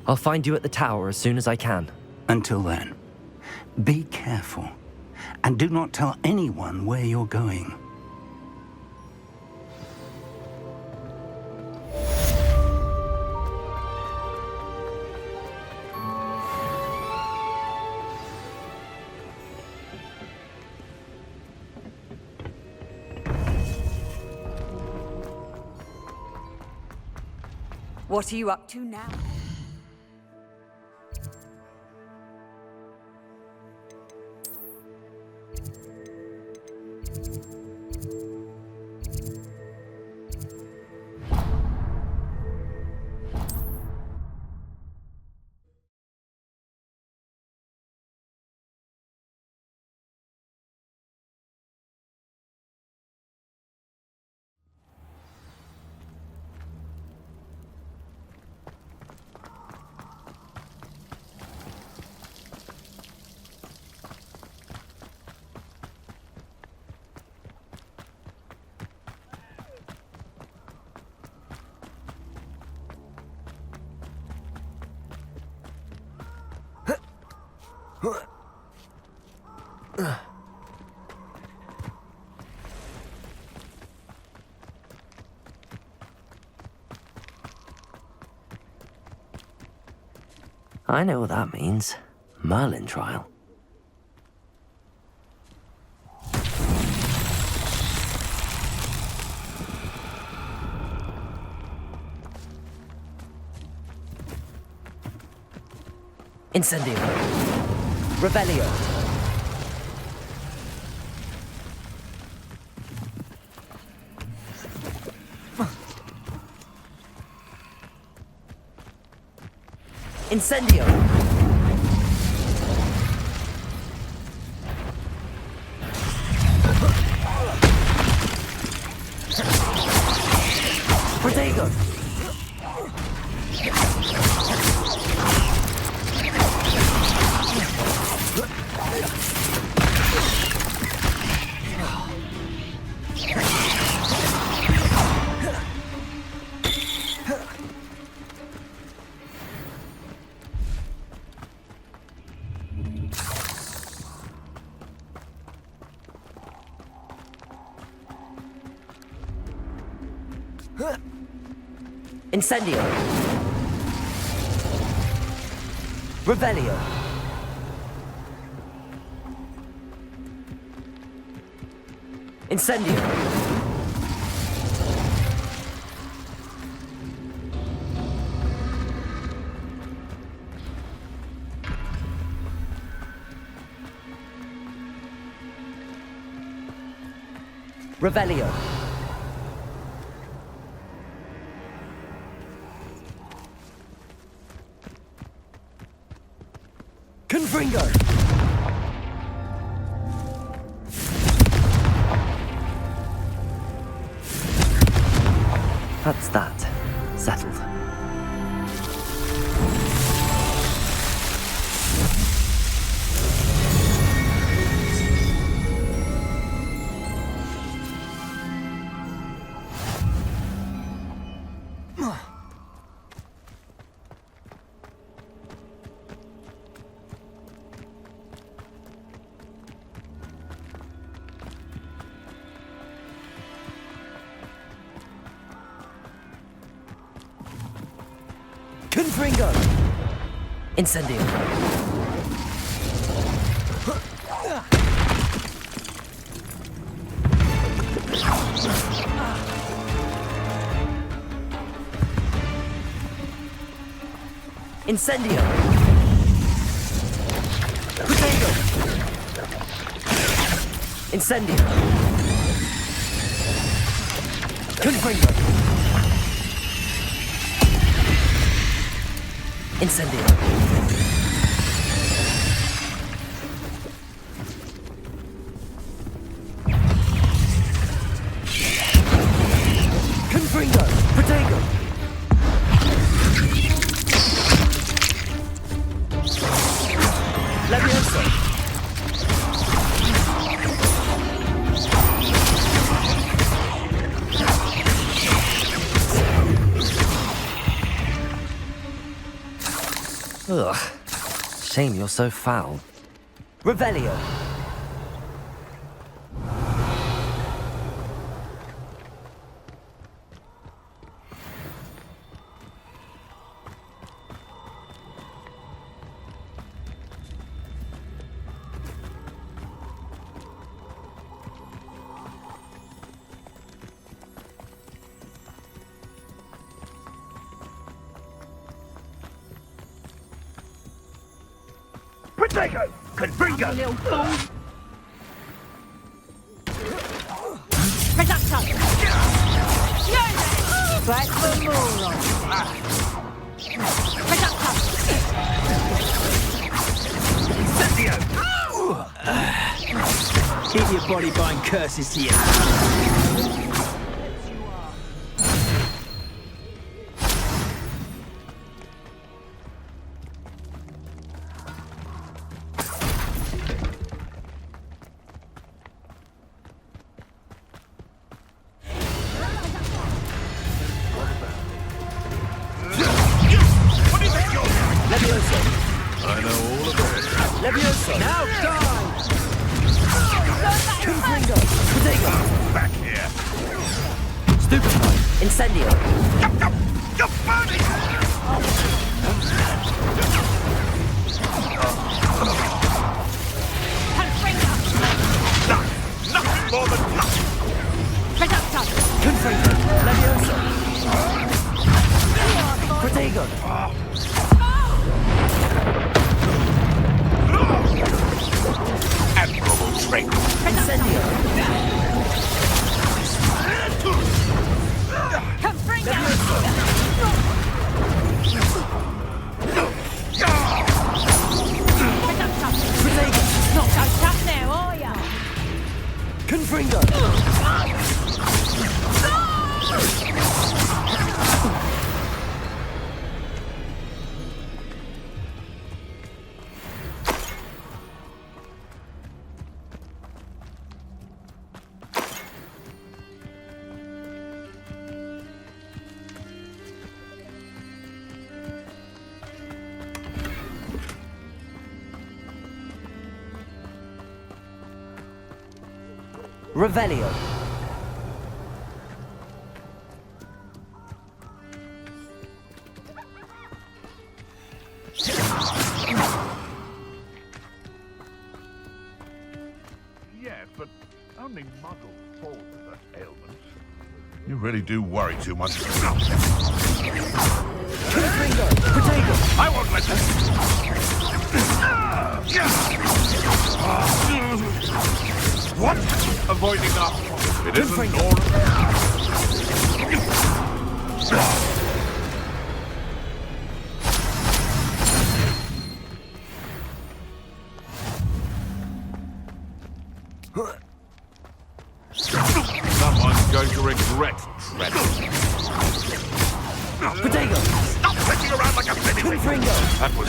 I'll find you at the tower as soon as I can. Until then, be careful, and do not tell anyone where you're going. What are you up to now? I know what that means. Merlin trial. Incendio. Revelio. Incendio. Protego. Incendio. Revelio. Incendio. Revelio. Confringo! That's that. Settled. Confringo! Incendio. Incendio. Protego. Incendio. Confringo. Incendio. Confringo. Protego. Leviosa. Ugh. Shame you're so foul. Revelio. Protego! Confringo! Little fool! Reductor! Yes! Back for more! Reductor! Incendio! Keep your body bind curses to you. I know all about it. Leviosa! Now die! Confringo! Protego! Back here! Stupefy! Incendio! You're burning! Nothing more than nothing! Confringo! Leviosa! Protego! Admirable strength! Incendio! Confringo! Protego! Not so tough now, are ya? Confringo! Revelio. Yes, but only muggles fall to such ailments. You really do worry too much. Confringo! Protego! I won't let this. What? Avoiding us? It isn't normal. Someone's going to regret treading. Protego! Stop flicking around like a penny. Confringo! That was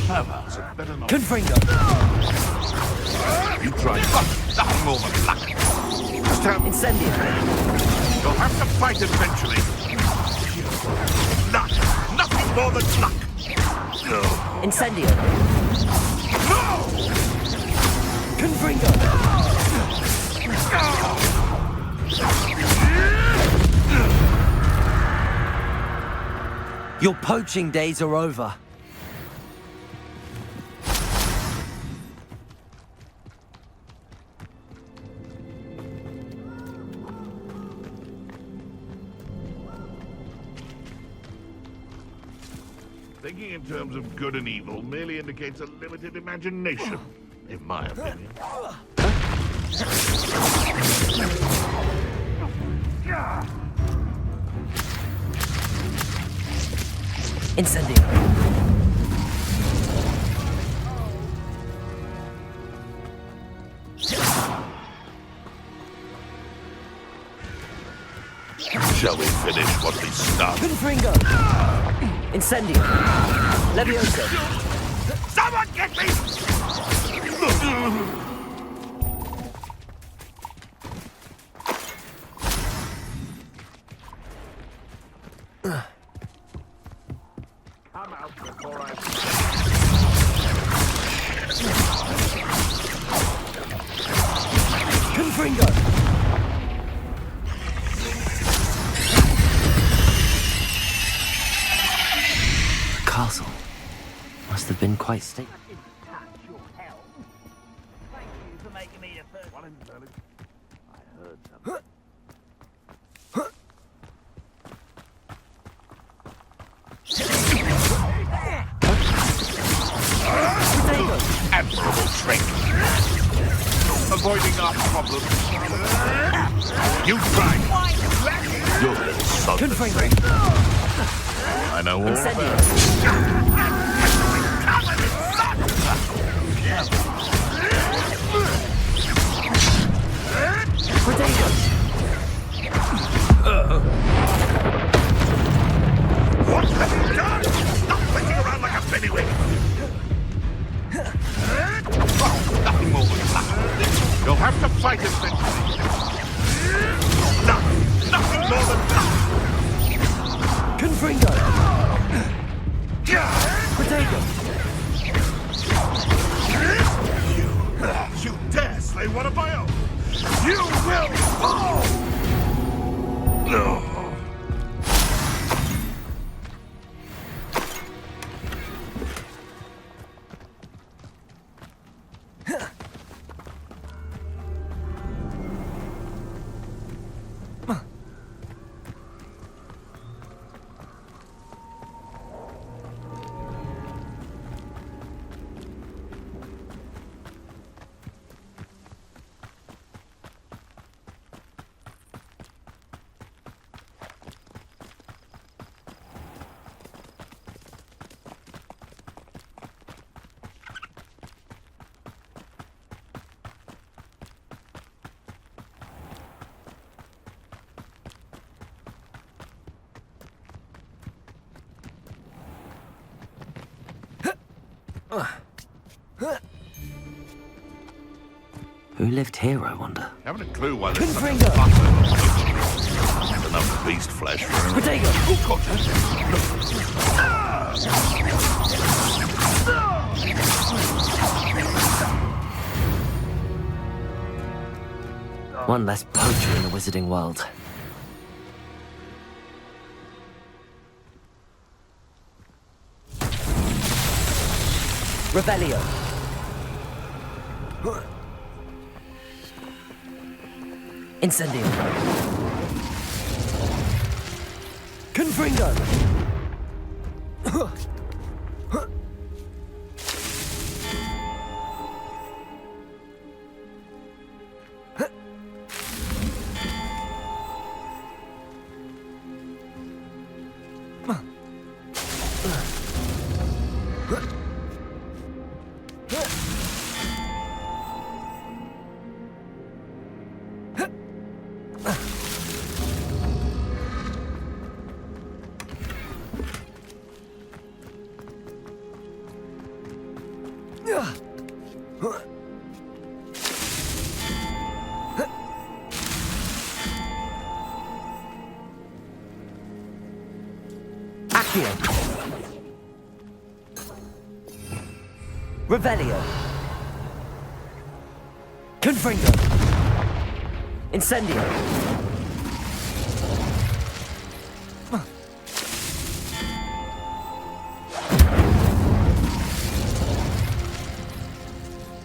clever. So better not. Confringo! You tried. Nothing more than luck. Incendio! You'll have to fight eventually. Luck. Nothing more than luck. Incendio! No! Confringo! Your poaching days are over. Thinking in terms of good and evil merely indicates a limited imagination, in my opinion. Incendio! Shall we finish what we started? Confringo! Incendio! Leviosa! Someone get me! I'm out before I... Confringo! The castle must have been quite stately. Thank you for making me the first one in Merlin. I heard something. Admirable strength. Avoiding our problems. You tried. You're a son of strength. I know all about it. What have you done? Stop flicking around like a pennywig! Nothing more than luck. You'll have to fight eventually. Nothing more than luck. Confringo! Protego! Who lived here, I wonder? Haven't a clue why there's such a Confringo! fuss. And enough beast flesh for Potato! Oh, God. One less poacher in the wizarding world. Revelio. Incendio. Confringo. Revelio. Confringo. Incendio.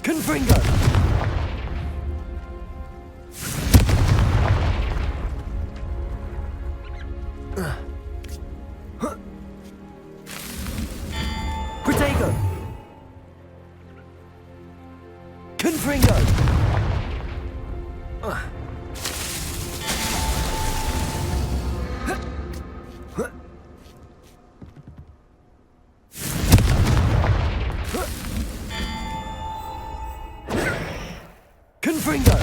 Confringo. Protego. Confringo. Confringo.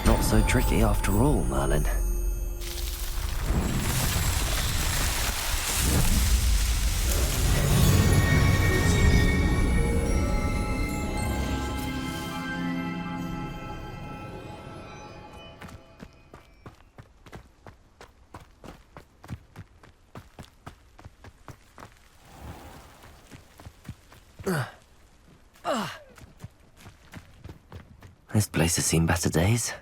Not so tricky after all, Merlin. This place has seen better days.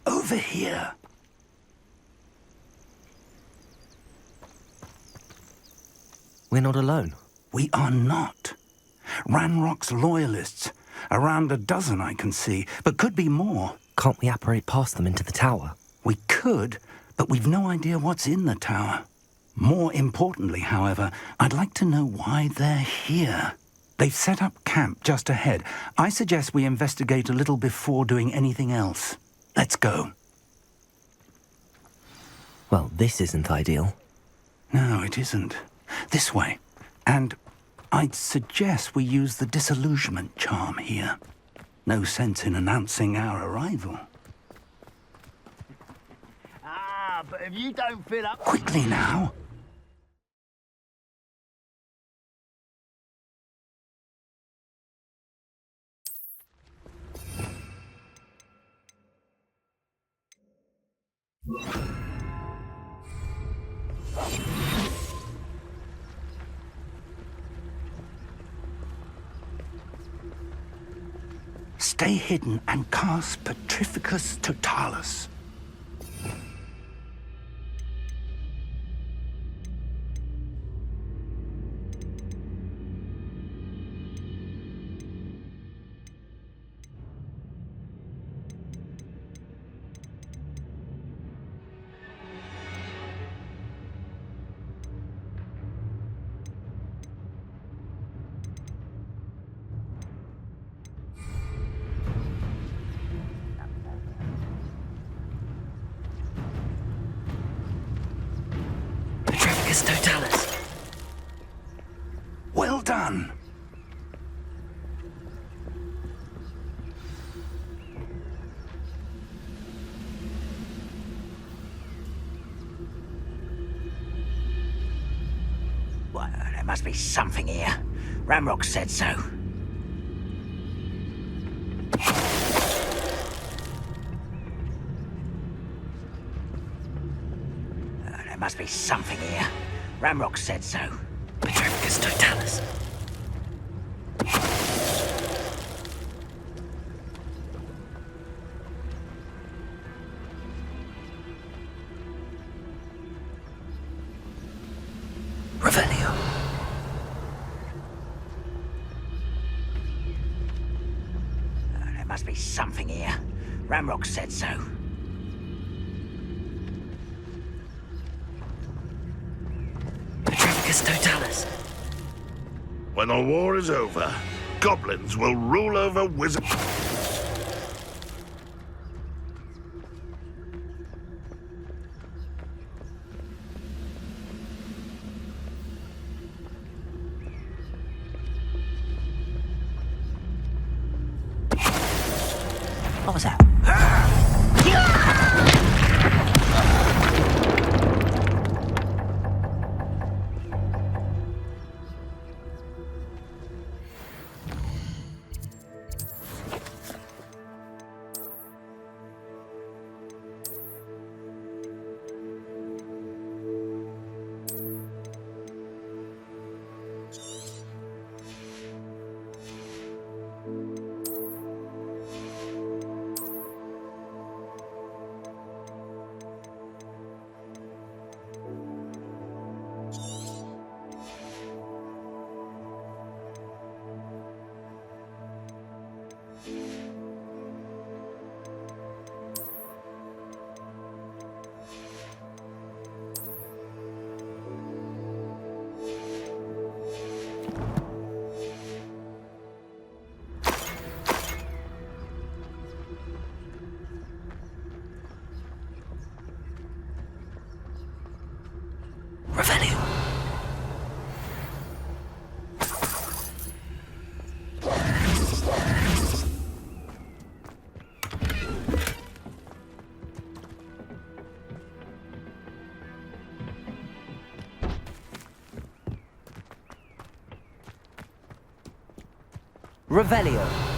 Over here. We're not alone. We are not. Ranrok's loyalists. Around a dozen I can see, but could be more. Can't we apparate past them into the tower? We could, but we've no idea what's in the tower. More importantly, however, I'd like to know why they're here. They've set up camp just ahead. I suggest we investigate a little before doing anything else. Let's go. Well, this isn't ideal. No, it isn't. This way. And I'd suggest we use the disillusionment charm here. No sense in announcing our arrival. But if you don't fill up... Quickly now. Stay hidden and cast Petrificus Totalis. Totalis. Well done. Well, there must be something here. Ranrok said so. There must be something here. Ranrok said so. Petrificus Totalis. Revelio. There must be something here. Ranrok said so. Totalis. When the war is over, goblins will rule over wizards. What was that? Revelio. Revelio.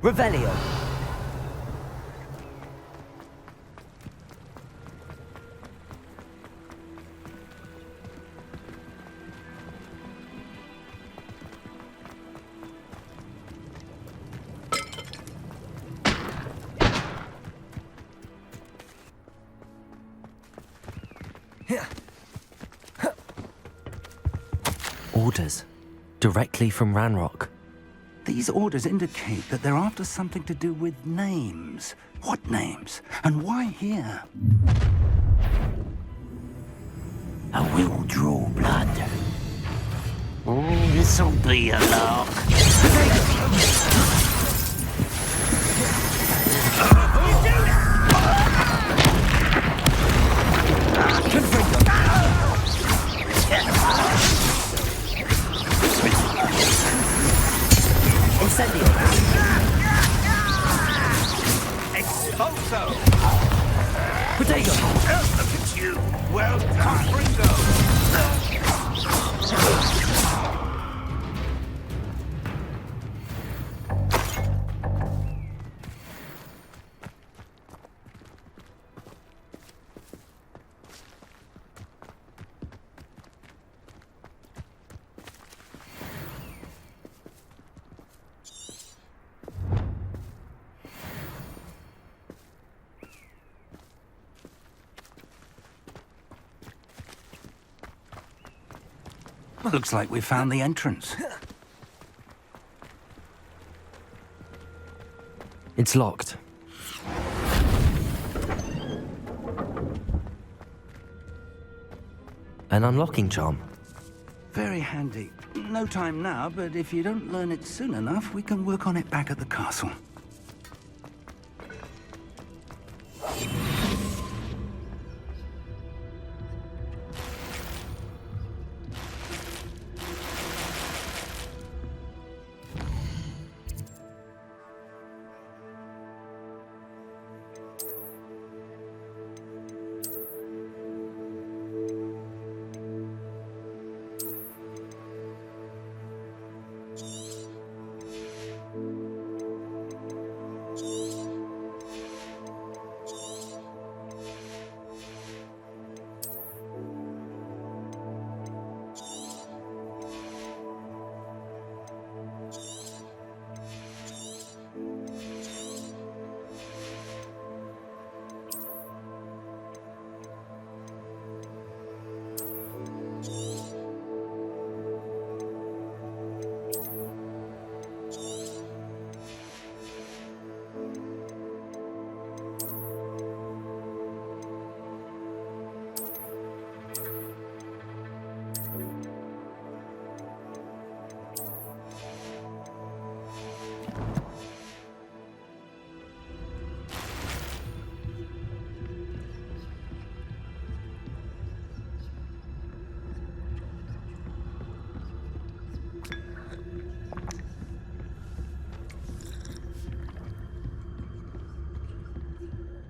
Revelio. Orders. Directly from Ranrok. These orders indicate that they're after something to do with names. What names? And why here? I will draw blood. Oh, this'll be a lark. Incendio. Expulso. Potato. Look at you. Well done. Confringo. Looks like we found the entrance. It's locked. An unlocking charm. Very handy. No time now, but if you don't learn it soon enough, we can work on it back at the castle.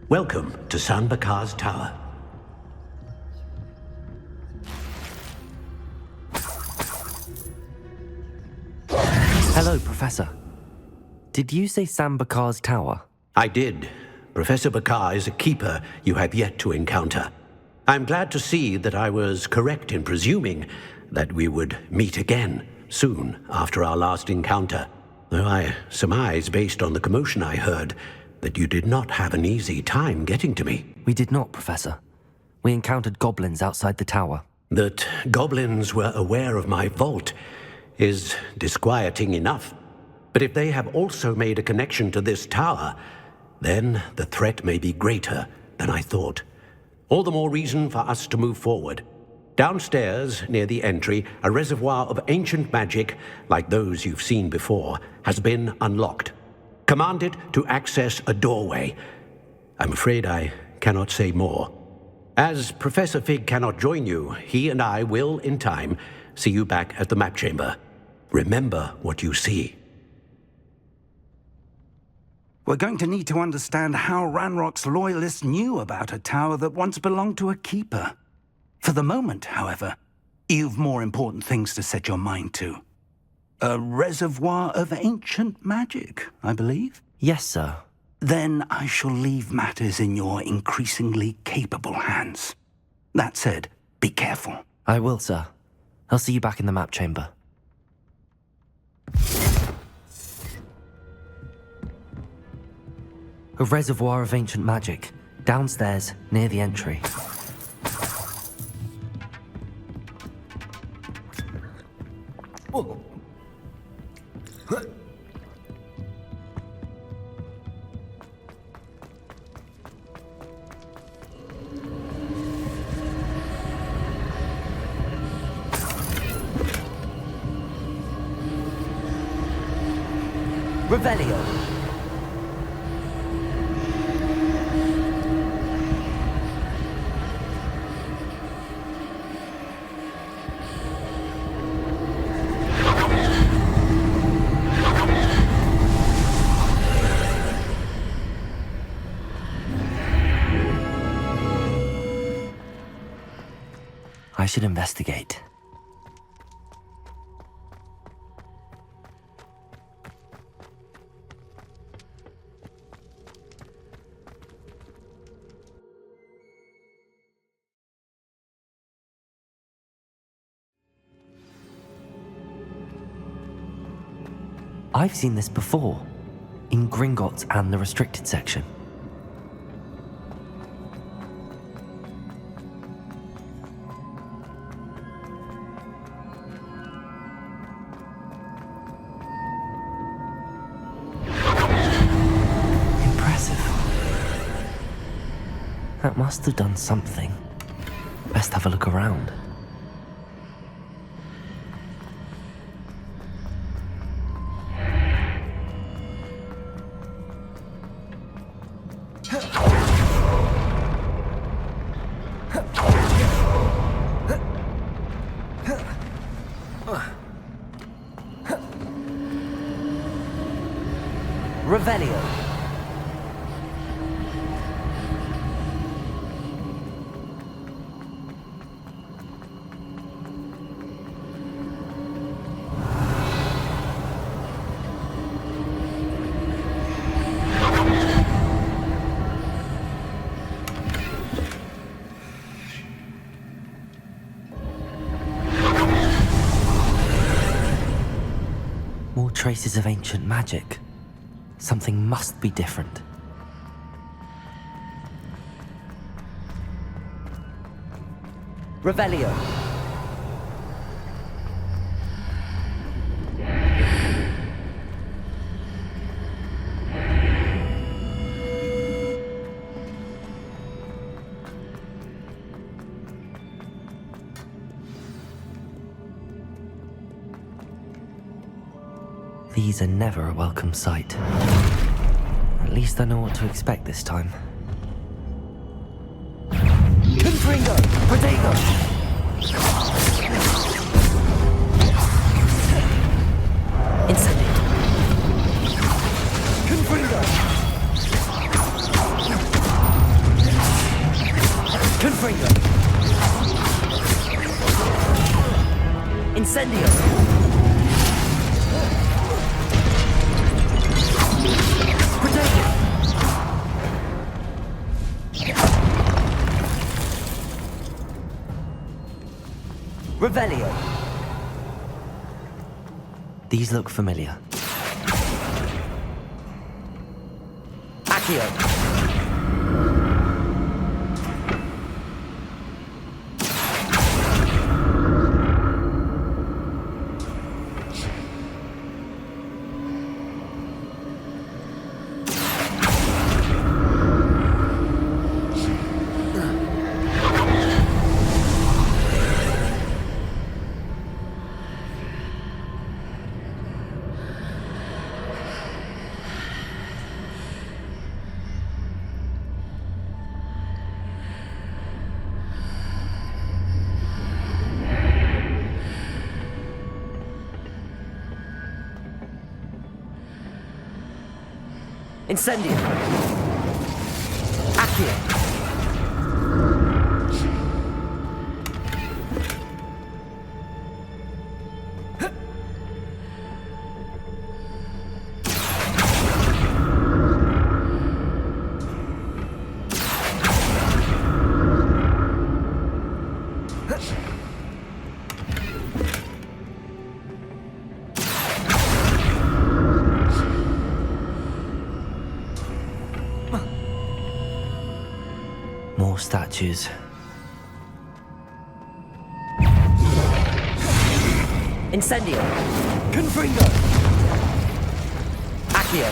Welcome to San Bakar's Tower. Hello, Professor. Did you say San Bakar's Tower? I did. Professor Bakar is a keeper you have yet to encounter. I'm glad to see that I was correct in presuming that we would meet again soon after our last encounter, though I surmise, based on the commotion I heard, that you did not have an easy time getting to me. We did not, Professor. We encountered goblins outside the tower. That goblins were aware of my vault is disquieting enough. But if they have also made a connection to this tower, then the threat may be greater than I thought. All the more reason for us to move forward. Downstairs, near the entry, a reservoir of ancient magic, like those you've seen before, has been unlocked. Command it to access a doorway. I'm afraid I cannot say more. As Professor Fig cannot join you, he and I will, in time, see you back at the map chamber. Remember what you see. We're going to need to understand how Ranrock's loyalists knew about a tower that once belonged to a keeper. For the moment, however, you've more important things to set your mind to. A reservoir of ancient magic, I believe. Yes, sir. Then I shall leave matters in your increasingly capable hands. That said, be careful. I will, sir. I'll see you back in the map chamber. A reservoir of ancient magic, downstairs, near the entry. Revelio. I should investigate. I've seen this before, in Gringotts and the restricted section. Impressive. That must have done something. Best have a look around. Revelio. More traces of ancient magic. Something must be different. Revelio. These are never a welcome sight. At least I know what to expect this time. Confringo! Protego! Incendio! Confringo! Confringo! Incendio! Revelio. These look familiar. Accio. Incendio. Accio. More statues. Incendio. Confringo. Accio.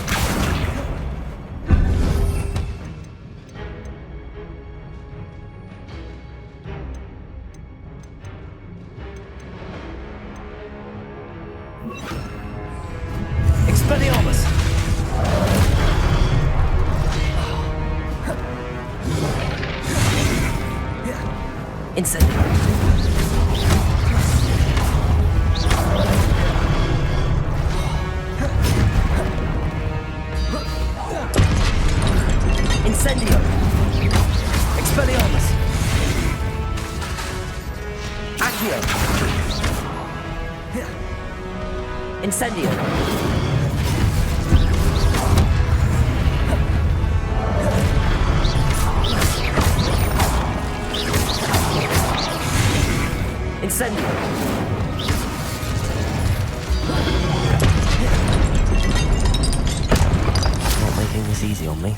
Expelliarmus. Incendio. Incendio. Expelliarmus. Accio. Incendio. Incendio. Not making this easy on me.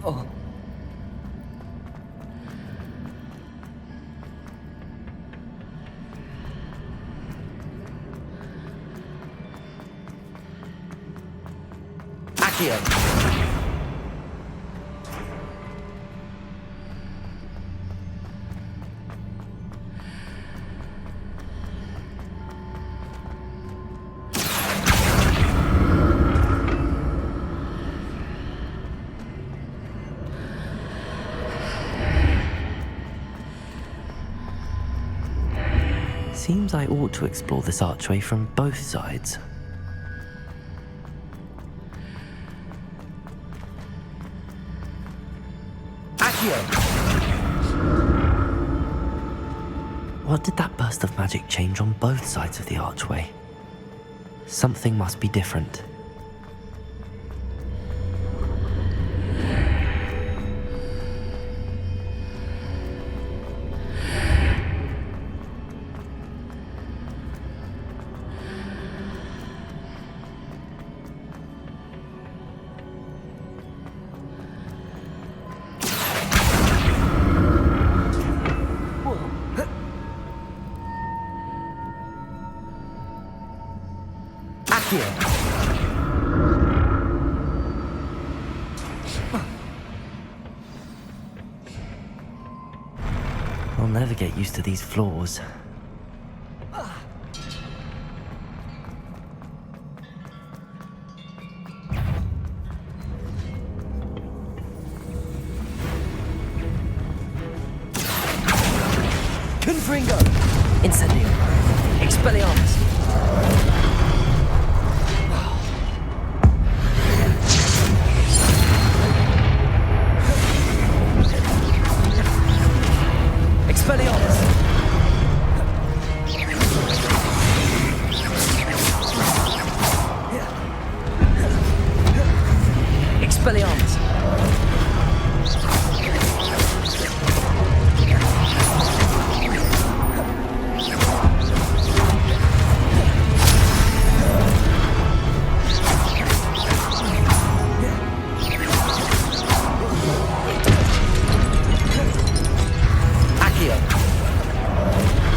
Oh. Accio. Seems I ought to explore this archway from both sides. What did that burst of magic change on both sides of the archway? Something must be different. I'll never get used to these floors. Confringo. Incendio. Expelliarmus. Expelliarmus! Expelliarmus!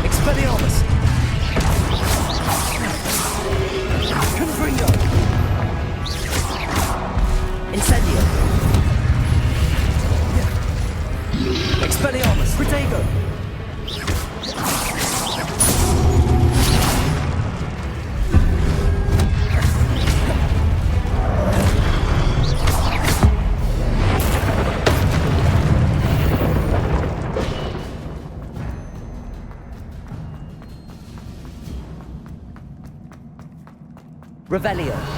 Expelliarmus! Confringo! Incendio! Revelio.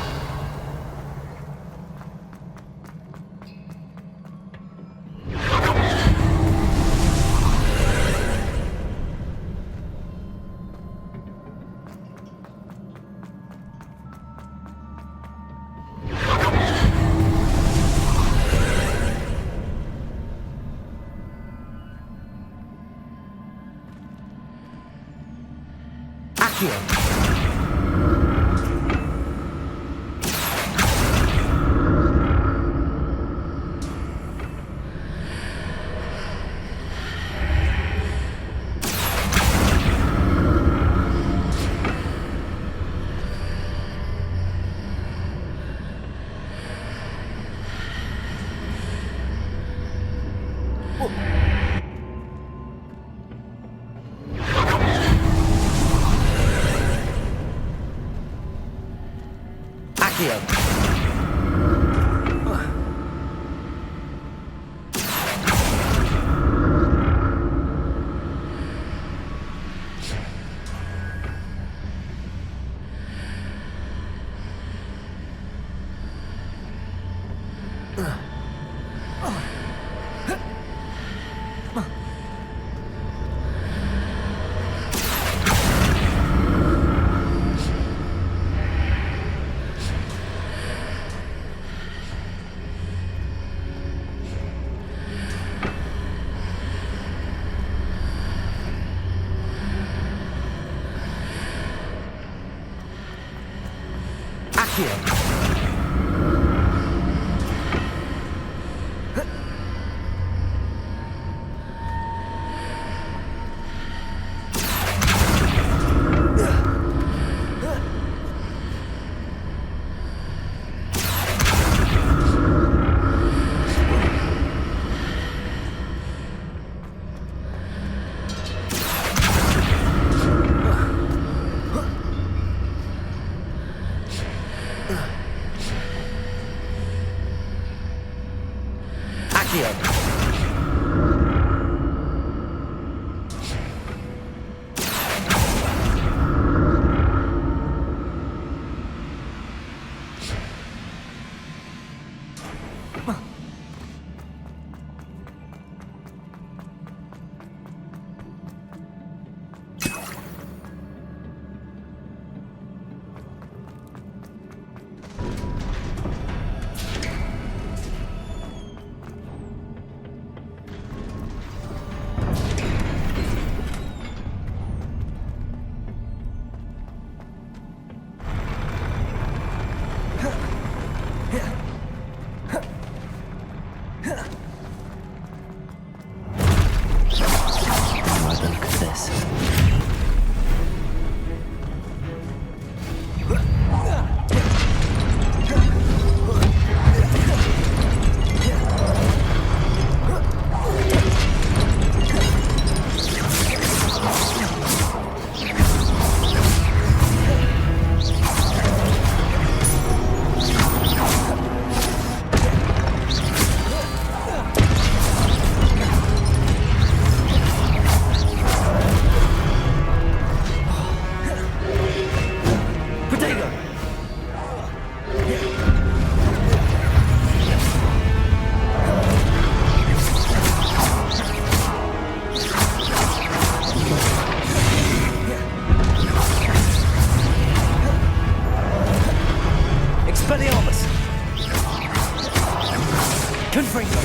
Confringo.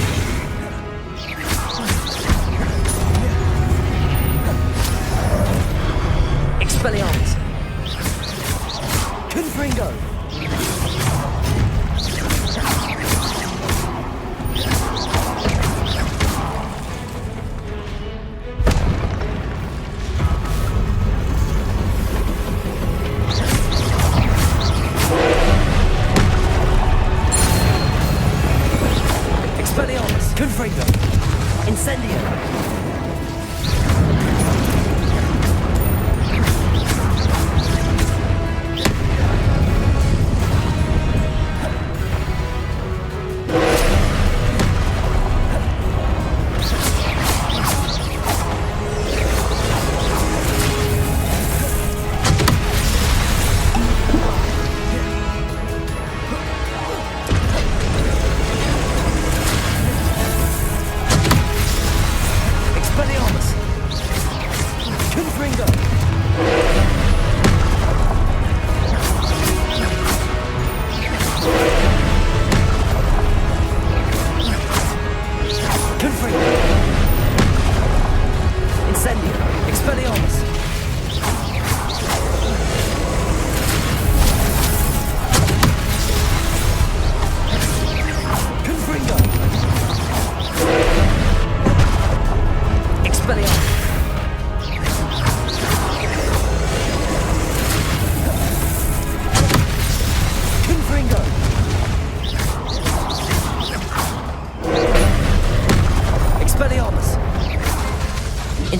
Expelliarmus. Confringo. Expelliarmus. Confringo. Incendio.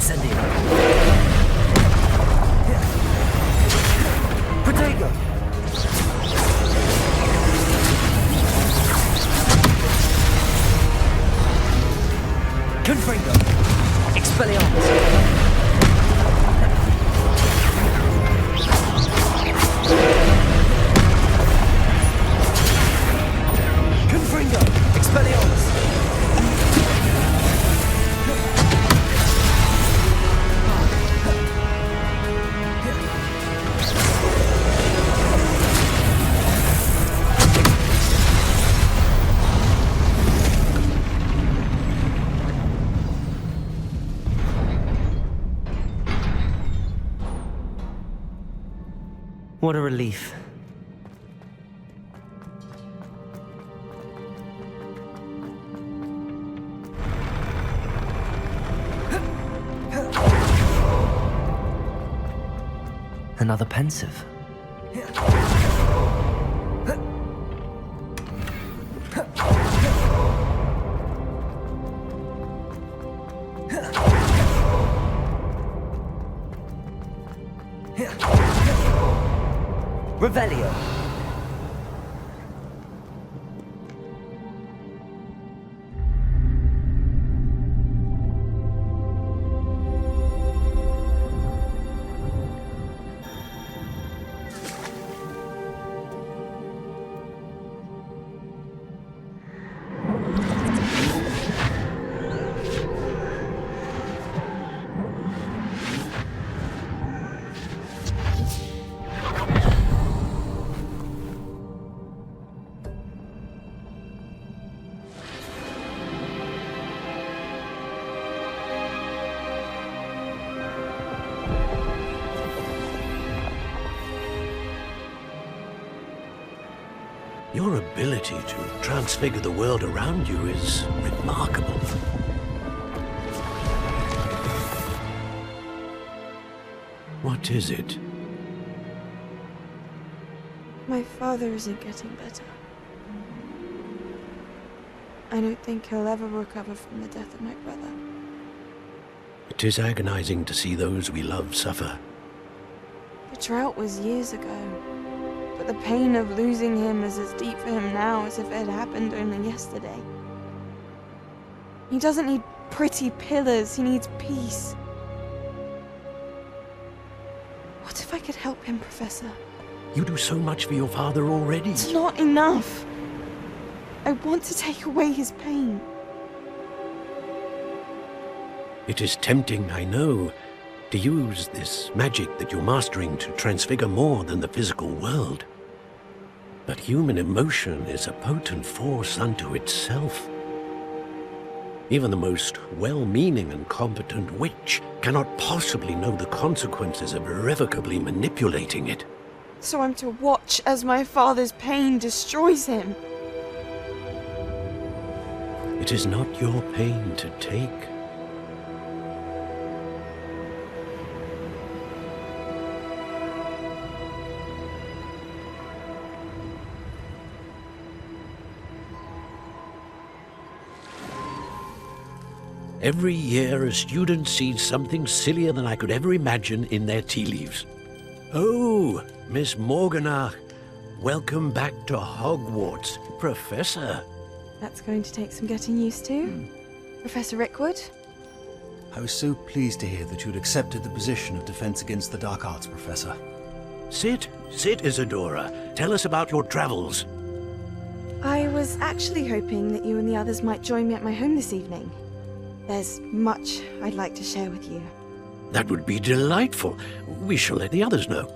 Incendio. Protego. Confringo. Expelliarmus. Confringo. Expelliarmus. What a relief. Another pensive. Revelio. Your ability to transfigure the world around you is remarkable. What is it? My father isn't getting better. I don't think he'll ever recover from the death of my brother. It is agonizing to see those we love suffer. The drought was years ago, but the pain of losing him is as deep for him now as if it had happened only yesterday. He doesn't need pretty pillars, he needs peace. What if I could help him, Professor? You do so much for your father already. It's not enough. I want to take away his pain. It is tempting, I know, to use this magic that you're mastering to transfigure more than the physical world. But human emotion is a potent force unto itself. Even the most well-meaning and competent witch cannot possibly know the consequences of irrevocably manipulating it. So I'm to watch as my father's pain destroys him. It is not your pain to take. Every year, a student sees something sillier than I could ever imagine in their tea leaves. Oh, Miss Morganach, welcome back to Hogwarts, Professor. That's going to take some getting used to. Professor Rookwood? I was so pleased to hear that you'd accepted the position of Defense Against the Dark Arts, Professor. Sit, Isadora. Tell us about your travels. I was actually hoping that you and the others might join me at my home this evening. There's much I'd like to share with you. That would be delightful. We shall let the others know.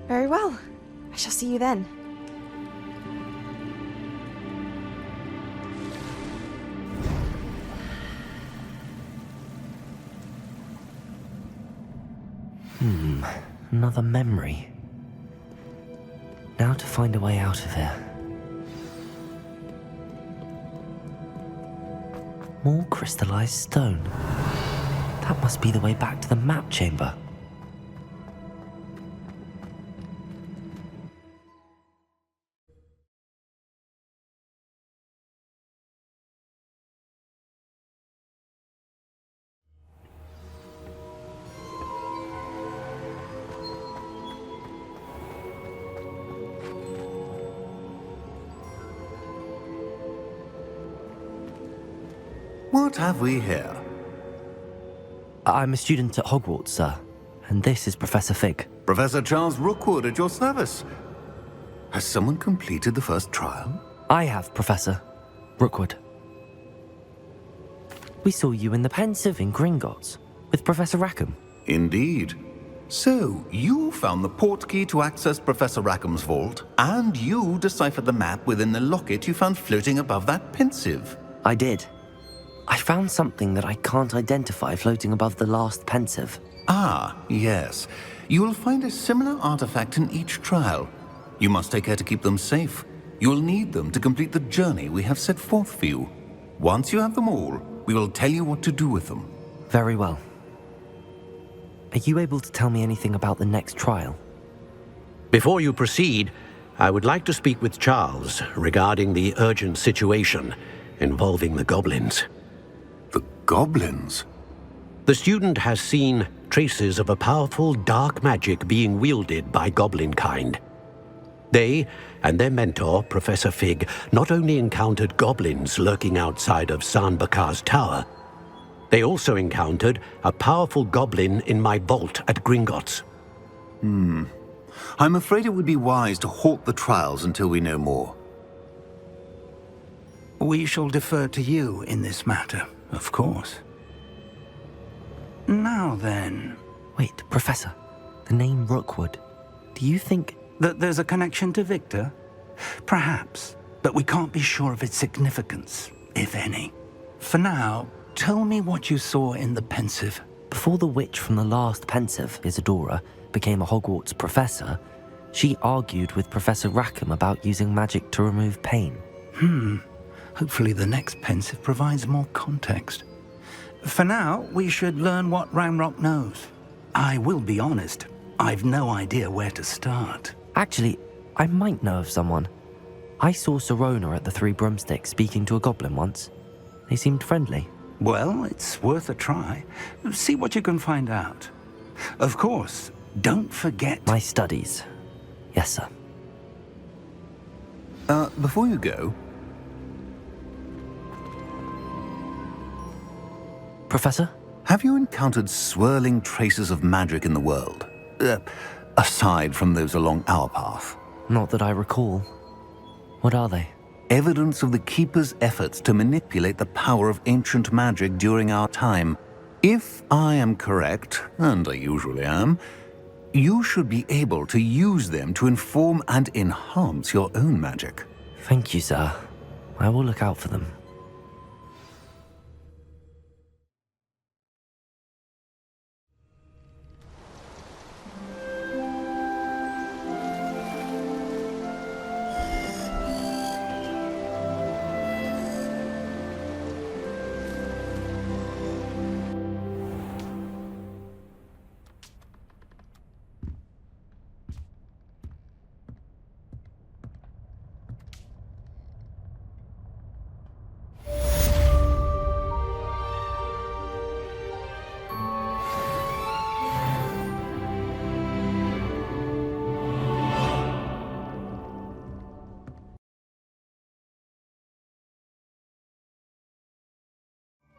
Very well. I shall see you then. Another memory. Now to find a way out of here. More crystallized stone. That must be the way back to the map chamber. What have we here? I'm a student at Hogwarts, sir. And this is Professor Fig. Professor Charles Rookwood at your service. Has someone completed the first trial? I have, Professor Rookwood. We saw you in the Pensive in Gringotts with Professor Rackham. Indeed. So, you found the portkey to access Professor Rackham's vault, and you deciphered the map within the locket you found floating above that Pensive. I did. I found something that I can't identify floating above the last Pensive. Ah, yes. You will find a similar artifact in each trial. You must take care to keep them safe. You will need them to complete the journey we have set forth for you. Once you have them all, we will tell you what to do with them. Very well. Are you able to tell me anything about the next trial? Before you proceed, I would like to speak with Charles regarding the urgent situation involving the goblins. The goblins? The student has seen traces of a powerful dark magic being wielded by goblin kind. They and their mentor, Professor Fig, not only encountered goblins lurking outside of Sanbakar's tower, they also encountered a powerful goblin in my vault at Gringotts. I'm afraid it would be wise to halt the trials until we know more. We shall defer to you in this matter, of course. Now then... Wait, Professor. The name Rookwood. Do you think... that there's a connection to Victor? Perhaps, but we can't be sure of its significance, if any. For now, tell me what you saw in the Pensive. Before the witch from the last Pensive, Isadora, became a Hogwarts professor, she argued with Professor Rackham about using magic to remove pain. Hopefully the next Pensive provides more context. For now, we should learn what Ranrok knows. I will be honest, I've no idea where to start. Actually, I might know of someone. I saw Serona at the Three Broomsticks speaking to a goblin once. They seemed friendly. Well, it's worth a try. See what you can find out. Of course, don't forget... My studies. Yes, sir. Before you go... Professor? Have you encountered swirling traces of magic in the world? Aside from those along our path? Not that I recall. What are they? Evidence of the Keeper's efforts to manipulate the power of ancient magic during our time. If I am correct, and I usually am, you should be able to use them to inform and enhance your own magic. Thank you, sir. I will look out for them.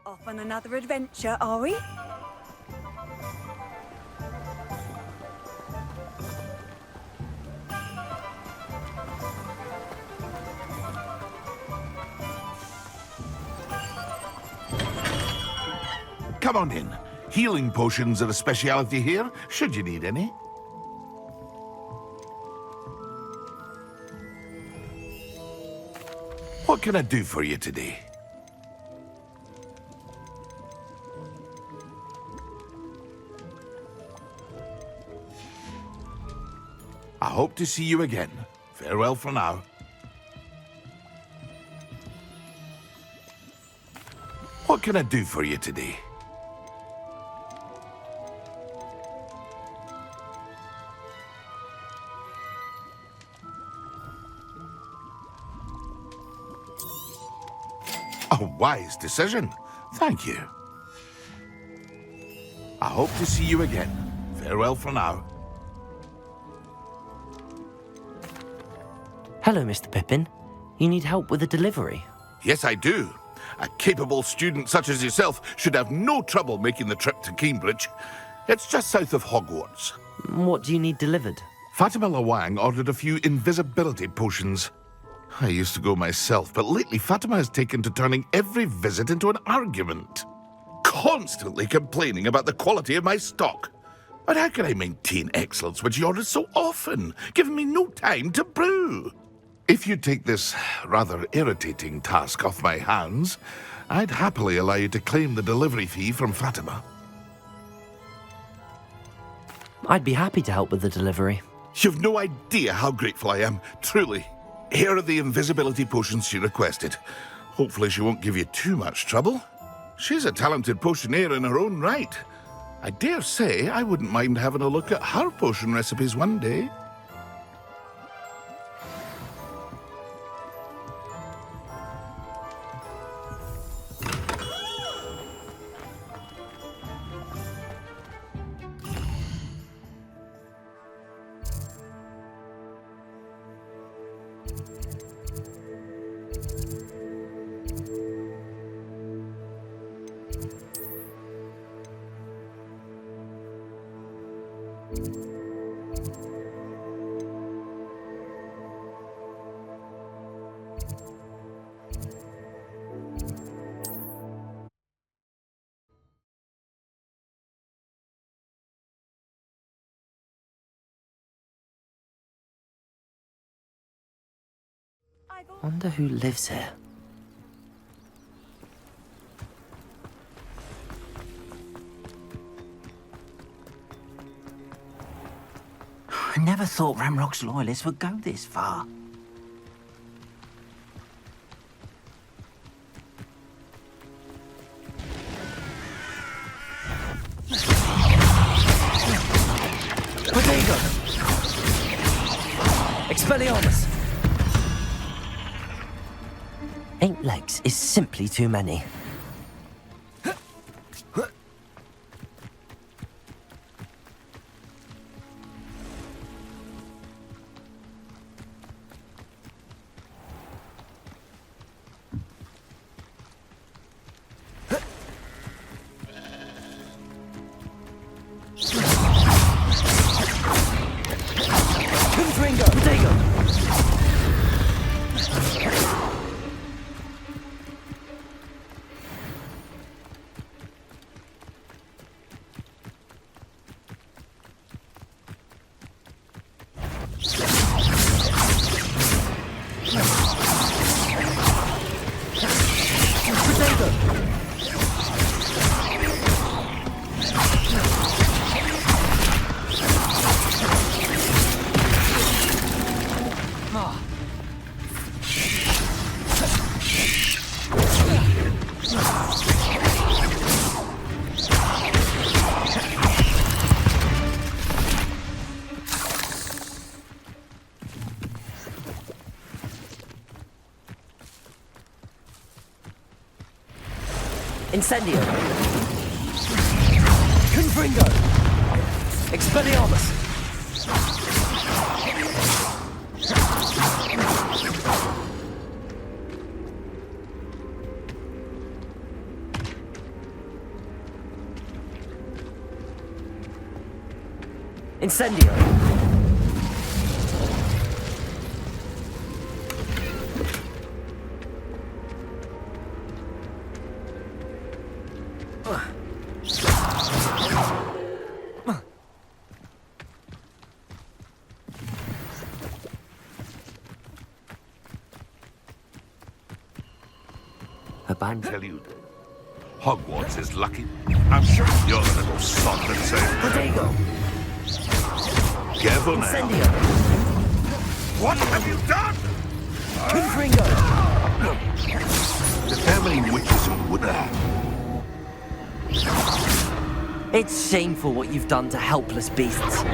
Off on another adventure, are we? Come on in. Healing potions are a speciality here, should you need any. What can I do for you today? I hope to see you again. Farewell for now. What can I do for you today? A wise decision. Thank you. I hope to see you again. Farewell for now. Hello, Mr. Pippin. You need help with a delivery? Yes, I do. A capable student such as yourself should have no trouble making the trip to Cambridge. It's just south of Hogwarts. What do you need delivered? Fatima Lawang ordered a few invisibility potions. I used to go myself, but lately Fatima has taken to turning every visit into an argument. Constantly complaining about the quality of my stock. But how can I maintain excellence when she orders so often, giving me no time to brew? If you take this rather irritating task off my hands, I'd happily allow you to claim the delivery fee from Fatima. I'd be happy to help with the delivery. You've no idea how grateful I am, truly. Here are the invisibility potions she requested. Hopefully she won't give you too much trouble. She's a talented potioneer in her own right. I dare say I wouldn't mind having a look at her potion recipes one day. Wonder who lives here. I never thought Ranrok's loyalists would go this far. Protego! Expelliarmus! 8 legs is simply too many. Confringo! Protego! Incendio! Confringo! Expelliarmus! Incendio! I tell you, Hogwarts is lucky. I'm sure you're the little sod that says... Protego! Careful now. Incendio! What have you done? Confringo! The family witches in Woodland. It's shameful what you've done to helpless beasts.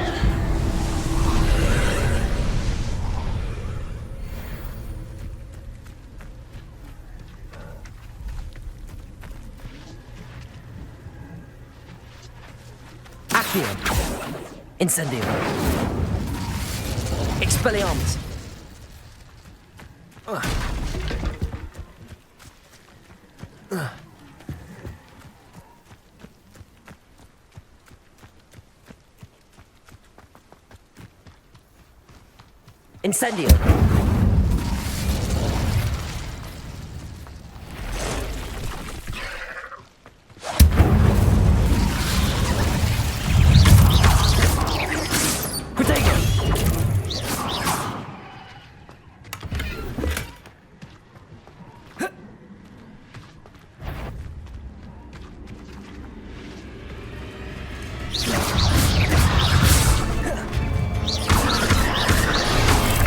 Incendio! Expelliarmus! Incendio.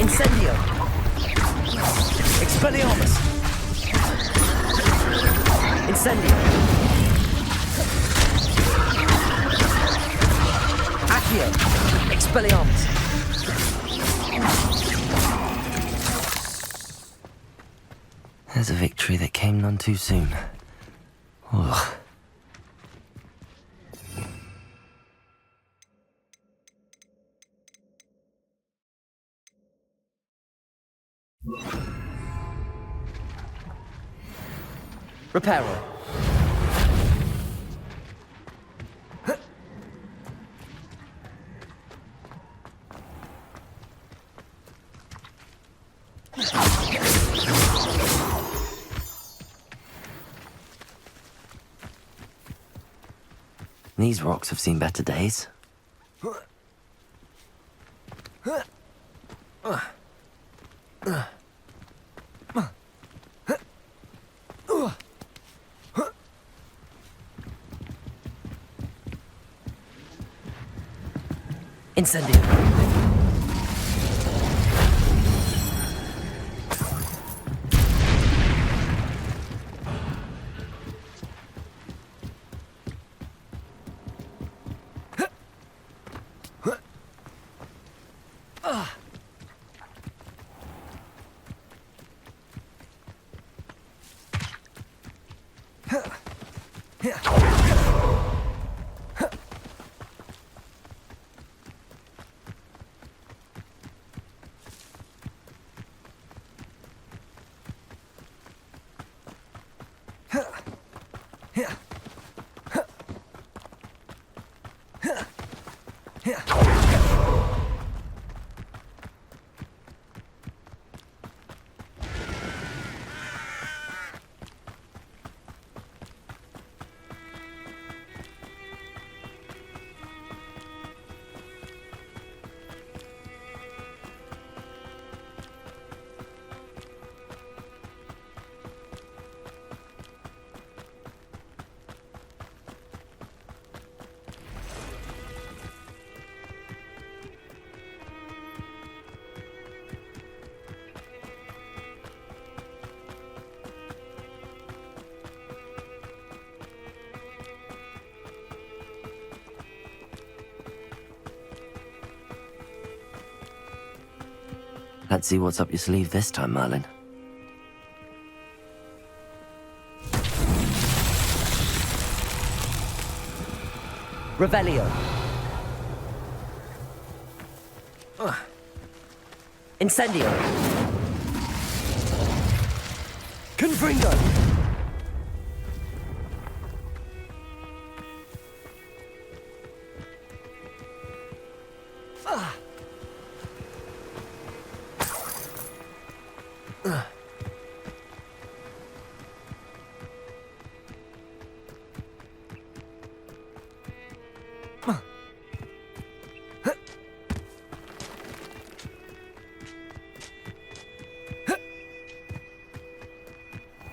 Incendio! Expelliarmus! Incendio! Accio! Expelliarmus! There's a victory that came none too soon. Ugh. Reparo. These rocks have seen better days. Incendio. Let's see what's up your sleeve this time, Merlin. Revelio. Incendio. Confringo.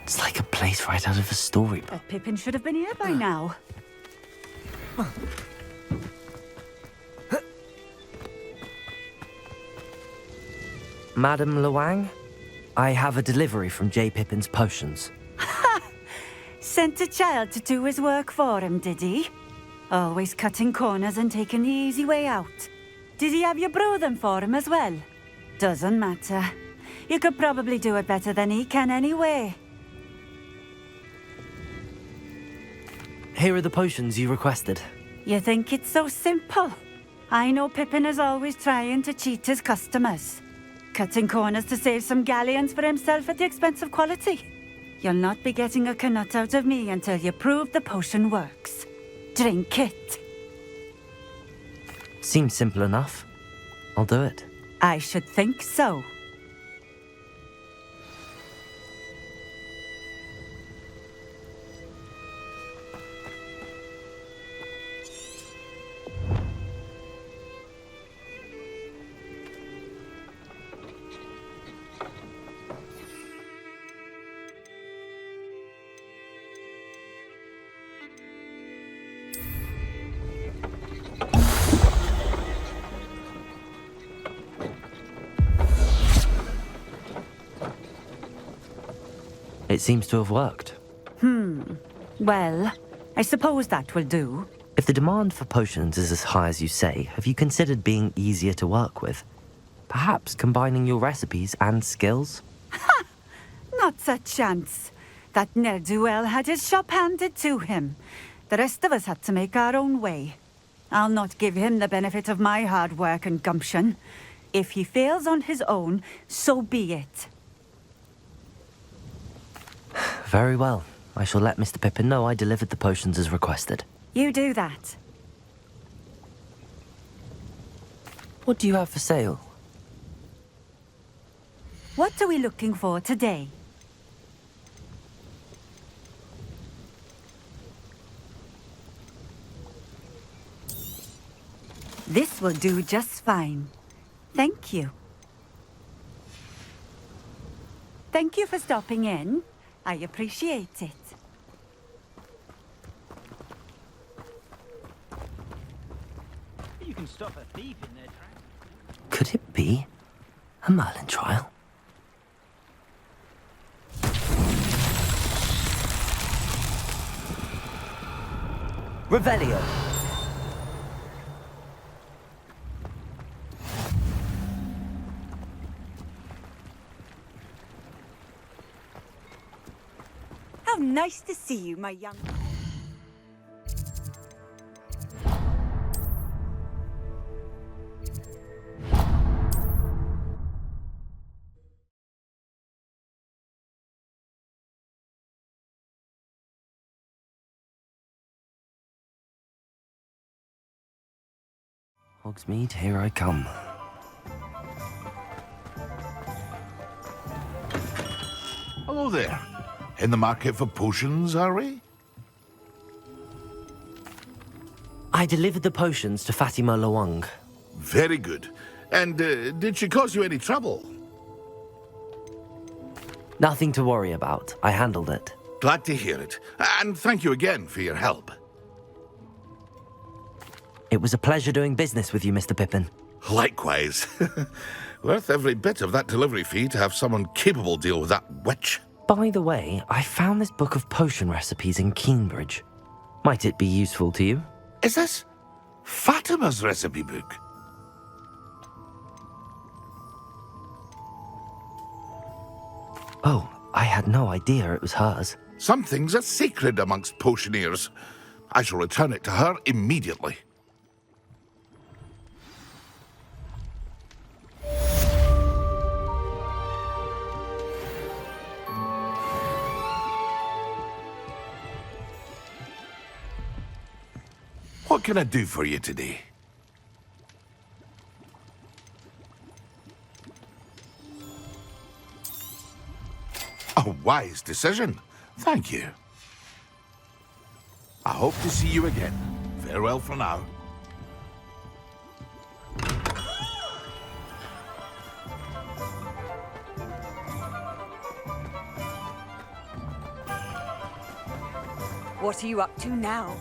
It's like a place right out of a storybook. But Pippin should have been here by now. Madam Luang, I have a delivery from J. Pippin's potions. Sent a child to do his work for him, did he? Always cutting corners and taking the easy way out. Did he have you brew them for him as well? Doesn't matter. You could probably do it better than he can anyway. Here are the potions you requested. You think it's so simple? I know Pippin is always trying to cheat his customers. Cutting corners to save some galleons for himself at the expense of quality. You'll not be getting a canut out of me until you prove the potion works. Drink it. Seems simple enough. I'll do it. I should think so. It seems to have worked. Well, I suppose that will do. If the demand for potions is as high as you say, have you considered being easier to work with? Perhaps combining your recipes and skills? Not a chance. That ne'er-do-well had his shop handed to him. The rest of us had to make our own way. I'll not give him the benefit of my hard work and gumption. If he fails on his own, so be it. Very well. I shall let Mr. Pippin know I delivered the potions as requested. You do that. What do you have for sale? What are we looking for today? This will do just fine. Thank you. Thank you for stopping in. I appreciate it. You can stop a thief in their tracks. Could it be a Merlin trial? Revelio. How nice to see you, my young... Hogsmeade, here I come. Hello there. In the market for potions, are we? I delivered the potions to Fatima Lawang. Very good. And did she cause you any trouble? Nothing to worry about. I handled it. Glad to hear it. And thank you again for your help. It was a pleasure doing business with you, Mr. Pippin. Likewise. Worth every bit of that delivery fee to have someone capable deal with that witch. By the way, I found this book of potion recipes in Cambridge. Might it be useful to you? Is this Fatima's recipe book? Oh, I had no idea it was hers. Some things are sacred amongst potioneers. I shall return it to her immediately. What can I do for you today? A wise decision. Thank you. I hope to see you again. Farewell for now. What are you up to now?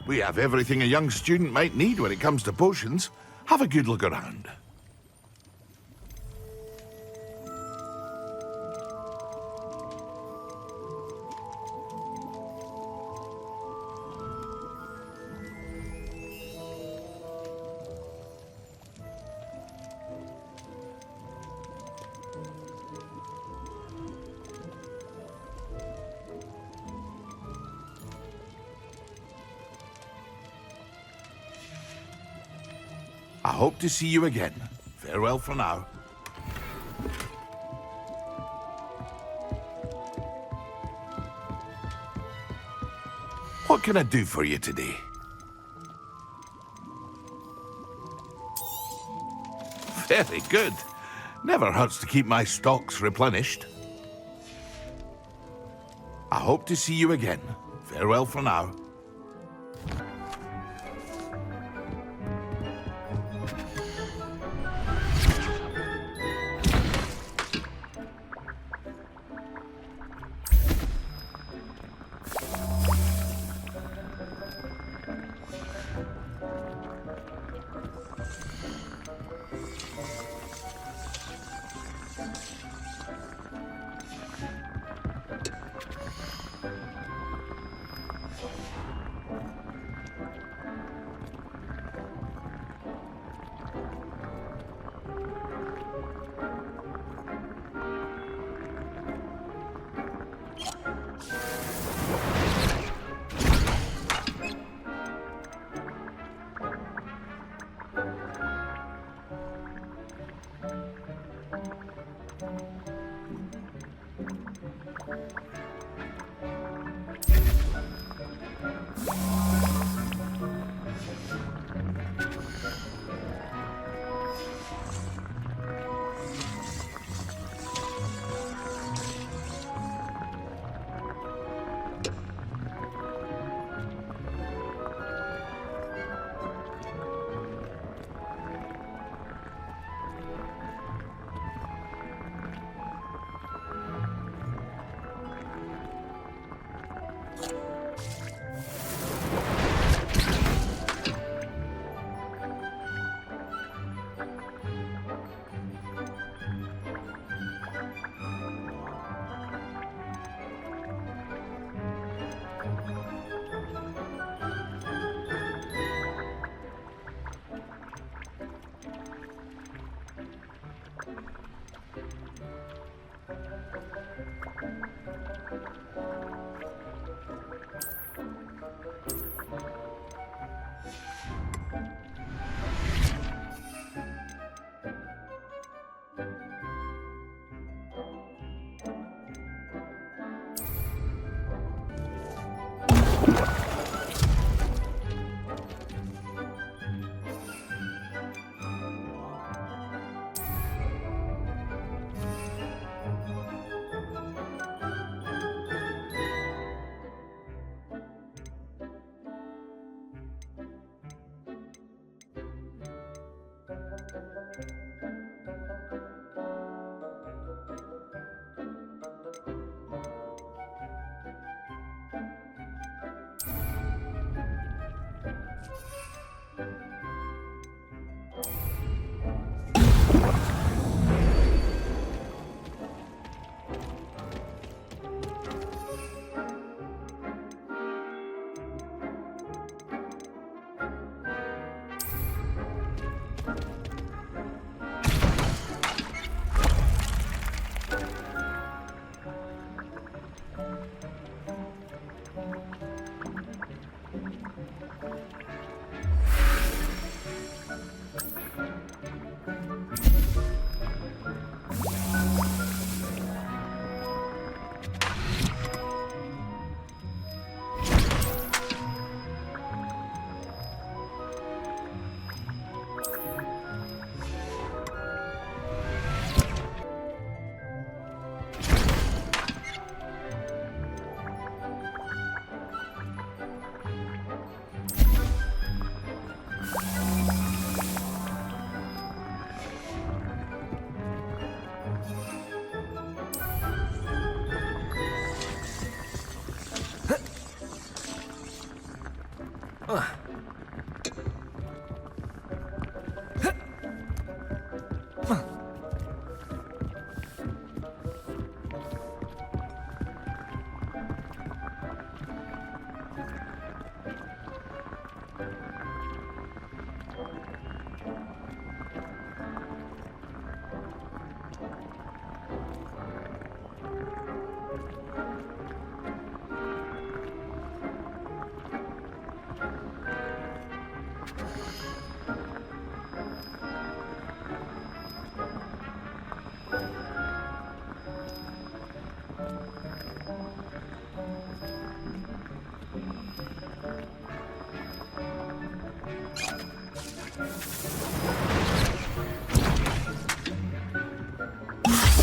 We have everything a young student might need when it comes to potions. Have a good look around. I hope to see you again. Farewell for now. What can I do for you today? Very good. Never hurts to keep my stocks replenished. I hope to see you again. Farewell for now.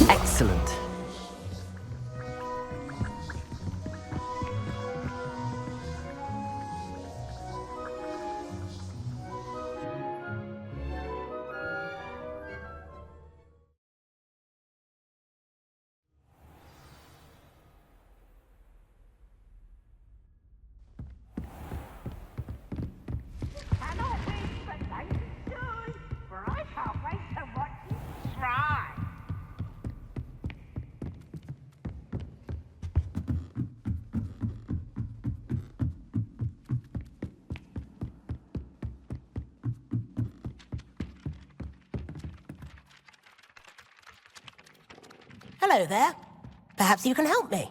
Excellent. Hello there. Perhaps you can help me.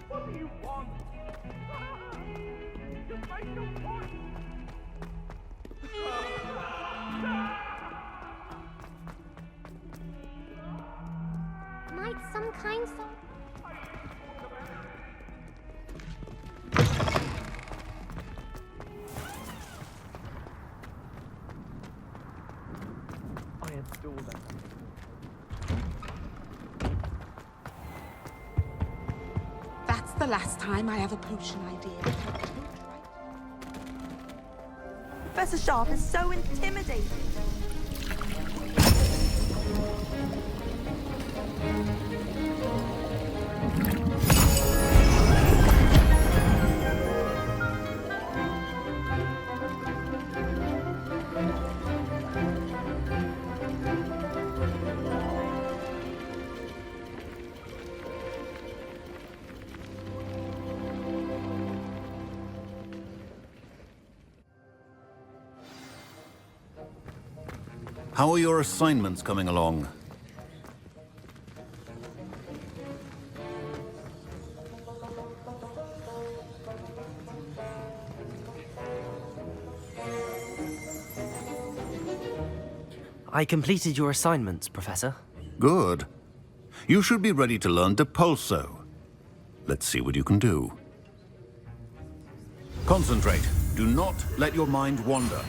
What do you want? You make no point. Might some kind soul... I adore that. That's the last time I have a potion idea. Professor Sharp is so intimidating. How are your assignments coming along? I completed your assignments, Professor. Good. You should be ready to learn Depulso. Let's see what you can do. Concentrate. Do not let your mind wander.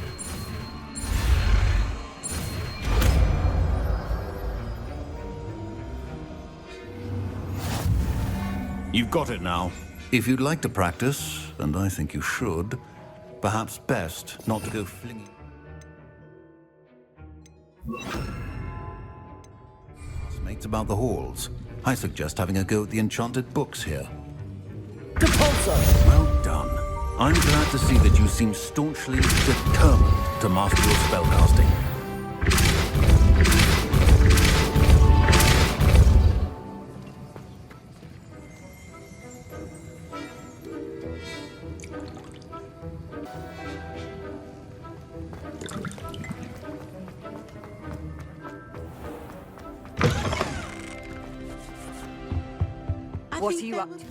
You've got it now. If you'd like to practice, and I think you should, perhaps best not to go flinging. Mates about the halls. I suggest having a go at the enchanted books here. Depulso! Well done. I'm glad to see that you seem staunchly determined to master your spellcasting. What are you up to?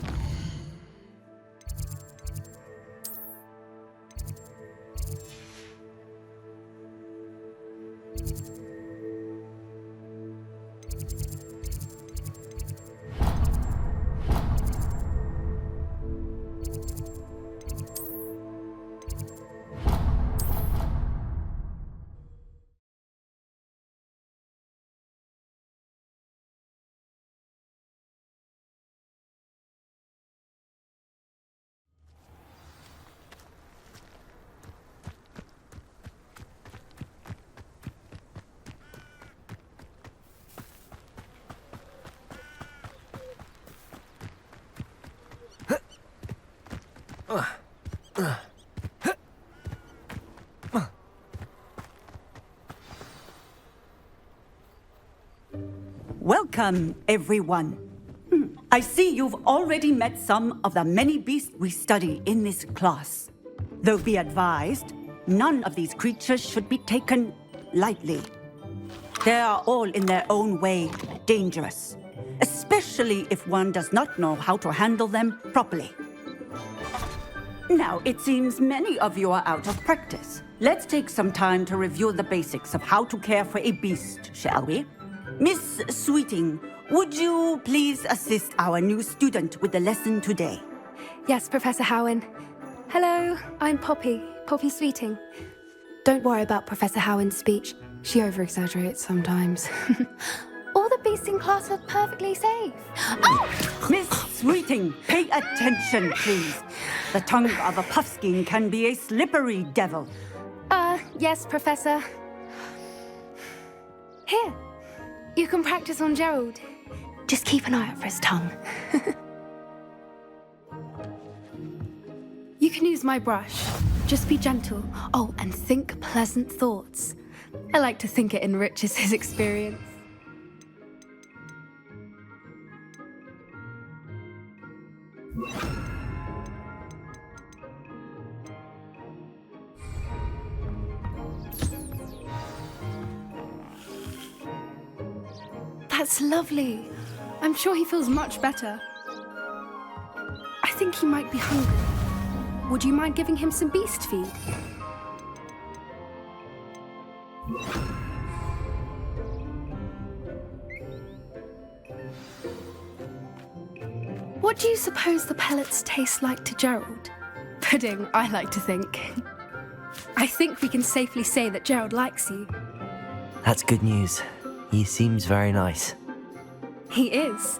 Welcome, everyone. I see you've already met some of the many beasts we study in this class. Though be advised, none of these creatures should be taken lightly. They are all in their own way dangerous. especially if one does not know how to handle them properly. Now, it seems many of you are out of practice. Let's take some time to review the basics of how to care for a beast, shall we? Miss Sweeting, would you please assist our new student with the lesson today? Yes, Professor Howen. Hello, I'm Poppy Sweeting. Don't worry about Professor Howen's speech. She over-exaggerates sometimes. All the beasts in class are perfectly safe. Oh! Miss Sweeting, pay attention, please. The tongue of a puffskein can be a slippery devil. Yes, Professor. Here, you can practice on Gerald. Just keep an eye out for his tongue. You can use my brush. Just be gentle. Oh, and think pleasant thoughts. I like to think it enriches his experience. That's lovely. I'm sure he feels much better. I think he might be hungry. Would you mind giving him some beast feed? What do you suppose the pellets taste like to Gerald? Pudding, I like to think. I think we can safely say that Gerald likes you. That's good news. He seems very nice. He is.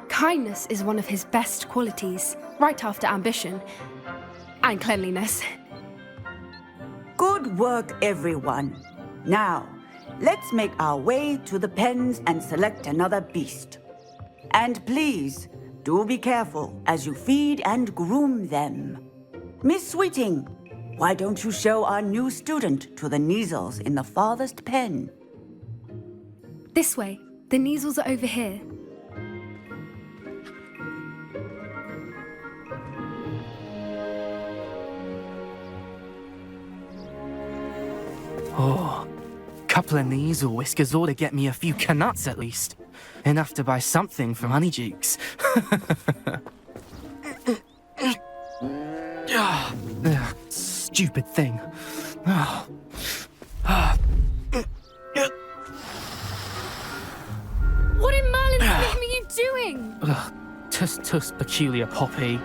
Kindness is one of his best qualities, right after ambition. And cleanliness. Good work, everyone. Now, let's make our way to the pens and select another beast. And please, do be careful as you feed and groom them. Miss Sweeting, why don't you show our new student to the Neasels in the farthest pen? This way. The Neasels are over here. Oh, couple of Neasel whiskers ought to get me a few canuts at least. Enough to buy something from Honeydukes. Stupid thing. What in Merlin's name are you doing? Tuss, peculiar Poppy.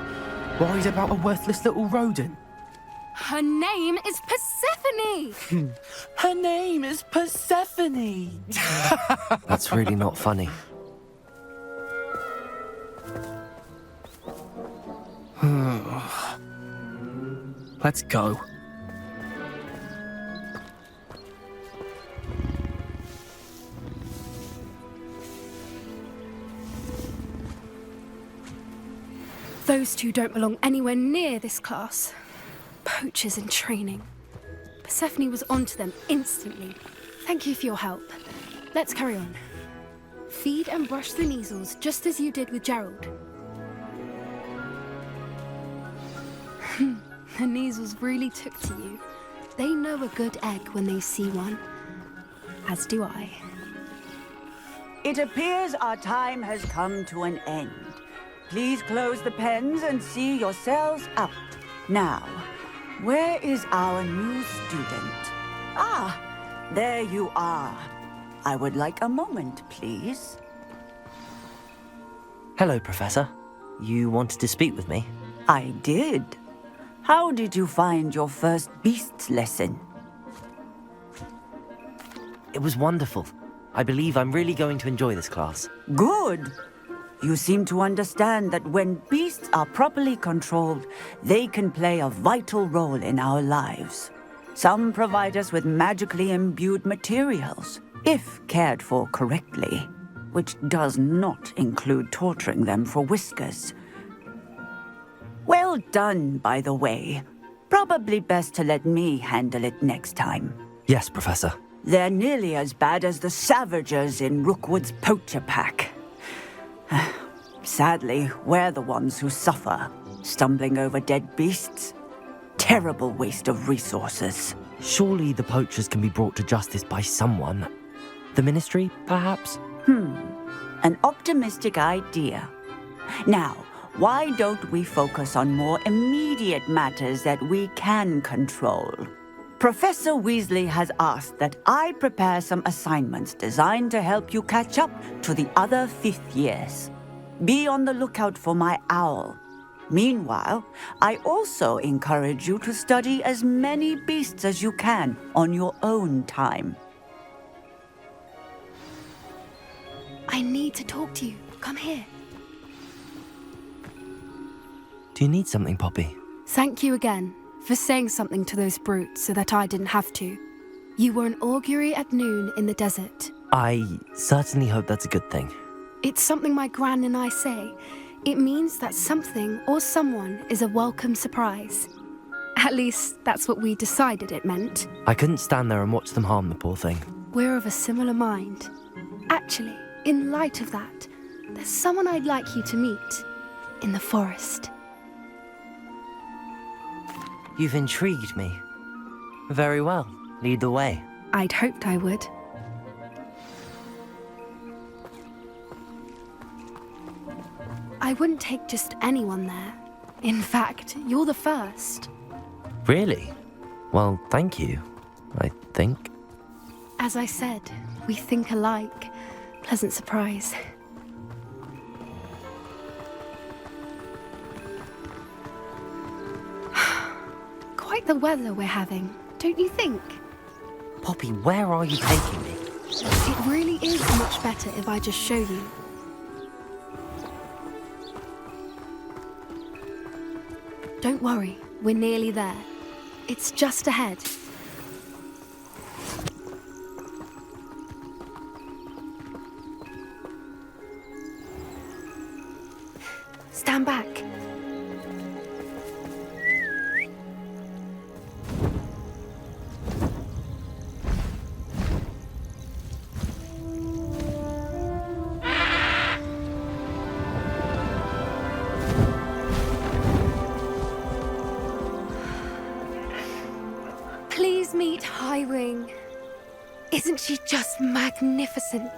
Worried about a worthless little rodent? Her name is Persephone! Her name is Persephone! That's really not funny. Let's go. Those two don't belong anywhere near this class. Poachers in training. Persephone was onto them instantly. Thank you for your help. Let's carry on. Feed and brush the Neasels just as you did with Gerald. The Neasels really took to you. They know a good egg when they see one. As do I. It appears our time has come to an end. Please close the pens and see yourselves out. Now, where is our new student? Ah, there you are. I would like a moment, please. Hello, Professor. You wanted to speak with me? I did. How did you find your first beasts lesson? It was wonderful. I believe I'm really going to enjoy this class. Good. You seem to understand that when beasts are properly controlled, they can play a vital role in our lives. Some provide us with magically imbued materials, if cared for correctly, which does not include torturing them for whiskers. Well done, by the way. Probably best to let me handle it next time. Yes, Professor. They're nearly as bad as the Savagers in Rookwood's poacher pack. Sadly, we're the ones who suffer, stumbling over dead beasts. Terrible waste of resources. Surely the poachers can be brought to justice by someone. The Ministry, perhaps? An optimistic idea. Now, why don't we focus on more immediate matters that we can control? Professor Weasley has asked that I prepare some assignments designed to help you catch up to the other fifth years. Be on the lookout for my owl. Meanwhile, I also encourage you to study as many beasts as you can on your own time. I need to talk to you. Come here. Do you need something, Poppy? Thank you again for saying something to those brutes so that I didn't have to. You were an augury at noon in the desert. I certainly hope that's a good thing. It's something my gran and I say. It means that something or someone is a welcome surprise. At least, that's what we decided it meant. I couldn't stand there and watch them harm the poor thing. We're of a similar mind. Actually, in light of that, there's someone I'd like you to meet in the forest. You've intrigued me. Very well. Lead the way. I'd hoped I would. I wouldn't take just anyone there. In fact, you're the first. Really? Well, thank you, I think. As I said, we think alike. Pleasant surprise. Quite the weather we're having, don't you think? Poppy, where are you taking me? It really is much better if I just show you. Don't worry, we're nearly there. It's just ahead. Stand back. Please meet Highwing. Isn't she just magnificent?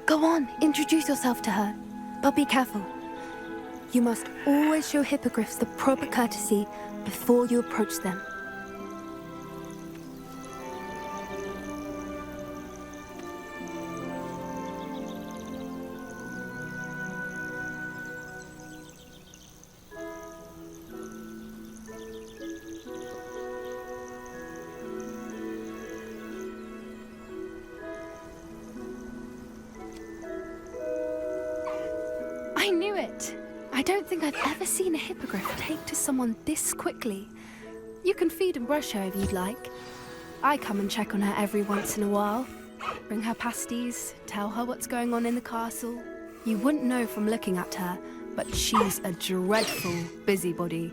Go on, introduce yourself to her. But be careful. You must always show hippogriffs the proper courtesy before you approach them. I knew it! I don't think I've ever seen a hippogriff take to someone this quickly. You can feed and brush her if you'd like. I come and check on her every once in a while. Bring her pasties, tell her what's going on in the castle. You wouldn't know from looking at her, but she's a dreadful busybody.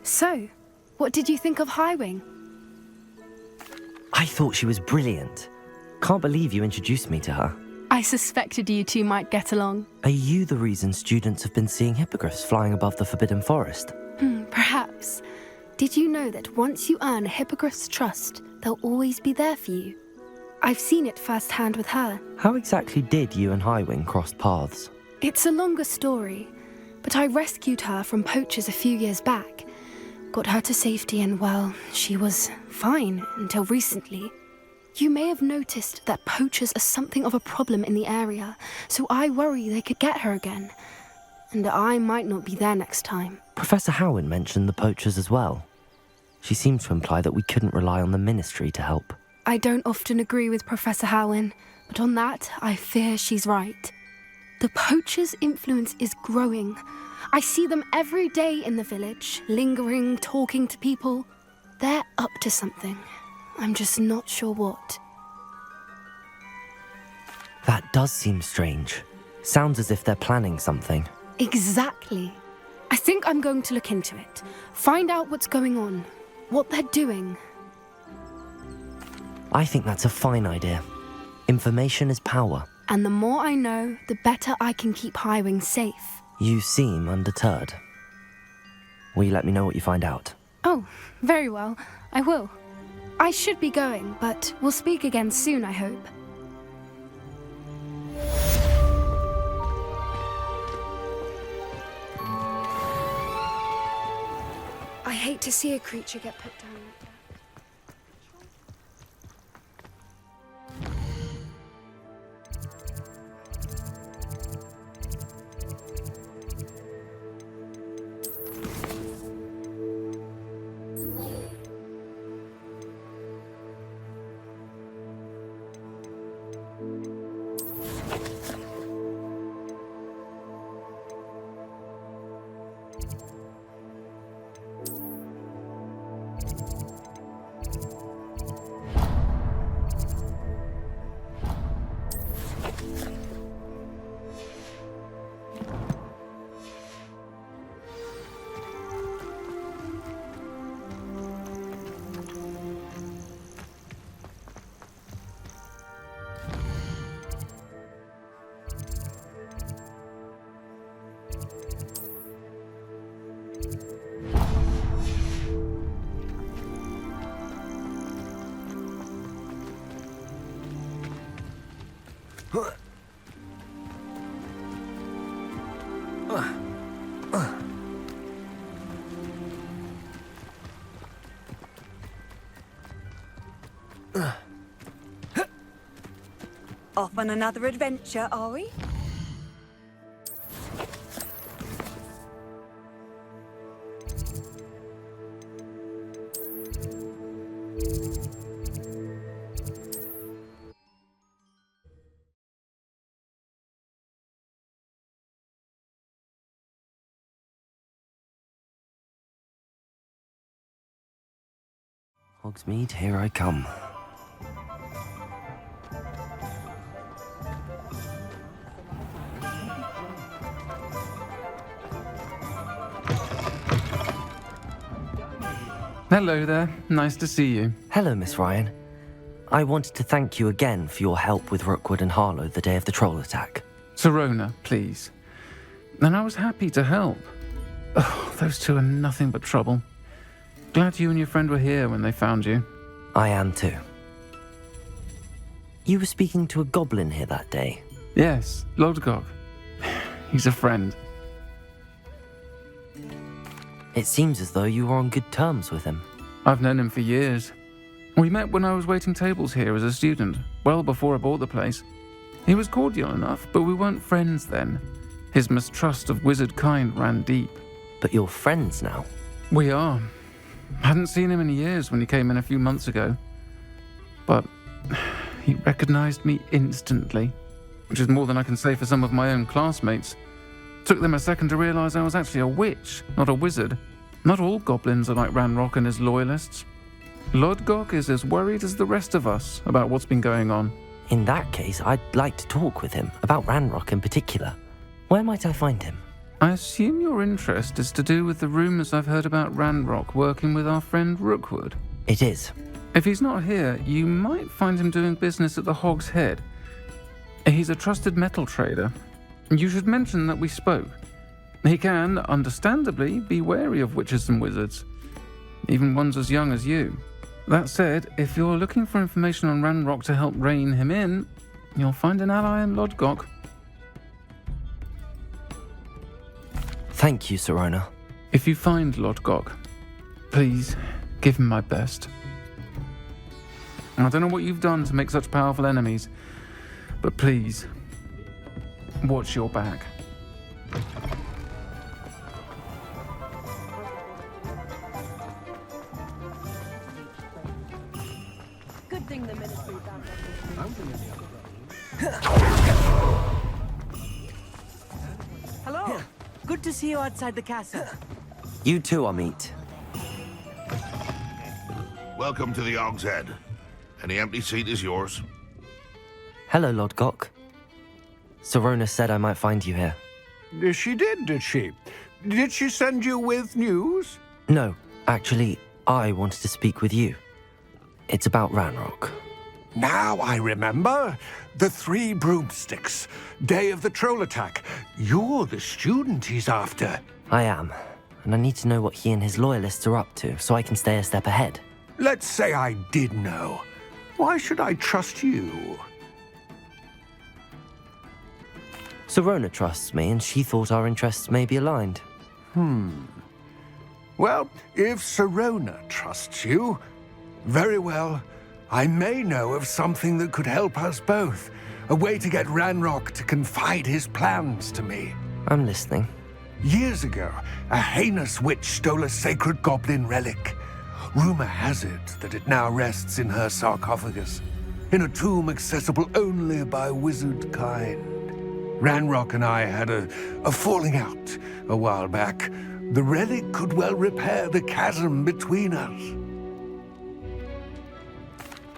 So, what did you think of Highwing? I thought she was brilliant. Can't believe you introduced me to her. I suspected you two might get along. Are you the reason students have been seeing hippogriffs flying above the Forbidden Forest? Perhaps. Did you know that once you earn a hippogriff's trust, they'll always be there for you? I've seen it firsthand with her. How exactly did you and Highwing cross paths? It's a longer story, but I rescued her from poachers a few years back. Got her to safety and, well, she was fine until recently. You may have noticed that poachers are something of a problem in the area, so I worry they could get her again. And I might not be there next time. Professor Howin mentioned the poachers as well. She seemed to imply that we couldn't rely on the Ministry to help. I don't often agree with Professor Howin, but on that, I fear she's right. The poachers' influence is growing. I see them every day in the village, lingering, talking to people. They're up to something. I'm just not sure what. That does seem strange. Sounds as if they're planning something. Exactly. I think I'm going to look into it. Find out what's going on. What they're doing. I think that's a fine idea. Information is power. And the more I know, the better I can keep Highwing safe. You seem undeterred. Will you let me know what you find out? Oh, very well. I will. I should be going, but we'll speak again soon, I hope. I hate to see a creature get put down like that. Off on another adventure, are we? Hogsmeade, here I come. Hello there. Nice to see you. Hello, Miss Ryan. I wanted to thank you again for your help with Rookwood and Harlow the day of the troll attack. Sirona, please. And I was happy to help. Oh, those two are nothing but trouble. Glad you and your friend were here when they found you. I am too. You were speaking to a goblin here that day. Yes, Lodgok. He's a friend. It seems as though you were on good terms with him. I've known him for years. We met when I was waiting tables here as a student, well before I bought the place. He was cordial enough, but we weren't friends then. His mistrust of wizard kind ran deep. But you're friends now? We are. Hadn't seen him in years when he came in a few months ago. But he recognized me instantly, which is more than I can say for some of my own classmates. Took them a second to realize I was actually a witch, not a wizard. Not all goblins are like Ranrok and his loyalists. Lodgok is as worried as the rest of us about what's been going on. In that case, I'd like to talk with him, about Ranrok in particular. Where might I find him? I assume your interest is to do with the rumors I've heard about Ranrok working with our friend Rookwood. It is. If he's not here, you might find him doing business at the Hog's Head. He's a trusted metal trader. You should mention that we spoke. He can, understandably, be wary of witches and wizards, even ones as young as you. That said, if you're looking for information on Ranrok to help rein him in, you'll find an ally in Lodgok. Thank you, Sirona. If you find Lodgok, please give him my best. I don't know what you've done to make such powerful enemies, but please, watch your back. Good thing the ministry found Hello. Good to see you outside the castle. You too, Amit. Welcome to the Hog's Head. Any empty seat is yours. Hello, Lodgok. Sirona said I might find you here. She did she? Did she send you with news? No, actually, I wanted to speak with you. It's about Ranrok. Now I remember. The 3 broomsticks. Day of the troll attack. You're the student he's after. I am, and I need to know what he and his loyalists are up to so I can stay a step ahead. Let's say I did know. Why should I trust you? Sirona trusts me, and she thought our interests may be aligned. Well, if Sirona trusts you, very well. I may know of something that could help us both. A way to get Ranrok to confide his plans to me. I'm listening. Years ago, a heinous witch stole a sacred goblin relic. Rumor has it that it now rests in her sarcophagus, in a tomb accessible only by wizard kind. Ranrok and I had a falling out a while back. The relic could well repair the chasm between us.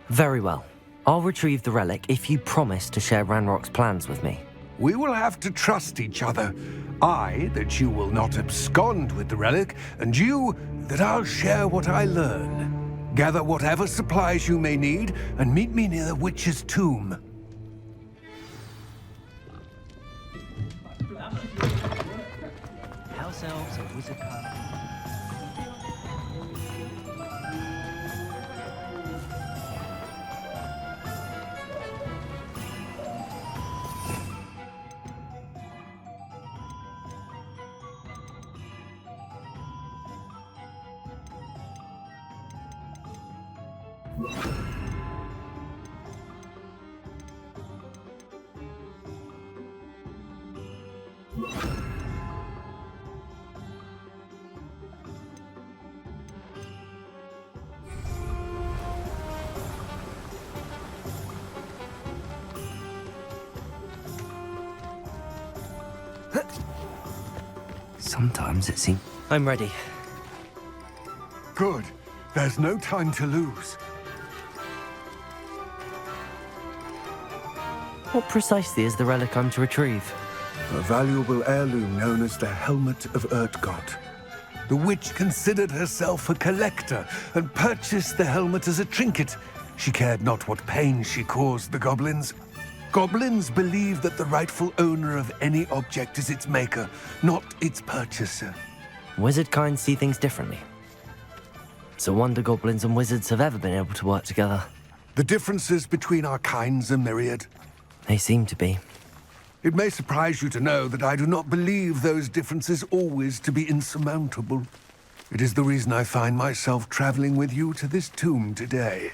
Very well. I'll retrieve the relic if you promise to share Ranrock's plans with me. We will have to trust each other. I, that you will not abscond with the relic, and you, that I'll share what I learn. Gather whatever supplies you may need, and meet me near the witch's tomb. House elves and wizard Sometimes it seems... I'm ready. Good. There's no time to lose. What precisely is the relic I'm to retrieve? A valuable heirloom known as the Helmet of Urtgott. The witch considered herself a collector and purchased the helmet as a trinket. She cared not what pain she caused the goblins. Goblins believe that the rightful owner of any object is its maker, not its purchaser. Wizard kind see things differently. It's a wonder goblins and wizards have ever been able to work together. The differences between our kinds are myriad. They seem to be. It may surprise you to know that I do not believe those differences always to be insurmountable. It is the reason I find myself traveling with you to this tomb today.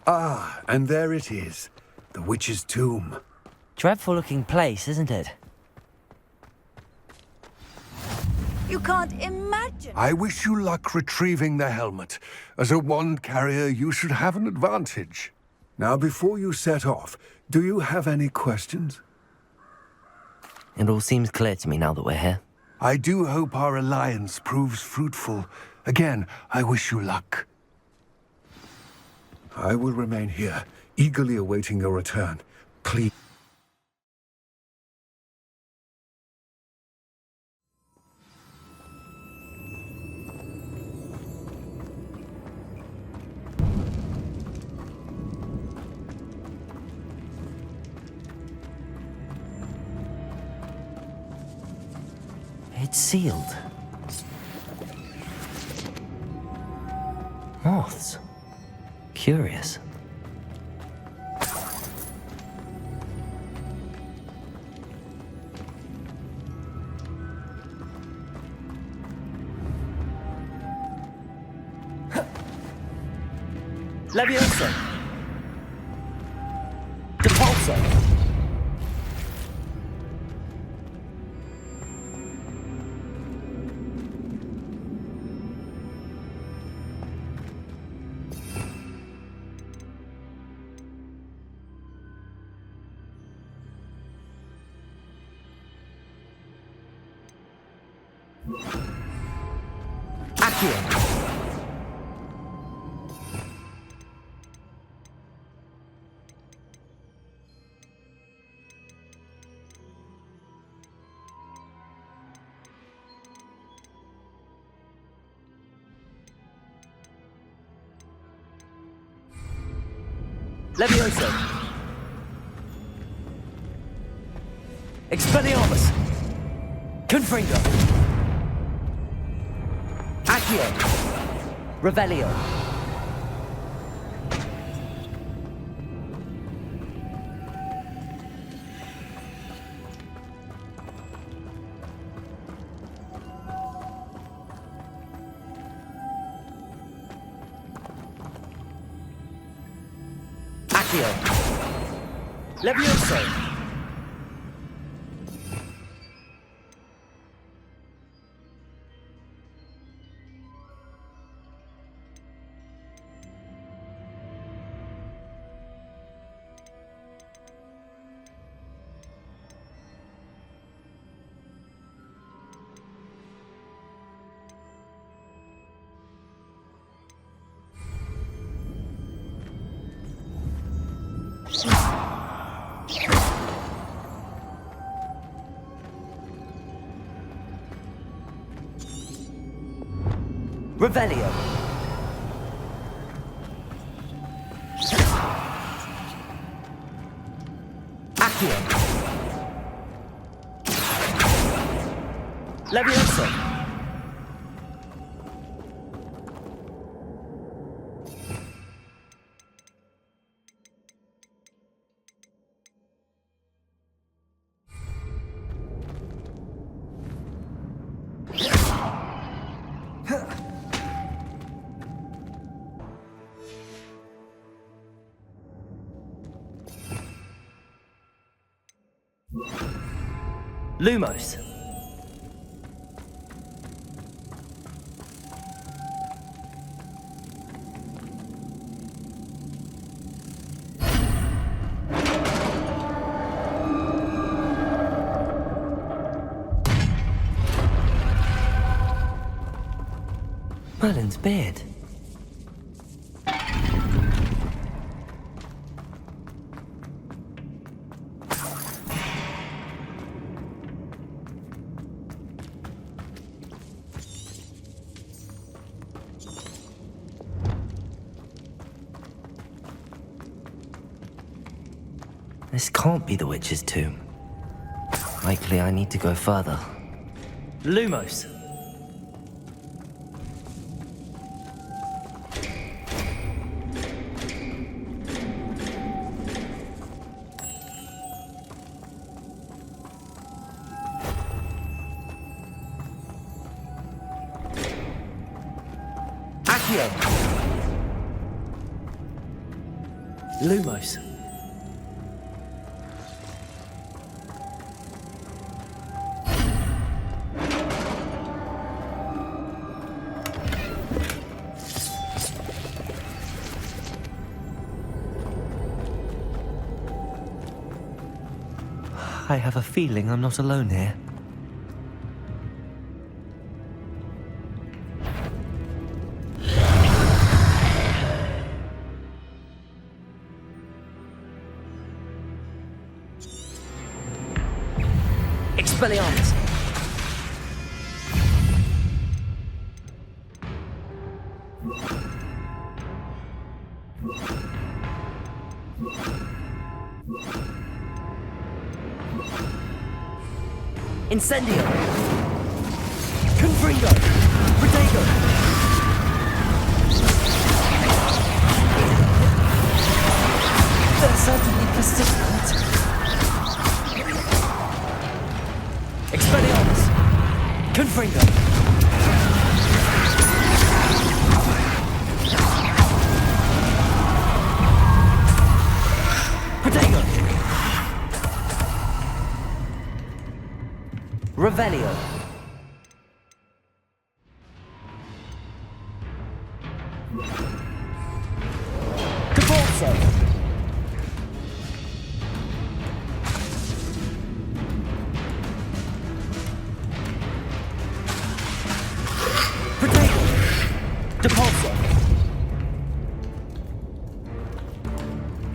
Ah, and there it is. The witch's tomb. Dreadful looking place, isn't it? You can't imagine. I wish you luck retrieving the helmet. As a wand carrier, you should have an advantage. Now, before you set off, do you have any questions? It all seems clear to me now that we're here. I do hope our alliance proves fruitful. Again, I wish you luck. I will remain here, eagerly awaiting your return. Please. It's sealed. Moths. Curious. Leviosa! Depulso! Leviosa! Expelliarmus! Confringo! Accio! Revelio! Accio! Leviosa! Revelio! Accio! Leviosa! Lumos. Merlin's beard. This can't be the witch's tomb. Likely I need to go further. Lumos. Accio. Lumos. I have a feeling I'm not alone here. Expelliarmus. Incendio. Confringo. Protego. They're certainly persistent. Expelliarmus. Confringo. Protego. Revelio. Caporzo. Protego. Depulso.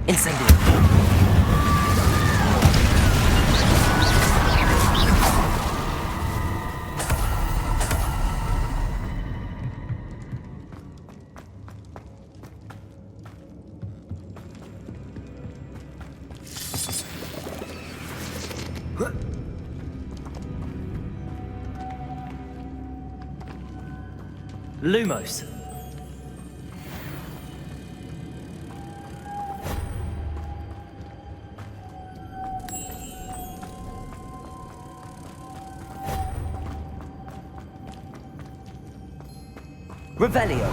Incendio. Lumos. Revelio.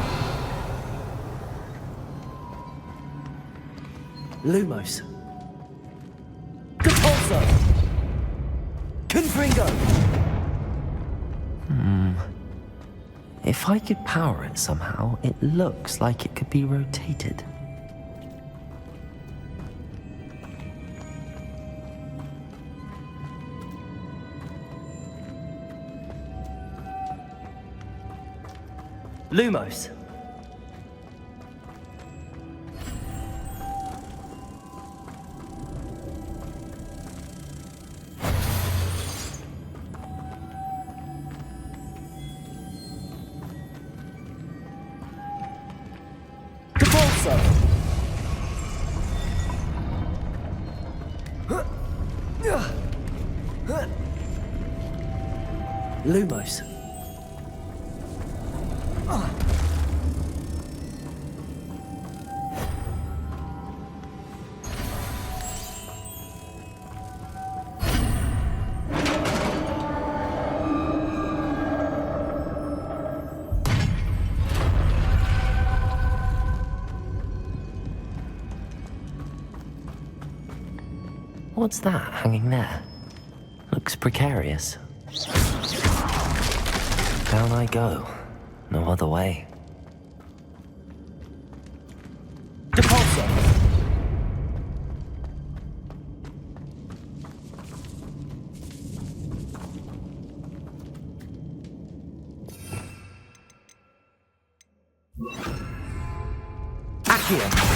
Lumos. Depulso. Confringo. If I could power it somehow, it looks like it could be rotated. Lumos. Lumos. What's that hanging there? Looks precarious. Down I go. No other way. Depulso! Accio!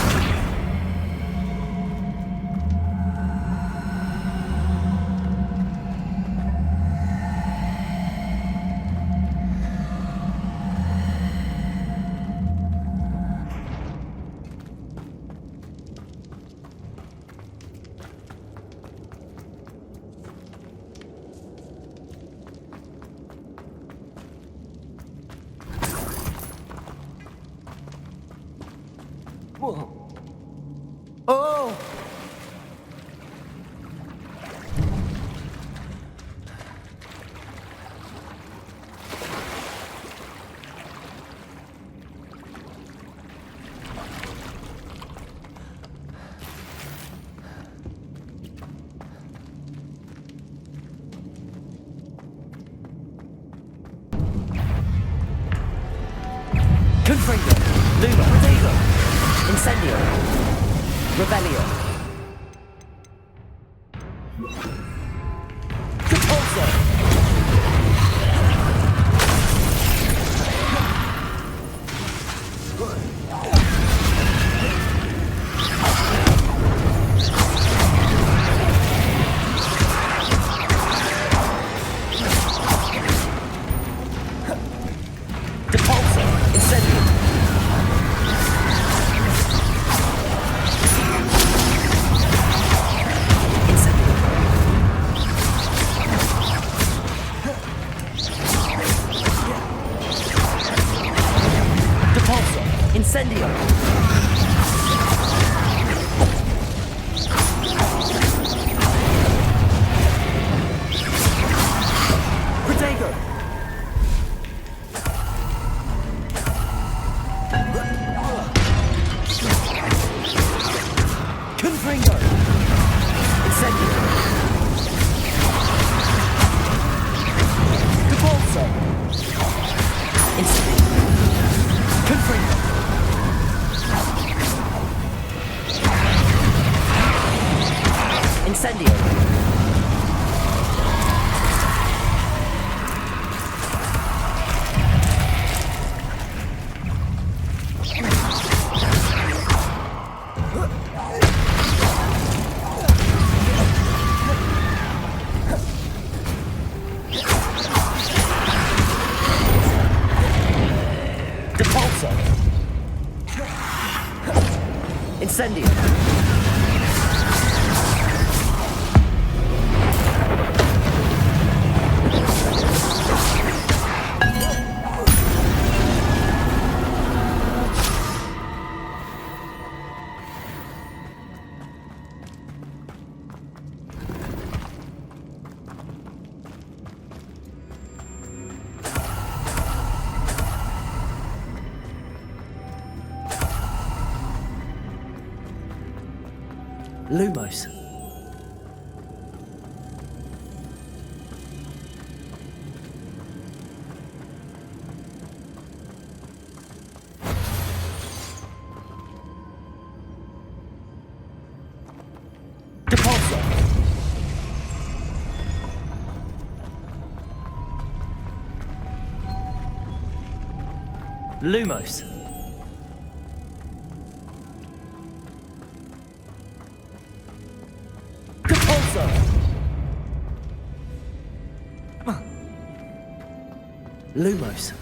Whoa. Confringo. Luma. Protego. Incendio. Revelio. Repulsor. Incendio! Protego! Confringo! Incendio! Repulsor! Incendio! Confringo! Incendio! Repulsor! Incendio! Lumos. Repulsor. Lumos. Lumos.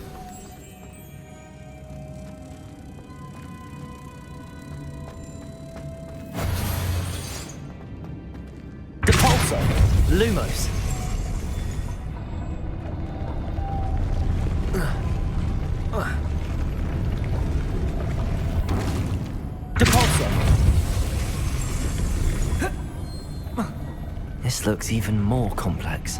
Repulsor. Lumos. Repulsor. This looks even more complex.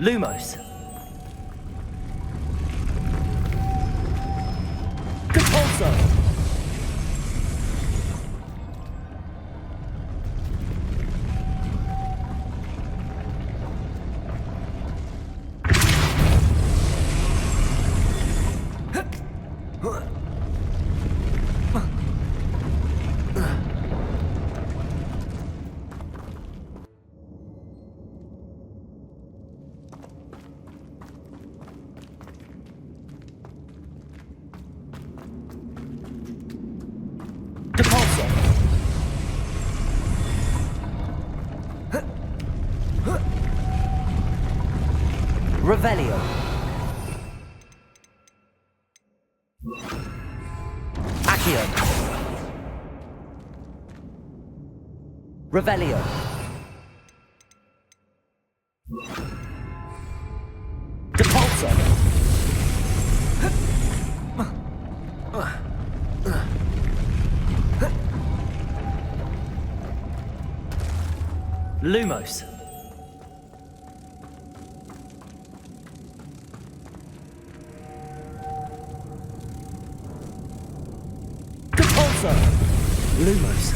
Lumos. Repulsor. Revelio. Accio. Revelio. Repulsor. Lumos. Depulso. Lumos.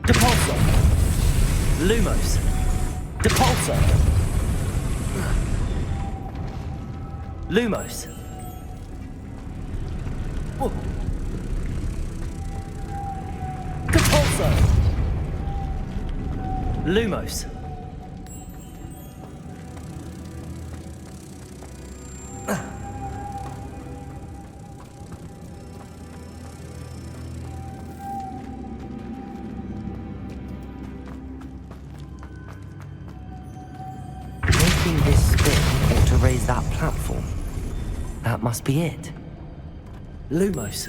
Depulso. Lumos. Depulso. Lumos. Oh. Depulso. Lumos. Making this spin ought to raise that platform. That must be it. Lumos.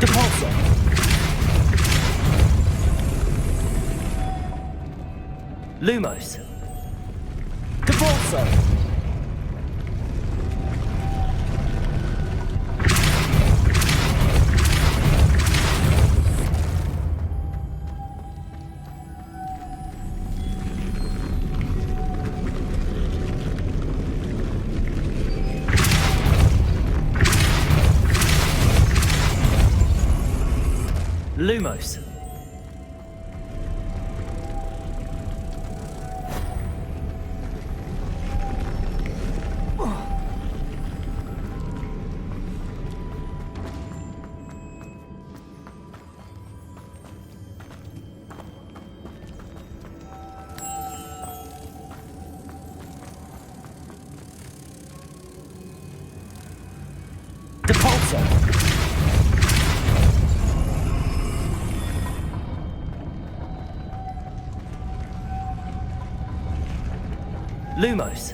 Depulso. Lumos. Depulso. Lumos. Depulso. Lumos.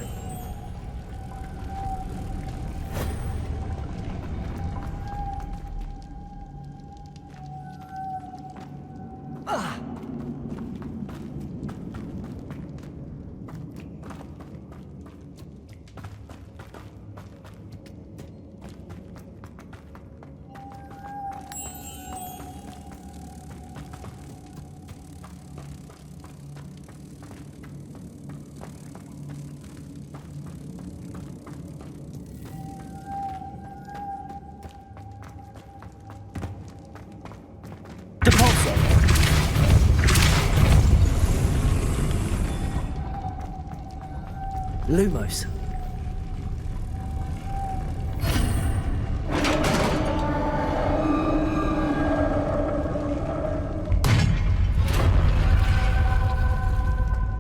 Depulso. Lumos.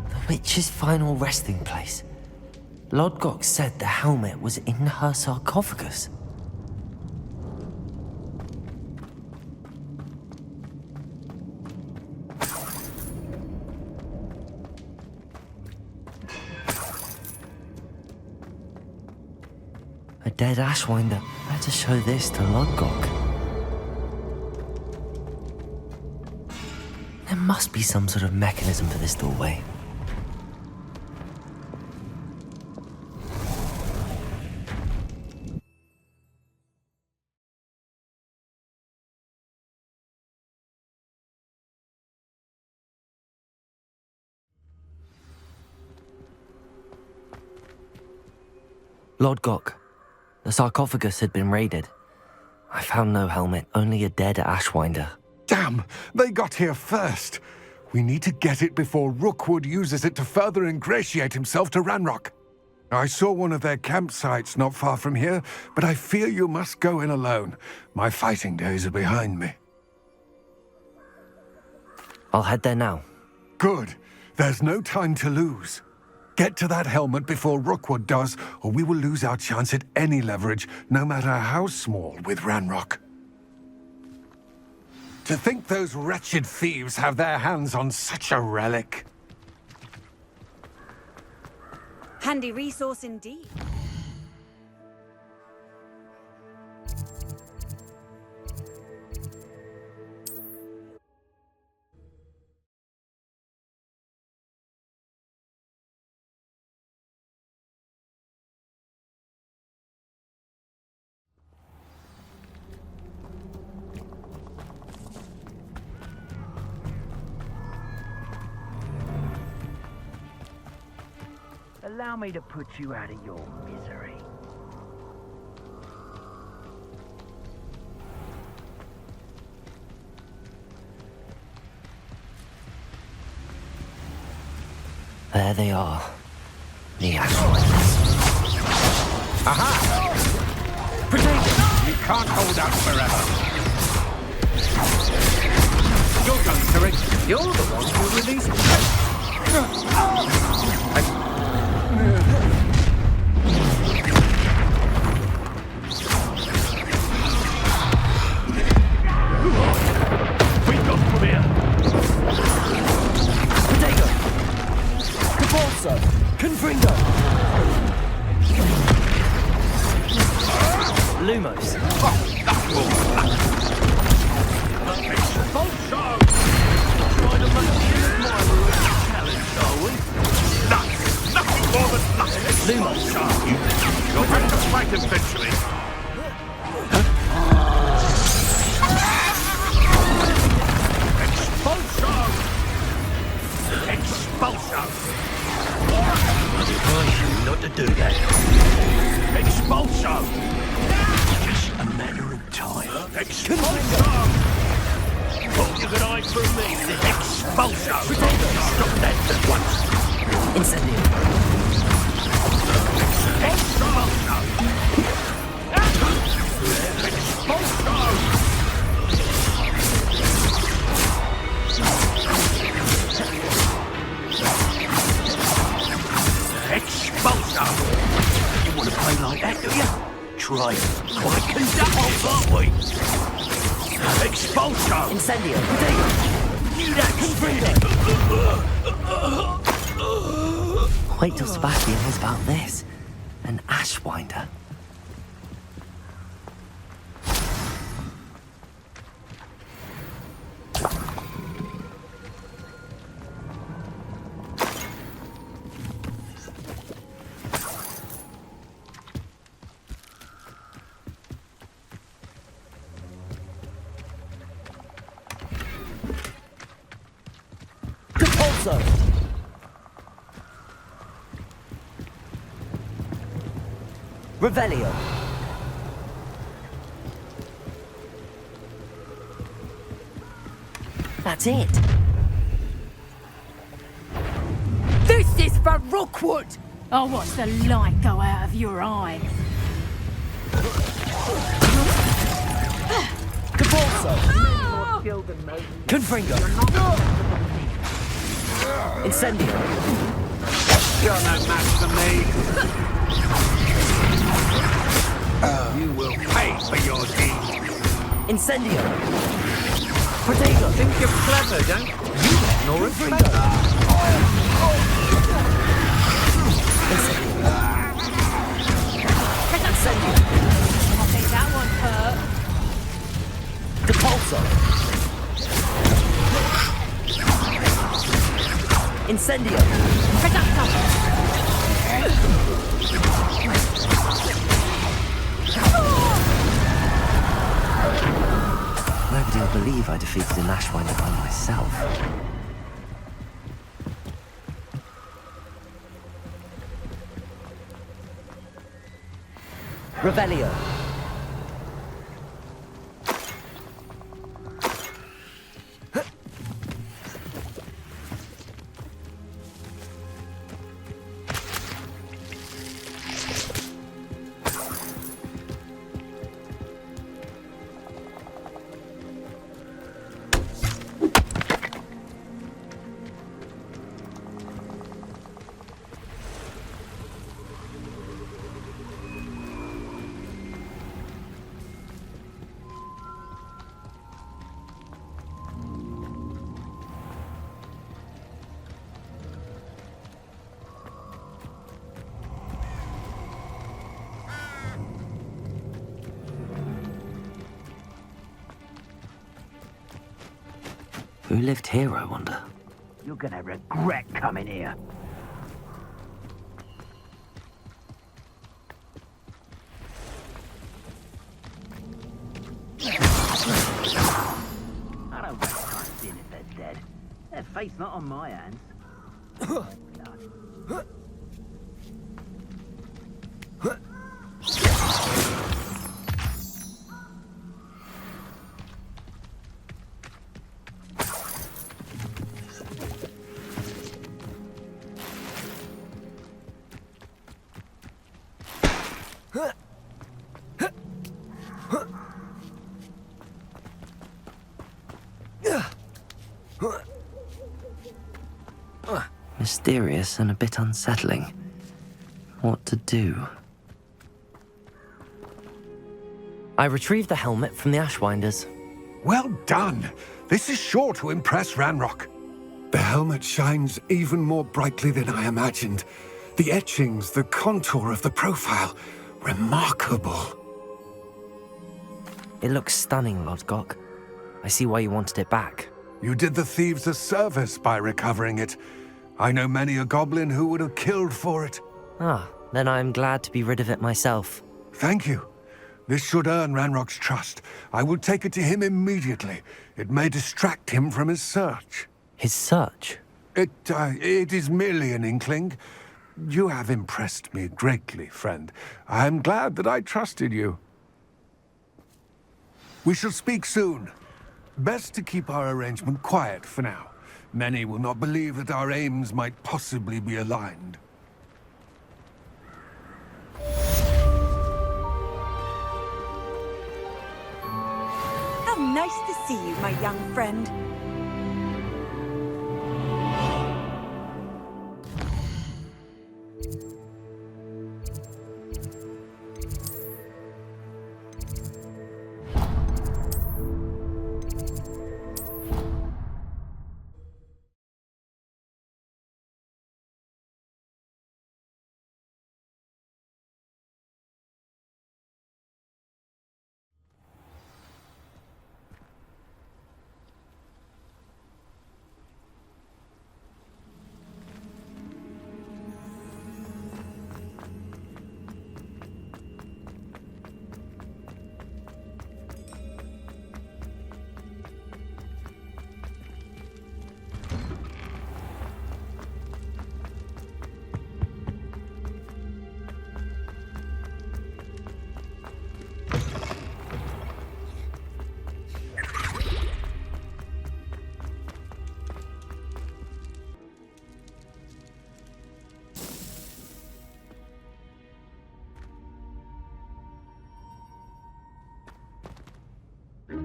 The witch's final resting place. Lodgok said the helmet was in her sarcophagus. A dead ashwinder. Better show this to Lodgok. There must be some sort of mechanism for this doorway. Lodgok. The sarcophagus had been raided. I found no helmet, only a dead Ashwinder. Damn! They got here first! We need to get it before Rookwood uses it to further ingratiate himself to Ranrok. I saw one of their campsites not far from here, but I fear you must go in alone. My fighting days are behind me. I'll head there now. Good. There's no time to lose. Get to that helmet before Rookwood does, or we will lose our chance at any leverage, no matter how small, with Ranrok. To think those wretched thieves have their hands on such a relic. Handy resource indeed. Allow me to put you out of your misery. There they are. The Ashwinders. Aha! Protect it! You can't hold out forever. You're going to it. You're the one who released it. We got from here. Potato! Capolso! Confringo! Lumos! Trying to make the admirer challenge, are we? Nothing more than nothing. Lumos! You'll have to fight eventually. Expulso! I advise you not to do that. Expulso! Just a matter of time. Expulso! Thought you could hide from me, Expulso! Stop that at once. Incendio! Expulso! Expulso! Expulso! You want to play like that, do you? Try it. Quite conductive, aren't we? Expulso! Incendio! You don't Wait till Sebastian hears about this. An Ashwinder. Revelio. That's it. This is for Rookwood! I'll watch the light go out of your eye. Capolso. Confringo. Incendio. You're no match for me. You will pay for your deed. Incendio. Protego. Think you're clever, don't you? Nor a Confringo. Incendio. I think that one hurt. Capolso. Incendio. Nobody will believe I defeated an Ashwinder by myself. Revelio. Who lived here, I wonder? You're gonna regret coming here. I don't waste time seeing if they're dead. Their fate's not on my hands. Mysterious and a bit unsettling. What to do? I retrieved the helmet from the Ashwinders. Well done! This is sure to impress Ranrok. The helmet shines even more brightly than I imagined. The etchings, the contour of the profile, remarkable. It looks stunning, Lodgok. I see why you wanted it back. You did the thieves a service by recovering it. I know many a goblin who would have killed for it. Ah, then I'm glad to be rid of it myself. Thank you. This should earn Ranrock's trust. I will take it to him immediately. It may distract him from his search. His search? It is merely an inkling. You have impressed me greatly, friend. I am glad that I trusted you. We shall speak soon. Best to keep our arrangement quiet for now. Many will not believe that our aims might possibly be aligned. How nice to see you, my young friend.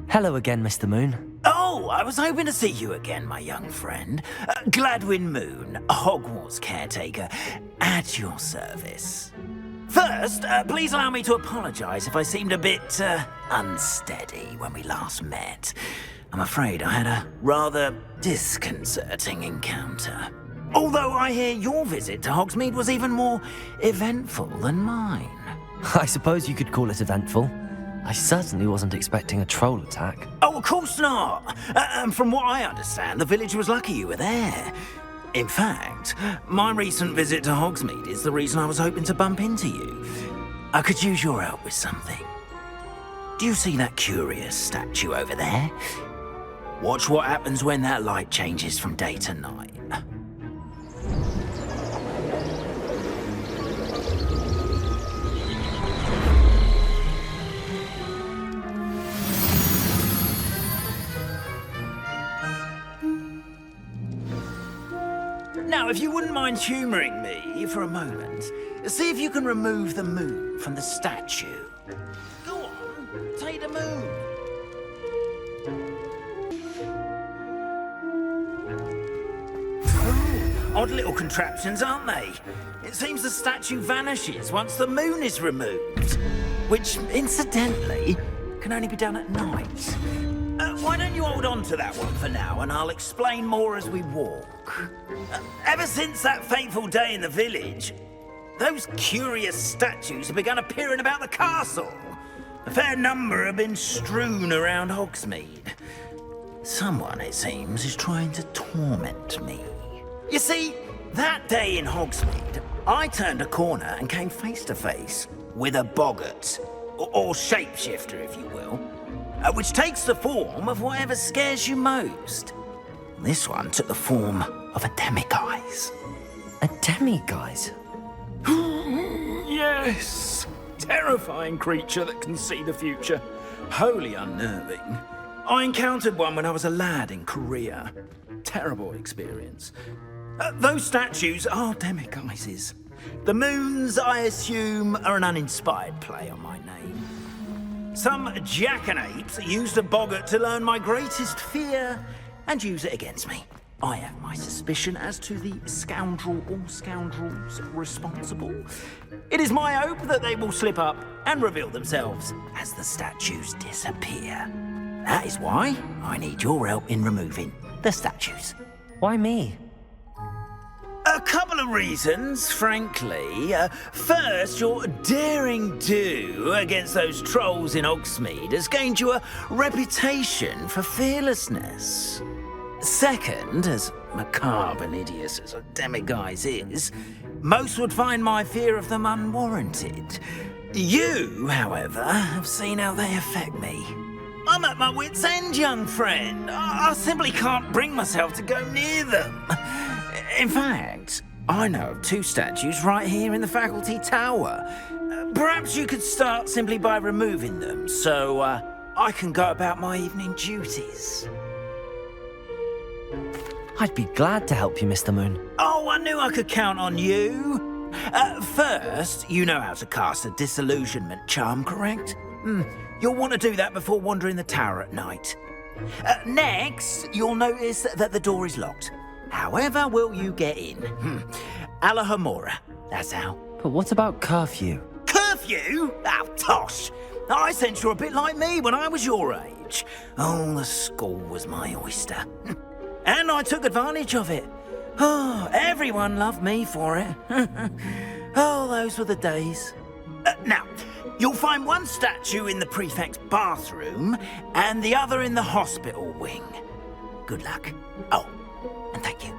Hello again, Mr. Moon. Oh, I was hoping to see you again, my young friend. Gladwin Moon, Hogwarts caretaker, at your service. First, please allow me to apologize if I seemed a bit unsteady when we last met. I'm afraid I had a rather disconcerting encounter. Although I hear your visit to Hogsmeade was even more eventful than mine. I suppose you could call it eventful. I certainly wasn't expecting a troll attack. Oh, of course not. From what I understand, the village was lucky you were there. In fact, my recent visit to Hogsmeade is the reason I was hoping to bump into you. I could use your help with something. Do you see that curious statue over there? Watch what happens when that light changes from day to night. Now, if you wouldn't mind humouring me for a moment, see if you can remove the moon from the statue. Go on, take the moon. Oh, odd little contraptions, aren't they? It seems the statue vanishes once the moon is removed, which, incidentally, can only be done at night. Why don't you hold on to that one for now, and I'll explain more as we walk. Ever since that fateful day in the village, those curious statues have begun appearing about the castle. A fair number have been strewn around Hogsmeade. Someone, it seems, is trying to torment me. You see, that day in Hogsmeade, I turned a corner and came face to face with a boggart, or shapeshifter, if you will, which takes the form of whatever scares you most. This one took the form of a demiguise. A demiguise? Yes! Terrifying creature that can see the future. Wholly unnerving. I encountered one when I was a lad in Korea. Terrible experience. Those statues are demiguises. The moons, I assume, are an uninspired play on my name. Some jackanapes used a boggart to learn my greatest fear and use it against me. I have my suspicion as to the scoundrel or scoundrels responsible. It is my hope that they will slip up and reveal themselves as the statues disappear. That is why I need your help in removing the statues. Why me? A couple of reasons, frankly. First, your daring do against those trolls in Hogsmeade has gained you a reputation for fearlessness. Second, as macabre and hideous as a demiguise is, most would find my fear of them unwarranted. You, however, have seen how they affect me. I'm at my wit's end, young friend. I simply can't bring myself to go near them. In fact, I know of 2 statues right here in the faculty tower. Perhaps you could start simply by removing them, so I can go about my evening duties. I'd be glad to help you, Mr. Moon. Oh, I knew I could count on you. First, you know how to cast a disillusionment charm, correct? You'll want to do that before wandering the tower at night. Next, you'll notice that the door is locked. However will you get in? Alahomora, that's how. But what about curfew? Curfew? Oh, tosh. I sense you're a bit like me when I was your age. Oh, the school was my oyster. And I took advantage of it. Oh, everyone loved me for it. Oh, those were the days. Now, you'll find one statue in the prefect's bathroom and the other in the hospital wing. Good luck. Oh, and thank you.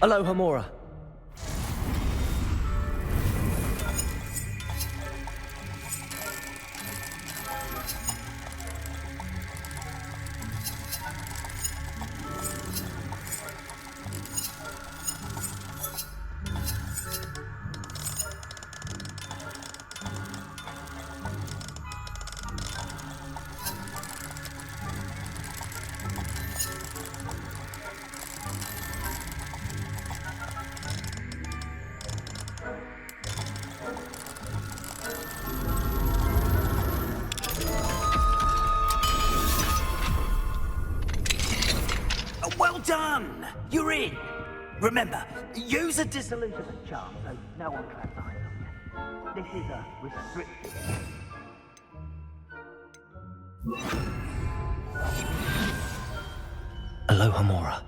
Alohomora. Well done! You're in. Remember, use a disillusionment charm so no one claps eyes on you. This is a restricted area. Alohomora.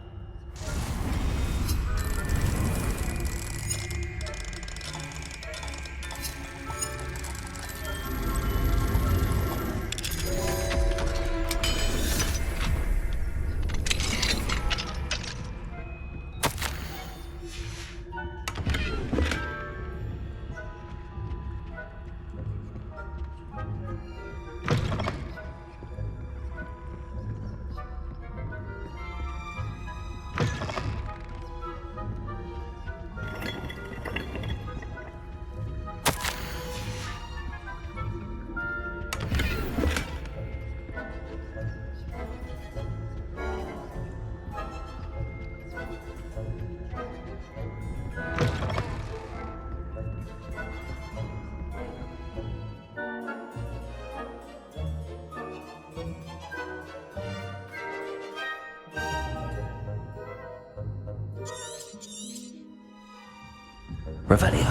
Revelio.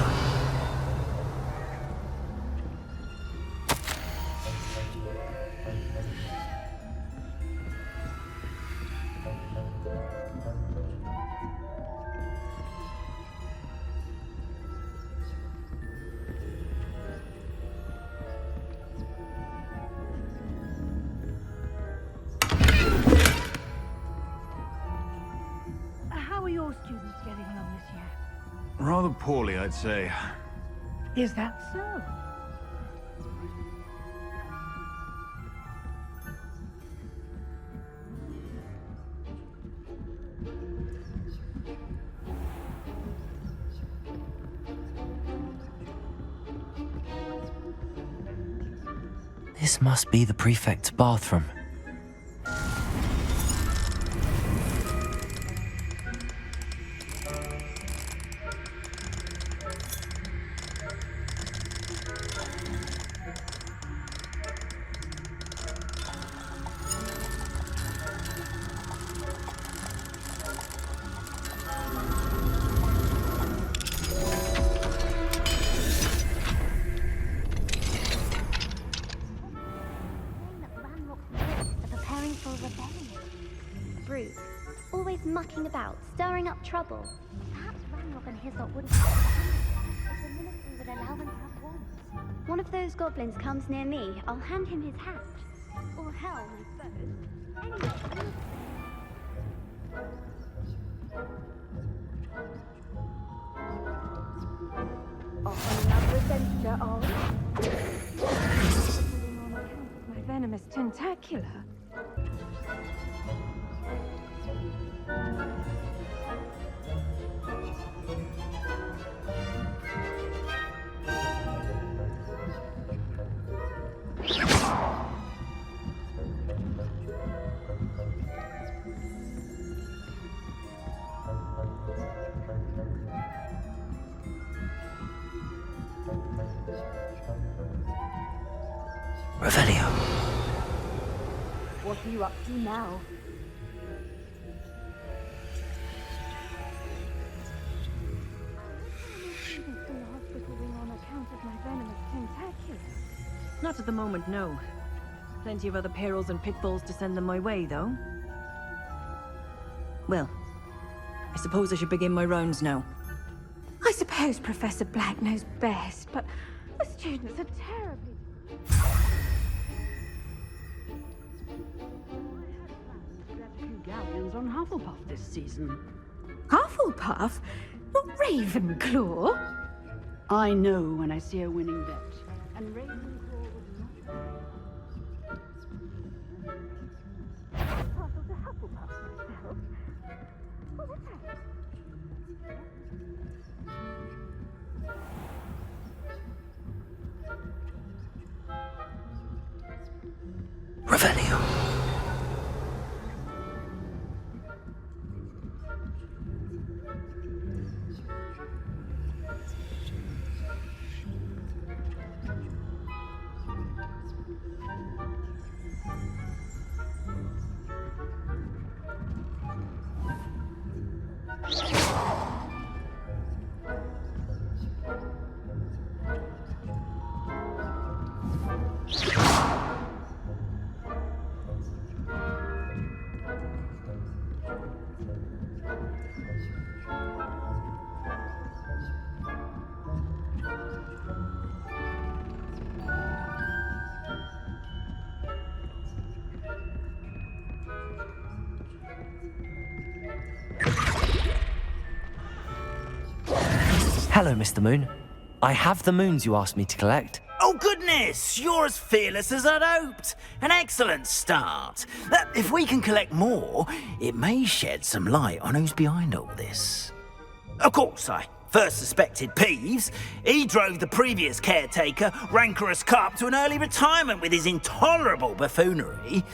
How are your students getting along this year? Rather poorly, I'd say. Is that so? This must be the prefect's bathroom. Broom, always mucking about, stirring up trouble. Perhaps Ranrok and his lot wouldn't have if the ministry would allow them to have wands. One of those goblins comes near me, I'll hand him his hat. Or hell, I suppose. Anyway, off on another adventure, are we? On account of my venomous tentacula. Revelio. What are you up to now? Not at the moment, no. Plenty of other perils and pitfalls to send them my way, though. Well, I suppose I should begin my rounds now. I suppose Professor Black knows best, but the students are terribly... Galleons on Hufflepuff this season. Hufflepuff? Not Ravenclaw? I know when I see a winning bet. And Ravenclaw was not... Partial to Hufflepuff myself. What was that? Revelio. Hello, Mr. Moon. I have the moons you asked me to collect. Oh, goodness! You're as fearless as I'd hoped. An excellent start. If we can collect more, it may shed some light on who's behind all this. Of course, I first suspected Peeves. He drove the previous caretaker, Rancorous Carp, to an early retirement with his intolerable buffoonery.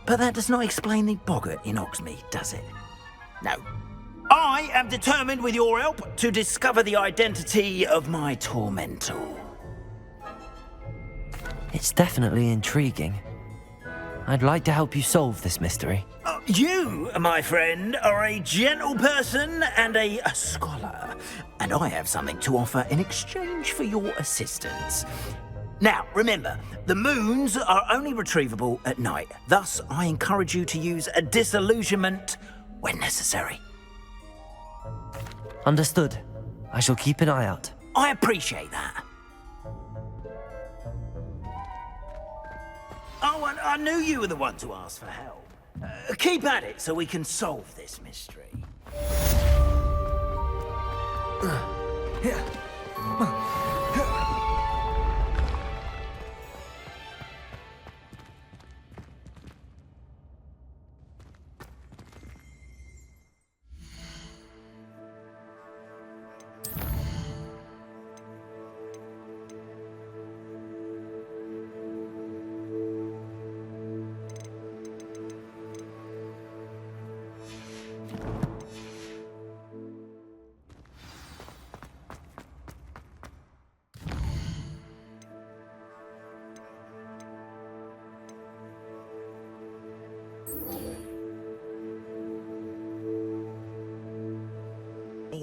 But that does not explain the boggart in Hogsmeade, does it? No. I am determined, with your help, to discover the identity of my tormentor. It's definitely intriguing. I'd like to help you solve this mystery. You, my friend, are a gentle person and a scholar, and I have something to offer in exchange for your assistance. Now, remember, the moons are only retrievable at night. Thus, I encourage you to use a disillusionment when necessary. Understood. I shall keep an eye out. I appreciate that. Oh, and I knew you were the one to ask for help. Keep at it so we can solve this mystery.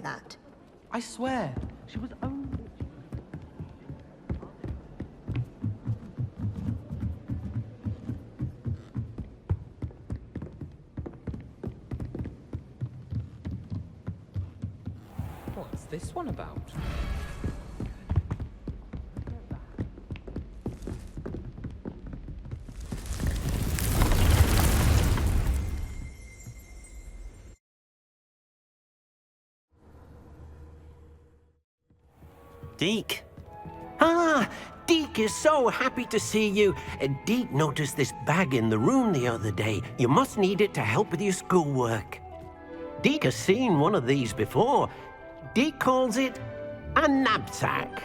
That. I swear, she was only... What's this one about? Deke. Ah, Deke is so happy to see you. Deke noticed this bag in the room the other day. You must need it to help with your schoolwork. Deke has seen one of these before. Deke calls it a knapsack.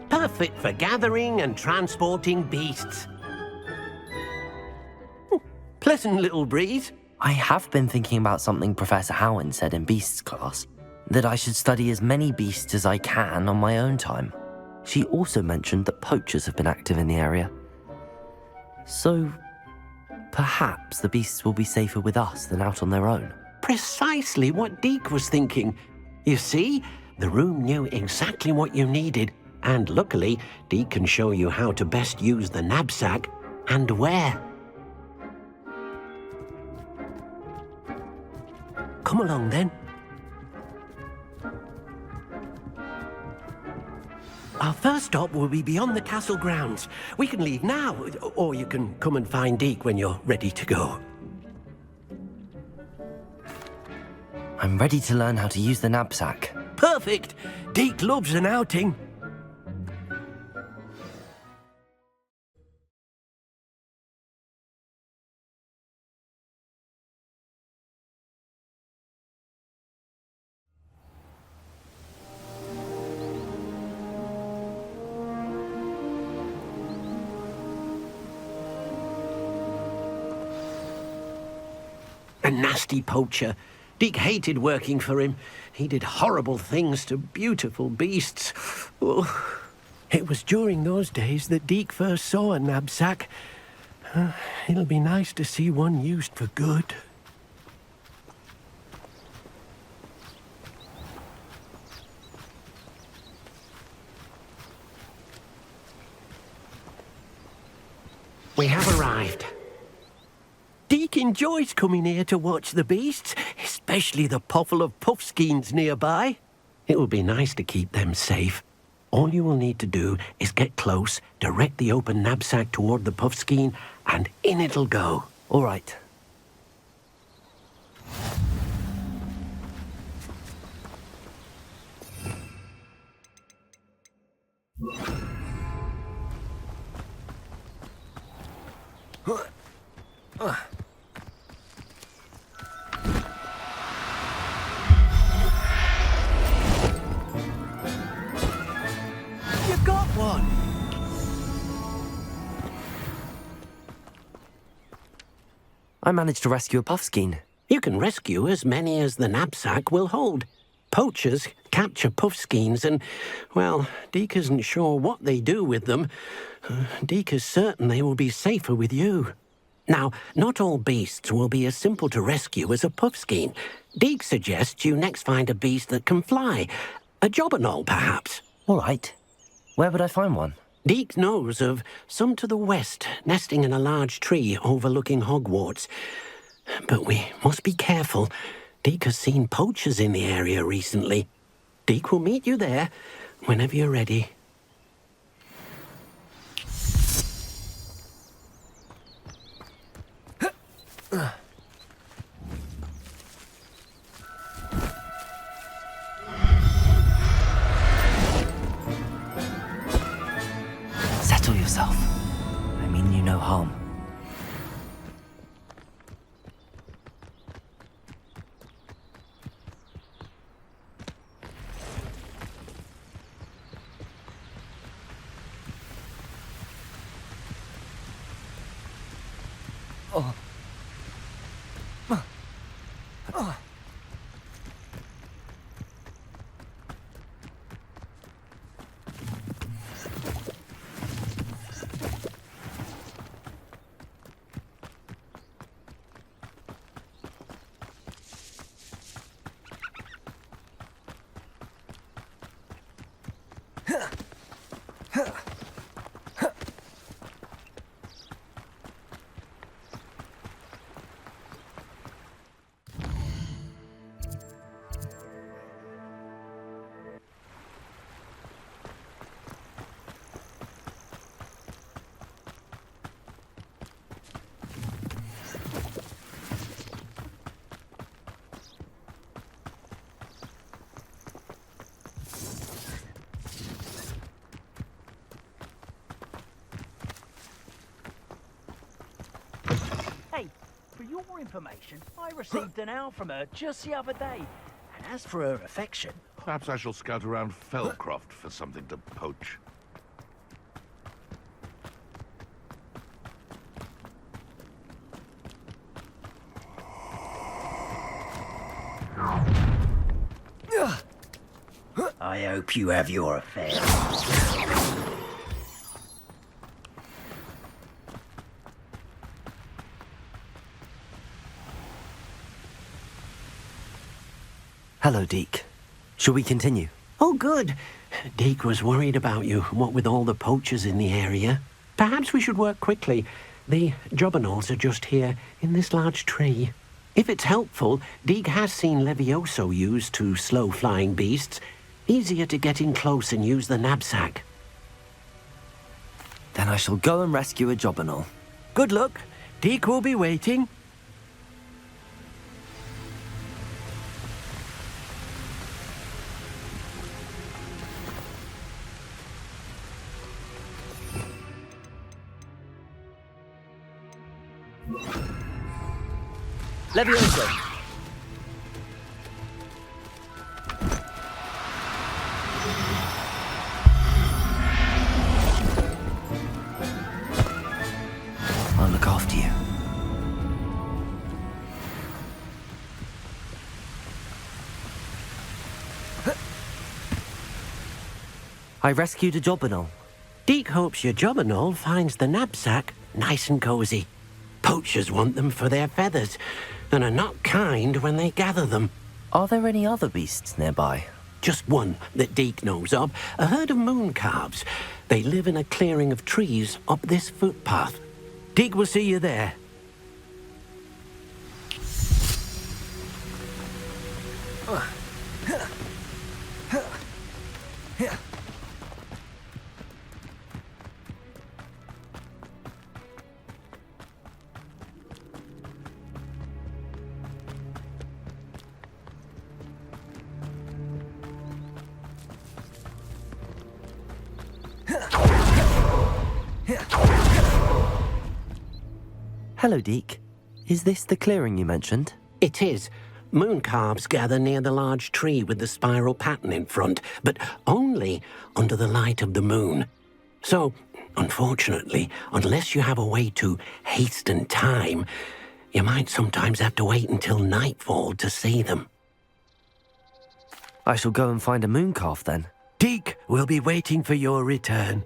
Perfect for gathering and transporting beasts. Pleasant little breeze. I have been thinking about something Professor Howard said in Beasts class, that I should study as many beasts as I can on my own time. She also mentioned that poachers have been active in the area. So, perhaps the beasts will be safer with us than out on their own. Precisely what Deke was thinking. You see, the room knew exactly what you needed, and luckily, Deke can show you how to best use the knapsack and where. Come along, then. Our first stop will be beyond the castle grounds. We can leave now, or you can come and find Deke when you're ready to go. I'm ready to learn how to use the knapsack. Perfect! Deke loves an outing. A nasty poacher. Deke hated working for him. He did horrible things to beautiful beasts. Oh, it was during those days that Deke first saw a knapsack. It'll be nice to see one used for good. We have arrived. Deke enjoys coming here to watch the beasts, especially the potful of puffskeins nearby. It will be nice to keep them safe. All you will need to do is get close, direct the open knapsack toward the puffskein, and in it'll go. All right. You got one! I managed to rescue a puffskein. You can rescue as many as the knapsack will hold. poachers capture puffskeins and, well, Deek isn't sure what they do with them. Deek is certain they will be safer with you. Now, not all beasts will be as simple to rescue as a puffskein. Deek suggests you next find a beast that can fly. A jobberknoll, perhaps. All right. Where would I find one? Deek knows of some to the west, nesting in a large tree overlooking Hogwarts. But we must be careful. Deek has seen poachers in the area recently. Deek will meet you there whenever you're ready. Settle yourself. I mean you no harm. Oh. Hey, for your information, I received an owl from her just the other day. And as for her affection... Perhaps I shall scout around Fellcroft for something to poach. I hope you have your affair. Hello, Deek. Shall we continue? Oh, good. Deek was worried about you, what with all the poachers in the area. Perhaps we should work quickly. The jobberknolls are just here, in this large tree. If it's helpful, Deek has seen Leviosa used to slow flying beasts. Easier to get in close and use the knapsack. Then I shall go and rescue a jobberknoll. Good luck. Deek will be waiting. Leviosa! I'll look after you. I rescued a jobberknoll. Deek hopes your jobberknoll finds the knapsack nice and cozy. Poachers want them for their feathers, and are not kind when they gather them. Are there any other beasts nearby? Just one that Deek knows of, a herd of moon calves. They live in a clearing of trees up this footpath. Deek will see you there. Hello, Deek. Is this the clearing you mentioned? It is. Moon calves gather near the large tree with the spiral pattern in front, but only under the light of the moon. So, unfortunately, unless you have a way to hasten time, you might sometimes have to wait until nightfall to see them. I shall go and find a mooncalf then. Deke will be waiting for your return.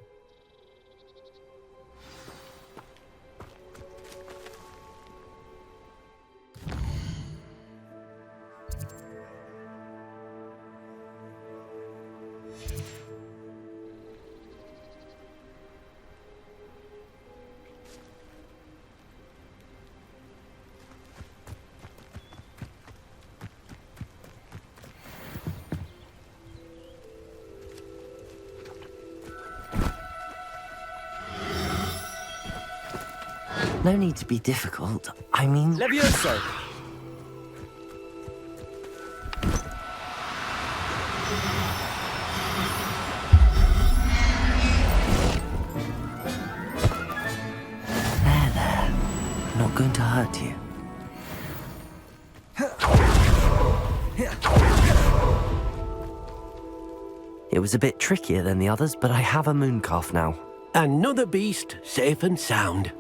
No need to be difficult. I mean... Leviosa! There. Not going to hurt you. It was a bit trickier than the others, but I have a mooncalf now. Another beast, safe and sound.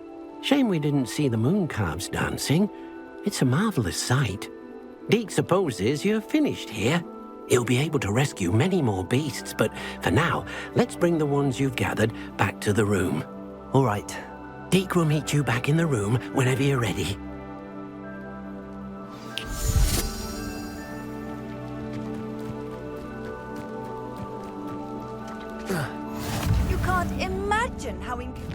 Shame we didn't see the mooncalves dancing. It's a marvelous sight. Deke supposes you're finished here. He'll be able to rescue many more beasts, but for now, let's bring the ones you've gathered back to the room. All right. Deke will meet you back in the room whenever you're ready. You can't imagine how inconvenient.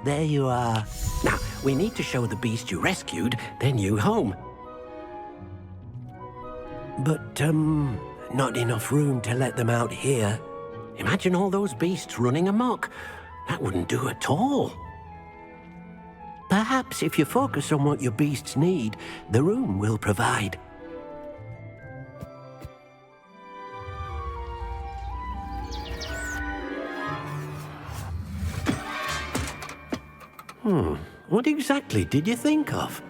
There you are. Now, we need to show the beast you rescued their new home. But, not enough room to let them out here. Imagine all those beasts running amok. That wouldn't do at all. Perhaps if you focus on what your beasts need, the room will provide. What exactly did you think of?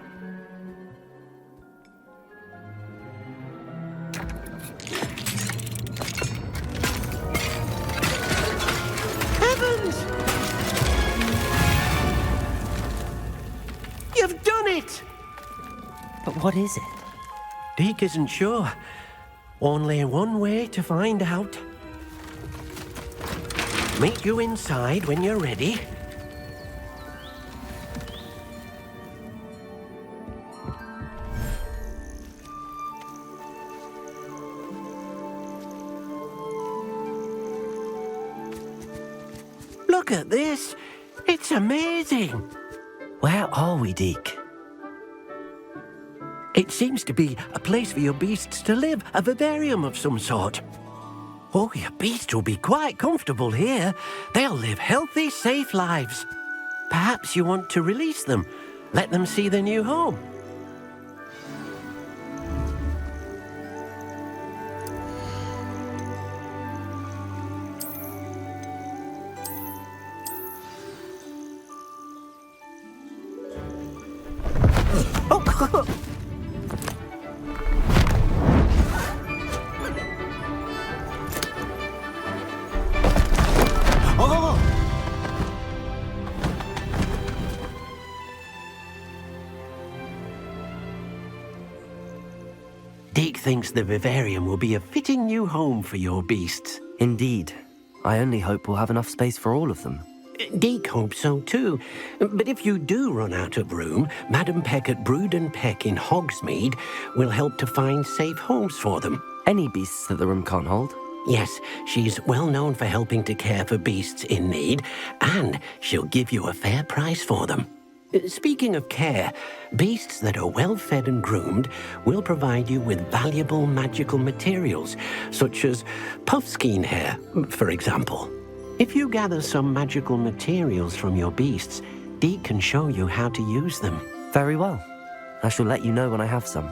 Heavens! You've done it! But what is it? Deke isn't sure. Only one way to find out. Meet you inside when you're ready. Look at this. It's amazing. Where are we, Deke? It seems to be a place for your beasts to live, a vivarium of some sort. Oh, your beasts will be quite comfortable here. They'll live healthy, safe lives. Perhaps you want to release them, let them see their new home. Deke thinks the vivarium will be a fitting new home for your beasts. Indeed. I only hope we'll have enough space for all of them. Deke hopes so too. But if you do run out of room, Madam Peck at Brood and Peck in Hogsmeade will help to find safe homes for them. Any beasts that the room can't hold? Yes, she's well known for helping to care for beasts in need, and she'll give you a fair price for them. Speaking of care, beasts that are well fed and groomed will provide you with valuable magical materials, such as puffskein hair, for example. If you gather some magical materials from your beasts, Deke can show you how to use them. Very well. I shall let you know when I have some.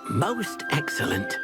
Most excellent.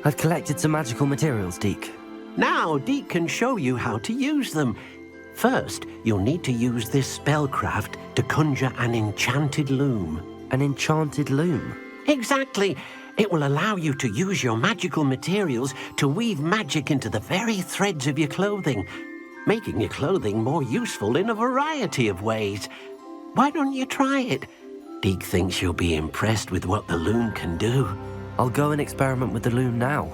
I've collected some magical materials, Deke. Now, Deke can show you how to use them. First, you'll need to use this spellcraft to conjure an enchanted loom. An enchanted loom? Exactly. It will allow you to use your magical materials to weave magic into the very threads of your clothing, making your clothing more useful in a variety of ways. Why don't you try it? Deke thinks you'll be impressed with what the loom can do. I'll go and experiment with the loom now.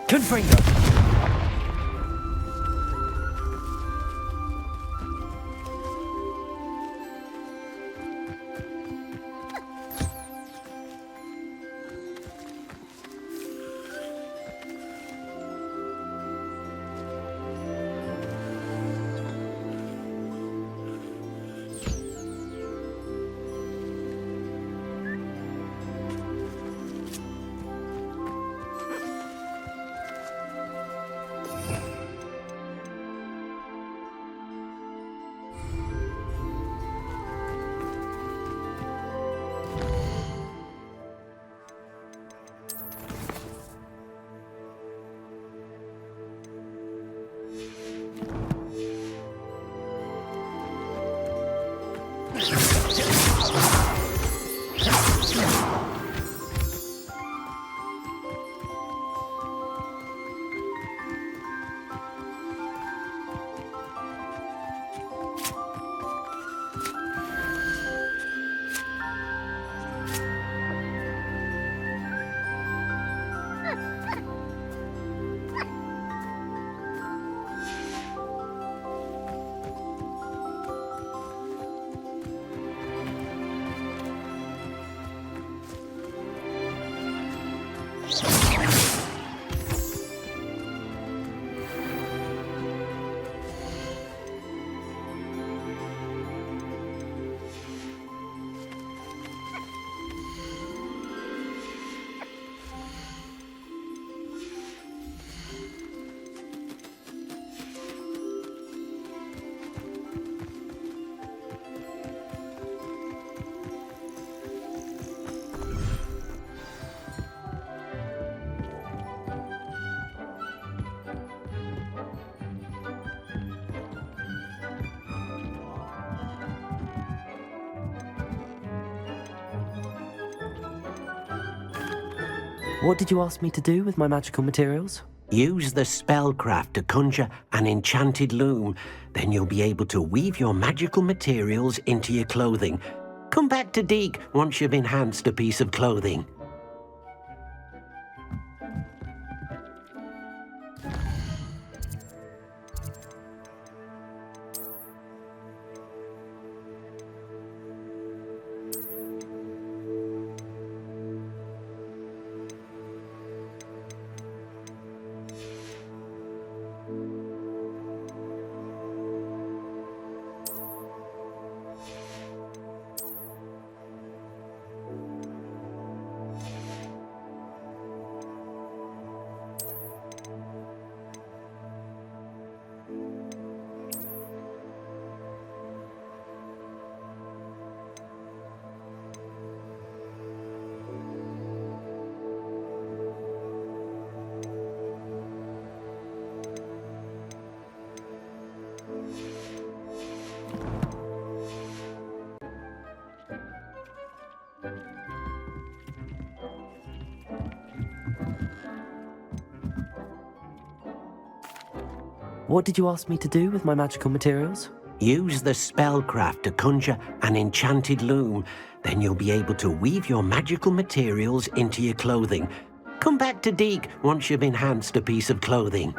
Confringo! What did you ask me to do with my magical materials? Use the spellcraft to conjure an enchanted loom. Then you'll be able to weave your magical materials into your clothing. Come back to Deke once you've enhanced a piece of clothing. What did you ask me to do with my magical materials? Use the spellcraft to conjure an enchanted loom. Then you'll be able to weave your magical materials into your clothing. Come back to Deke once you've enhanced a piece of clothing.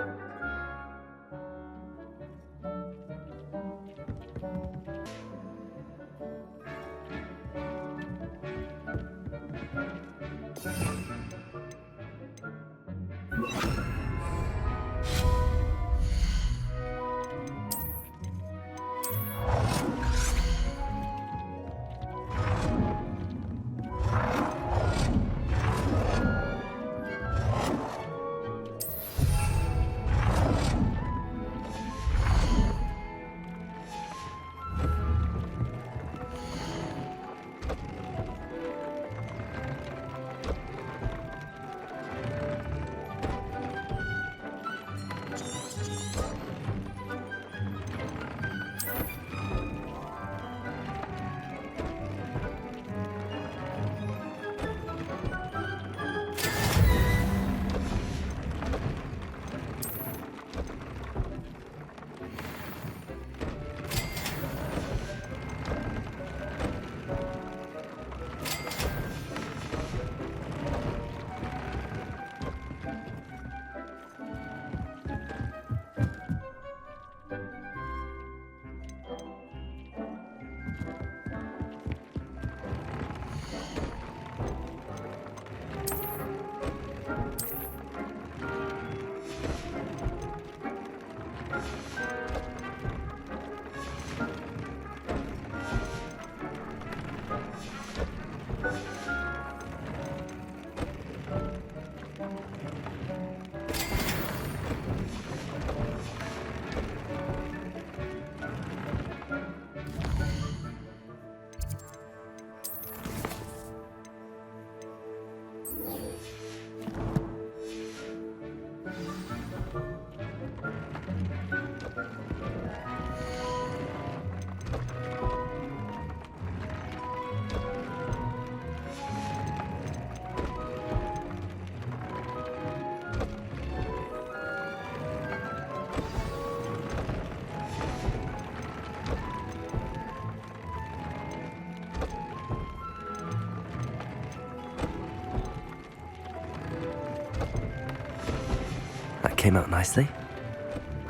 Came out nicely.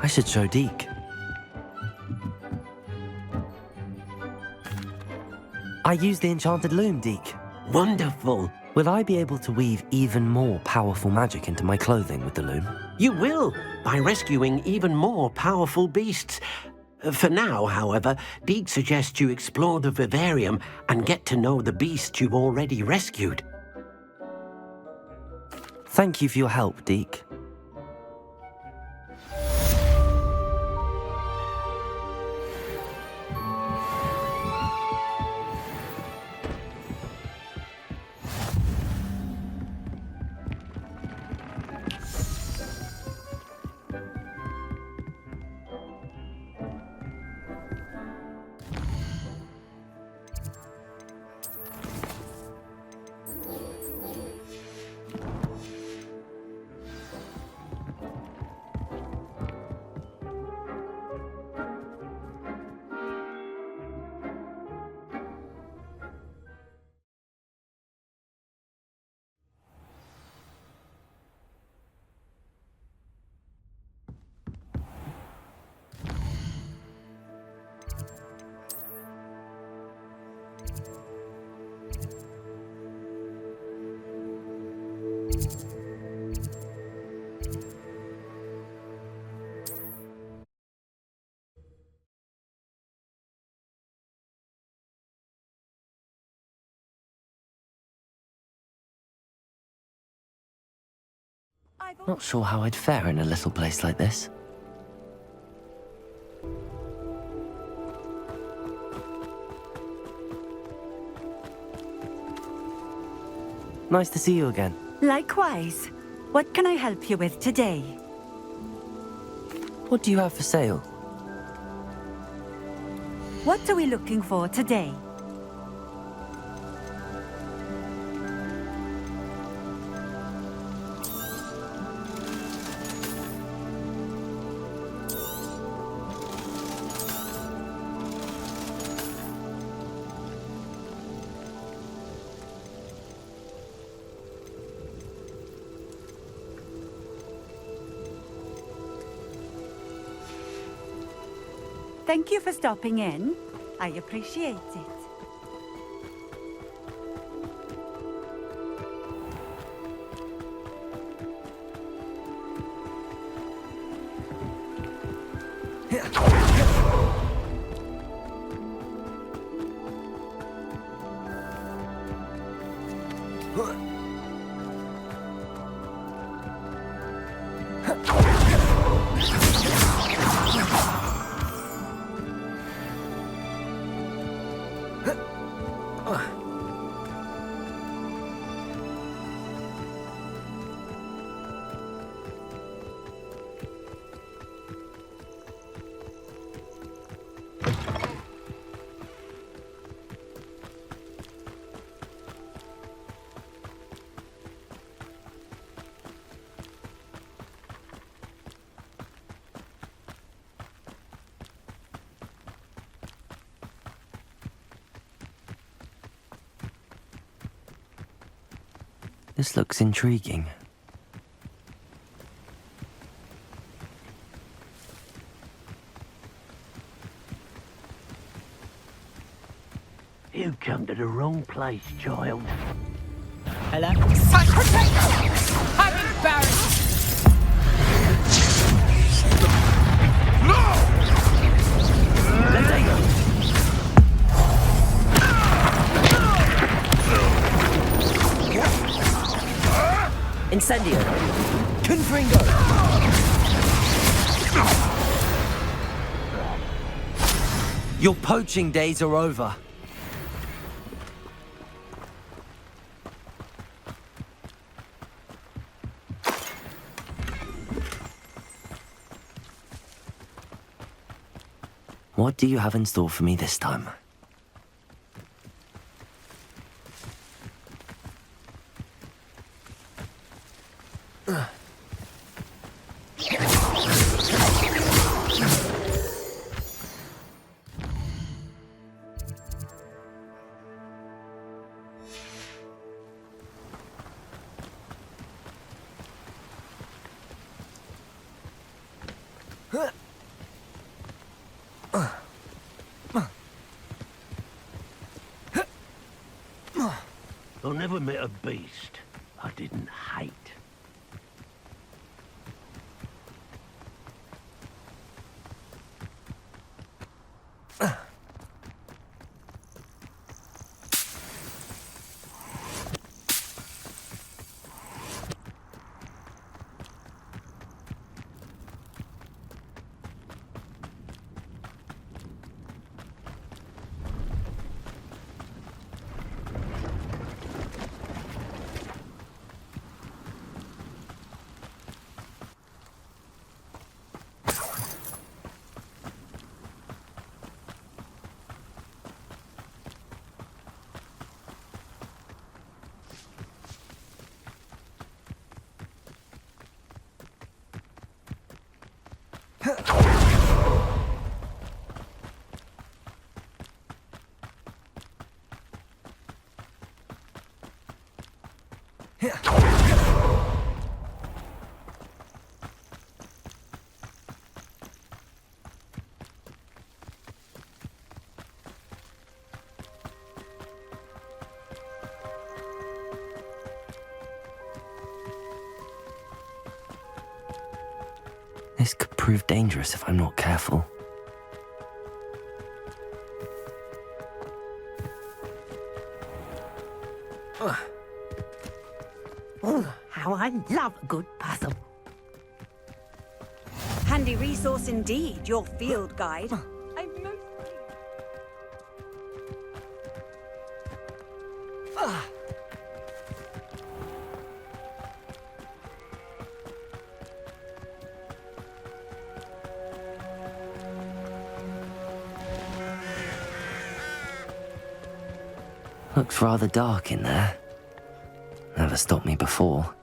I should show Deke. I used the Enchanted Loom, Deke. Wonderful. Will I be able to weave even more powerful magic into my clothing with the loom? You will, by rescuing even more powerful beasts. For now, however, Deke suggests you explore the vivarium and get to know the beasts you've already rescued. Thank you for your help, Deke. Not sure how I'd fare in a little place like this. Nice to see you again. Likewise. What can I help you with today? What do you have for sale? What are we looking for today? Thank you for stopping in. I appreciate it. This looks intriguing. You've come to the wrong place, child. Hello? I'm embarrassed! Incendio! Confringo! Your poaching days are over. What do you have in store for me this time? I never met a beast I didn't hate. This could prove dangerous if I'm not careful. how I love a good puzzle. Handy resource indeed, your field guide. I'm most Looks rather dark in there. Never stopped me before.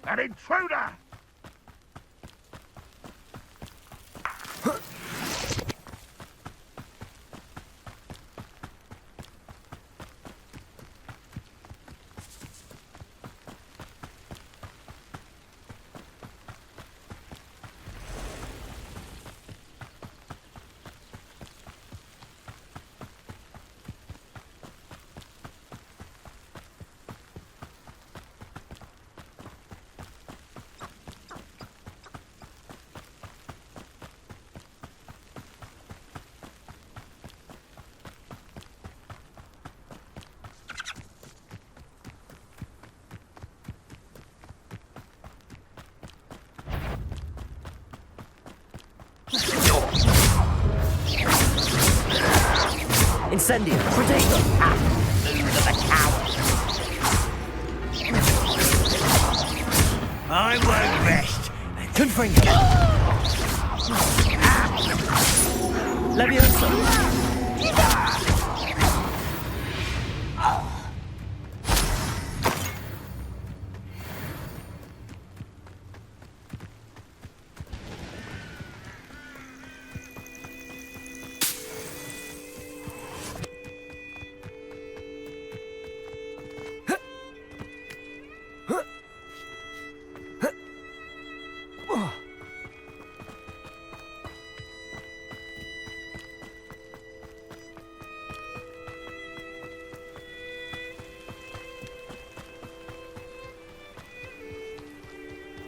An intruder! Incendio, protect them! Lose of a coward! I won't rest! Confringo! Leviosa!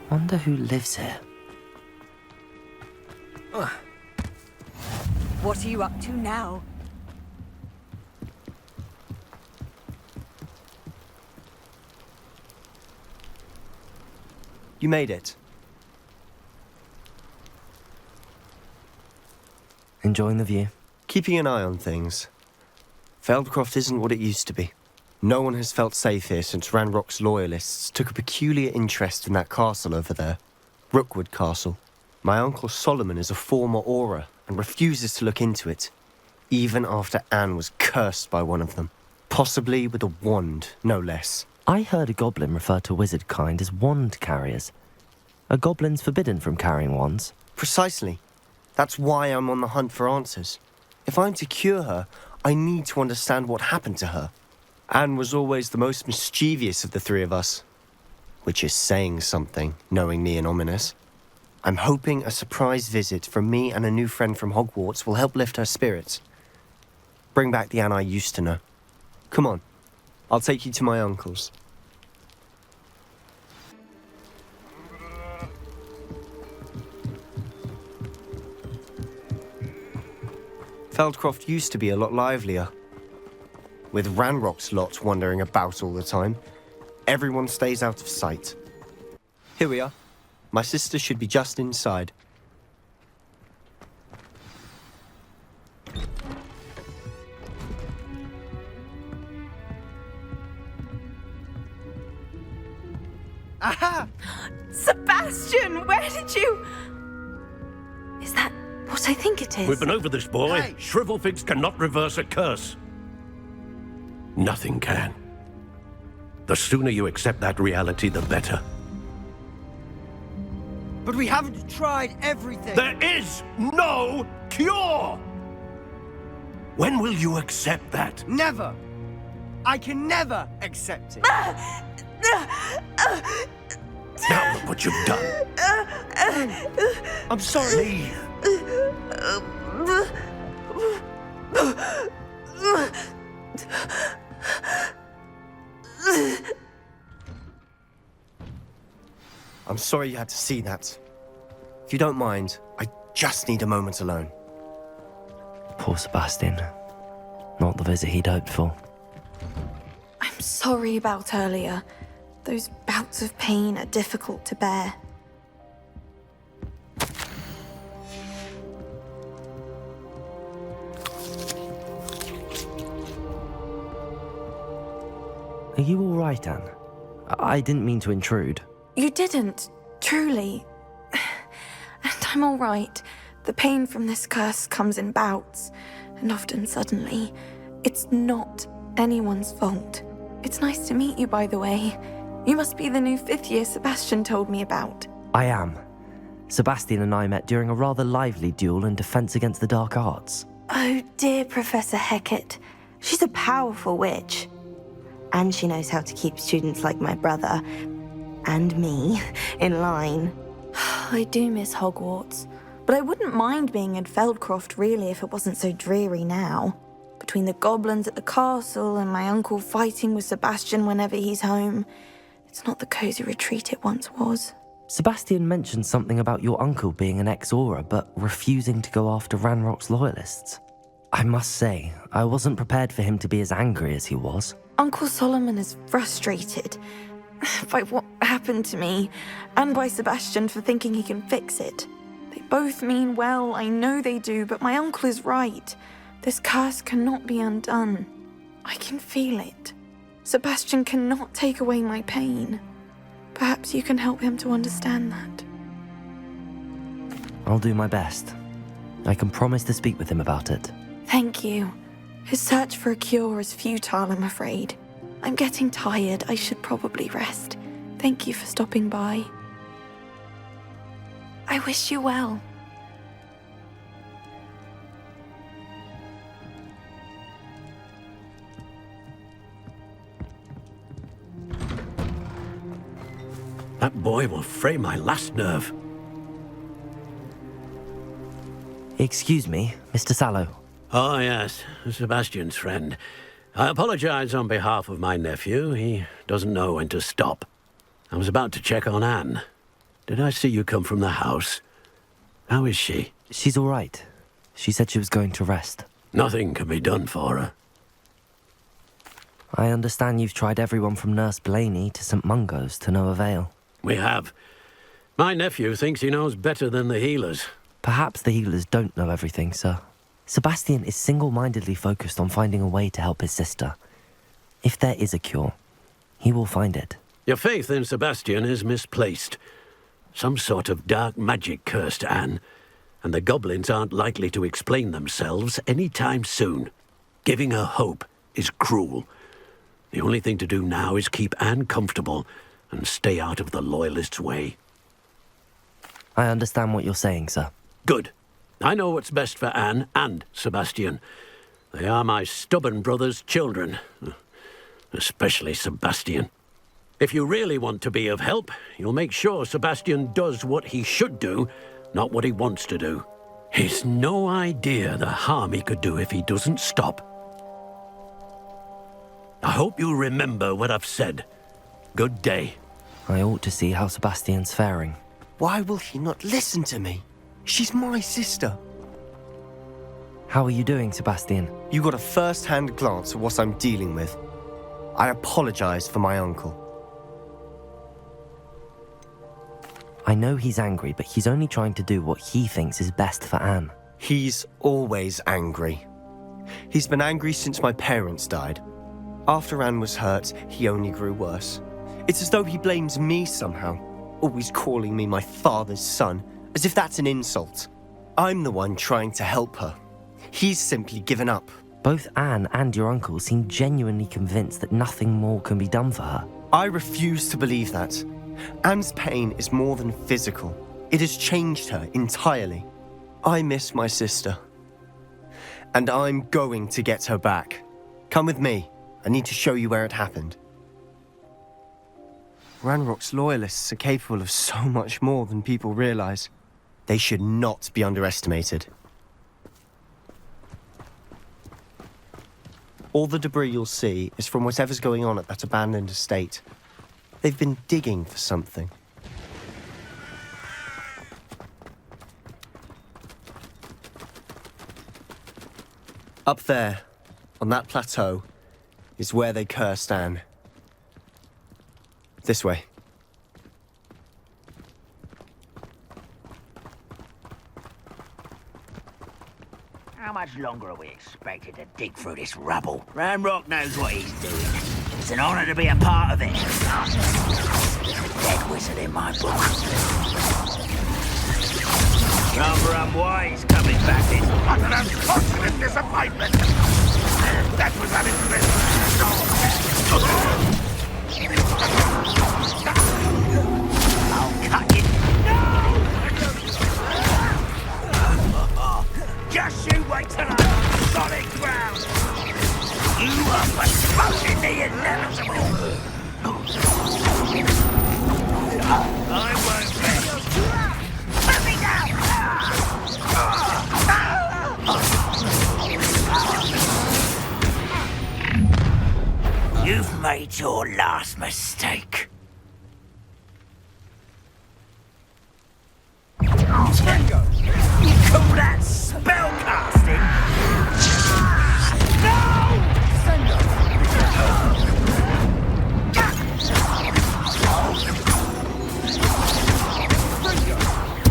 Wonder who lives here. What are you up to now? You made it. Enjoying the view? Keeping an eye on things. Feldcroft isn't what it used to be. No one has felt safe here since Ranrok's loyalists took a peculiar interest in that castle over there. Rookwood Castle. My uncle Solomon is a former Auror and refuses to look into it, even after Anne was cursed by one of them. Possibly with a wand, no less. I heard a goblin refer to wizard kind as wand carriers. Are goblins forbidden from carrying wands? Precisely. That's why I'm on the hunt for answers. If I'm to cure her, I need to understand what happened to her. Anne was always the most mischievous of the three of us. Which is saying something, knowing me and ominous. I'm hoping a surprise visit from me and a new friend from Hogwarts will help lift her spirits. Bring back the Anne I used to know. Come on, I'll take you to my uncle's. Feldcroft used to be a lot livelier. With Ranrok's lot wandering about all the time, everyone stays out of sight. Here we are. My sister should be just inside. Aha! Sebastian, where did you... Is that what what I think it is. We've been over this, boy. Hey. Shrivelfigs cannot reverse a curse. Nothing can. The sooner you accept that reality, the better. But we haven't tried everything. There is no cure! When will you accept that? Never! I can never accept it. Now look what you've done. I'm sorry. Leave. I'm sorry you had to see that. If you don't mind, I just need a moment alone. Poor Sebastian. Not the visit he'd hoped for. I'm sorry about earlier. Those bouts of pain are difficult to bear. Are you all right, Anne? I didn't mean to intrude. You didn't, truly. And I'm all right. The pain from this curse comes in bouts, and often suddenly. It's not anyone's fault. It's nice to meet you, by the way. You must be the new 5th year Sebastian told me about. I am. Sebastian and I met during a rather lively duel in Defense Against the Dark Arts. Oh dear, Professor Hecat. She's a powerful witch. And she knows how to keep students like my brother, and me, in line. I do miss Hogwarts, but I wouldn't mind being in Feldcroft really if it wasn't so dreary now. Between the goblins at the castle and my uncle fighting with Sebastian whenever he's home, it's not the cozy retreat it once was. Sebastian mentioned something about your uncle being an ex-Aura, but refusing to go after Ranrok's loyalists. I must say, I wasn't prepared for him to be as angry as he was. Uncle Solomon is frustrated by what happened to me, and by Sebastian for thinking he can fix it. They both mean well, I know they do, but my uncle is right. This curse cannot be undone. I can feel it. Sebastian cannot take away my pain. Perhaps you can help him to understand that. I'll do my best. I can promise to speak with him about it. Thank you. His search for a cure is futile, I'm afraid. I'm getting tired. I should probably rest. Thank you for stopping by. I wish you well. That boy will fray my last nerve. Excuse me, Mr. Sallow. Oh, yes, Sebastian's friend. I apologize on behalf of my nephew. He doesn't know when to stop. I was about to check on Anne. Did I see you come from the house? How is she? She's all right. She said she was going to rest. Nothing can be done for her. I understand you've tried everyone from Nurse Blaney to St. Mungo's to no avail. We have. My nephew thinks he knows better than the healers. Perhaps the healers don't know everything, sir. Sebastian is single-mindedly focused on finding a way to help his sister. If there is a cure, he will find it. Your faith in Sebastian is misplaced. Some sort of dark magic cursed Anne, and the goblins aren't likely to explain themselves any time soon. Giving her hope is cruel. The only thing to do now is keep Anne comfortable and stay out of the Loyalists' way. I understand what you're saying, sir. Good. I know what's best for Anne and Sebastian. They are my stubborn brother's children. Especially Sebastian. If you really want to be of help, you'll make sure Sebastian does what he should do, not what he wants to do. He's no idea the harm he could do if he doesn't stop. I hope you'll remember what I've said. Good day. I ought to see how Sebastian's faring. Why will he not listen to me? She's my sister. How are you doing, Sebastian? You got a first-hand glance at what I'm dealing with. I apologize for my uncle. I know he's angry, but he's only trying to do what he thinks is best for Anne. He's always angry. He's been angry since my parents died. After Anne was hurt, he only grew worse. It's as though he blames me somehow, always calling me my father's son, as if that's an insult. I'm the one trying to help her. He's simply given up. Both Anne and your uncle seem genuinely convinced that nothing more can be done for her. I refuse to believe that. Anne's pain is more than physical. It has changed her entirely. I miss my sister. And I'm going to get her back. Come with me. I need to show you where it happened. Ranrok's loyalists are capable of so much more than people realize. They should not be underestimated. All the debris you'll see is from whatever's going on at that abandoned estate. They've been digging for something. Up there, on that plateau, is where they cursed Anne. This way. How much longer are we expected to dig through this rubble? Ranrok knows what he's doing. It's an honor to be a part of it. Dead wizard in my book. Rather unwise coming back this. What an unfortunate disappointment! That was I'll cut it. No! Just you wait till I'm on solid ground. You are postponing the inevitable. I won't bet. Put me down! You've made your last mistake. Confringo! You call that spellcasting? No!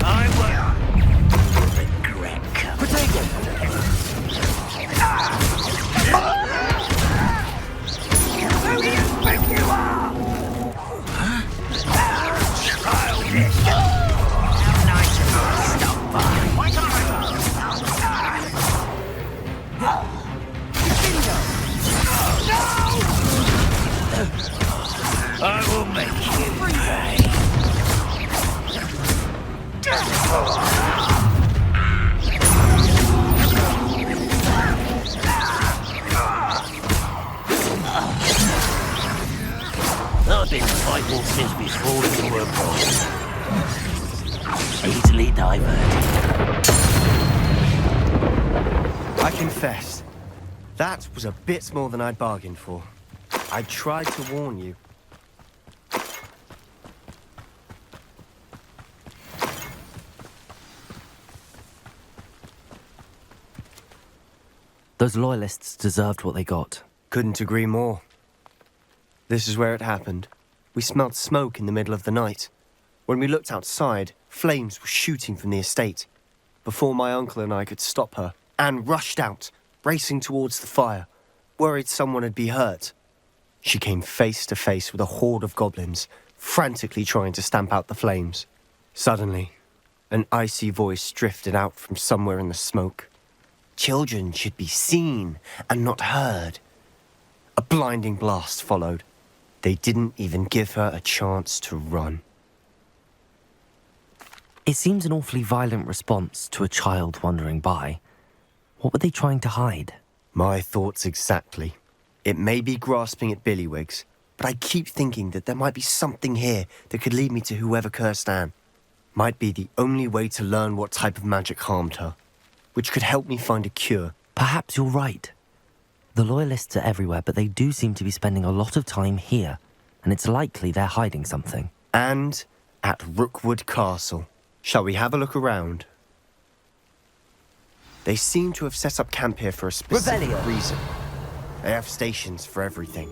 I will regret coming. Who do you think you are? Childish. How nice of you to stop by. Why can't I will make you pay. I've been fighting since before you were born. Easily diverted. I confess, that was a bit more than I'd bargained for. I tried to warn you. Those loyalists deserved what they got. Couldn't agree more. This is where it happened. We smelled smoke in the middle of the night. When we looked outside, flames were shooting from the estate. Before my uncle and I could stop her, Anne rushed out, racing towards the fire, worried someone had been hurt. She came face to face with a horde of goblins, frantically trying to stamp out the flames. Suddenly, an icy voice drifted out from somewhere in the smoke. Children should be seen and not heard. A blinding blast followed. They didn't even give her a chance to run. It seems an awfully violent response to a child wandering by. What were they trying to hide? My thoughts exactly. It may be grasping at billywhigs, but I keep thinking that there might be something here that could lead me to whoever cursed Anne. Might be the only way to learn what type of magic harmed her, which could help me find a cure. Perhaps you're right. The Loyalists are everywhere, but they do seem to be spending a lot of time here, and it's likely they're hiding something. And at Rookwood Castle. Shall we have a look around? They seem to have set up camp here for a specific reason. They have stations for everything.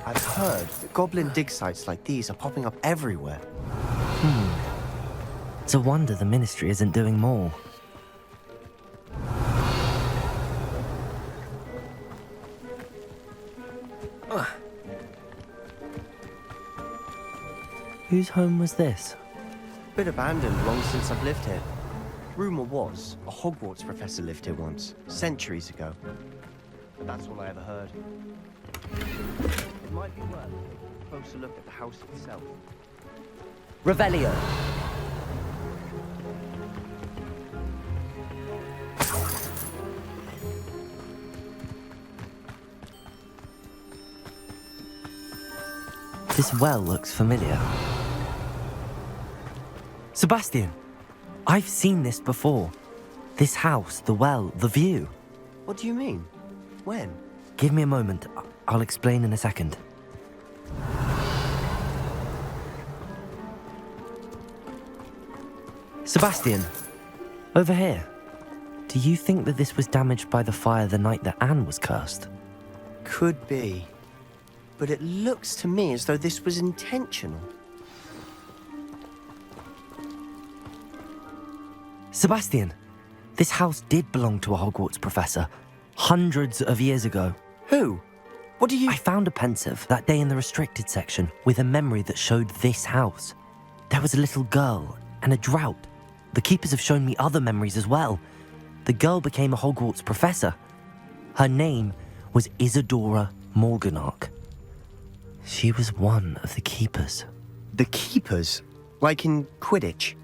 I've heard that goblin dig sites like these are popping up everywhere. It's a wonder the Ministry isn't doing more. Whose home was this? Bit abandoned long since I've lived here. Rumour was, a Hogwarts professor lived here once, centuries ago. But that's all I ever heard. It might be worth taking a closer look at the house itself. Revelio. This well looks familiar. Sebastian, I've seen this before. This house, the well, the view. What do you mean? When? Give me a moment. I'll explain in a second. Sebastian, over here. Do you think that this was damaged by the fire the night that Anne was cursed? Could be. But it looks to me as though this was intentional. Sebastian, this house did belong to a Hogwarts professor, hundreds of years ago. Who? What do you... I found a pensive that day in the restricted section with a memory that showed this house. There was a little girl and a drought. The keepers have shown me other memories as well. The girl became a Hogwarts professor. Her name was Isadora Morganach. She was one of the keepers. The keepers? Like in Quidditch?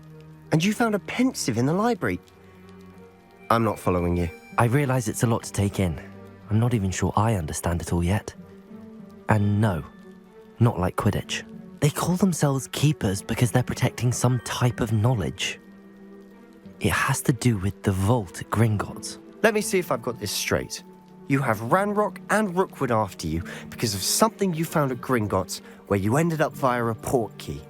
And you found a pensive in the library? I'm not following you. I realize it's a lot to take in. I'm not even sure I understand it all yet. And no, not like Quidditch. They call themselves keepers because they're protecting some type of knowledge. It has to do with the vault at Gringotts. Let me see if I've got this straight. You have Ranrok and Rookwood after you because of something you found at Gringotts where you ended up via a port key.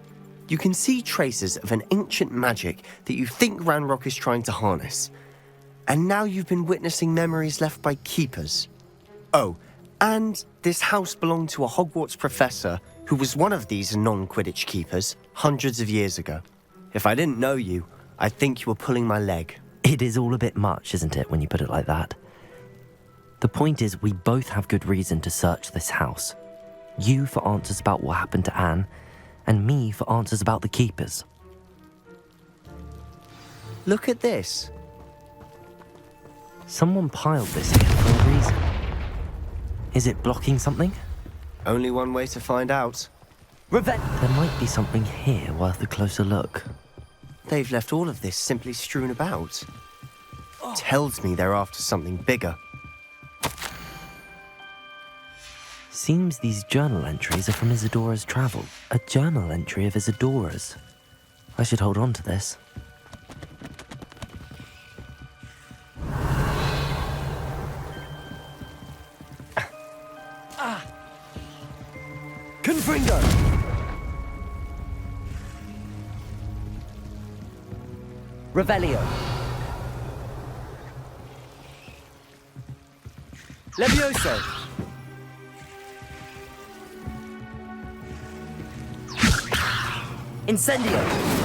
You can see traces of an ancient magic that you think Ranrok is trying to harness. And now you've been witnessing memories left by keepers. Oh, and this house belonged to a Hogwarts professor who was one of these non-Quidditch keepers hundreds of years ago. If I didn't know you, I'd think you were pulling my leg. It is all a bit much, isn't it, when you put it like that? The point is, we both have good reason to search this house. You for answers about what happened to Anne, and me for answers about the keepers. Look at this. Someone piled this here for a reason. Is it blocking something? Only one way to find out. There might be something here worth a closer look. They've left all of this simply strewn about. Tells me they're after something bigger. Seems these journal entries are from Isadora's travel. A journal entry of Isadora's. I should hold on to this. Confringo! Revelio. Leviosa! Incendio!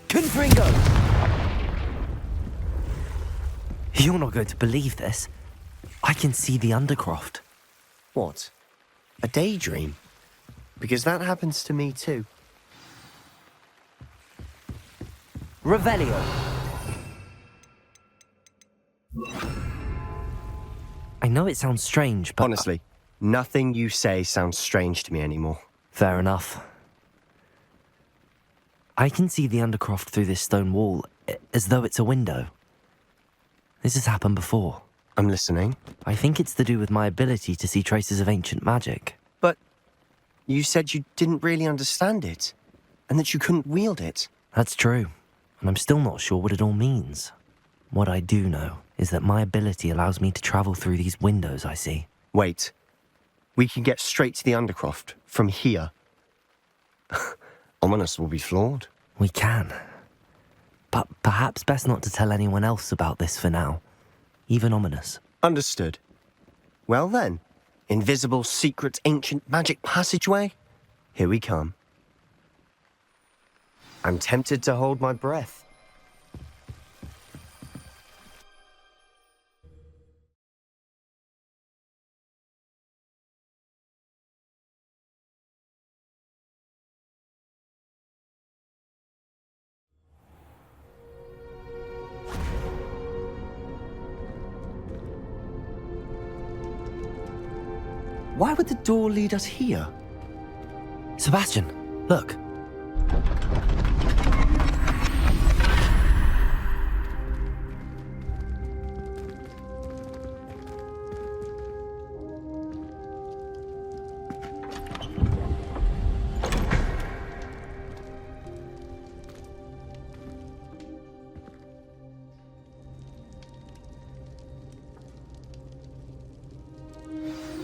Confringo! You're not going to believe this. I can see the undercroft. What? A daydream? Because that happens to me too. Revelio. I know it sounds strange, but... Honestly, nothing you say sounds strange to me anymore. Fair enough. I can see the undercroft through this stone wall, as though it's a window. This has happened before. I'm listening. I think it's to do with my ability to see traces of ancient magic. But you said you didn't really understand it, and that you couldn't wield it. That's true, and I'm still not sure what it all means. What I do know is that my ability allows me to travel through these windows I see. Wait. We can get straight to the undercroft from here. Ominous will be flawed. We can. But perhaps best not to tell anyone else about this for now. Even Ominous. Understood. Well then, invisible, secret, ancient magic passageway? Here we come. I'm tempted to hold my breath. Why would the door lead us here? Sebastian, look.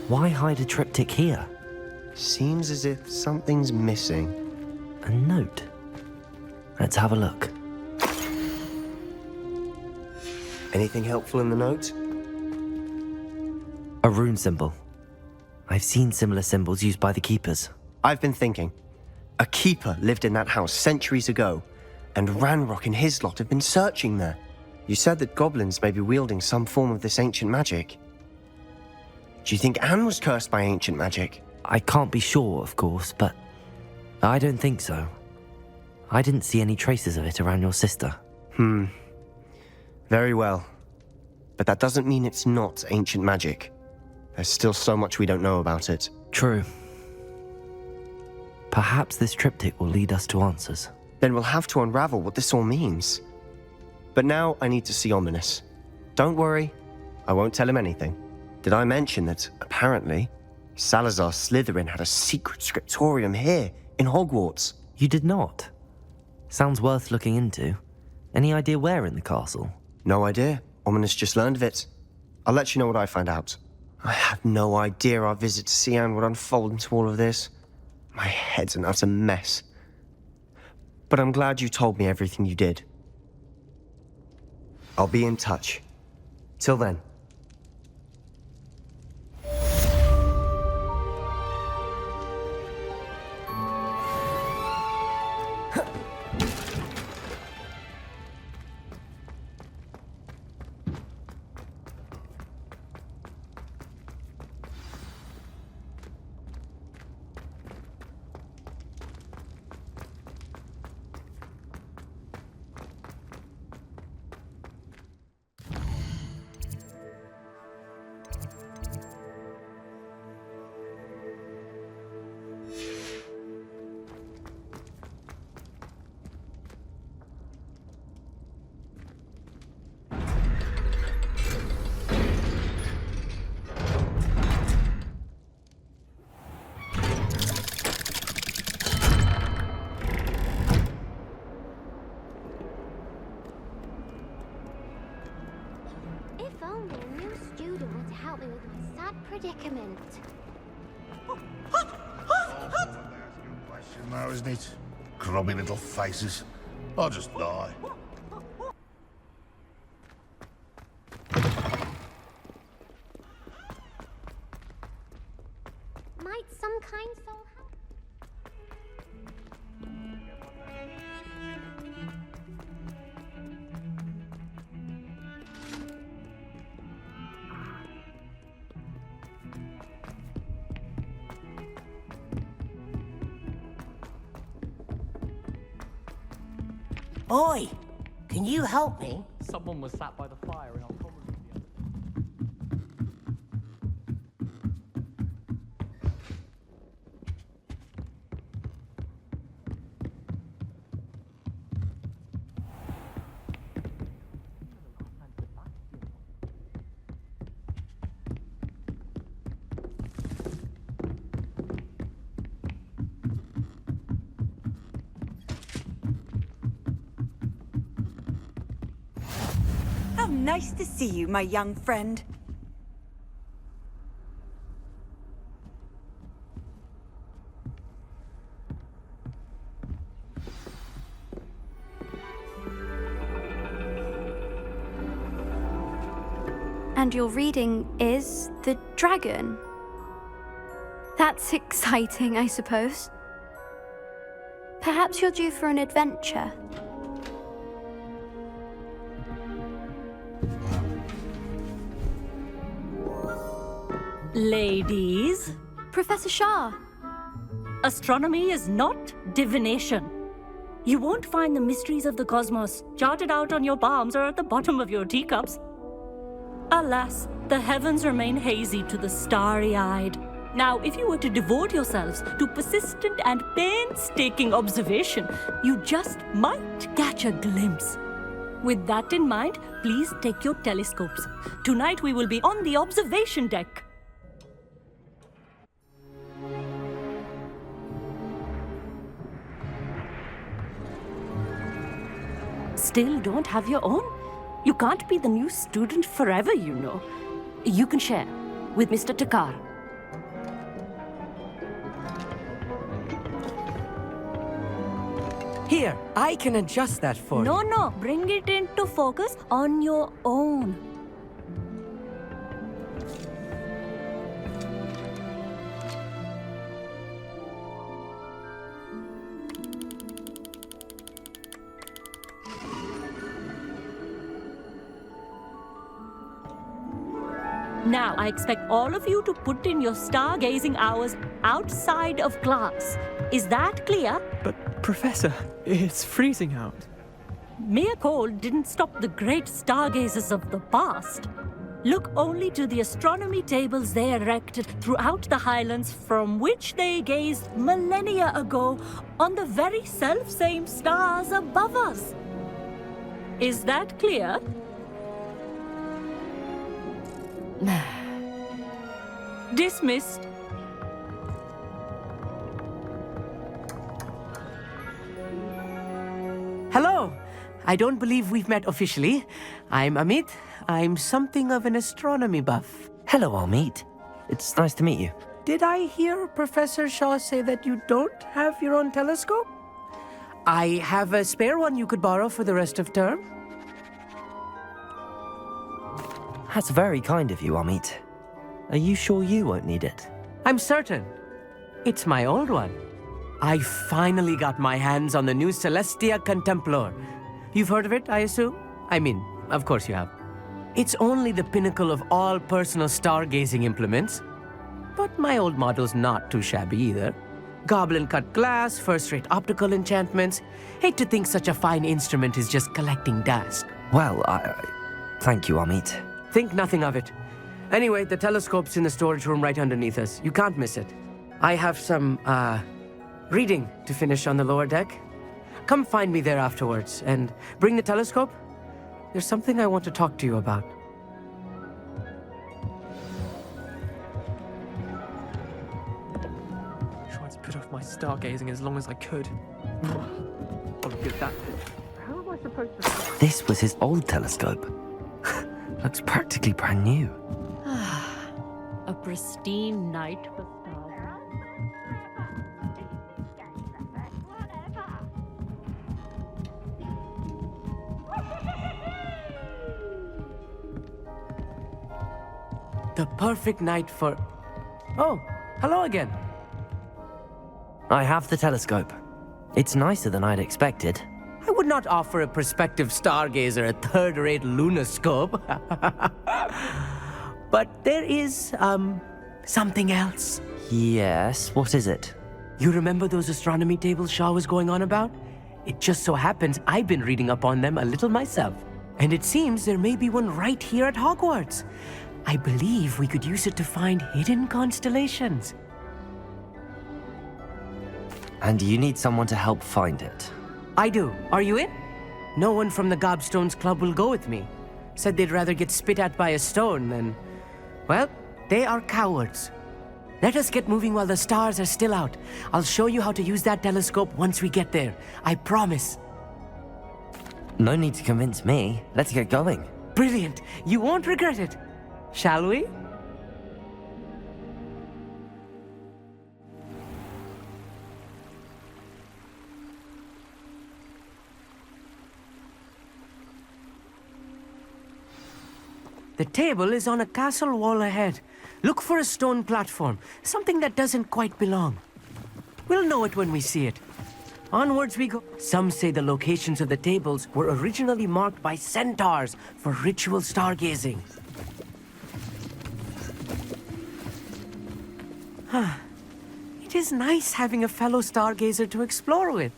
Why hide a triptych here? Seems as if something's missing. A note. Let's have a look. Anything helpful in the note? A rune symbol. I've seen similar symbols used by the keepers. I've been thinking. A keeper lived in that house centuries ago, and Ranrok and his lot have been searching there. You said that goblins may be wielding some form of this ancient magic. Do you think Anne was cursed by ancient magic? I can't be sure, of course, but I don't think so. I didn't see any traces of it around your sister. Very well. But that doesn't mean it's not ancient magic. There's still so much we don't know about it. True. Perhaps this triptych will lead us to answers. Then we'll have to unravel what this all means. But now I need to see Ominous. Don't worry, I won't tell him anything. Did I mention that, apparently, Salazar Slytherin had a secret scriptorium here, in Hogwarts? You did not? Sounds worth looking into. Any idea where in the castle? No idea. Ominous just learned of it. I'll let you know what I find out. I had no idea our visit to Cian would unfold into all of this. My head's an utter mess. But I'm glad you told me everything you did. I'll be in touch. Till then. Predicament. Question now, isn't it? Grubby little faces. I'll just die. Might some kind soul help? Oi! Can you help me? Someone was sat by the fire in October. Nice to see you, my young friend. And your reading is the dragon. That's exciting, I suppose. Perhaps you're due for an adventure. Ladies, Professor Shah. astronomy is not divination. You won't find the mysteries of the cosmos charted out on your palms or at the bottom of your teacups. Alas, the heavens remain hazy to the starry-eyed. Now, if you were to devote yourselves to persistent and painstaking observation, you just might catch a glimpse. With that in mind, please take your telescopes. Tonight we will be on the observation deck. Still don't have your own? You can't be the new student forever, you know. You can share with Mr. Takar. Here, I can adjust that for you. No, bring it into focus on your own. Now, I expect all of you to put in your stargazing hours outside of class. Is that clear? But, Professor, it's freezing out. Mere cold didn't stop the great stargazers of the past. Look only to the astronomy tables they erected throughout the highlands from which they gazed millennia ago on the very self-same stars above us. Is that clear? Dismissed. Hello! I don't believe we've met officially. I'm Amit. I'm something of an astronomy buff. Hello, Amit. It's nice to meet you. Did I hear Professor Shaw say that you don't have your own telescope? I have a spare one you could borrow for the rest of term. That's very kind of you, Amit. Are you sure you won't need it? I'm certain. It's my old one. I finally got my hands on the new Celestia Contemplar. You've heard of it, I assume? I mean, of course you have. It's only the pinnacle of all personal stargazing implements. But my old model's not too shabby either. Goblin-cut glass, first-rate optical enchantments. Hate to think such a fine instrument is just collecting dust. Well, thank you, Amit. Think nothing of it. Anyway, the telescope's in the storage room right underneath us. You can't miss it. I have some, reading to finish on the lower deck. Come find me there afterwards, and bring the telescope. There's something I want to talk to you about. Tried to put off my stargazing as long as I could. I'll get that. How am I supposed to... This was his old telescope. Looks practically brand new. A pristine night for stars. The perfect night for... Oh, hello again. I have the telescope. It's nicer than I'd expected. I would not offer a prospective stargazer a third-rate lunoscope. But there is, something else. Yes, what is it? You remember those astronomy tables Shaw was going on about? It just so happens I've been reading up on them a little myself. And it seems there may be one right here at Hogwarts. I believe we could use it to find hidden constellations. And you need someone to help find it. I do. Are you in? No one from the Gobstones Club will go with me. Said they'd rather get spit at by a stone than... Well, they are cowards. Let us get moving while the stars are still out. I'll show you how to use that telescope once we get there. I promise. No need to convince me. Let's get going. Brilliant. You won't regret it. Shall we? The table is on a castle wall ahead. Look for a stone platform, something that doesn't quite belong. We'll know it when we see it. Onwards we go. Some say the locations of the tables were originally marked by centaurs for ritual stargazing. It is nice having a fellow stargazer to explore with.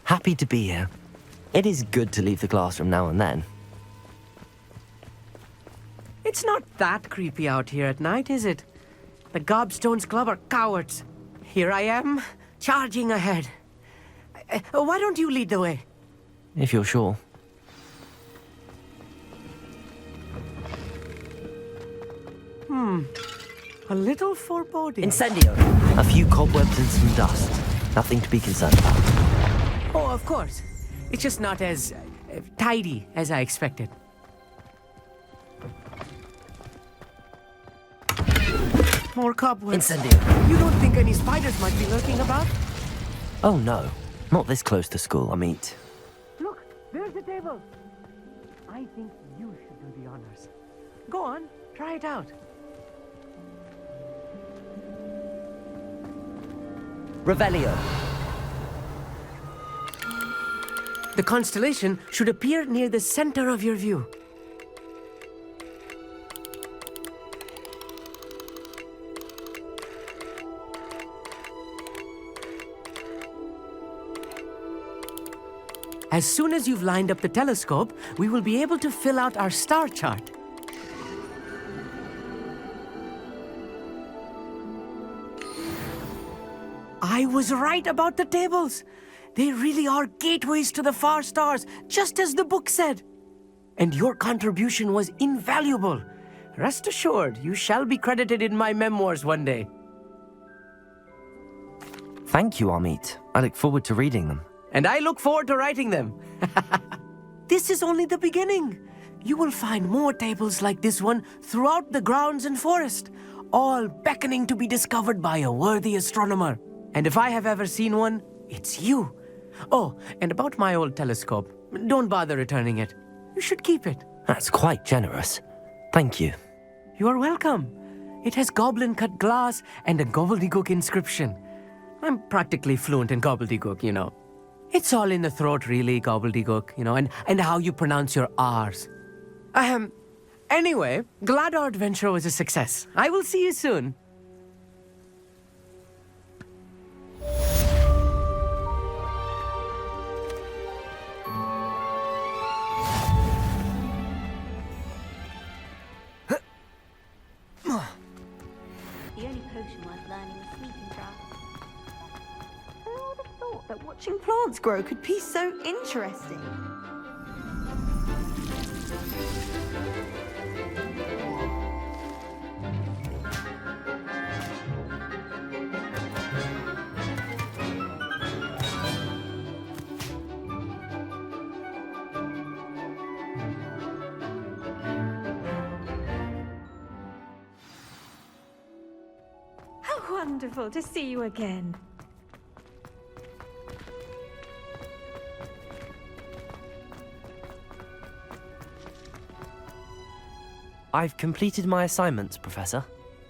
Happy to be here. It is good to leave the classroom now and then. It's not that creepy out here at night, is it? The Gobstones Club are cowards. Here I am, charging ahead. Why don't you lead the way? If you're sure. A little foreboding. Incendio! A few cobwebs and some dust. Nothing to be concerned about. Oh, of course. It's just not as tidy as I expected. More cobwebs. Incendio! You don't think any spiders might be lurking about? Oh no. Not this close to school, I mean. Look, there's the table. I think you should do the honors. Go on, try it out. Revelio. The constellation should appear near the center of your view. As soon as you've lined up the telescope, we will be able to fill out our star chart. I was right about the tables. They really are gateways to the far stars, just as the book said. And your contribution was invaluable. Rest assured, you shall be credited in my memoirs one day. Thank you, Amit. I look forward to reading them. And I look forward to writing them. This is only the beginning. You will find more tables like this one throughout the grounds and forest, all beckoning to be discovered by a worthy astronomer. And if I have ever seen one, it's you. Oh, and about my old telescope, don't bother returning it. You should keep it. That's quite generous. Thank you. You're welcome. It has goblin-cut glass and a gobbledygook inscription. I'm practically fluent in gobbledygook, you know. It's all in the throat, really, gobbledygook, you know, and how you pronounce your R's. Anyway, glad our adventure was a success. I will see you soon. The only potion worth learning is sleeping draught. Who would have thought that watching plants grow could be so interesting? How wonderful to see you again. I've completed my assignments, Professor.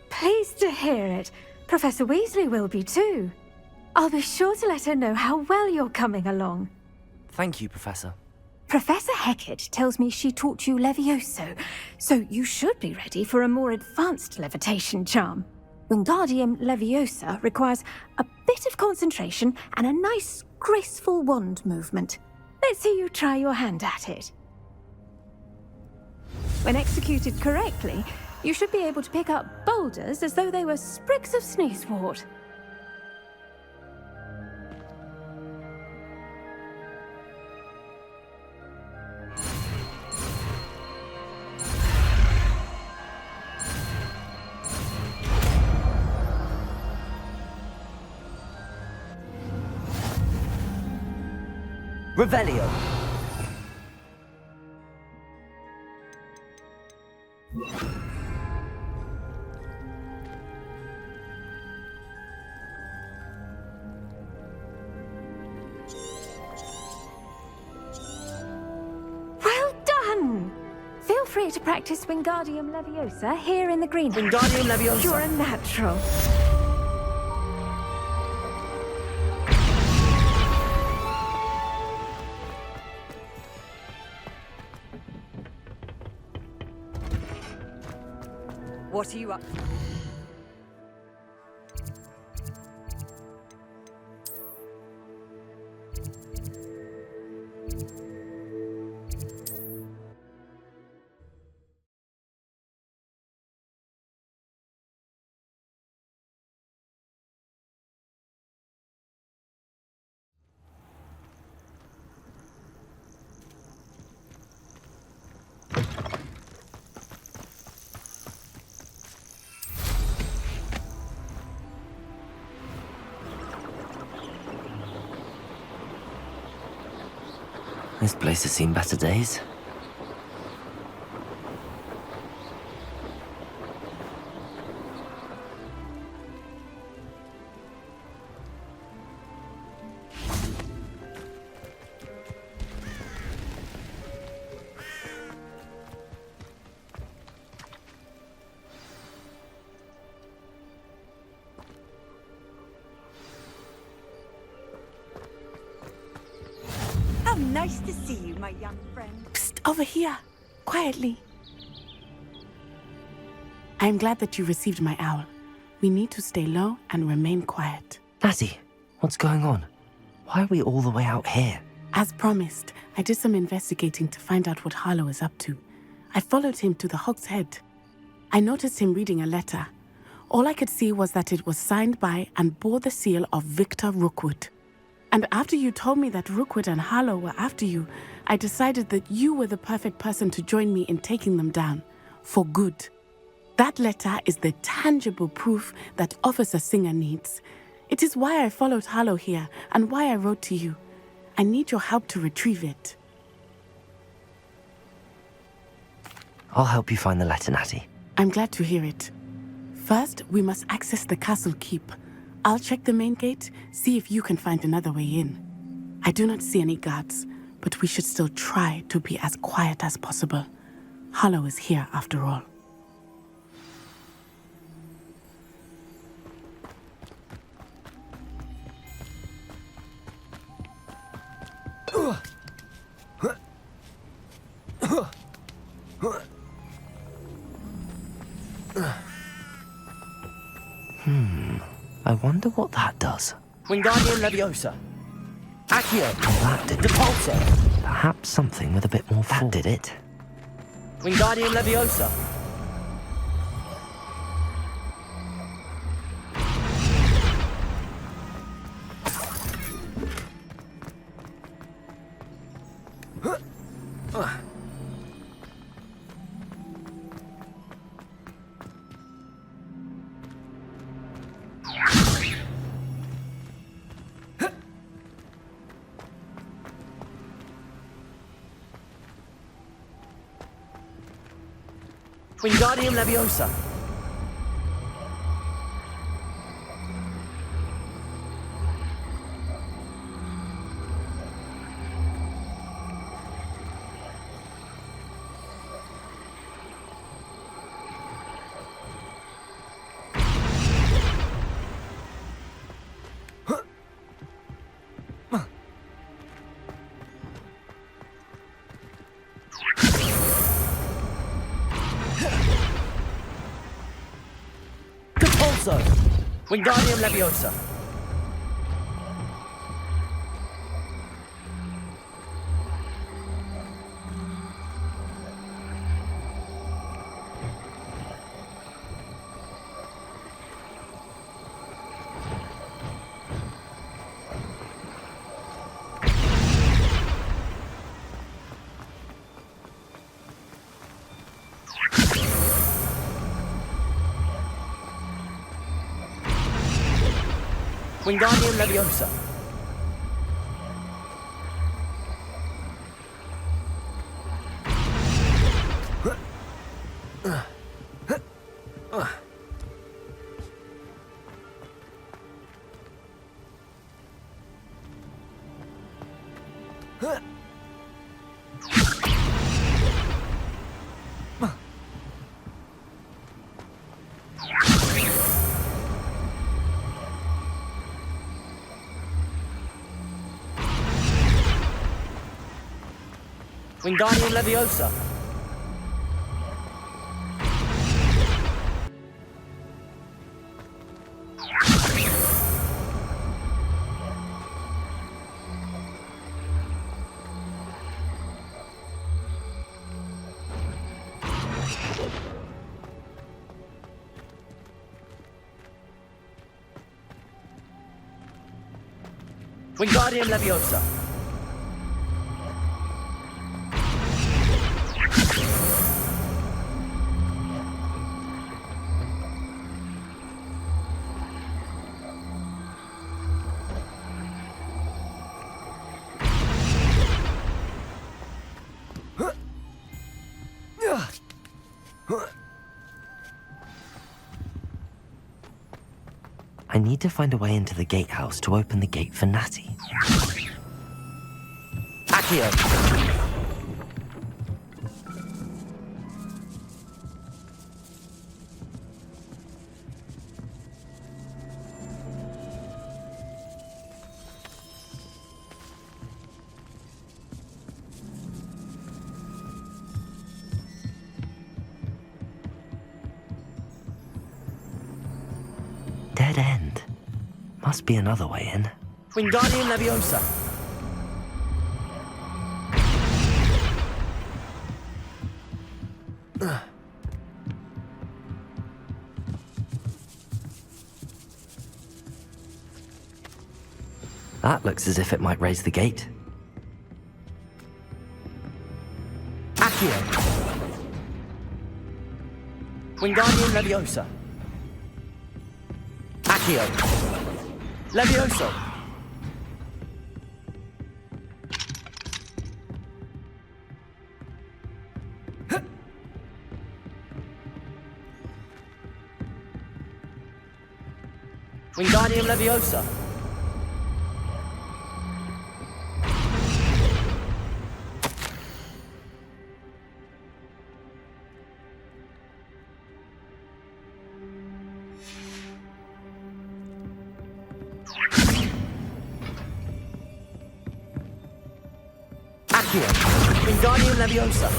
Pleased to hear it. Professor Weasley will be too. I'll be sure to let her know how well you're coming along. Thank you, Professor. Professor Hecat tells me she taught you Leviosa, so you should be ready for a more advanced levitation charm. Wingardium Leviosa requires a bit of concentration and a nice, graceful wand movement. Let's see you try your hand at it. When executed correctly, you should be able to pick up boulders as though they were sprigs of sneezewort. Revelio. Well done! Feel free to practice Wingardium Leviosa here in the greenhouse. Wingardium Leviosa. You're a natural. What are you up to? This place has seen better days. How nice to see you, my young friend. Psst, over here. Quietly. I am glad that you received my owl. We need to stay low and remain quiet. Natty, what's going on? Why are we all the way out here? As promised, I did some investigating to find out what Harlow is up to. I followed him to the Hog's Head. I noticed him reading a letter. All I could see was that it was signed by and bore the seal of Victor Rookwood. And after you told me that Rookwood and Harlow were after you, I decided that you were the perfect person to join me in taking them down. For good. That letter is the tangible proof that Officer Singer needs. It is why I followed Harlow here and why I wrote to you. I need your help to retrieve it. I'll help you find the letter, Natty. I'm glad to hear it. First, we must access the castle keep. I'll check the main gate, see if you can find another way in. I do not see any guards, but we should still try to be as quiet as possible. Harlow is here after all. I wonder what that does. Wingardium Leviosa. Accio. That did Depulso. Perhaps something with a bit more force. That did it. Wingardium Leviosa. Wingardium Leviosa. Wingardium Leviosa. Wingardium Leviosa. Wingardium Leviosa. Wingardium Leviosa. I need to find a way into the gatehouse to open the gate for Natty. Accio! Dead end. Must be another way in. Wingardium Leviosa. That looks as if it might raise the gate. Accio! Wingardium Leviosa. Accio! Levioso! Wingardium Leviosa. Accio. Wingardium Leviosa.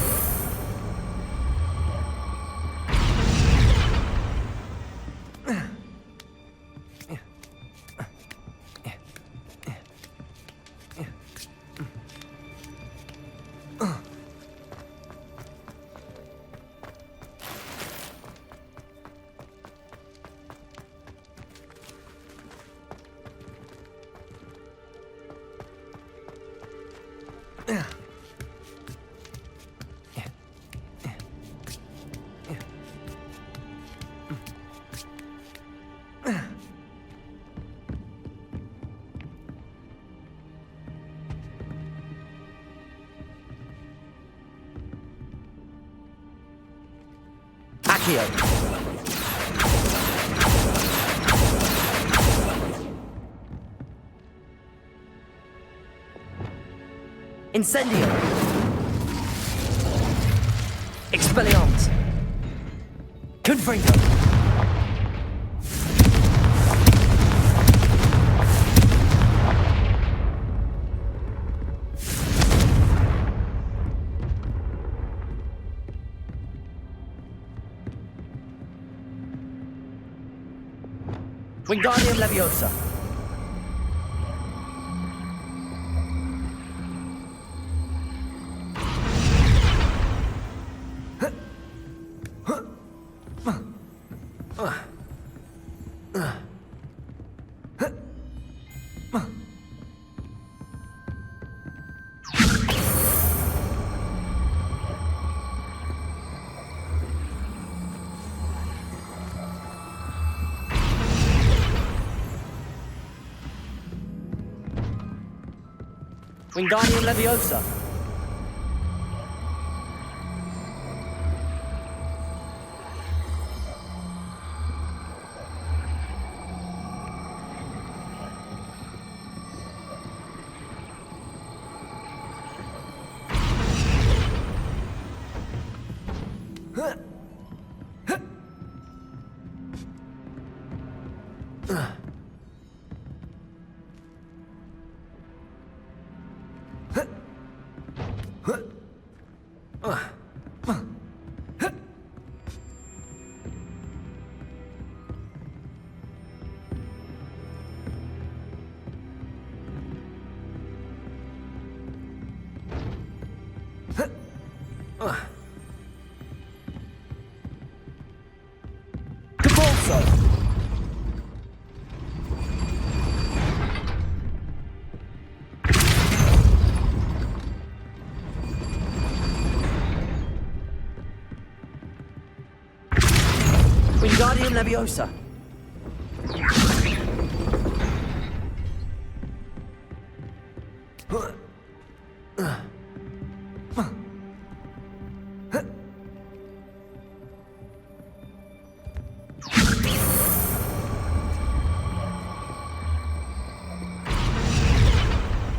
Accio. Incendio. Expelliarmus. Confringo. Wingardium Leviosa. Wingardium Leviosa. Depulso! Wingardium Leviosa!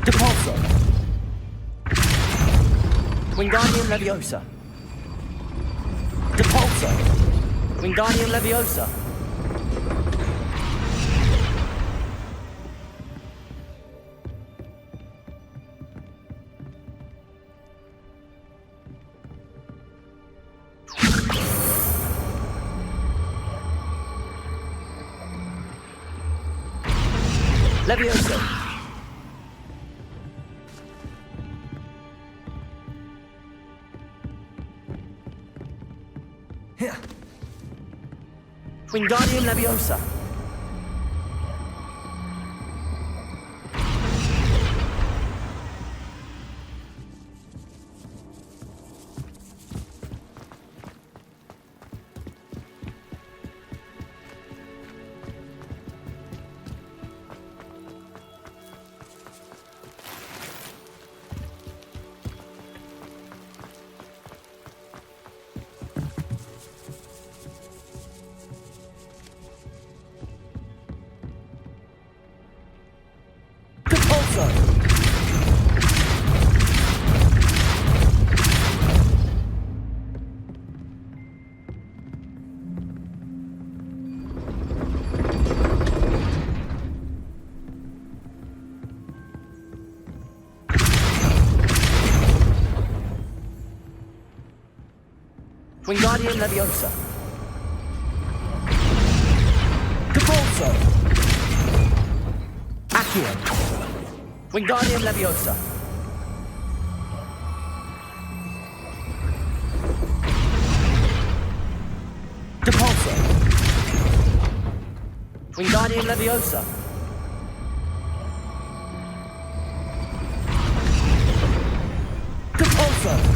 Depulso! Wingardium Leviosa! Depulso! Wingardium Leviosa! Leviosa! Here. Wingardium Leviosa! Wingardium Leviosa! Depulso! Accio! Wingardium Leviosa! Depulso! Wingardium Leviosa! Depulso!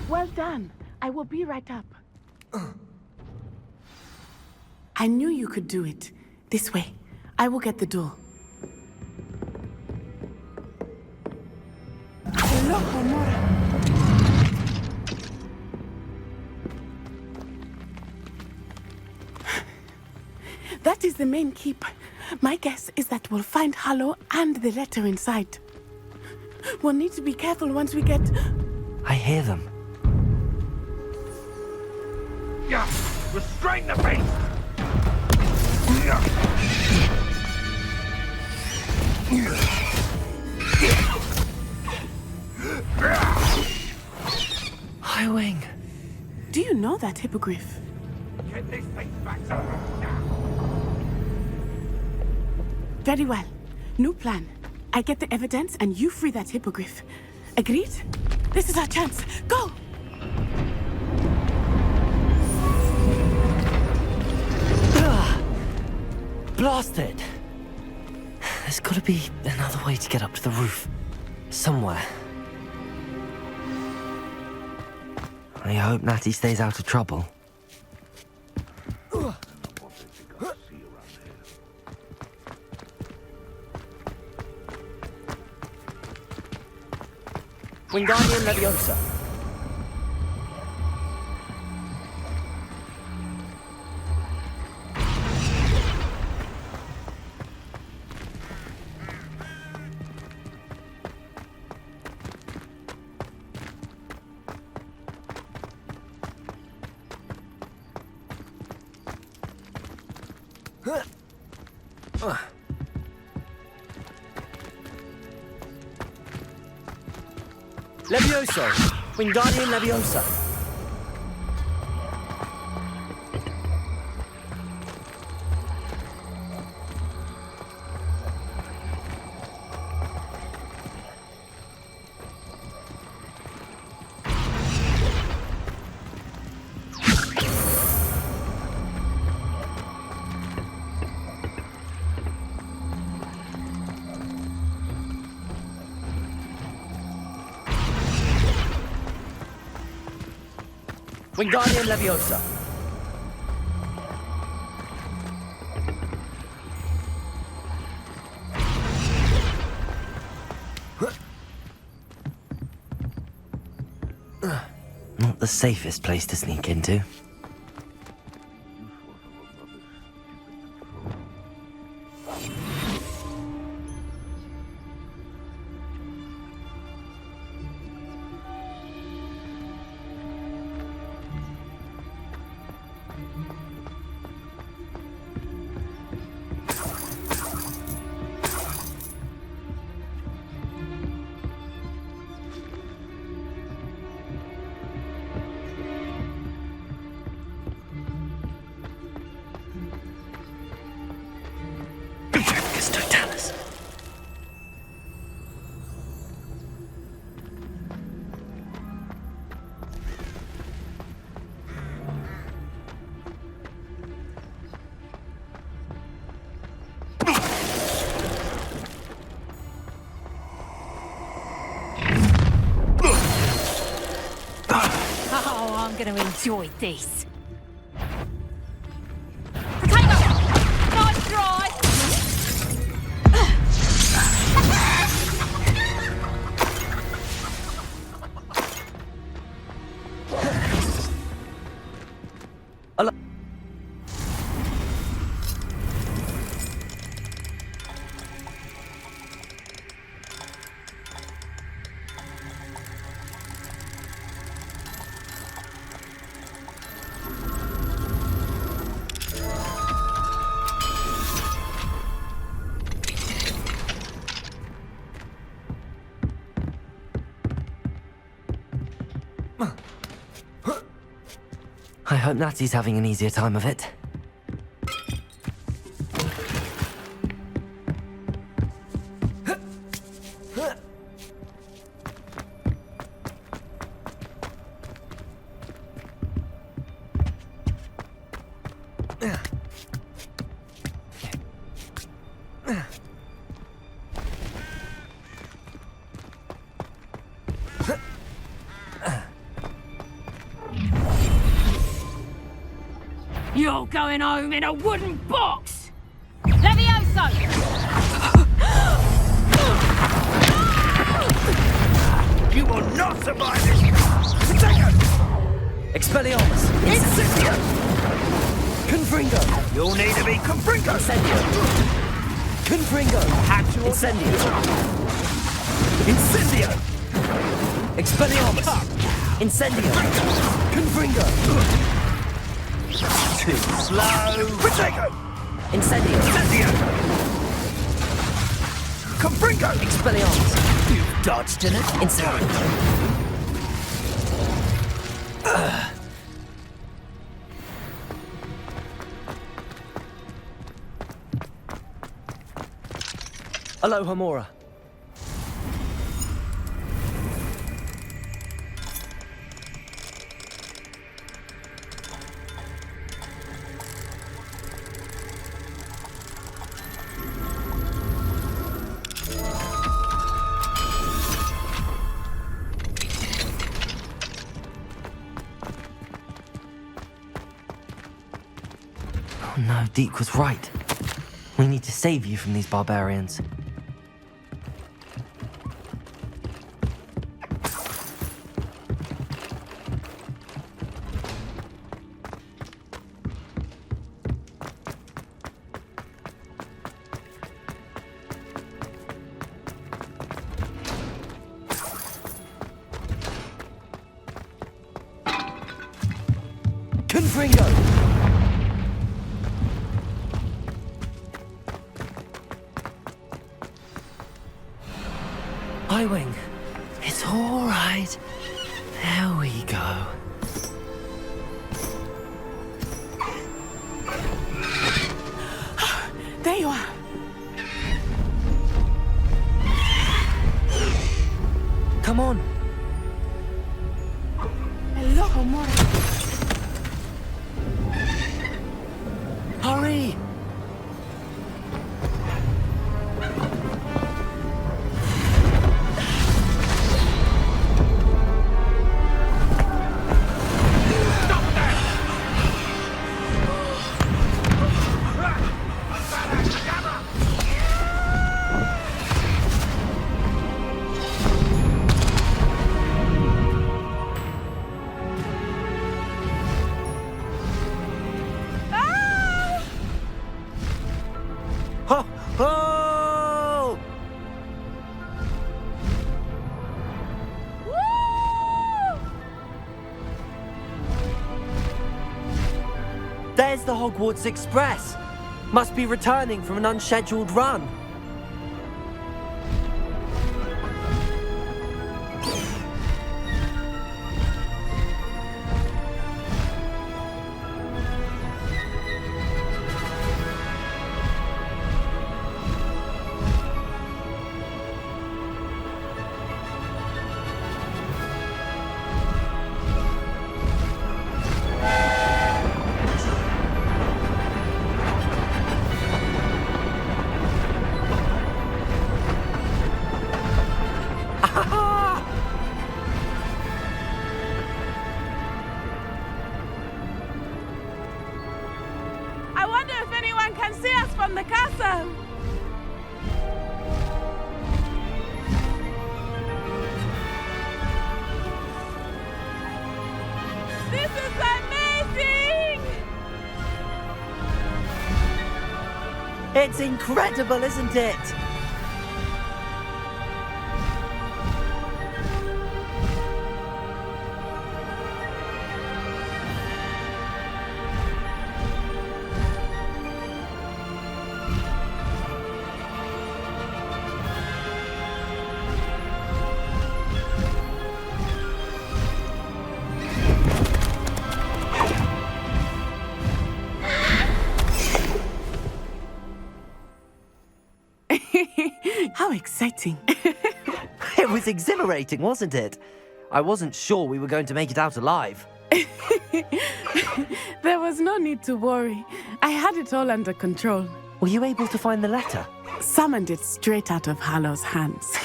Well done. I will be right up. I knew you could do it. This way. I will get the door. That is the main keep. My guess is that we'll find Hallow and the letter inside. We'll need to be careful once we get... I hear them. Yeah, restrain the beast! Highwing. Do you know that hippogriff? Get this thing back to me now. Very well. New plan. I get the evidence and you free that hippogriff. Agreed? This is our chance. Go! Blasted! There's gotta be another way to get up to the roof. Somewhere. I hope Natty stays out of trouble. Wingardium Leviosa. Leviosa! Wingardium Leviosa! Wingardium Leviosa. Not the safest place to sneak into. Oh, I'm going to enjoy this. I hope Natty's having an easier time of it. You're going home in a wooden box! Leviosa! You will not survive this! Potato! Expelliarmus! Incendio! Confringo! You'll need to be Confringo! Incendio! Confringo! Actual Incendio! Incendio! Expelliarmus! Incendio! Confringo! Too slow! Potato! Incendio! Incendio! Confringo! Expelliarmus! You've dodged in it! Incendio! Aloha Mora. Oh no, Deke was right. We need to save you from these barbarians. Confringo! Highwing, it's all right. There we go. There you are. Come on. Aloha Mora. Hurry! Oh! There's the Hogwarts Express! Must be returning from an unscheduled run. I wonder if anyone can see us from the castle. This is amazing! It's incredible, isn't it? How exciting. It was exhilarating, wasn't it? I wasn't sure we were going to make it out alive. There was no need to worry. I had it all under control. Were you able to find the letter? Summoned it straight out of Hallow's hands.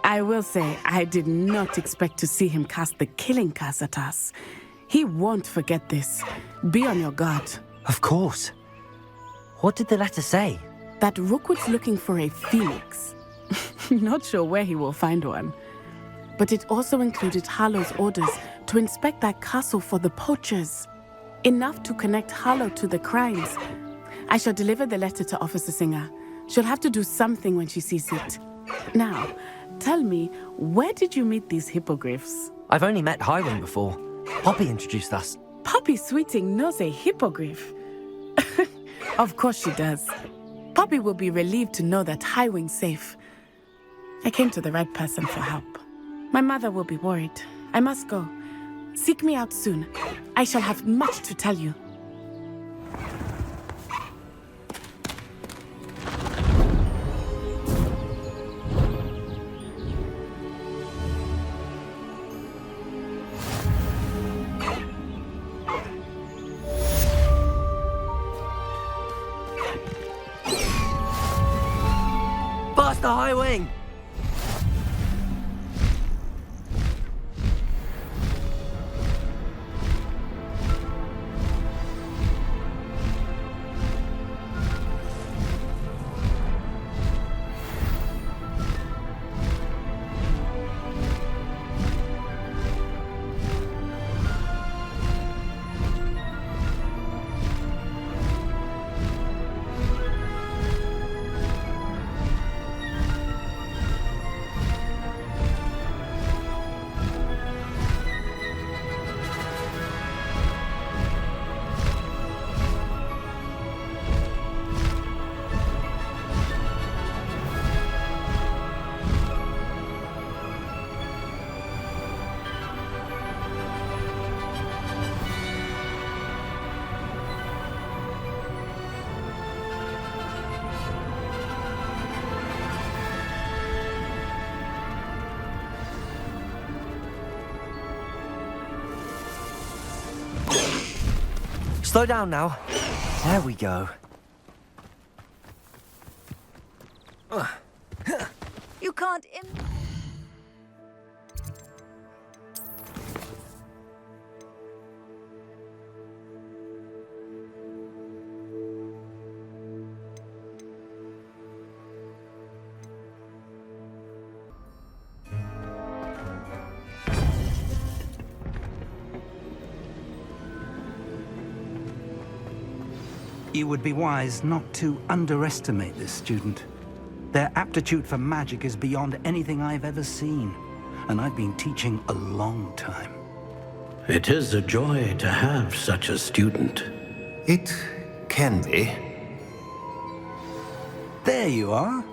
I will say, I did not expect to see him cast the killing curse at us. He won't forget this. Be on your guard. Of course. What did the letter say? That Rookwood's looking for a phoenix. Not sure where he will find one. But it also included Hallow's orders to inspect that castle for the poachers. Enough to connect Hallow to the crimes. I shall deliver the letter to Officer Singer. She'll have to do something when she sees it. Now, tell me, where did you meet these hippogriffs? I've only met Highwing before. Poppy introduced us. Poppy Sweeting knows a hippogriff. Of course she does. Poppy will be relieved to know that Highwing's safe. I came to the right person for help. My mother will be worried. I must go. Seek me out soon. I shall have much to tell you. Faster, Highwing! Slow down now. There we go. You can't You would be wise not to underestimate this student. Their aptitude for magic is beyond anything I've ever seen, and I've been teaching a long time. It is a joy to have such a student. It can be. There you are.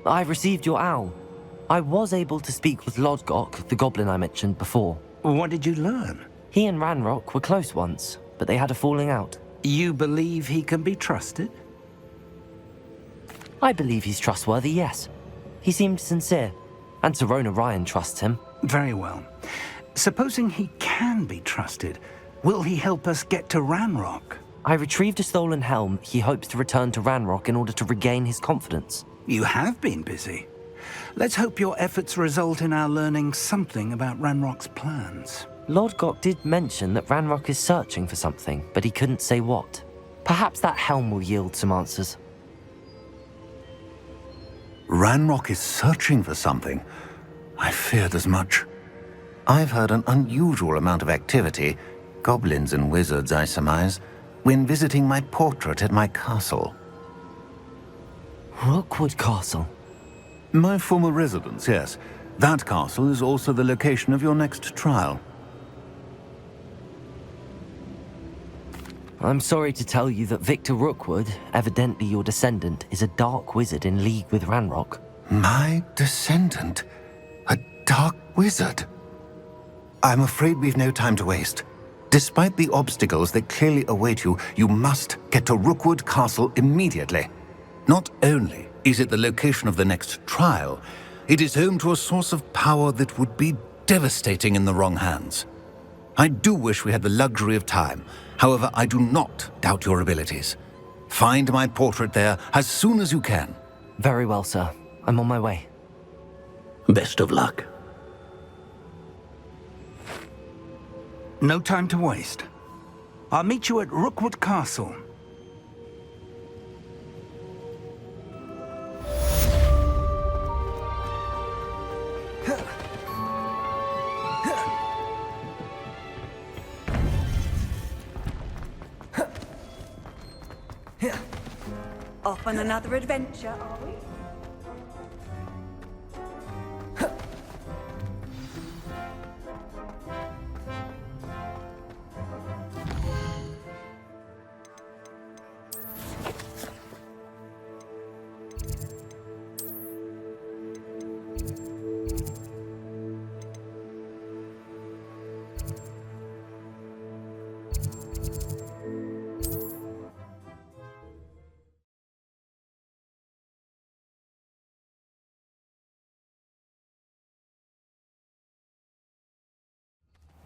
I've received your owl. I was able to speak with Lodgok, the goblin I mentioned before. What did you learn? He and Ranrok were close once, but they had a falling out. You believe he can be trusted? I believe he's trustworthy, yes. He seemed sincere, and Serona Ryan trusts him. Very well. Supposing he can be trusted, will he help us get to Ranrok? I retrieved a stolen helm. He hopes to return to Ranrok in order to regain his confidence. You have been busy. Let's hope your efforts result in our learning something about Ranrock's plans. Lodgok did mention that Ranrok is searching for something, but he couldn't say what. Perhaps that helm will yield some answers. Ranrok is searching for something. I feared as much. I've heard an unusual amount of activity, goblins and wizards, I surmise, when visiting my portrait at my castle. Rookwood Castle? My former residence, yes. That castle is also the location of your next trial. I'm sorry to tell you that Victor Rookwood, evidently your descendant, is a dark wizard in league with Ranrok. My descendant? A dark wizard? I'm afraid we've no time to waste. Despite the obstacles that clearly await you, you must get to Rookwood Castle immediately. Not only is it the location of the next trial, it is home to a source of power that would be devastating in the wrong hands. I do wish we had the luxury of time. However, I do not doubt your abilities. Find my portrait there as soon as you can. Very well, sir. I'm on my way. Best of luck. No time to waste. I'll meet you at Rookwood Castle. Off on another adventure, are we?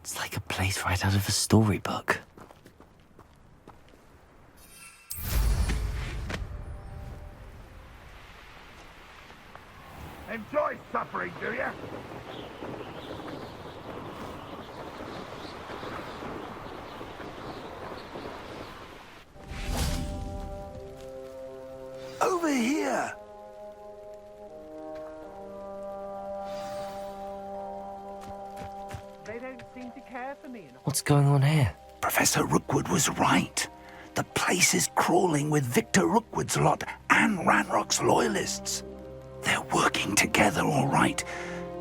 It's like a place right out of a storybook. Enjoy suffering, do you? Over here! They don't seem to care for me. What's going on here? Professor Rookwood was right. The place is crawling with Victor Rookwood's lot and Ranrock's loyalists. They're working together, all right,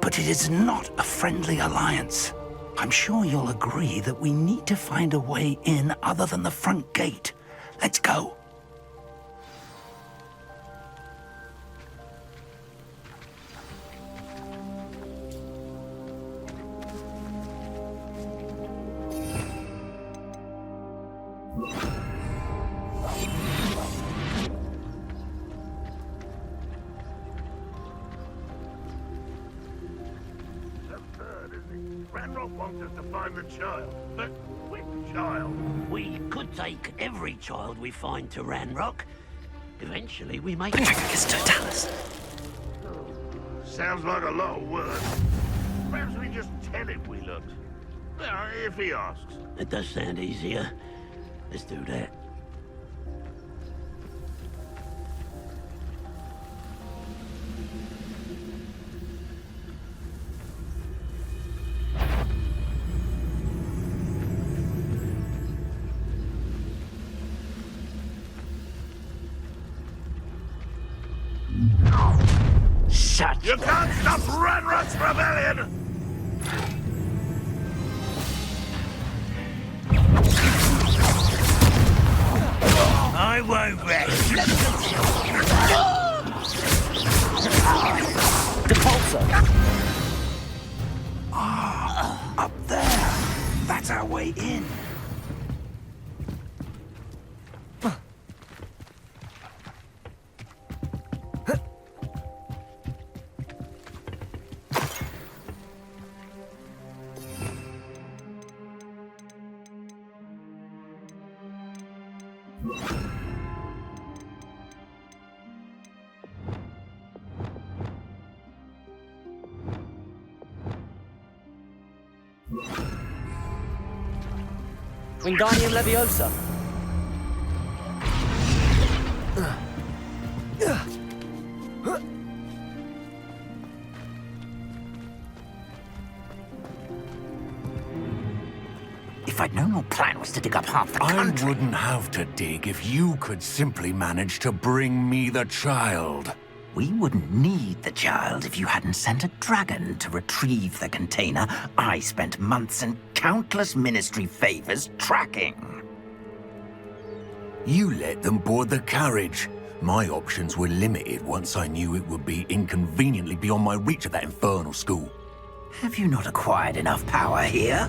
but it is not a friendly alliance. I'm sure you'll agree that we need to find a way in other than the front gate. Let's go. Ranrok wants us to find the child. But which child? We could take every child we find to Ranrok. Eventually we may... It's Totalis. Sounds like a lot of work. Perhaps we just tell him we looked. If he asks. It does sound easier. Let's do that. touch. You can't stop Ranrok's rebellion! I won't rest. Up there. That's our way in. Wingardium Leviosa. If I'd known your plan was to dig up half the country... I wouldn't have to dig if you could simply manage to bring me the child. We wouldn't need the child if you hadn't sent a dragon to retrieve the container I spent months and countless ministry favors tracking. You let them board the carriage. My options were limited once I knew it would be inconveniently beyond my reach at that infernal school. Have you not acquired enough power here?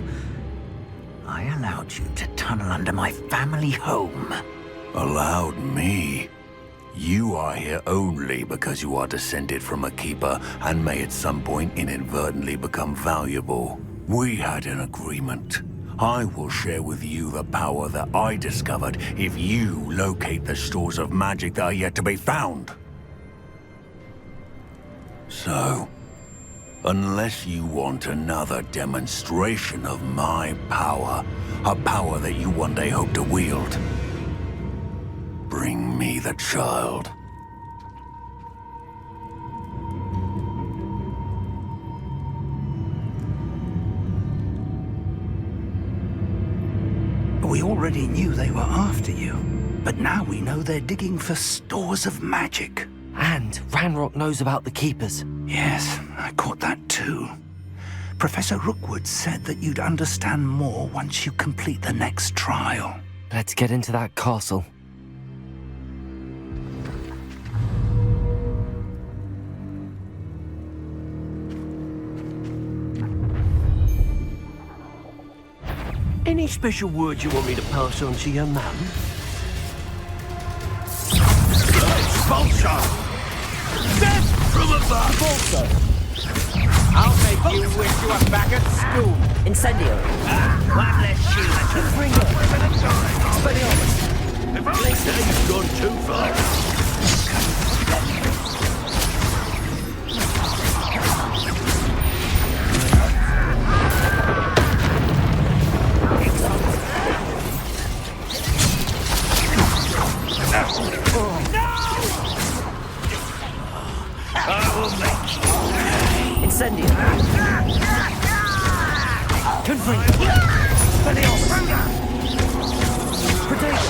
I allowed you to tunnel under my family home. Allowed me? You are here only because you are descended from a keeper and may at some point inadvertently become valuable. We had an agreement. I will share with you the power that I discovered if you locate the stores of magic that are yet to be found. So, unless you want another demonstration of my power, a power that you one day hope to wield, bring me the child. We already knew they were after you, but now we know they're digging for stores of magic. And Ranrok knows about the Keepers. Yes, I caught that too. Professor Rookwood said that you'd understand more once you complete the next trial. Let's get into that castle. Any special words you want me to pass on to your mum? Expulsion! Death from above! Also, I'll make you wish you were back at school. Incendio. One less shoe. Confringo. Expelliarmus. Now you've gone too far. Incendio. Confringo. Expelliarmus. Potato.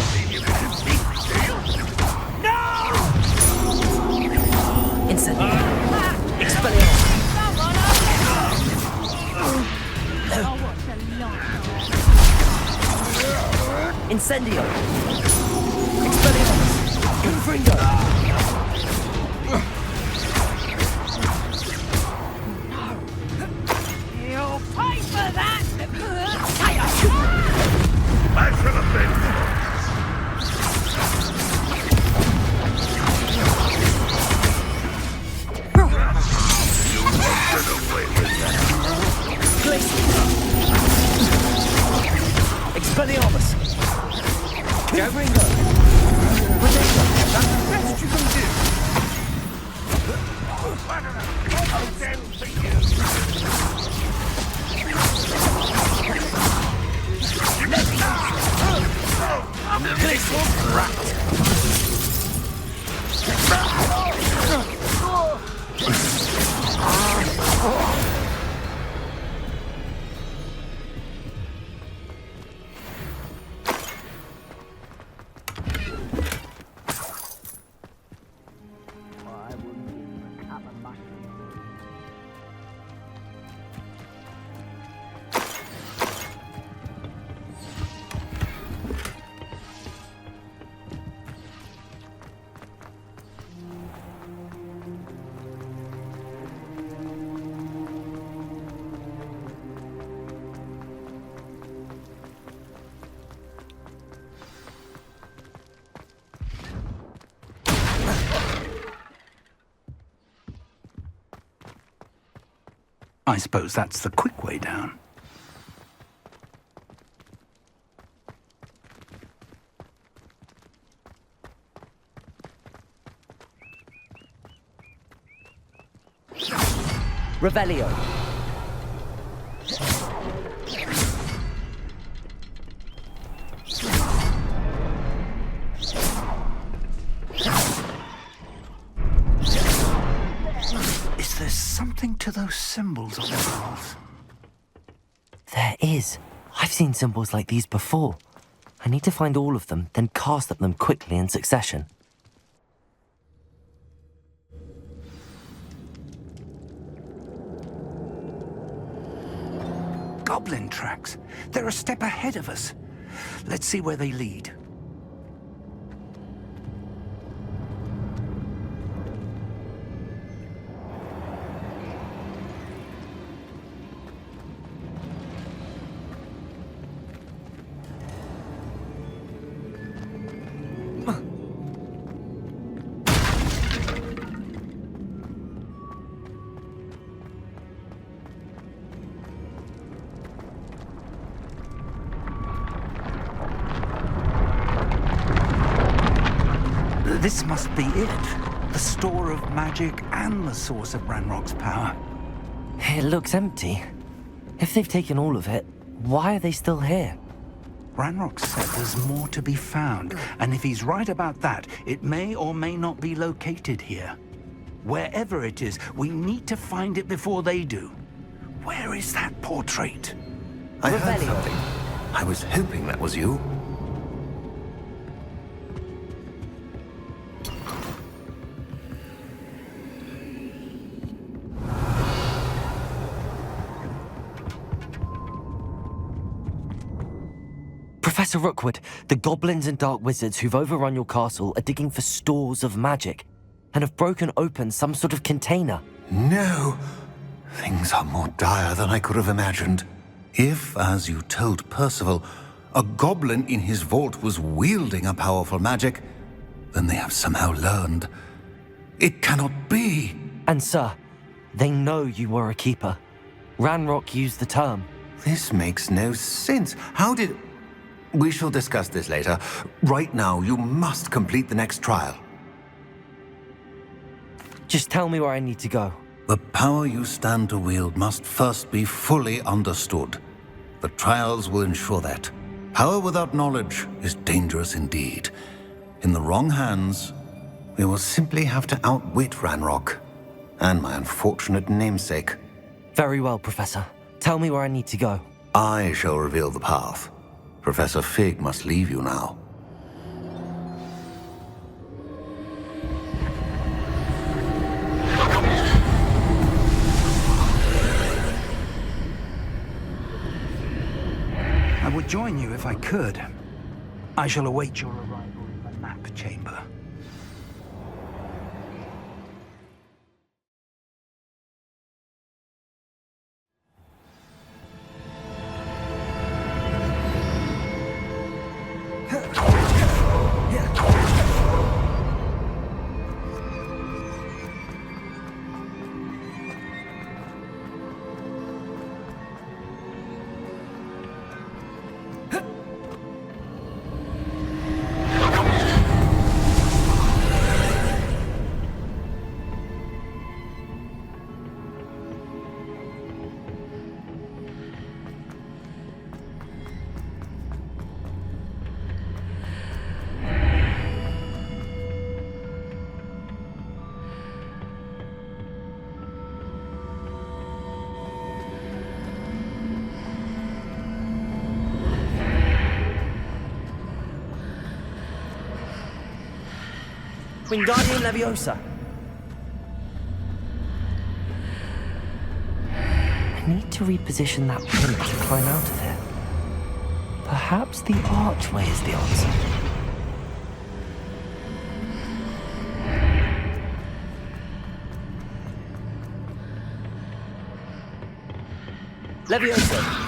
Incendio. Expelliarmus. Incendio. Expelliarmus. Confringo. You'll pay for that! I should have been. You won't get away with that. Expelliarmus. Confringo. Potato. That's the best you can do. Oh, damn for you. I suppose that's the quick way down. Revelio. Is there something to those symbols on the walls? There is. I've seen symbols like these before. I need to find all of them, then cast at them quickly in succession. Goblin tracks. They're a step ahead of us. Let's see where they lead. This must be it. The store of magic and the source of Ranrok's power. It looks empty. If they've taken all of it, why are they still here? Ranrok said there's more to be found, and if he's right about that, it may or may not be located here. Wherever it is, we need to find it before they do. Where is that portrait? I heard something. I was hoping that was you. Professor Rookwood, the goblins and dark wizards who've overrun your castle are digging for stores of magic and have broken open some sort of container. No! Things are more dire than I could have imagined. If, as you told Percival, a goblin in his vault was wielding a powerful magic, then they have somehow learned. It cannot be! And sir, they know you were a keeper. Ranrok used the term. This makes no sense. How did... We shall discuss this later. Right now, you must complete the next trial. Just tell me where I need to go. The power you stand to wield must first be fully understood. The trials will ensure that. Power without knowledge is dangerous indeed. In the wrong hands, we will simply have to outwit Ranrok and my unfortunate namesake. Very well, Professor. Tell me where I need to go. I shall reveal the path. Professor Fig must leave you now. I would join you if I could. I shall await your arrival in the map chamber. Wingardium Leviosa. I need to reposition that pin to climb out of here. Perhaps the archway is the answer. Leviosa.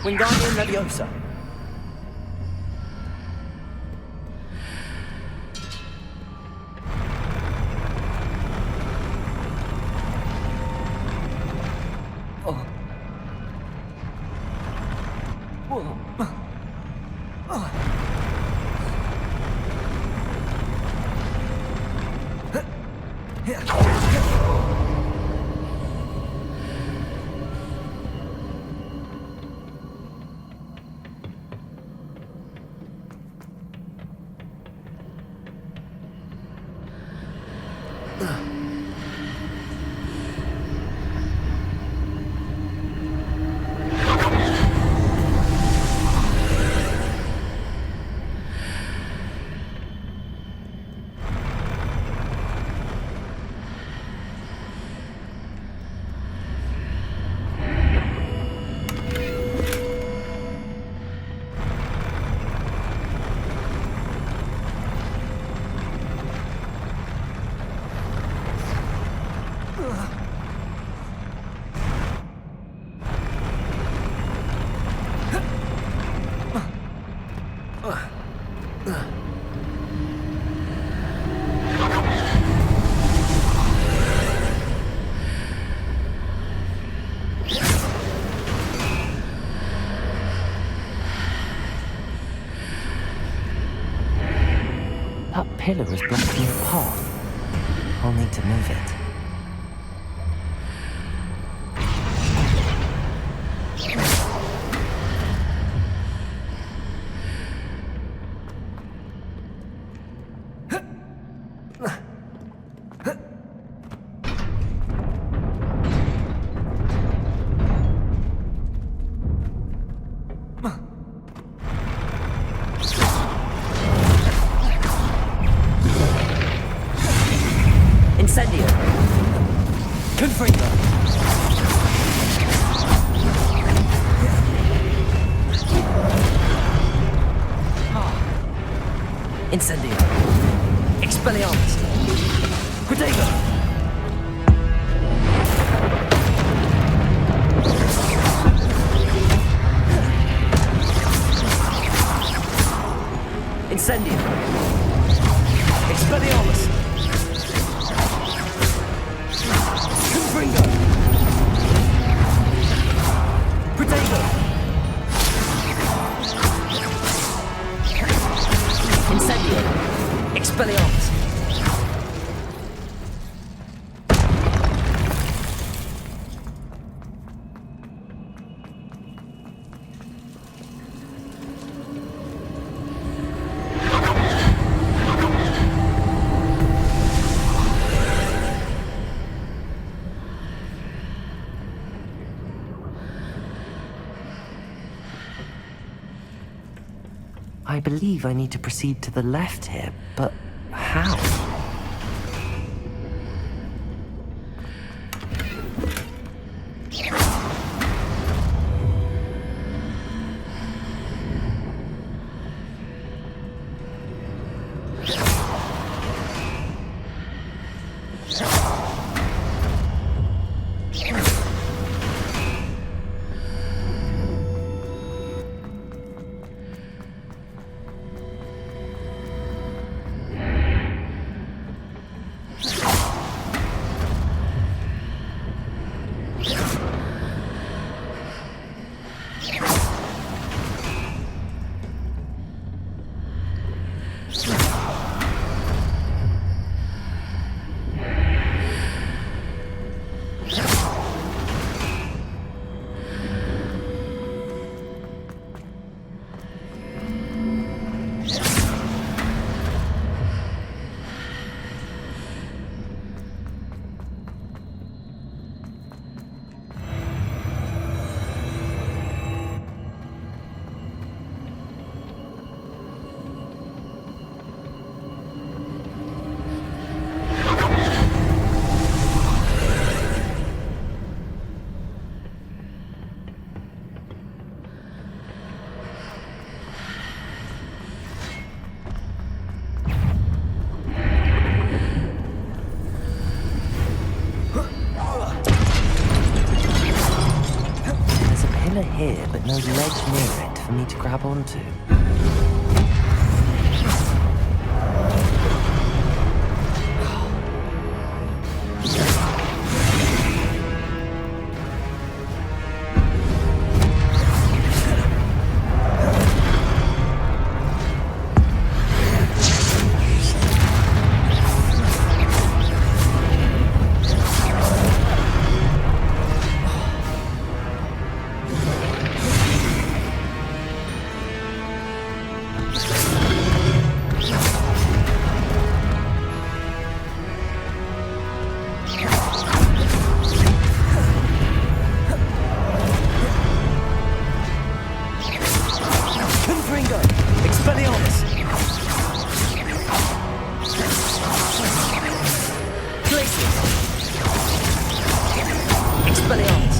Wingardium Leviosa. That pillar is blocking the path. I'll need to move it. Incendio! Confringo! Incendio! Expelliarmus! Protego! Incendio! Expelliarmus! Confringo! Protego! Incendio! Expelliarmus! I believe I need to proceed to the left here, but how? much near it for me to grab onto. Confringo! Expelliarmus! Places! Expelliarmus!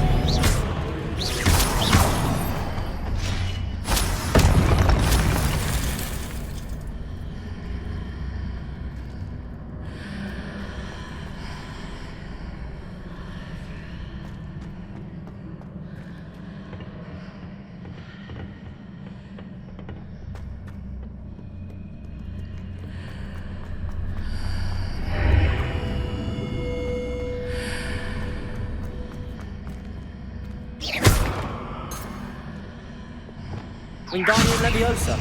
Wingardium Leviosa.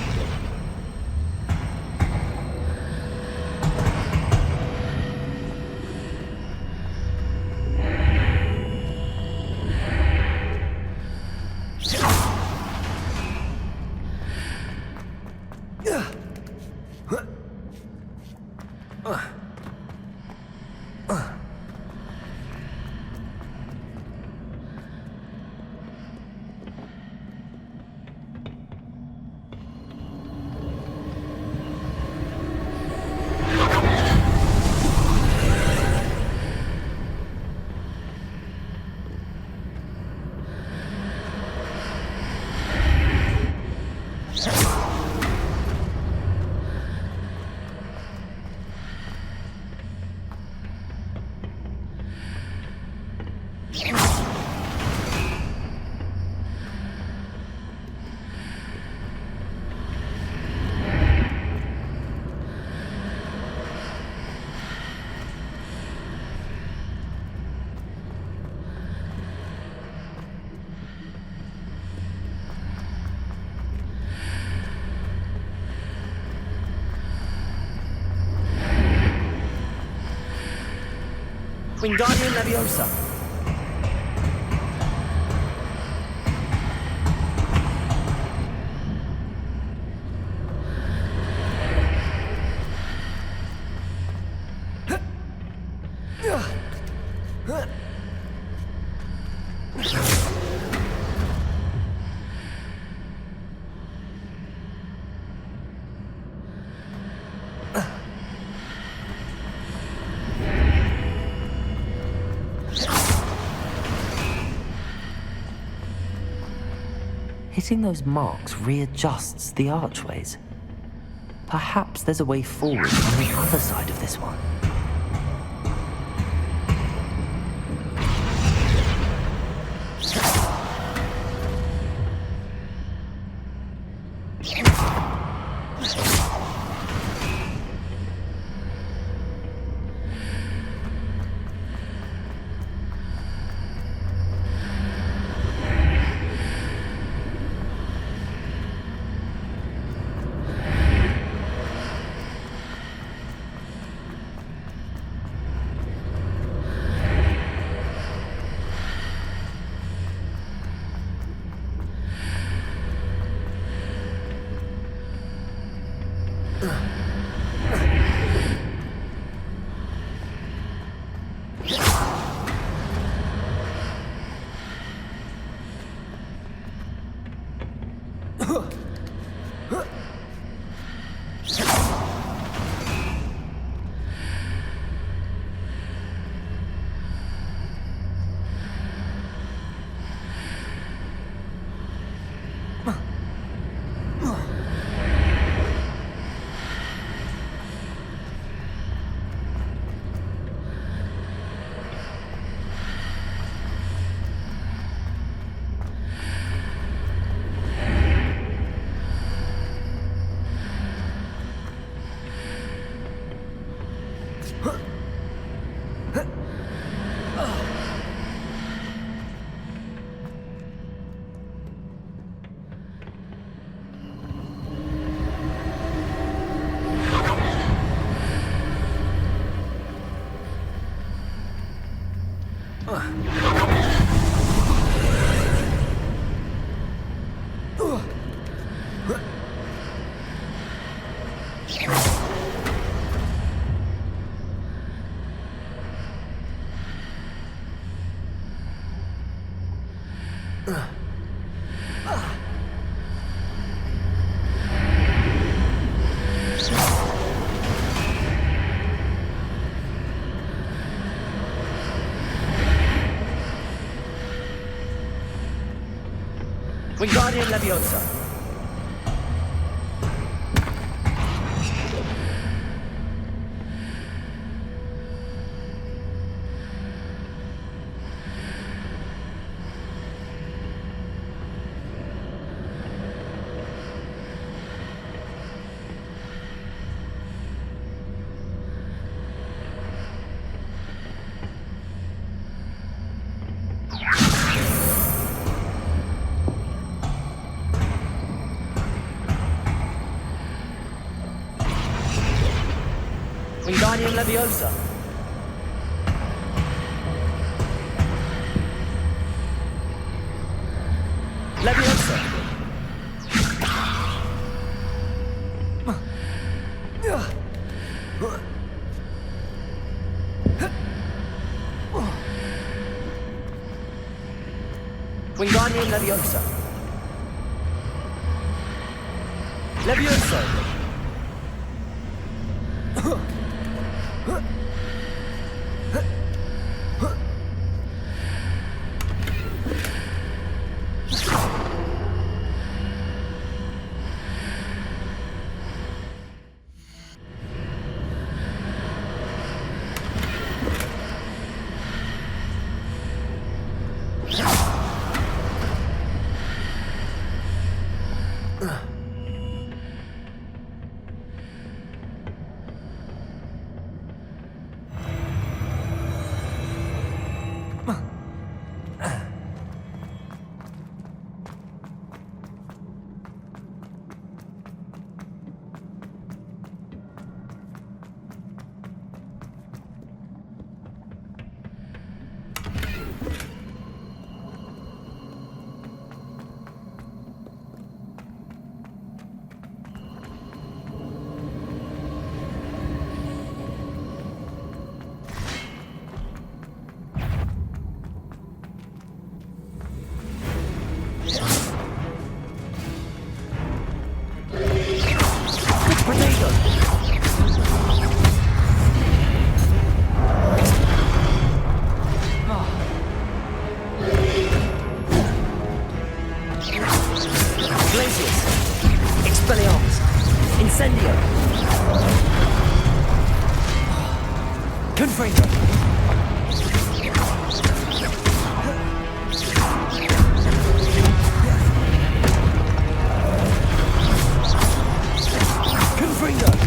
Wingardium Leviosa. Hitting those marks readjusts the archways. Perhaps there's a way forward on the other side of this one. Wingardium Leviosa. Wingardium Leviosa. Leviosa. Wingardium Leviosa. Leviosa. Expelliarmus. Incendio. Confringo. Confringo.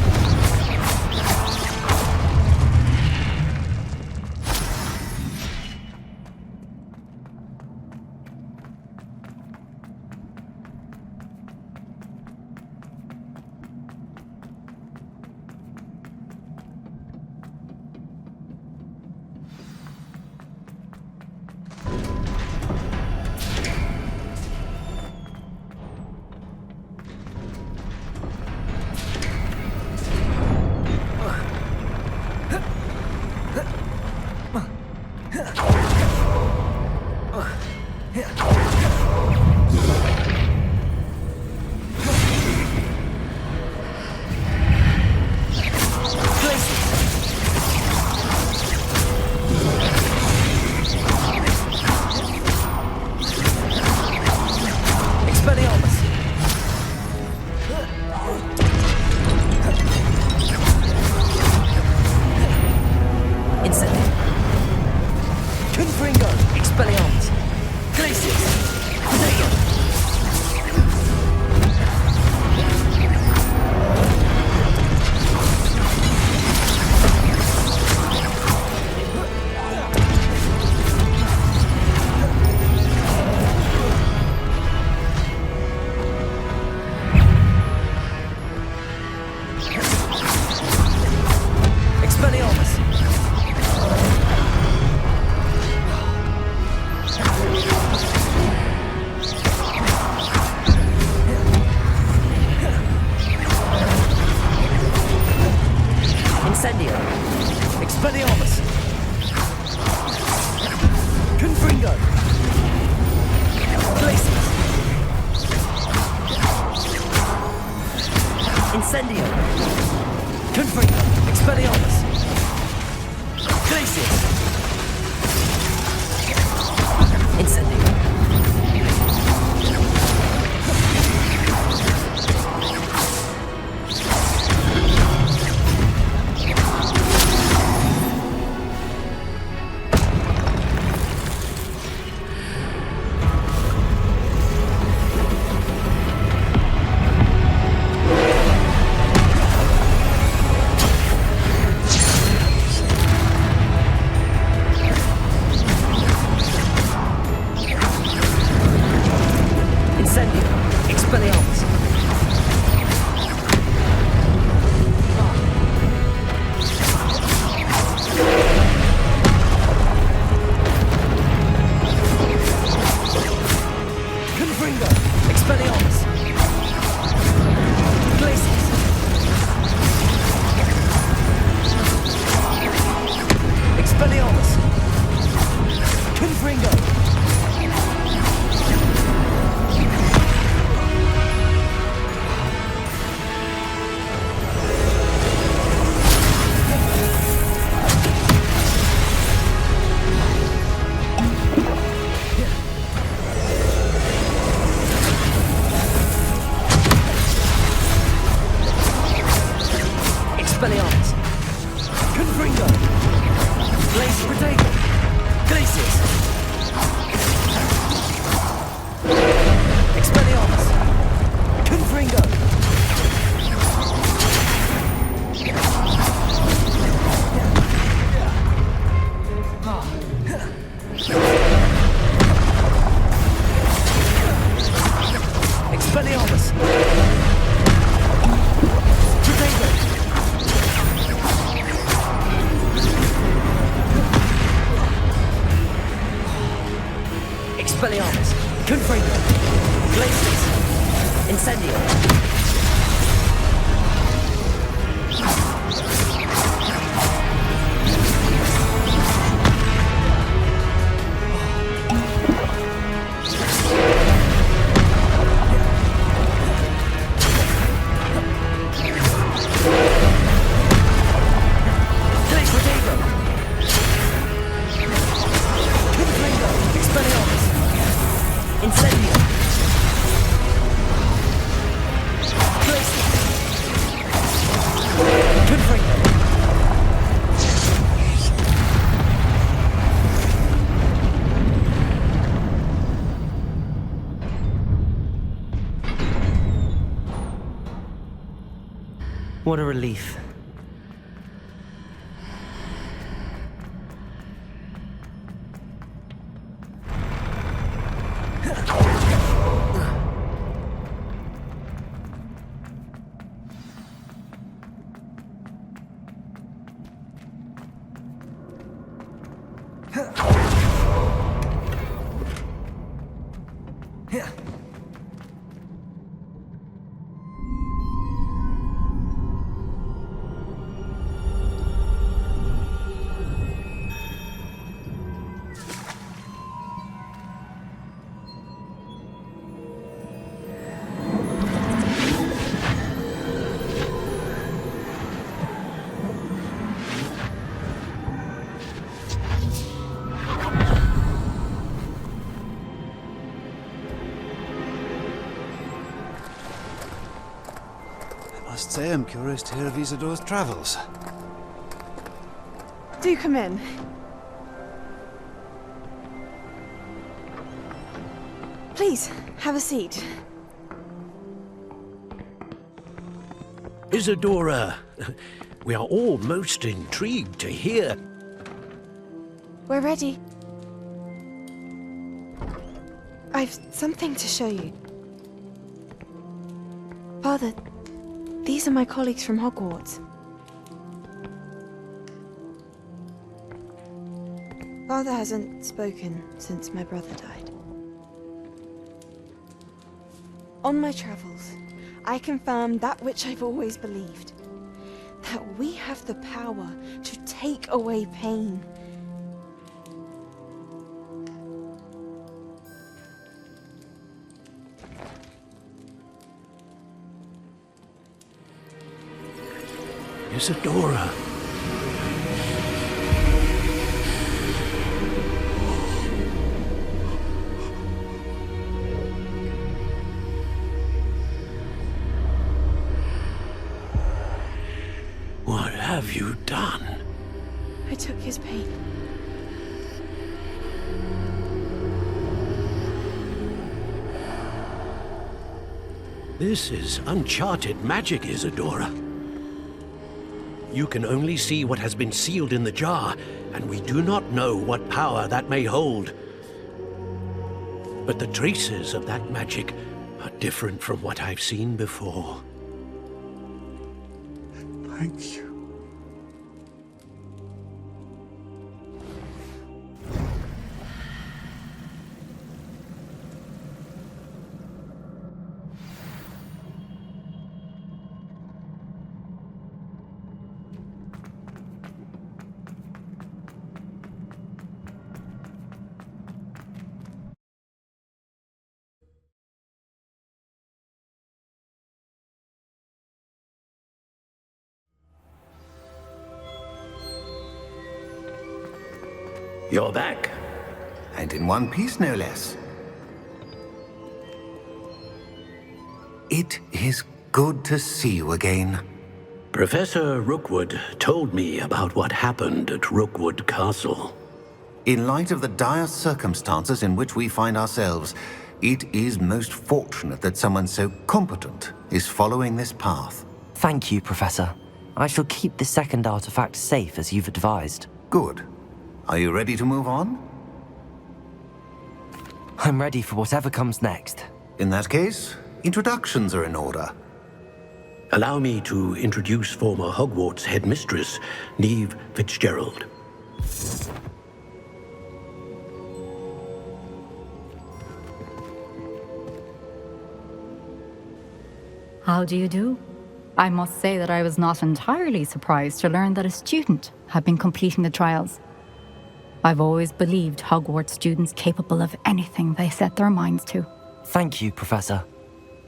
Incendio. Confringo. Expelliarmus. Glacius. Incendio. Expelliarmus. Confringo. Glacius. Protego. Glacius. Expelliarmus. Confringo. Expelliarmus. Protego. Expelliarmus. Confringo. Glacius. Incendio. What a relief. I must say I'm curious to hear of Isidor's travels. Do come in. Please, have a seat. Isidora, we are all most intrigued to hear. We're ready. I've something to show you. Father, these are my colleagues from Hogwarts. Father hasn't spoken since my brother died. On my travels, I confirmed that which I've always believed. That we have the power to take away pain. Isadora. What have you done? I took his pain. This is uncharted magic, Isadora. You can only see what has been sealed in the jar, and we do not know what power that may hold. But the traces of that magic are different from what I've seen before. Thank you. You're back. And in one piece, no less. It is good to see you again. Professor Rookwood told me about what happened at Rookwood Castle. In light of the dire circumstances in which we find ourselves, it is most fortunate that someone so competent is following this path. Thank you, Professor. I shall keep the second artifact safe as you've advised. Good. Are you ready to move on? I'm ready for whatever comes next. In that case, introductions are in order. Allow me to introduce former Hogwarts headmistress, Neve Fitzgerald. How do you do? I must say that I was not entirely surprised to learn that a student had been completing the trials. I've always believed Hogwarts students capable of anything they set their minds to. Thank you, Professor.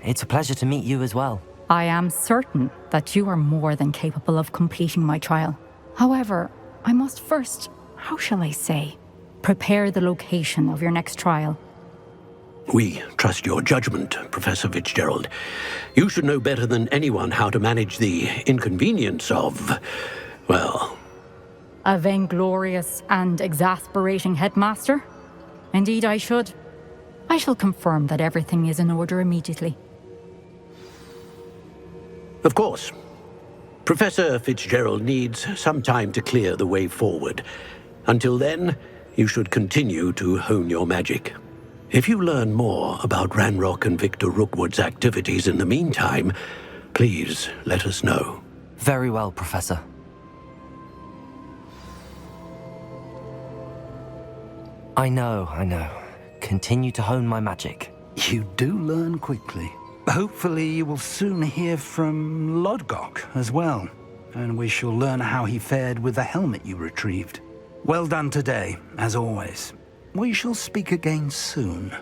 It's a pleasure to meet you as well. I am certain that you are more than capable of completing my trial. However, I must first, how shall I say, prepare the location of your next trial. We trust your judgment, Professor Fitzgerald. You should know better than anyone how to manage the inconvenience of, well... A vainglorious and exasperating headmaster? Indeed I should. I shall confirm that everything is in order immediately. Of course. Professor Fitzgerald needs some time to clear the way forward. Until then, you should continue to hone your magic. If you learn more about Ranrok and Victor Rookwood's activities in the meantime, please let us know. Very well, Professor. I know. Continue to hone my magic. You do learn quickly. Hopefully you will soon hear from Lodgok as well, and we shall learn how he fared with the helmet you retrieved. Well done today, as always. We shall speak again soon.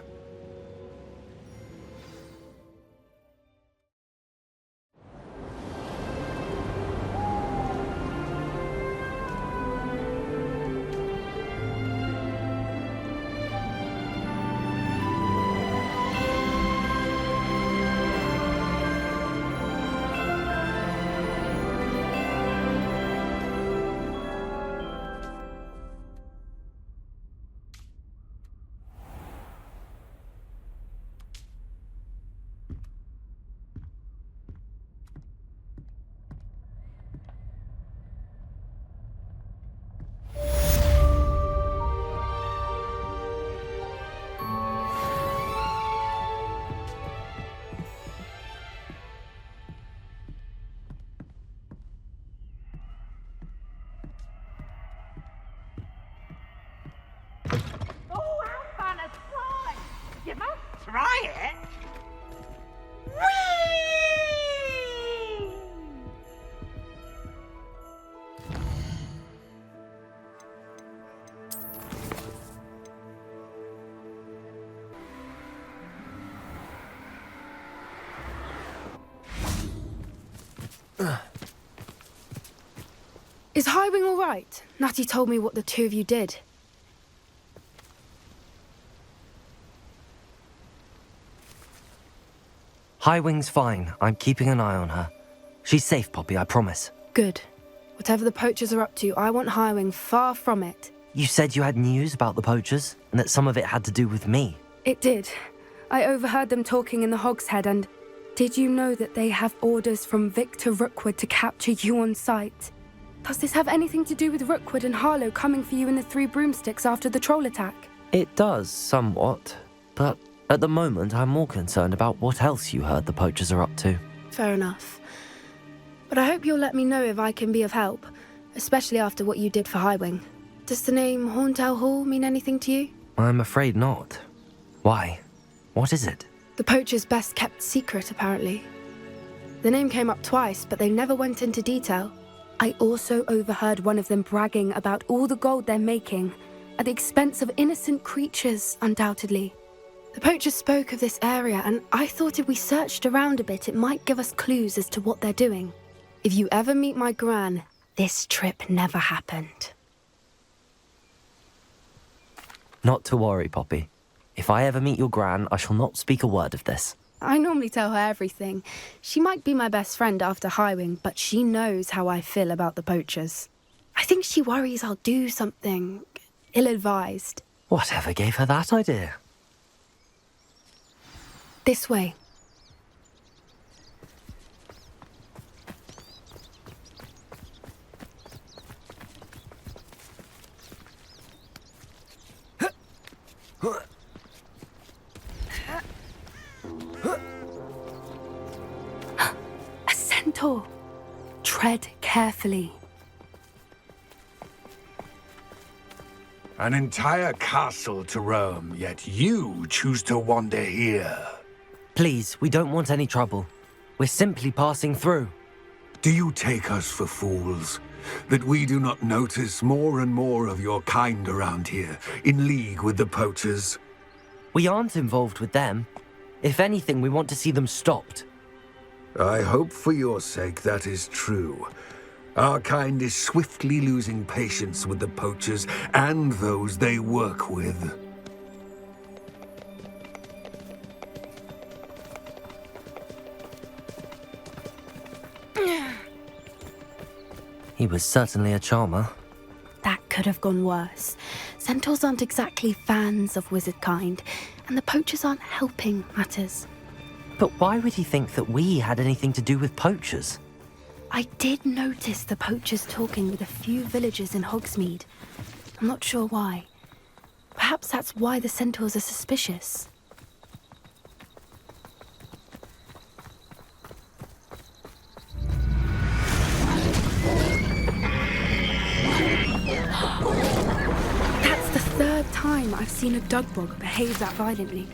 Try it? Is Highwing all right? Natty told me what the two of you did. Highwing's fine. I'm keeping an eye on her. She's safe, Poppy, I promise. Good. Whatever the poachers are up to, I want Highwing far from it. You said you had news about the poachers, and that some of it had to do with me. It did. I overheard them talking in the Hogshead, and did you know that they have orders from Victor Rookwood to capture you on sight? Does this have anything to do with Rookwood and Harlow coming for you in the 3 Broomsticks after the troll attack? It does, somewhat. But at the moment, I'm more concerned about what else you heard the poachers are up to. Fair enough. But I hope you'll let me know if I can be of help, especially after what you did for Highwing. Does the name Horntail Hall mean anything to you? I'm afraid not. Why? What is it? The poacher's best kept secret, apparently. The name came up twice, but they never went into detail. I also overheard one of them bragging about all the gold they're making, at the expense of innocent creatures, undoubtedly. The poachers spoke of this area, and I thought if we searched around a bit, it might give us clues as to what they're doing. If you ever meet my gran, this trip never happened. Not to worry, Poppy. If I ever meet your gran, I shall not speak a word of this. I normally tell her everything. She might be my best friend after Highwing, but she knows how I feel about the poachers. I think she worries I'll do something ill-advised. Whatever gave her that idea? This way. A centaur. Tread carefully. An entire castle to roam, yet you choose to wander here. Please, we don't want any trouble. We're simply passing through. Do you take us for fools? That we do not notice more and more of your kind around here, in league with the poachers? We aren't involved with them. If anything, we want to see them stopped. I hope for your sake that is true. Our kind is swiftly losing patience with the poachers and those they work with. He was certainly a charmer. That could have gone worse. Centaurs aren't exactly fans of wizard kind, and the poachers aren't helping matters. But why would he think that we had anything to do with poachers? I did notice the poachers talking with a few villagers in Hogsmeade. I'm not sure why. Perhaps that's why the centaurs are suspicious. That's the 3rd time I've seen a dugbog behave that violently.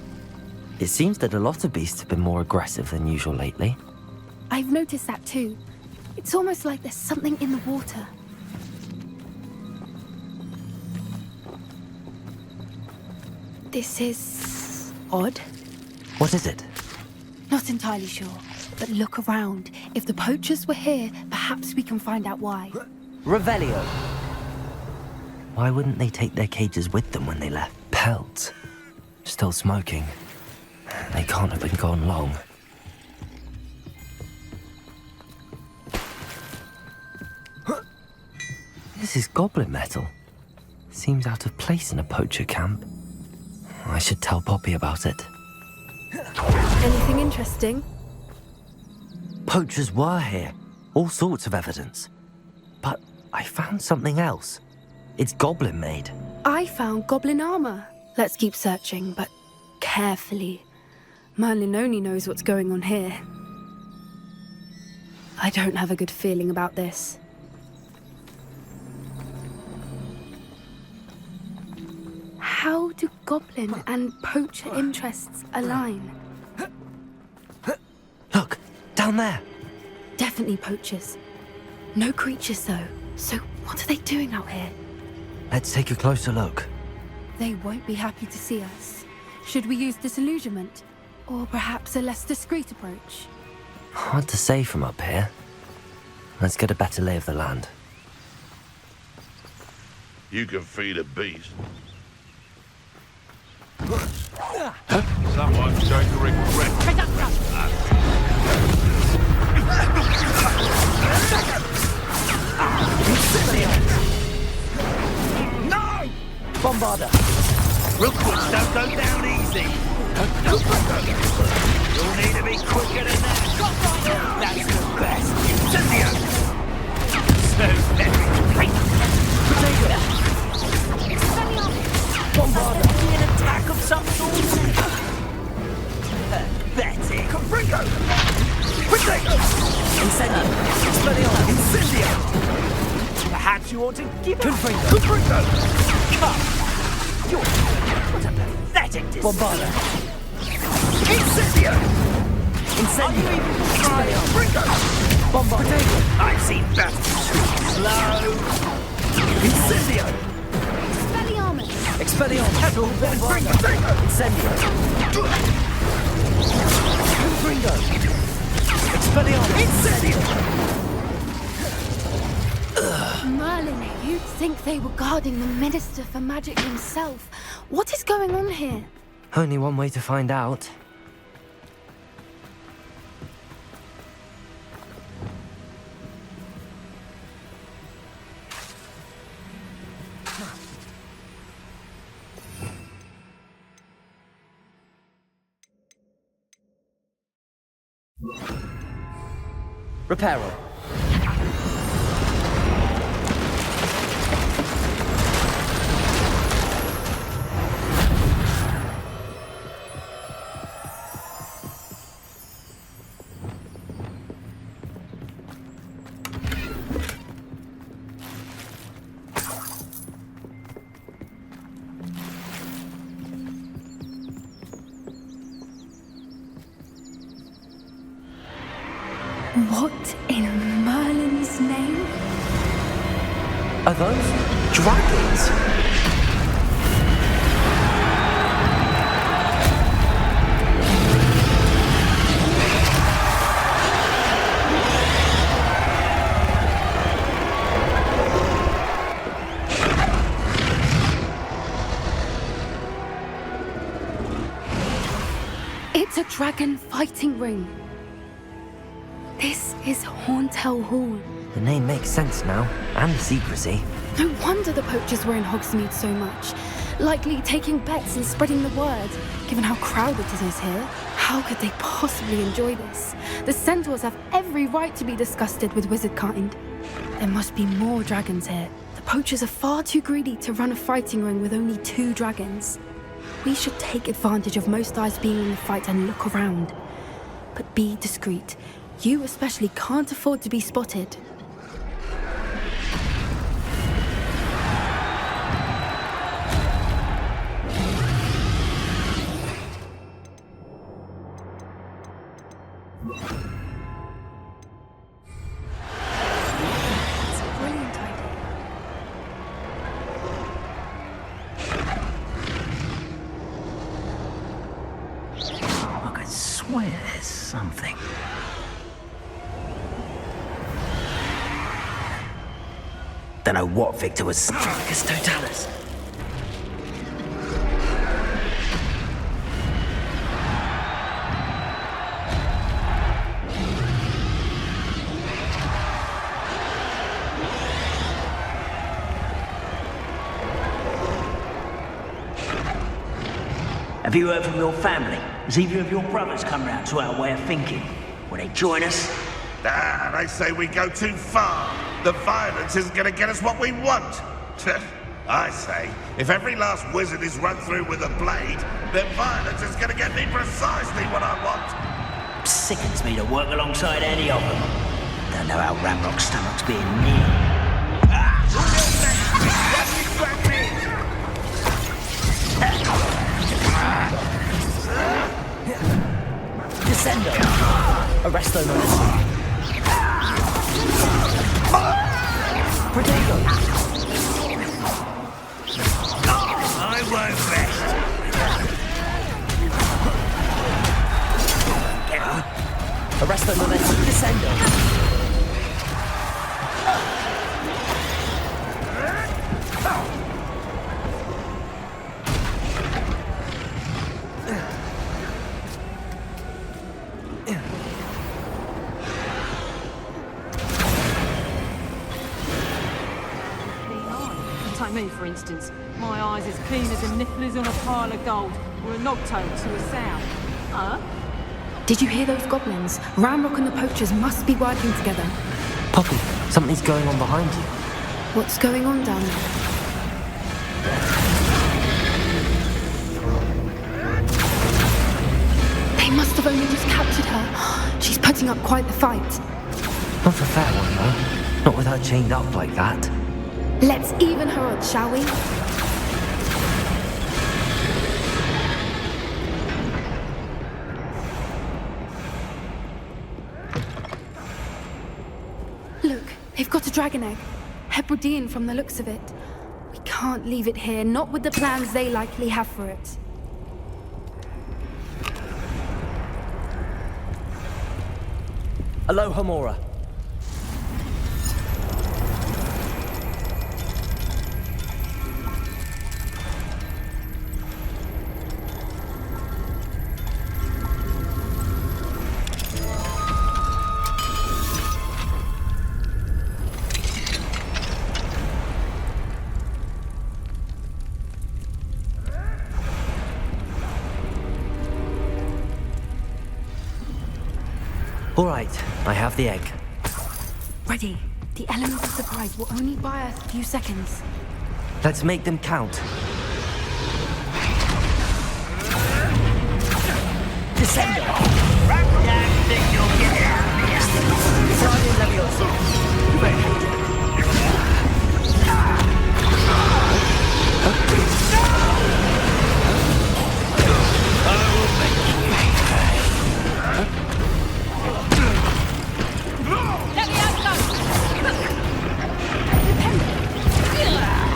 It seems that a lot of beasts have been more aggressive than usual lately. I've noticed that too. It's almost like there's something in the water. This is odd. What is it? Not entirely sure, but look around. If the poachers were here, perhaps we can find out why. Revelio. Why wouldn't they take their cages with them when they left? Pelts. Still smoking. They can't have been gone long. This is goblin metal. Seems out of place in a poacher camp. I should tell Poppy about it. Anything interesting? Poachers were here. All sorts of evidence. But I found something else. It's goblin made. I found goblin armor. Let's keep searching, but carefully. Merlin only knows what's going on here. I don't have a good feeling about this. How do goblin and poacher interests align? Look, down there. Definitely poachers. No creatures though. So what are they doing out here? Let's take a closer look. They won't be happy to see us. Should we use disillusionment? Or perhaps a less discreet approach? Hard to say from up here. Let's get a better lay of the land. You can feed a beast. Someone's going to regret No! Bombarder! Rookwoods don't go down easy. You'll need to be quicker than that. That's the best. Incendio! So very Potato! Bombarder! An attack of some sort? Pathetic. Confringo! Potato! Incendio! Expelliarmus! Incendio! Perhaps you ought to give it. Confringo! Come! What a pathetic decision. Bombarder! Incendio! Incendio! Confringo! Bombarder! I've seen battle slow. Incendio! Expelliarmus! Incendio! Confringo! Expelliarmus! Incendio! Merlin, you'd think they were guarding the Minister for Magic himself. What is going on here? Only one way to find out. Reparo. What in Merlin's name? Are those dragons? It's a dragon fighting ring. This is Hauntel Hall. The name makes sense now, and the secrecy. No wonder the poachers were in Hogsmeade so much. Likely taking bets and spreading the word, given how crowded it is here. How could they possibly enjoy this? The centaurs have every right to be disgusted with wizard kind. There must be more dragons here. The poachers are far too greedy to run a fighting ring with only 2 dragons. We should take advantage of most eyes being in the fight and look around. But be discreet. You especially can't afford to be spotted. It's a brilliant idea. I could swear there's something. Don't know what Victor was. Dracus Totalis. Have you heard from your family? Has either of your brothers come round to our way of thinking? Will they join us? They say we go too far. The violence isn't going to get us what we want. I say, if every last wizard is run through with a blade, then violence is going to get me precisely what I want. Sickens me to work alongside any of them. Don't know how Ranrok's stomach's being near. Descendo. Arresto Merlin. Potato. I won't rest. Arresto Merlin. Descendo. Take me, for instance. My eyes as clean as a nipples on a pile of gold, or a nogtail to a sow. Huh? Did you hear those goblins? Ranrok and the poachers must be working together. Poppy, something's going on behind you. What's going on down there? They must have only just captured her. She's putting up quite the fight. Not a fair one, though. Not with her chained up like that. Let's even her odds, shall we? Look, they've got a dragon egg. Herbology from the looks of it. We can't leave it here, not with the plans they likely have for it. Aloha Mora. All right, I have the egg. Ready. The element of surprise will only buy us a few seconds. Let's make them count. Descendo!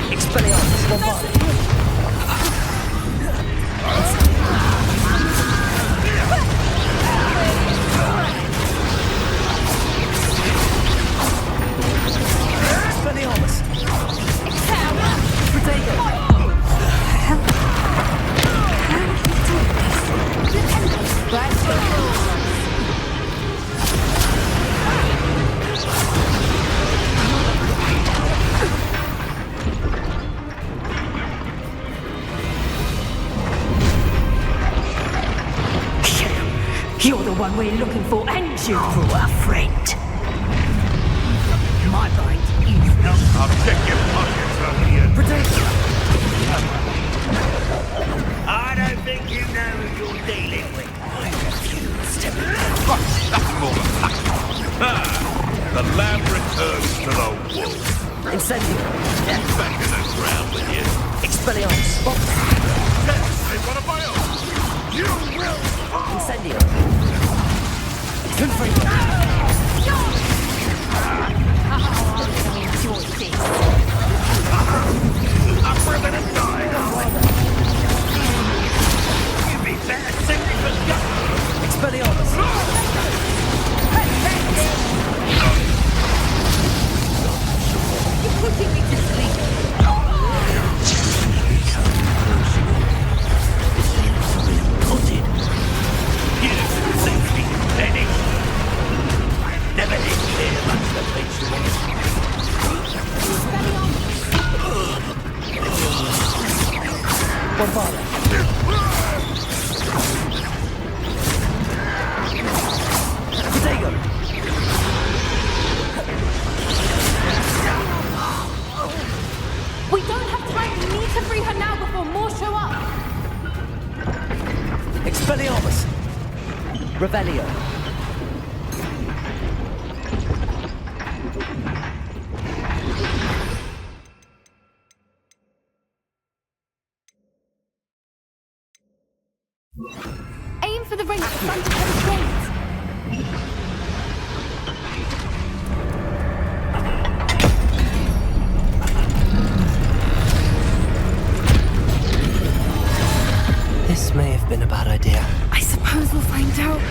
Expelliarmus, bombarded. Expelliarmus! You're the one we're looking for, and you, poor friend. My bite is not. I'll check your pockets, Ian. I don't think you know who you're dealing with. I refuse to believe. That's more than that. The lamb returns to the wolf. Incendio! Back in the ground with you. Expelliarmus! Yes, they want to buy off. You will. Incendio! Confringo! I'm ripping and dying. You'd be better simply for God. Expelliarmus! You're putting me to sleep. Never did clear much the place you Bombarded! Potato! We don't have time. We need to free her now before more show up. Expelliarmus! Revelio! Aim for the ring at the front of her gate. This may have been a bad idea. I suppose we'll find out.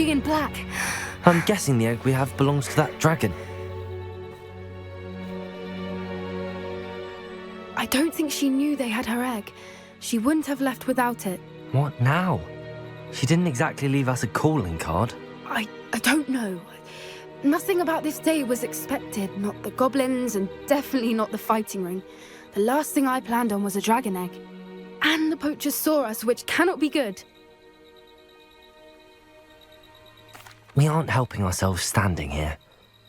looking in black. I'm guessing the egg we have belongs to that dragon. I don't think she knew they had her egg. She wouldn't have left without it. What now? She didn't exactly leave us a calling card. I don't know. Nothing about this day was expected. Not the goblins, and definitely not the fighting ring. The last thing I planned on was a dragon egg. And the poachers saw us, which cannot be good. We aren't helping ourselves standing here.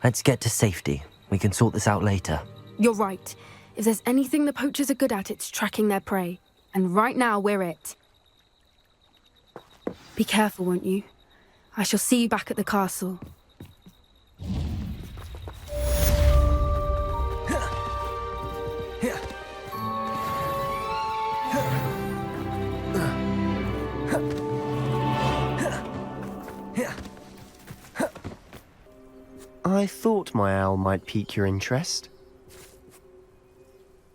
Let's get to safety. We can sort this out later. You're right. If there's anything the poachers are good at, it's tracking their prey. And right now, we're it. Be careful, won't you? I shall see you back at the castle. I thought my owl might pique your interest.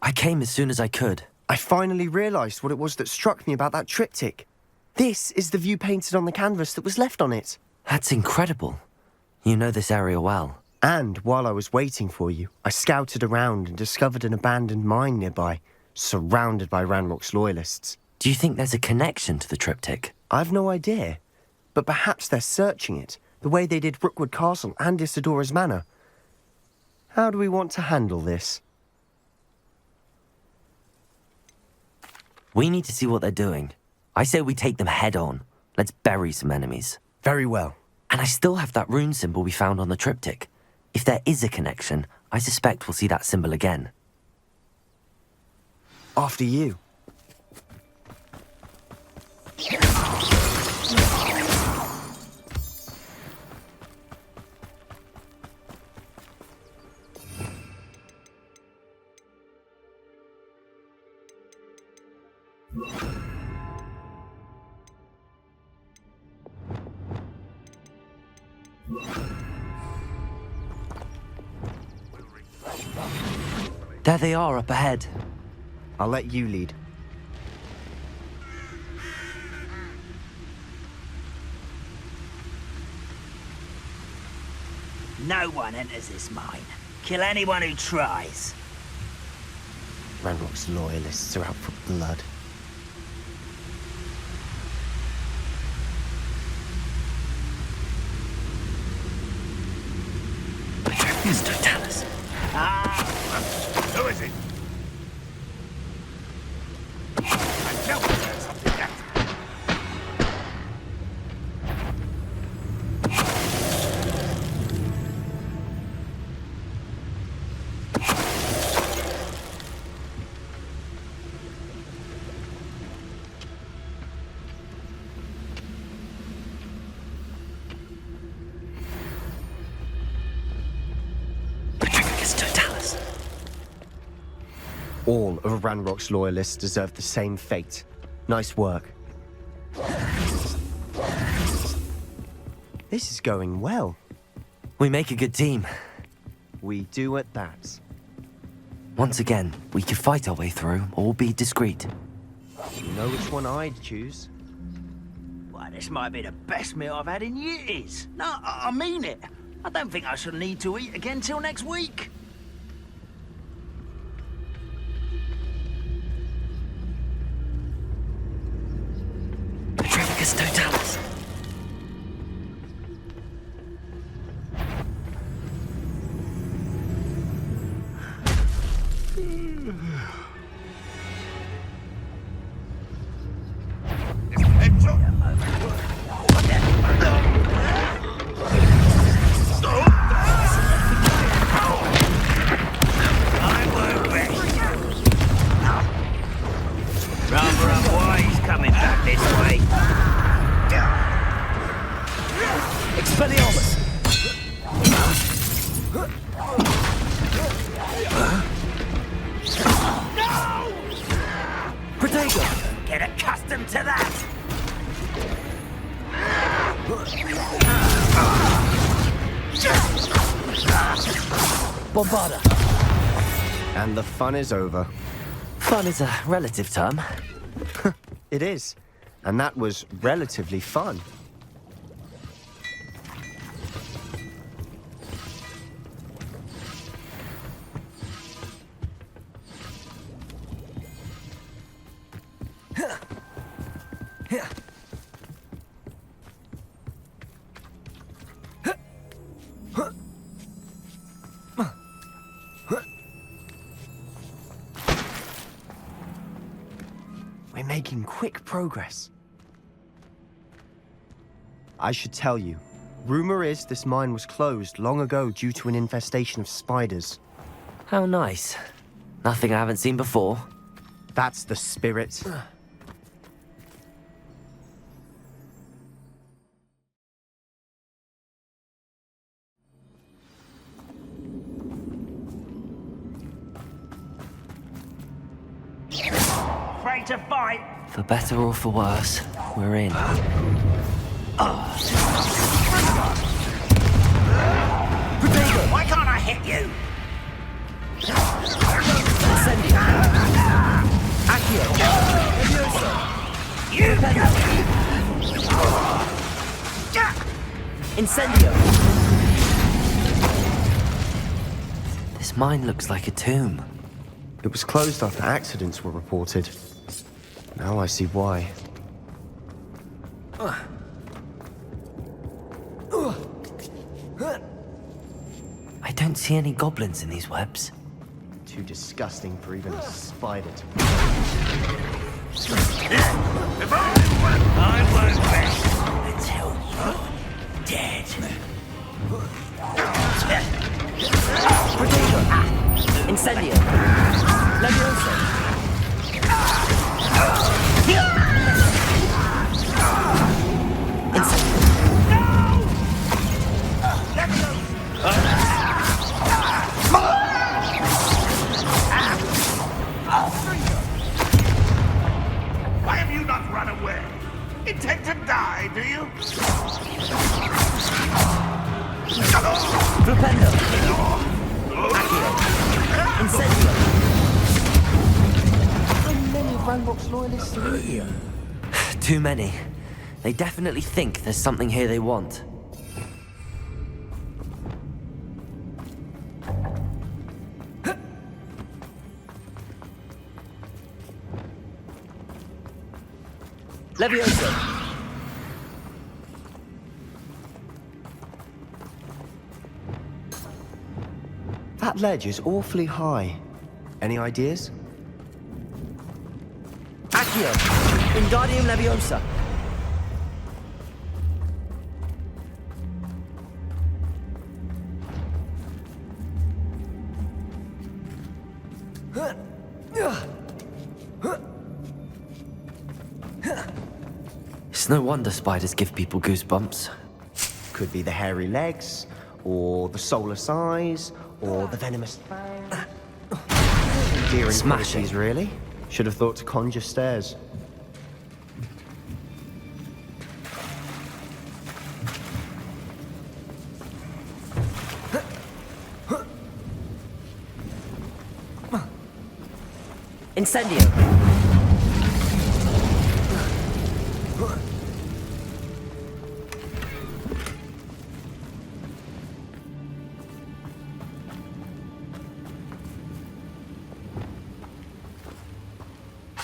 I came as soon as I could. I finally realised what it was that struck me about that triptych. This is the view painted on the canvas that was left on it. That's incredible. You know this area well. And while I was waiting for you, I scouted around and discovered an abandoned mine nearby, surrounded by Ranrok's loyalists. Do you think there's a connection to the triptych? I've no idea, but perhaps they're searching it, the way they did Rookwood Castle and Isidora's Manor. How do we want to handle this? We need to see what they're doing. I say we take them head on. Let's bury some enemies. Very well. And I still have that rune symbol we found on the triptych. If there is a connection, I suspect we'll see that symbol again. After you. There they are up ahead. I'll let you lead. No one enters this mine. Kill anyone who tries. Ranrok's loyalists are out for blood. It's Totalis. Who is it? I tell you there's something else. All of Ranrok's loyalists deserve the same fate. Nice work. This is going well. We make a good team. We do at that. Once again, we could fight our way through, or be discreet. You know which one I'd choose? Why, this might be the best meal I've had in years. No, I mean it. I don't think I shall need to eat again till next week. Totalis. Expelliarmus! No! Protego! Get accustomed to that! Bombarda! And the fun is over. Fun is a relative term. It is. And that was relatively fun. making quick progress. I should tell you, rumor is this mine was closed long ago due to an infestation of spiders. How nice. Nothing I haven't seen before. That's the spirit. Afraid to fight? For better or for worse, we're in. Why can't I hit you? Incendio. Accio. Leviosa. Incendio. This mine looks like a tomb. It was closed after accidents were reported. Now I see why. I don't see any goblins in these webs. Too disgusting for even a spider to... I won't rest until you're dead. Incendio. Leviosa. Why have you not run away? Intend to die, do you? Flipendo. Accio. Incendio. How many Ranrok's loyalists are here? Too many. They definitely think there's something here they want. Leviosa. That ledge is awfully high. Any ideas? Accio. Wingardium Leviosa. It's no wonder spiders give people goosebumps. Could be the hairy legs, or the soulless eyes, or the venomous fangs. Endearing qualities, really. Should have thought to conjure stairs. Incendio.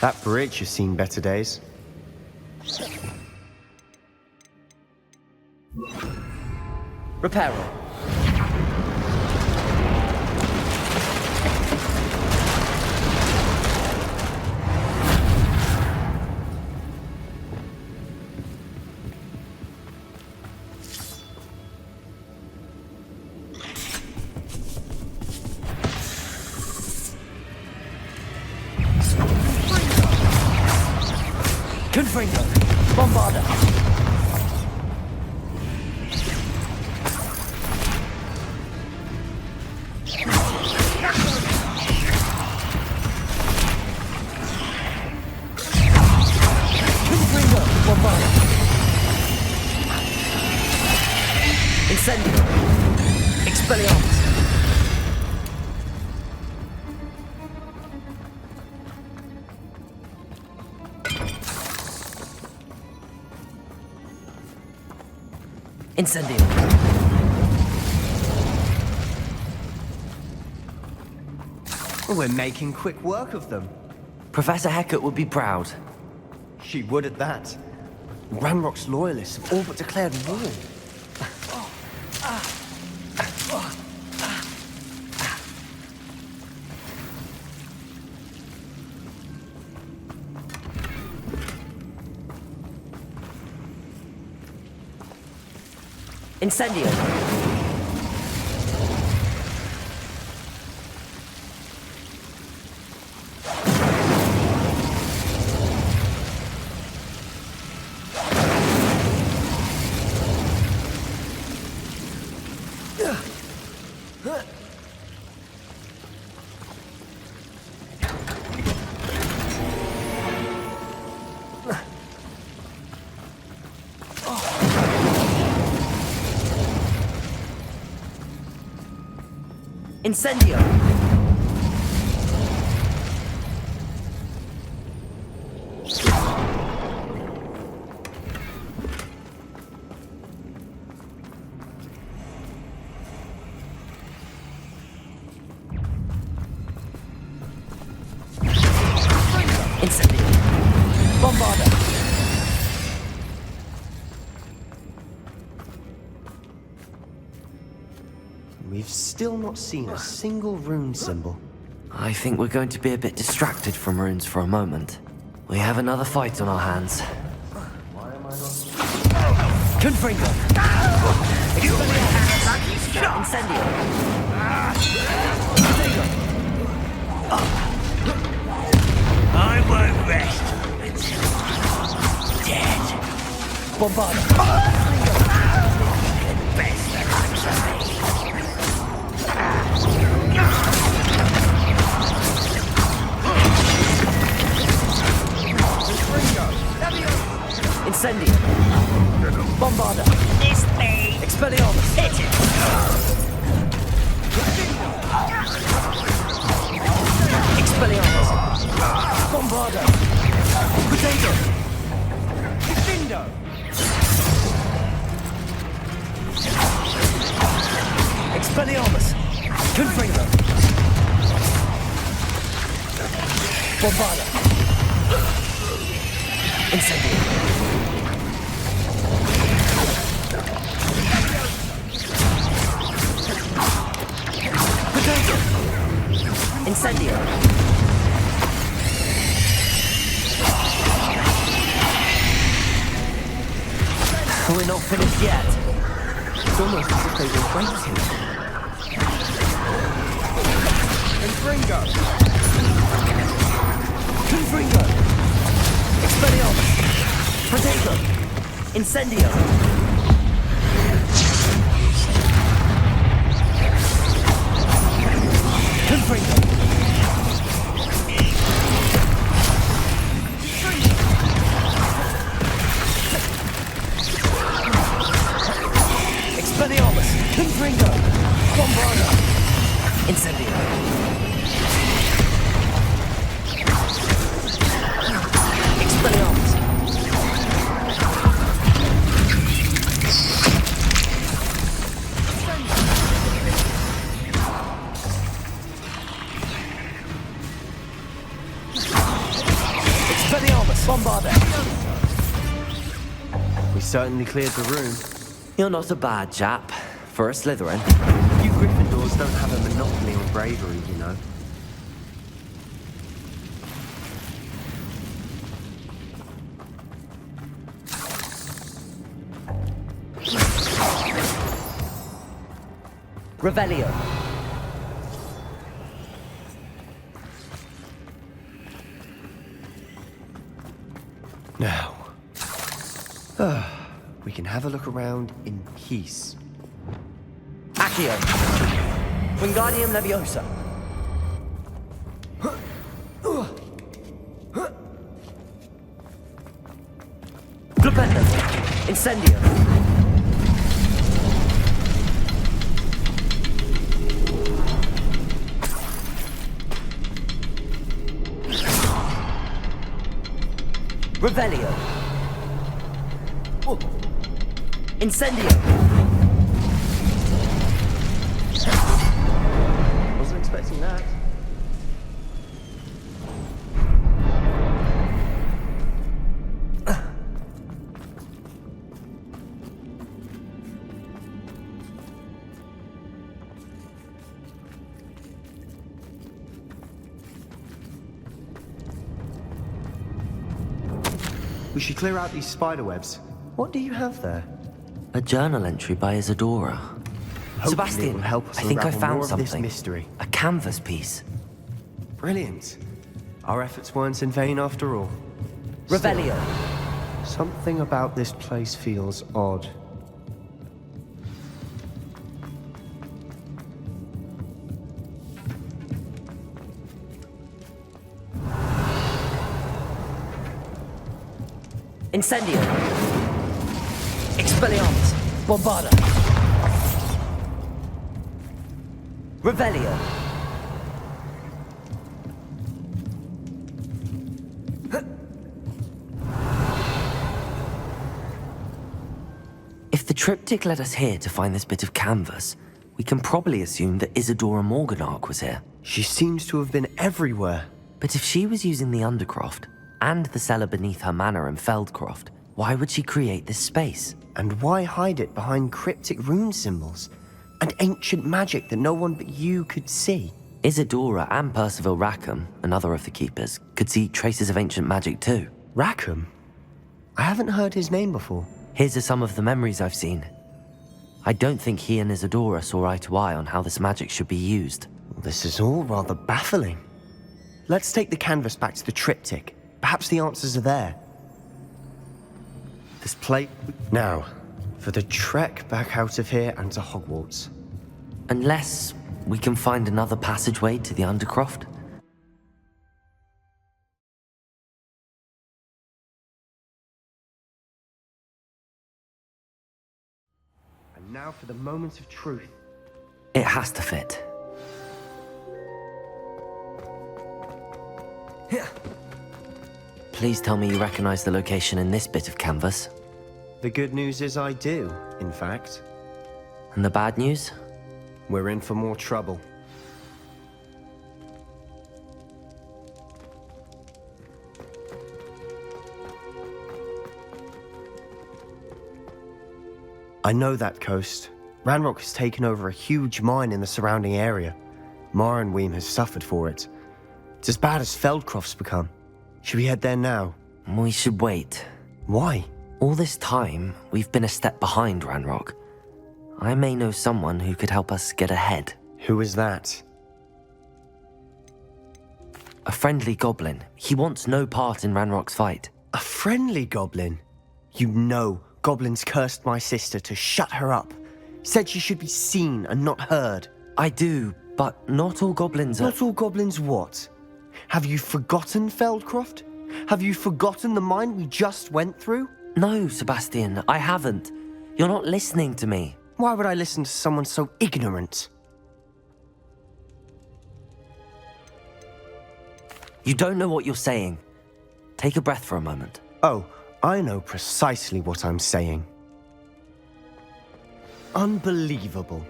That bridge has seen better days. Reparo. Confringo. Bombarda. Confringo. Bombarda. Incendio. Expelliarmus. Incendio. Well, we're making quick work of them. Professor Hecat would be proud. She would at that. Ranrok's loyalists have all but declared war. Incendio. Incendio! Incendio! Bombarda! We've still not seen a single rune symbol. I think we're going to be a bit distracted from runes for a moment. We have another fight on our hands. Confringo! Incendio! I won't rest until I'm dead. Bombarda! Best that Incendio! Bombarda! This me! Expelliarmus! Hit it! Expelliarmus! Bombarda! Potato! Defendo! Expelliarmus! Confringo! Bombarda! Incendio! Potato! Incendio! We're not finished yet. It's almost as if they were waiting. Confringo! Confringo! Expelliarmus! Potato! Incendio! Confringo! Expelliarmus! Confringo! Bombarda! Incendio! Expelliarmus! Expelliarmus! Bombarda! We certainly cleared the room. You're not a bad chap for a Slytherin. You Gryffindors don't have a monopoly on bravery, you know. Revelio. Now, we can have a look around in peace. Accio. Wingardium Leviosa. Glupendo. Incendio. Revelio. Incendio. Wasn't expecting that. We should clear out these spider webs. What do you have there? A journal entry by Isadora. Hopefully Sebastian, it will help us I think I unravel found more of this something. mystery. A canvas piece. Brilliant. Our efforts weren't in vain after all. Revelio. Something about this place feels odd. Incendio. Expelliarmus. Bombarda. Revelio. If the triptych led us here to find this bit of canvas, we can probably assume that Isadora Morganark was here. She seems to have been everywhere. But if she was using the undercroft, and the cellar beneath her manor in Feldcroft, why would she create this space? And why hide it behind cryptic rune symbols? And ancient magic that no one but you could see? Isadora and Percival Rackham, another of the keepers, could see traces of ancient magic too. Rackham? I haven't heard his name before. Here's are some of the memories I've seen. I don't think he and Isadora saw eye to eye on how this magic should be used. This is all rather baffling. Let's take the canvas back to the triptych. Perhaps the answers are there. This plate... Now, for the trek back out of here and to Hogwarts. Unless we can find another passageway to the undercroft. And now for the moment of truth. It has to fit. Please tell me you recognize the location in this bit of canvas. The good news is I do, in fact. And the bad news? We're in for more trouble. I know that coast. Ranrok has taken over a huge mine in the surrounding area. Morinweem has suffered for it. It's as bad as Feldcroft's become. Should we head there now? We should wait. Why? All this time, we've been a step behind Ranrok. I may know someone who could help us get ahead. Who is that? A friendly goblin. He wants no part in Ranrock's fight. A friendly goblin? You know, goblins cursed my sister to shut her up. Said she should be seen and not heard. I do, but not all goblins are... Not all goblins what? Have you forgotten Feldcroft? Have you forgotten the mine we just went through? No, Sebastian, I haven't. You're not listening to me. Why would I listen to someone so ignorant? You don't know what you're saying. Take a breath for a moment. Oh, I know precisely what I'm saying. Unbelievable.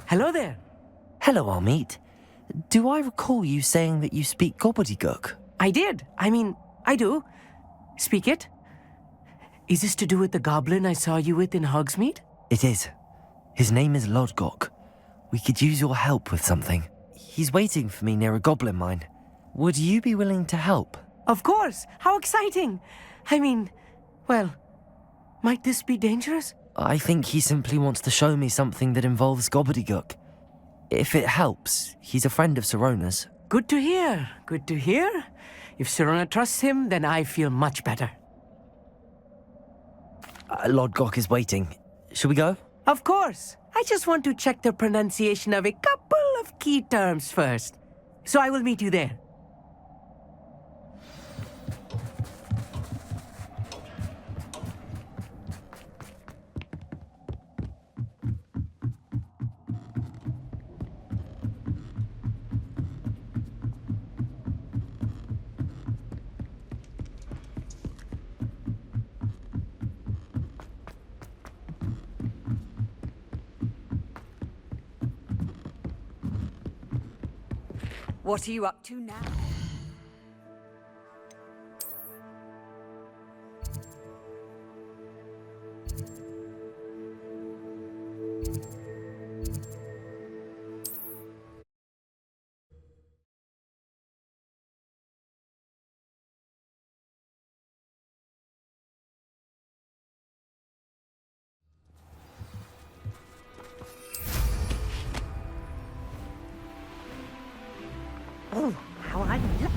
Hello there. Hello, Archway. Do I recall you saying that you speak gobbledygook? I did. I do. Speak it. Is this to do with the goblin I saw you with in Hogsmeade? It is. His name is Lodgok. We could use your help with something. He's waiting for me near a goblin mine. Would you be willing to help? Of course. How exciting. Well, might this be dangerous? I think he simply wants to show me something that involves gobbledygook. If it helps, he's a friend of Sirona's. Good to hear. Good to hear. If Sirona trusts him, then I feel much better. Lodgok is waiting. Shall we go? Of course. I just want to check the pronunciation of a couple of key terms first. So I will meet you there. What are you up to now? Oh, how I love...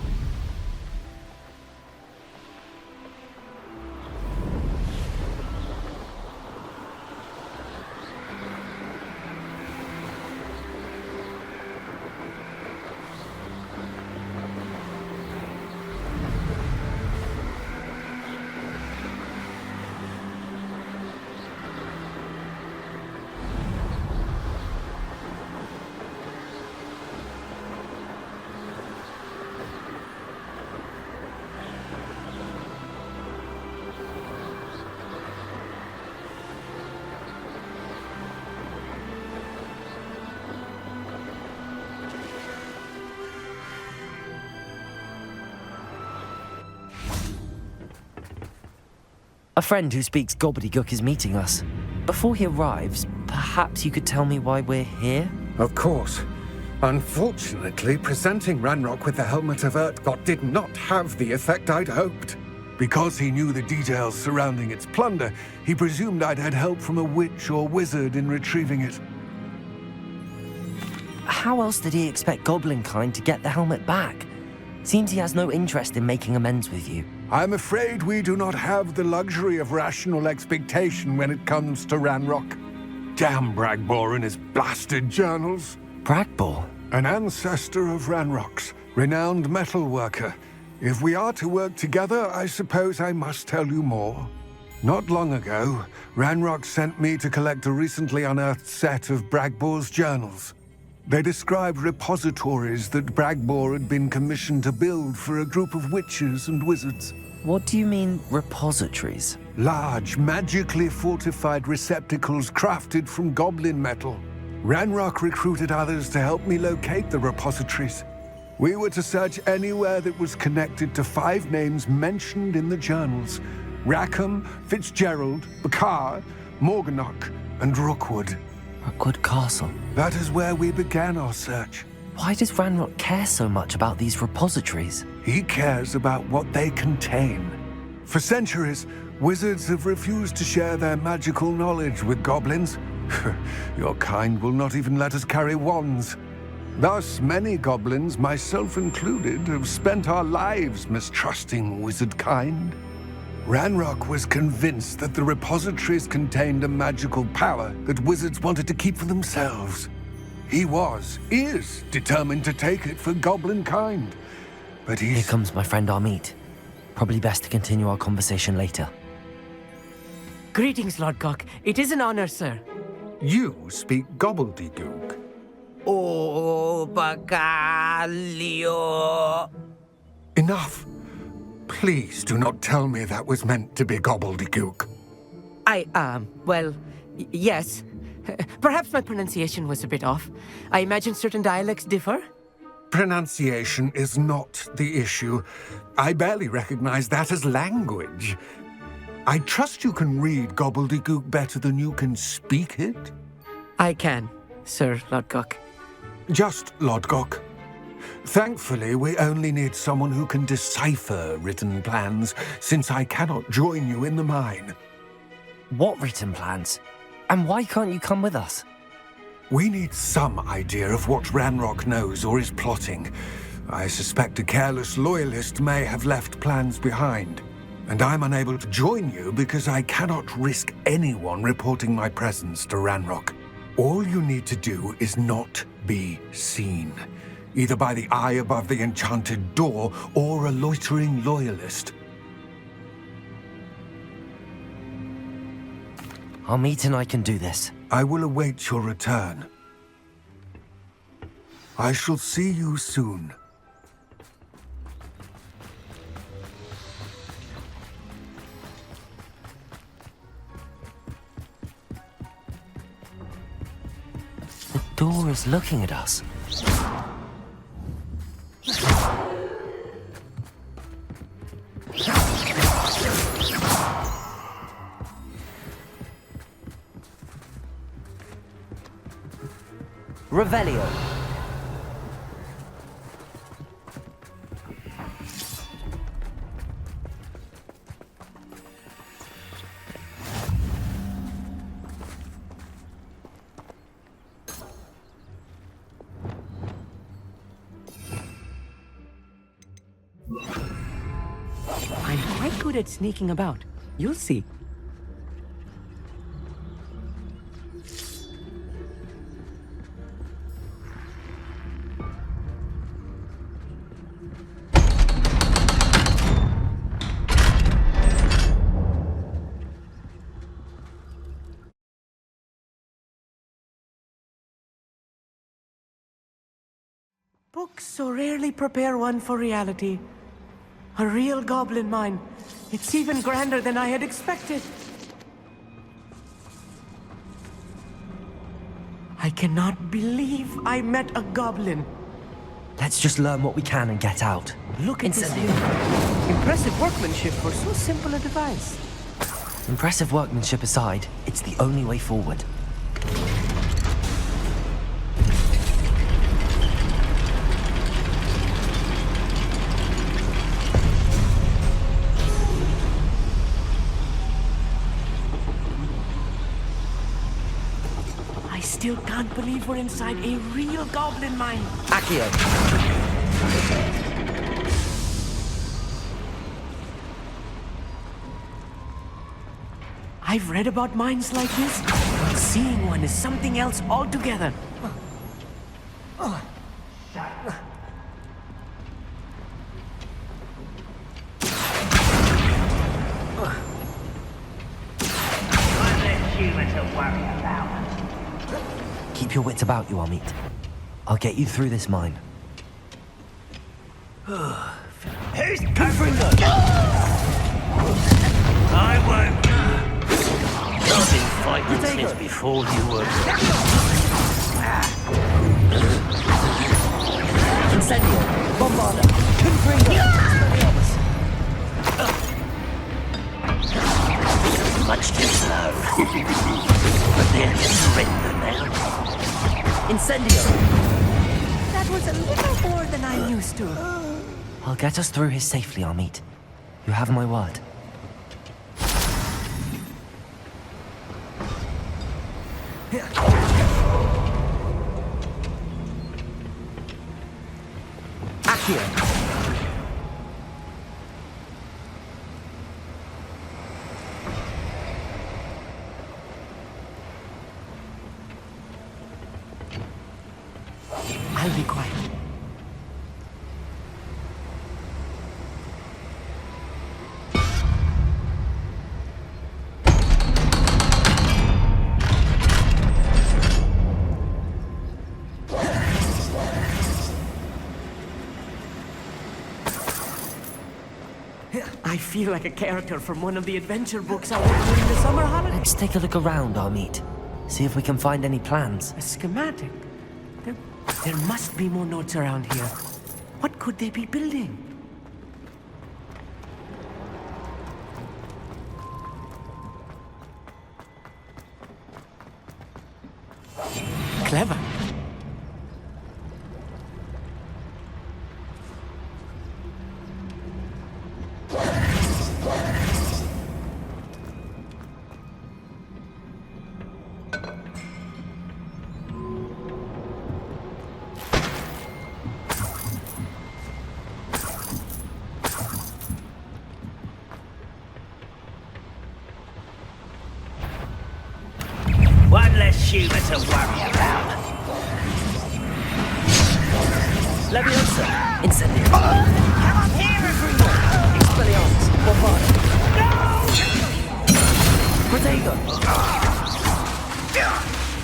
A friend who speaks gobbledygook is meeting us. Before he arrives, perhaps you could tell me why we're here? Of course. Unfortunately, presenting Ranrok with the Helmet of Urtkot did not have the effect I'd hoped. Because he knew the details surrounding its plunder, he presumed I'd had help from a witch or wizard in retrieving it. How else did he expect Goblinkind to get the helmet back? Seems he has no interest in making amends with you. I'm afraid we do not have the luxury of rational expectation when it comes to Ranrok. Damn Bragbor and his blasted journals. Bragbor? An ancestor of Ranrok's, renowned metal worker. If we are to work together, I suppose I must tell you more. Not long ago, Ranrok sent me to collect a recently unearthed set of Bragbor's journals. They described repositories that Bragbor had been commissioned to build for a group of witches and wizards. What do you mean, repositories? Large, magically fortified receptacles crafted from goblin metal. Ranrok recruited others to help me locate the repositories. We were to search anywhere that was connected to 5 names mentioned in the journals: Rackham, Fitzgerald, Bakar, Morganach, and Rookwood. Rookwood Castle. That is where we began our search. Why does Ranrok care so much about these repositories? He cares about what they contain. For centuries, wizards have refused to share their magical knowledge with goblins. Your kind will not even let us carry wands. Thus, many goblins, myself included, have spent our lives mistrusting wizard kind. Ranrok was convinced that the repositories contained a magical power that wizards wanted to keep for themselves. He is determined to take it for goblin kind. But Here comes my friend Armit. Probably best to continue our conversation later. Greetings, Lord Cock. It is an honor, sir. You speak gobbledygook. Oh, Bacalio. Enough. Please do not tell me that was meant to be gobbledygook. Well, yes. Perhaps my pronunciation was a bit off. I imagine certain dialects differ? Pronunciation is not the issue. I barely recognize that as language. I trust you can read gobbledygook better than you can speak it? I can, Sir Lodgok. Just Lodgok. Thankfully, we only need someone who can decipher written plans, since I cannot join you in the mine. What written plans? And why can't you come with us? We need some idea of what Ranrok knows or is plotting. I suspect a careless loyalist may have left plans behind. And I'm unable to join you because I cannot risk anyone reporting my presence to Ranrok. All you need to do is not be seen, either by the eye above the enchanted door or a loitering loyalist. Armit and I can do this. I will await your return. I shall see you soon. The door is looking at us. Revelio. I'm quite good at sneaking about. You'll see. Books so rarely prepare one for reality. A real goblin mine. It's even grander than I had expected. I cannot believe I met a goblin. Let's just learn what we can and get out. Look at this Incendio. loom. Impressive workmanship for so simple a device. Impressive workmanship aside, it's the only way forward. I still can't believe we're inside a real goblin mine. Accio. I've read about mines like this, but seeing one is something else altogether. Keep your wits about you, Hogsmeade. I'll get you through this mine. Who's Confringo? I won't. I've been fighting since before you were. Incendio, Bombarda, Confringo, Expelliarmus. Much too slow. But they'll surrender now. Incendio. That was a little more than I'm used to. I'll get us through here safely, Hogsmeade. You have my word. Accio. I'll be quiet. I feel like a character from one of the adventure books I read during the summer holidays. Let's take a look around, Hogsmeade. See if we can find any plans. A schematic? There must be more notes around here. What could they be building? Clever. One less humour to worry about. Leviosa, Incendio. Come up here, everyone! Expelliarmus, Bombarda. Protego.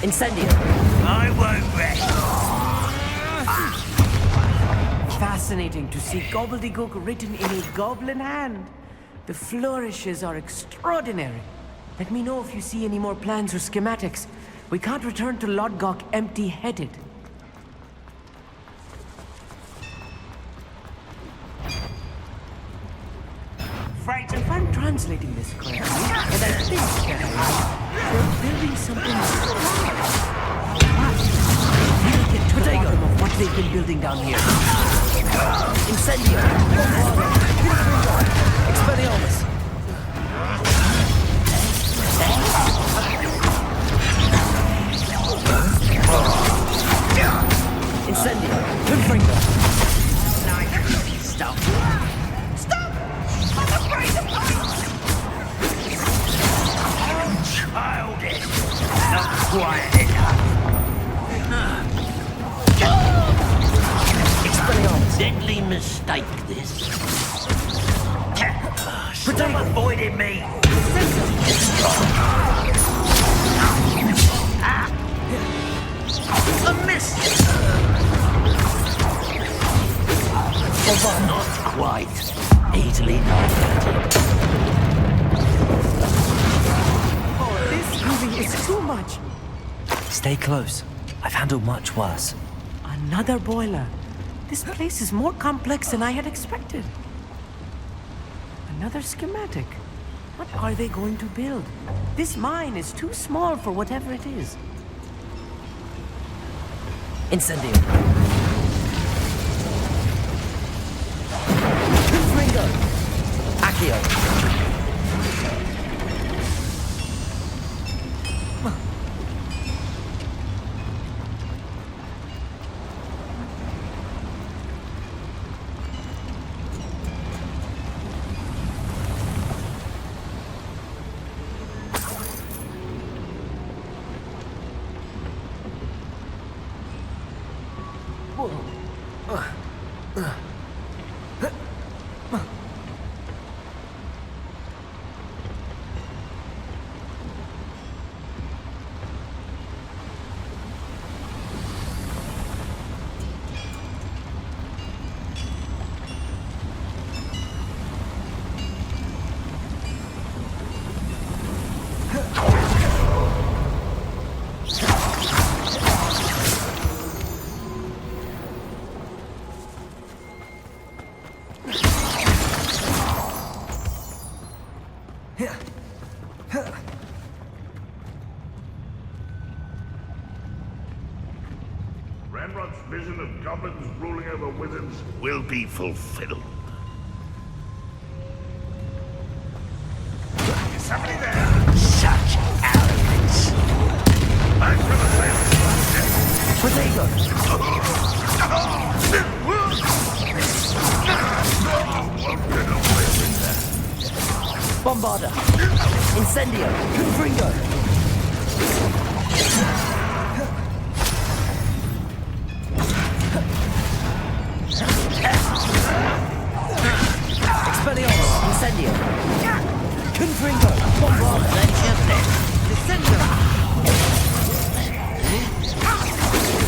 Incendio. I won't rest. Fascinating to see gobbledygook written in a goblin hand. The flourishes are extraordinary. Let me know if you see any more plans or schematics. We can't return to Lodgok empty-headed. Right. If I'm translating this correctly, and I think that I am, they're building something strong. What? building down here. Incendio! Expelliarmus! Incendio! Confringo! Stop! Stop! I'm afraid of heights! Childish! Not quiet enough! Expelliarmus! Deadly mistake, this. Stop avoiding me! A miss! Not quite. Easily diverted. Oh, this movie is too much. Stay close. I've handled much worse. Another boiler. This place is more complex than I had expected. Another schematic. What are they going to build? This mine is too small for whatever it is. Incendio. Confringo. Accio. Ranrok's vision of goblins ruling over wizards will be fulfilled. Is somebody there? Such arrogance! I'm gonna say Protego! Bombarda! Incendio! Confringo! Expelliarmus! Incendio! Confringo! Bombarda! Descendo!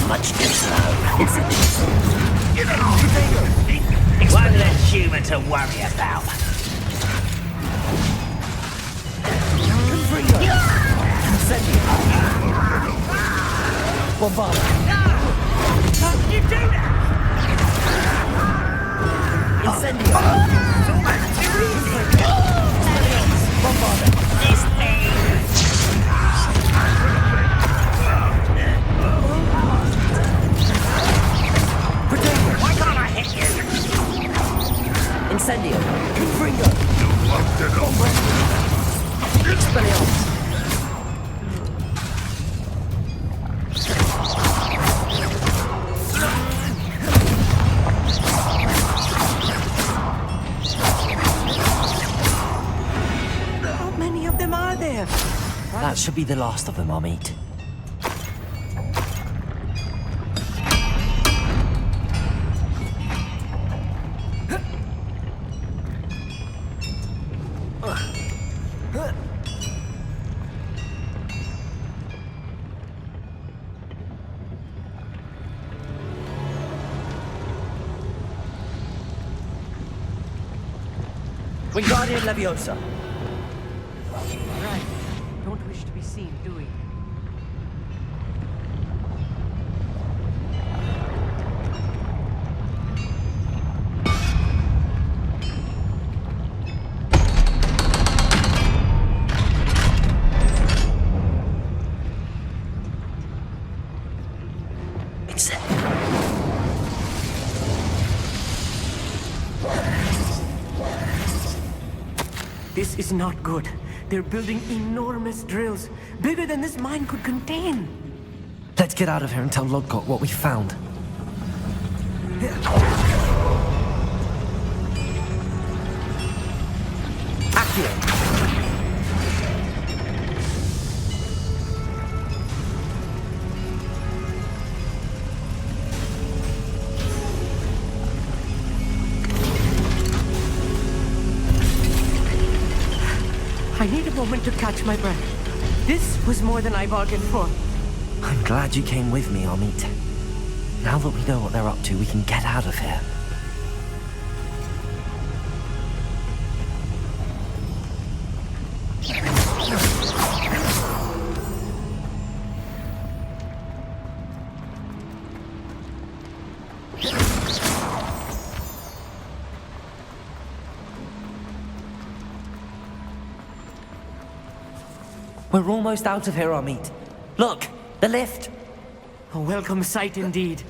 Much too slow. Protego! One less human to worry about. Confringo! Incendio! Bombarda! How did you do that? Incendio! Bombarda! This thing! Protego! Why can't I hit you? Incendio! Confringo! Expelliarmus! How many of them are there? That should be the last of them I'll meet. Wingardium Leviosa. Right. Don't wish to be seen, do we? This is not good. They're building enormous drills, bigger than this mine could contain. Let's get out of here and tell Lodgok what we found. Accio! I need a moment to catch my breath. This was more than I bargained for. I'm glad you came with me, Archway. Now that we know what they're up to, we can get out of here. We're almost out of here, Archway. Look, the lift. A welcome sight indeed.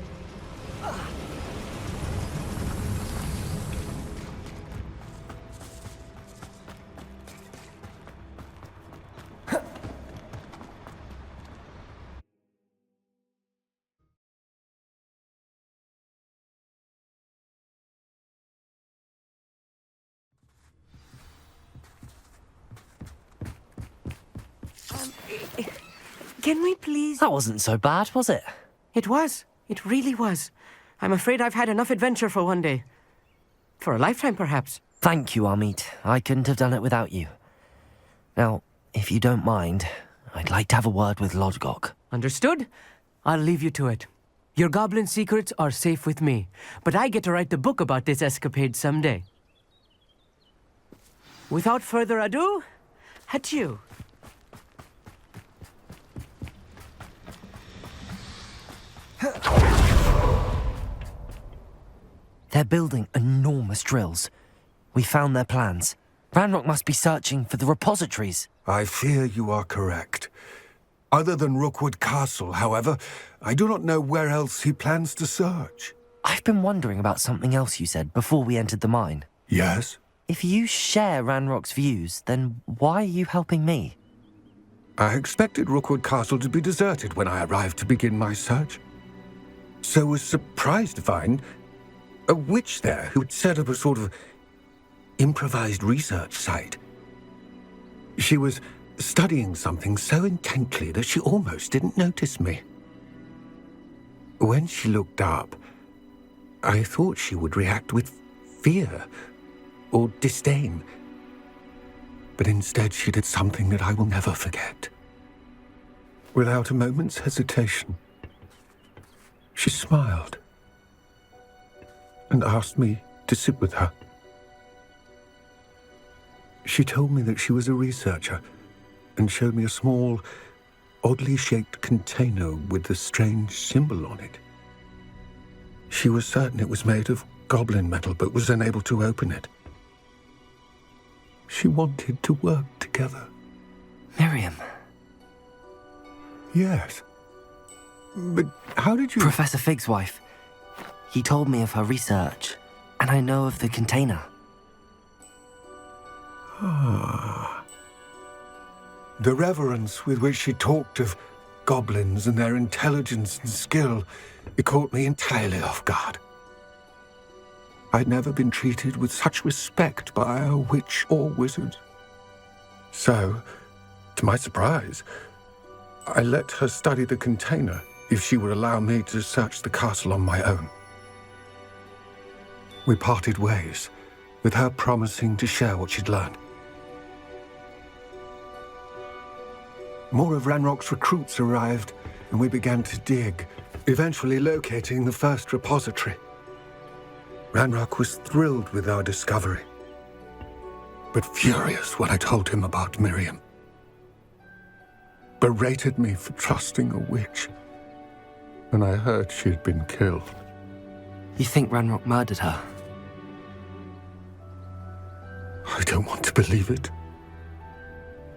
Can we please... That wasn't so bad, was it? It was. It really was. I'm afraid I've had enough adventure for one day. For a lifetime, perhaps. Thank you, Archway. I couldn't have done it without you. Now, if you don't mind, I'd like to have a word with Lodgok. Understood? I'll leave you to it. Your goblin secrets are safe with me, but I get to write the book about this escapade someday. Without further ado, adieu. They're building enormous drills. We found their plans. Ranrok must be searching for the repositories. I fear you are correct. Other than Rookwood Castle, however, I do not know where else he plans to search. I've been wondering about something else you said before we entered the mine. Yes? If you share Ranrock's views, then why are you helping me? I expected Rookwood Castle to be deserted when I arrived to begin my search. So was surprised to find a witch there who'd set up a sort of improvised research site. She was studying something so intently that she almost didn't notice me. When she looked up, I thought she would react with fear or disdain. But instead she did something that I will never forget. Without a moment's hesitation, she smiled and asked me to sit with her. She told me that she was a researcher and showed me a small, oddly shaped container with a strange symbol on it. She was certain it was made of goblin metal, but was unable to open it. She wanted to work together. Miriam. Yes. But how did you... Professor Fig's wife. He told me of her research, and I know of the container. Ah. The reverence with which she talked of goblins and their intelligence and skill, it caught me entirely off guard. I'd never been treated with such respect by a witch or wizard. So, to my surprise, I let her study the container if she would allow me to search the castle on my own. We parted ways, with her promising to share what she'd learned. More of Ranrock's recruits arrived, and we began to dig, eventually locating the first repository. Ranrok was thrilled with our discovery, but furious when I told him about Miriam. Berated me for trusting a witch, and I heard she'd been killed. You think Ranrok murdered her? I don't want to believe it,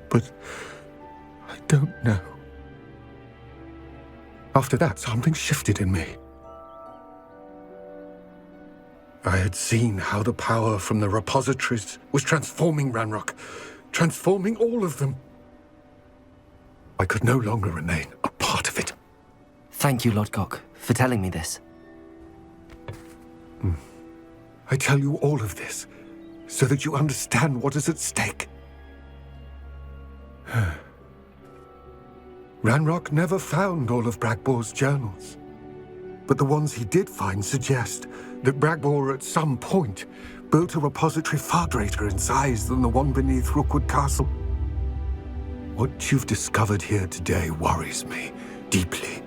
but I don't know. After that, something shifted in me. I had seen how the power from the repositories was transforming Ranrok, transforming all of them. I could no longer remain a part of it. Thank you, Lodgok, for telling me this. I tell you all of this so that you understand what is at stake. Ranrok never found all of Bragbor's journals, but the ones he did find suggest that Bragbor at some point built a repository far greater in size than the one beneath Rookwood Castle. What you've discovered here today worries me deeply.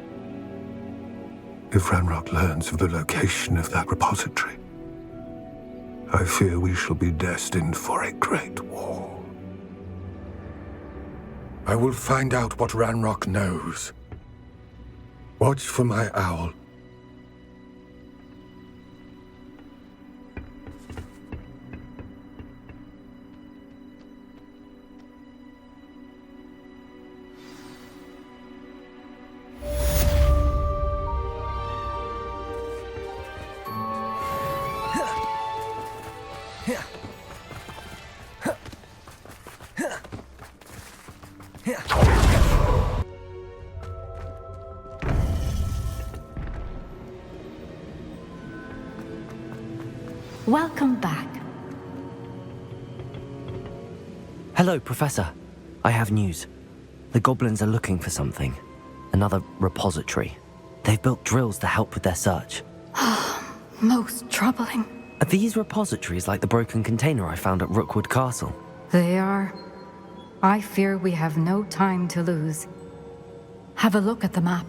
If Ranrok learns of the location of that repository, I fear we shall be destined for a great war. I will find out what Ranrok knows. Watch for my owl. Welcome back. Hello, Professor. I have news. The goblins are looking for something. Another repository. They've built drills to help with their search. Most troubling. Are these repositories like the broken container I found at Rookwood Castle? They are. I fear we have no time to lose. Have a look at the map.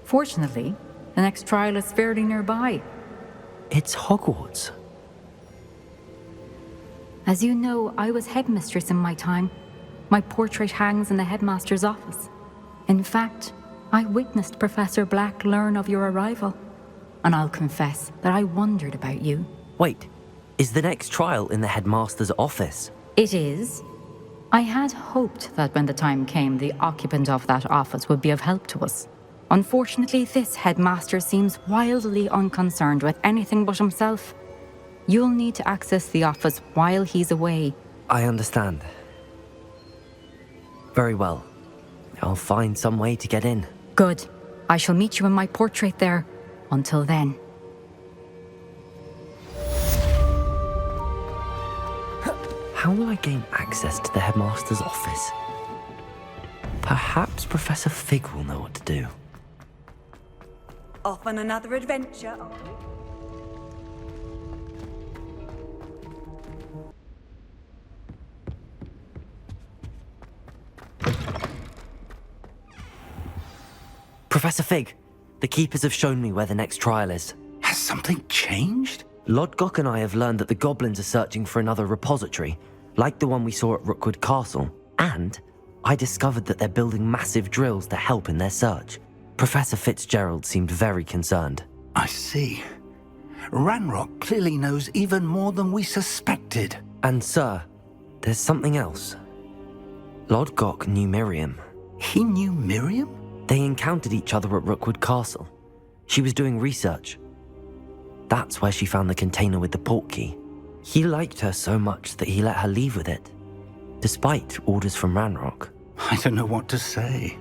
Fortunately, the next trial is fairly nearby. It's Hogwarts. As you know, I was headmistress in my time. My portrait hangs in the headmaster's office. In fact, I witnessed Professor Black learn of your arrival. And I'll confess that I wondered about you. Wait, is the next trial in the headmaster's office? It is. I had hoped that when the time came, the occupant of that office would be of help to us. Unfortunately, this headmaster seems wildly unconcerned with anything but himself. You'll need to access the office while he's away. I understand. Very well. I'll find some way to get in. Good. I shall meet you in my portrait there. Until then. How will I gain access to the headmaster's office? Perhaps Professor Fig will know what to do. Off on another adventure, are we? Professor Fig, the Keepers have shown me where the next trial is. Has something changed? Lodgok and I have learned that the goblins are searching for another repository, like the one we saw at Rookwood Castle, and I discovered that they're building massive drills to help in their search. Professor Fitzgerald seemed very concerned. I see. Ranrok clearly knows even more than we suspected. And sir, there's something else. Lodgok knew Miriam. He knew Miriam? They encountered each other at Rookwood Castle. She was doing research. That's where she found the container with the portkey. He liked her so much that he let her leave with it, despite orders from Ranrok. I don't know what to say.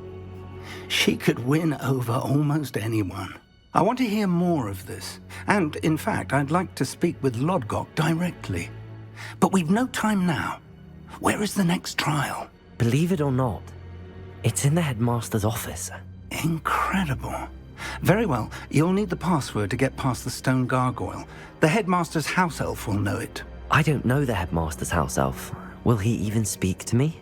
She could win over almost anyone. I want to hear more of this. And, in fact, I'd like to speak with Lodgok directly. But we've no time now. Where is the next trial? Believe it or not, it's in the headmaster's office. Incredible. Very well, you'll need the password to get past the stone gargoyle. The headmaster's house elf will know it. I don't know the headmaster's house elf. Will he even speak to me?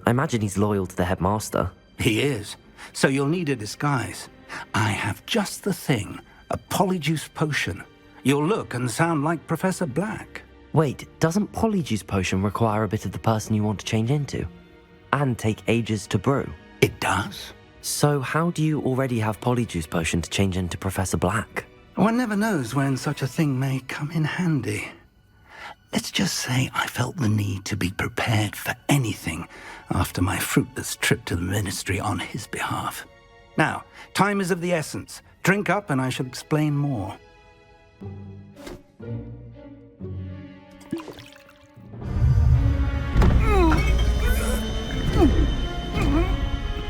I imagine he's loyal to the headmaster. He is. So you'll need a disguise. I have just the thing. A polyjuice potion. You'll look and sound like Professor Black. Wait, doesn't polyjuice potion require a bit of the person you want to change into? And take ages to brew? It does. So how do you already have polyjuice potion to change into Professor Black? One never knows when such a thing may come in handy. Let's just say I felt the need to be prepared for anything after my fruitless trip to the ministry on his behalf. Now, time is of the essence. Drink up and I shall explain more.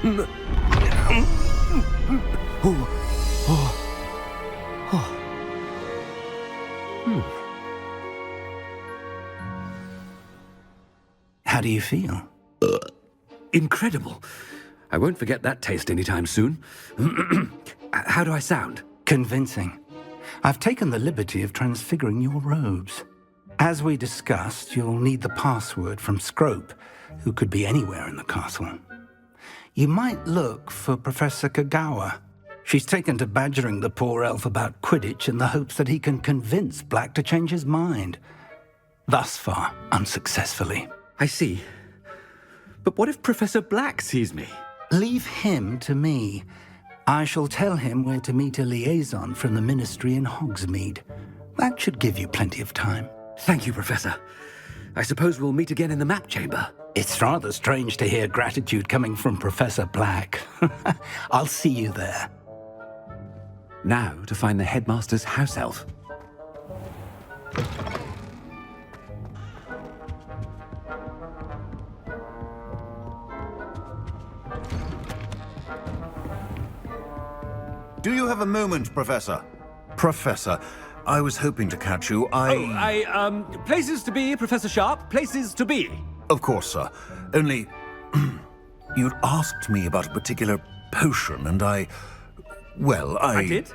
How do you feel? Incredible. I won't forget that taste anytime soon. How do I sound? Convincing. I've taken the liberty of transfiguring your robes. As we discussed, you'll need the password from Scrope, who could be anywhere in the castle. You might look for Professor Kagawa. She's taken to badgering the poor elf about Quidditch in the hopes that he can convince Black to change his mind. Thus far, unsuccessfully. I see. But what if Professor Black sees me? Leave him to me. I shall tell him where to meet a liaison from the Ministry in Hogsmeade. That should give you plenty of time. Thank you, Professor. I suppose we'll meet again in the map chamber. It's rather strange to hear gratitude coming from Professor Black. I'll see you there. Now to find the Headmaster's house elf. Do you have a moment, Professor? Professor, I was hoping to catch you. Places to be, Professor Sharp. Places to be. Of course, sir. Only, you'd asked me about a particular potion, and I did?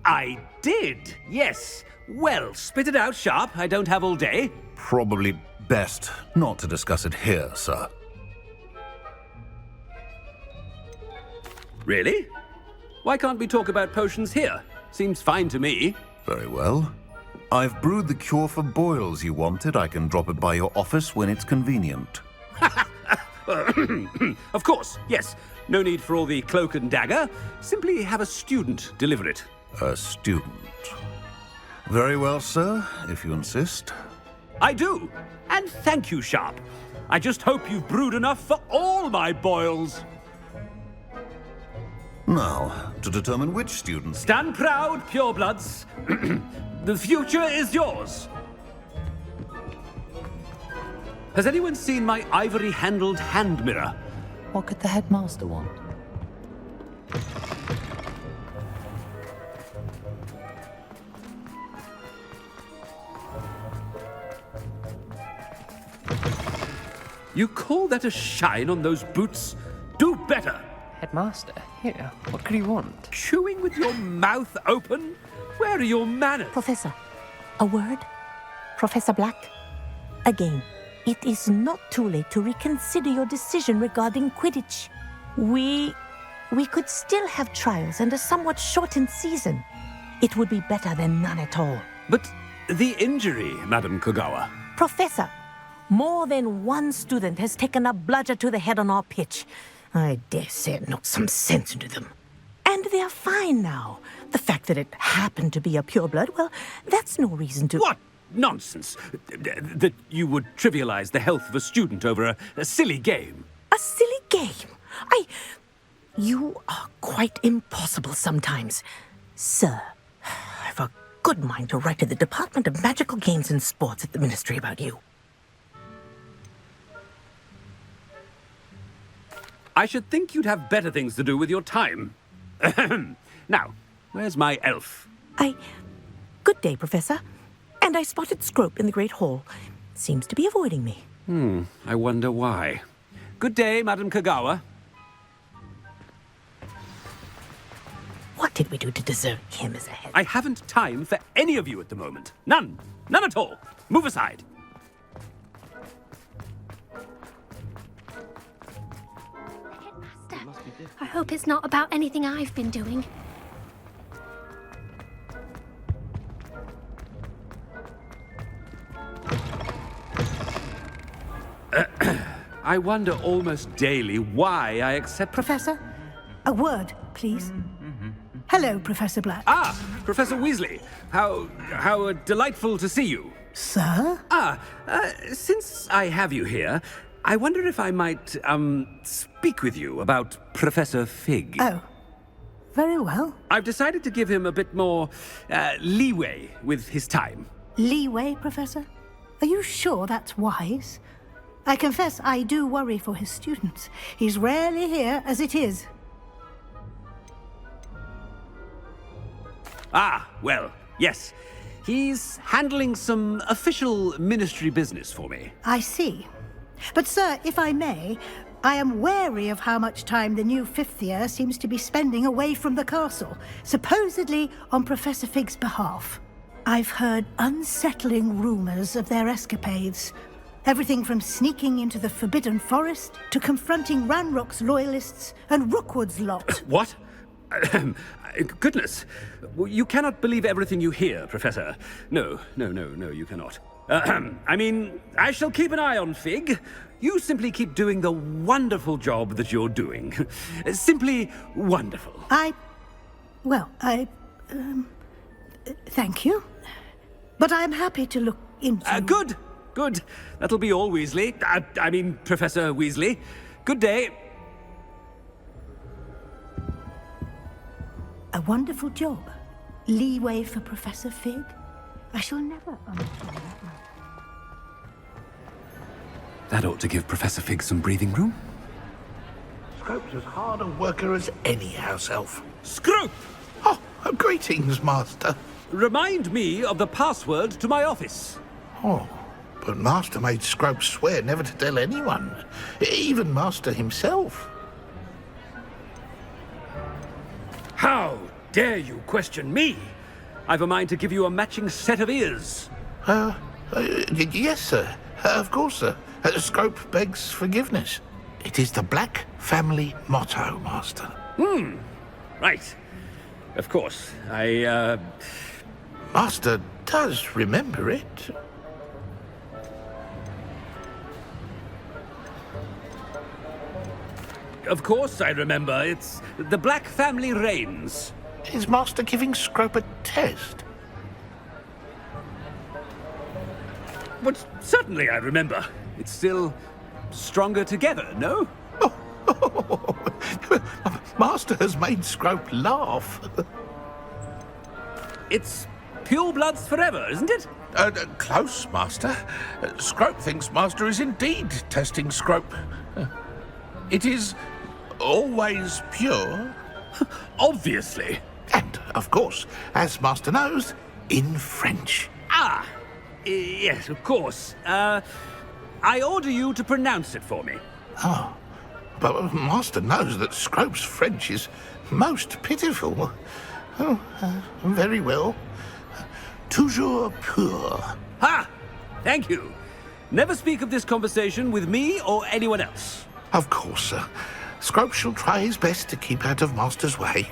I did, yes. Well, spit it out, Sharp. I don't have all day. Probably best not to discuss it here, sir. Really? Why can't we talk about potions here? Seems fine to me. Very well. I've brewed the cure for boils you wanted. I can drop it by your office when it's convenient. Of course, yes. No need for all the cloak and dagger. Simply have a student deliver it. A student. Very well, sir, if you insist. I do. And thank you, Sharp. I just hope you've brewed enough for all my boils. Now, to determine which student... Stand proud, purebloods. The future is yours. Has anyone seen my ivory-handled hand mirror? What could the Headmaster want? You call that a shine on those boots? Do better! Headmaster, here, what could he want? Chewing with your mouth open? Where are your manners? Professor, a word? Professor Black? Again, it is not too late to reconsider your decision regarding Quidditch. We could still have trials and a somewhat shortened season. It would be better than none at all. But the injury, Madam Kagawa. Professor, more than one student has taken a bludger to the head on our pitch. I dare say it knocked some sense into them. And they're fine now. The fact that it happened to be a pureblood, well, that's no reason to... What nonsense! That you would trivialize the health of a student over a silly game. A silly game? You are quite impossible sometimes. Sir, I've a good mind to write to the Department of Magical Games and Sports at the Ministry about you. I should think you'd have better things to do with your time. Now, where's my elf? Good day, Professor. And I spotted Scrope in the Great Hall. Seems to be avoiding me. I wonder why. Good day, Madam Kagawa. What did we do to deserve him as a head? I haven't time for any of you at the moment. None. None at all. Move aside. I hope it's not about anything I've been doing. I wonder almost daily why I accept... Professor, a word, please. Hello, Professor Black. Ah, Professor Weasley. How delightful to see you. Sir? Since I have you here, I wonder if I might, speak with you about Professor Fig. Oh, very well. I've decided to give him a bit more, leeway with his time. Leeway, Professor? Are you sure that's wise? I confess I do worry for his students. He's rarely here as it is. Ah, well, yes. He's handling some official ministry business for me. I see. But sir, if I may, I am wary of how much time the new fifth year seems to be spending away from the castle, supposedly on Professor Fig's behalf. I've heard unsettling rumors of their escapades. Everything from sneaking into the Forbidden Forest to confronting Ranrok's loyalists and Rookwood's lot. What? Goodness. You cannot believe everything you hear, Professor. No, you cannot. I mean, I shall keep an eye on Fig. You simply keep doing the wonderful job that you're doing. Simply wonderful. Thank you. But I'm happy to look into... Good. That'll be all, Weasley. I mean, Professor Weasley. Good day. A wonderful job. Leeway for Professor Fig. I shall never understand that one. That ought to give Professor Fig some breathing room. Scrope's as hard a worker as any house elf. Scrope! Oh, greetings, Master. Remind me of the password to my office. Oh, but Master made Scrope swear never to tell anyone, even Master himself. How dare you question me? I've a mind to give you a matching set of ears. Yes, sir. Of course, sir. Scrope begs forgiveness. It is the Black family motto, Master. Right. Of course. Master does remember it. Of course I remember. It's the Black family reigns. Is Master giving Scrope a test? But certainly I remember. It's still stronger together, no? Master has made Scrope laugh. It's pure bloods forever, isn't it? Close, Master. Scrope thinks Master is indeed testing Scrope. It is always pure. Obviously. And, of course, as Master knows, in French. Yes, of course. I order you to pronounce it for me. Oh, but Master knows that Scrope's French is most pitiful. Oh, very well. Toujours pur. Ha! Thank you. Never speak of this conversation with me or anyone else. Of course, sir. Scrope shall try his best to keep out of Master's way.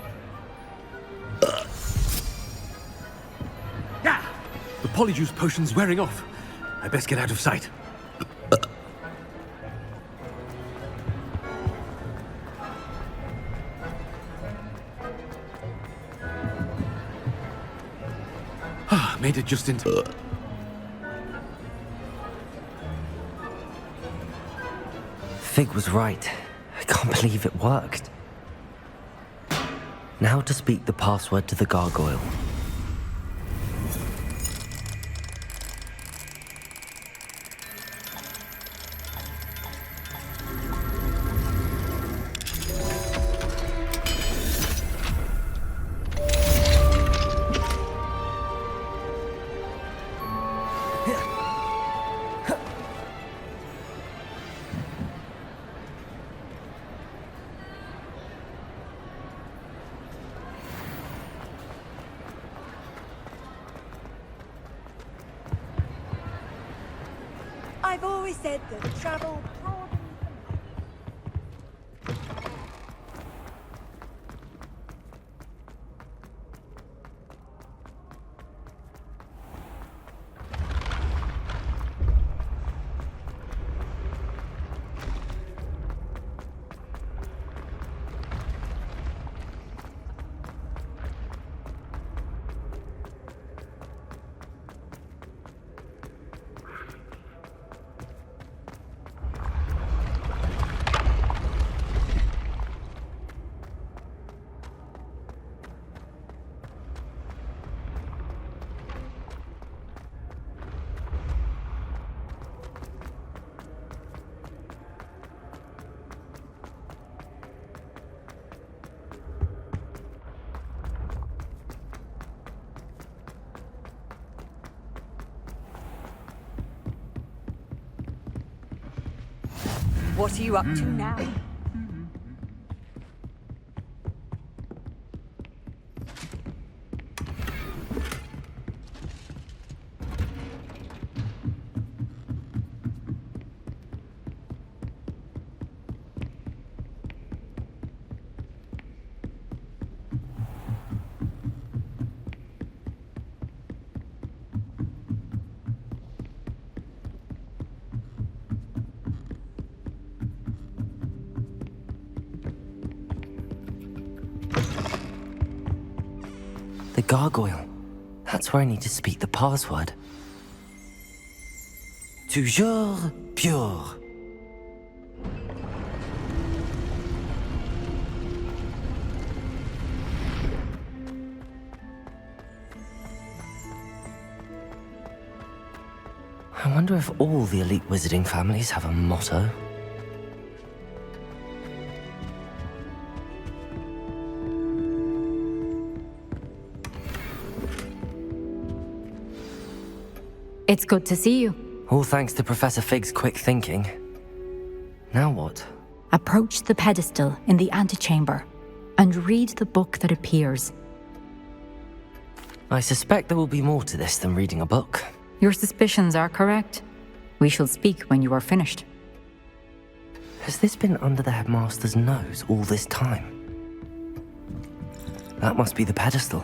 The polyjuice potion's wearing off. I best get out of sight. Made it just in time. Fig was right. I can't believe it worked. Now to speak the password to the gargoyle. I've always said that travel broadens What are you up to now? The gargoyle. That's where I need to speak the password. Toujours pure. I wonder if all the elite wizarding families have a motto. It's good to see you. All thanks to Professor Fig's quick thinking. Now what? Approach the pedestal in the antechamber and read the book that appears. I suspect there will be more to this than reading a book. Your suspicions are correct. We shall speak when you are finished. Has this been under the Headmaster's nose all this time? That must be the pedestal.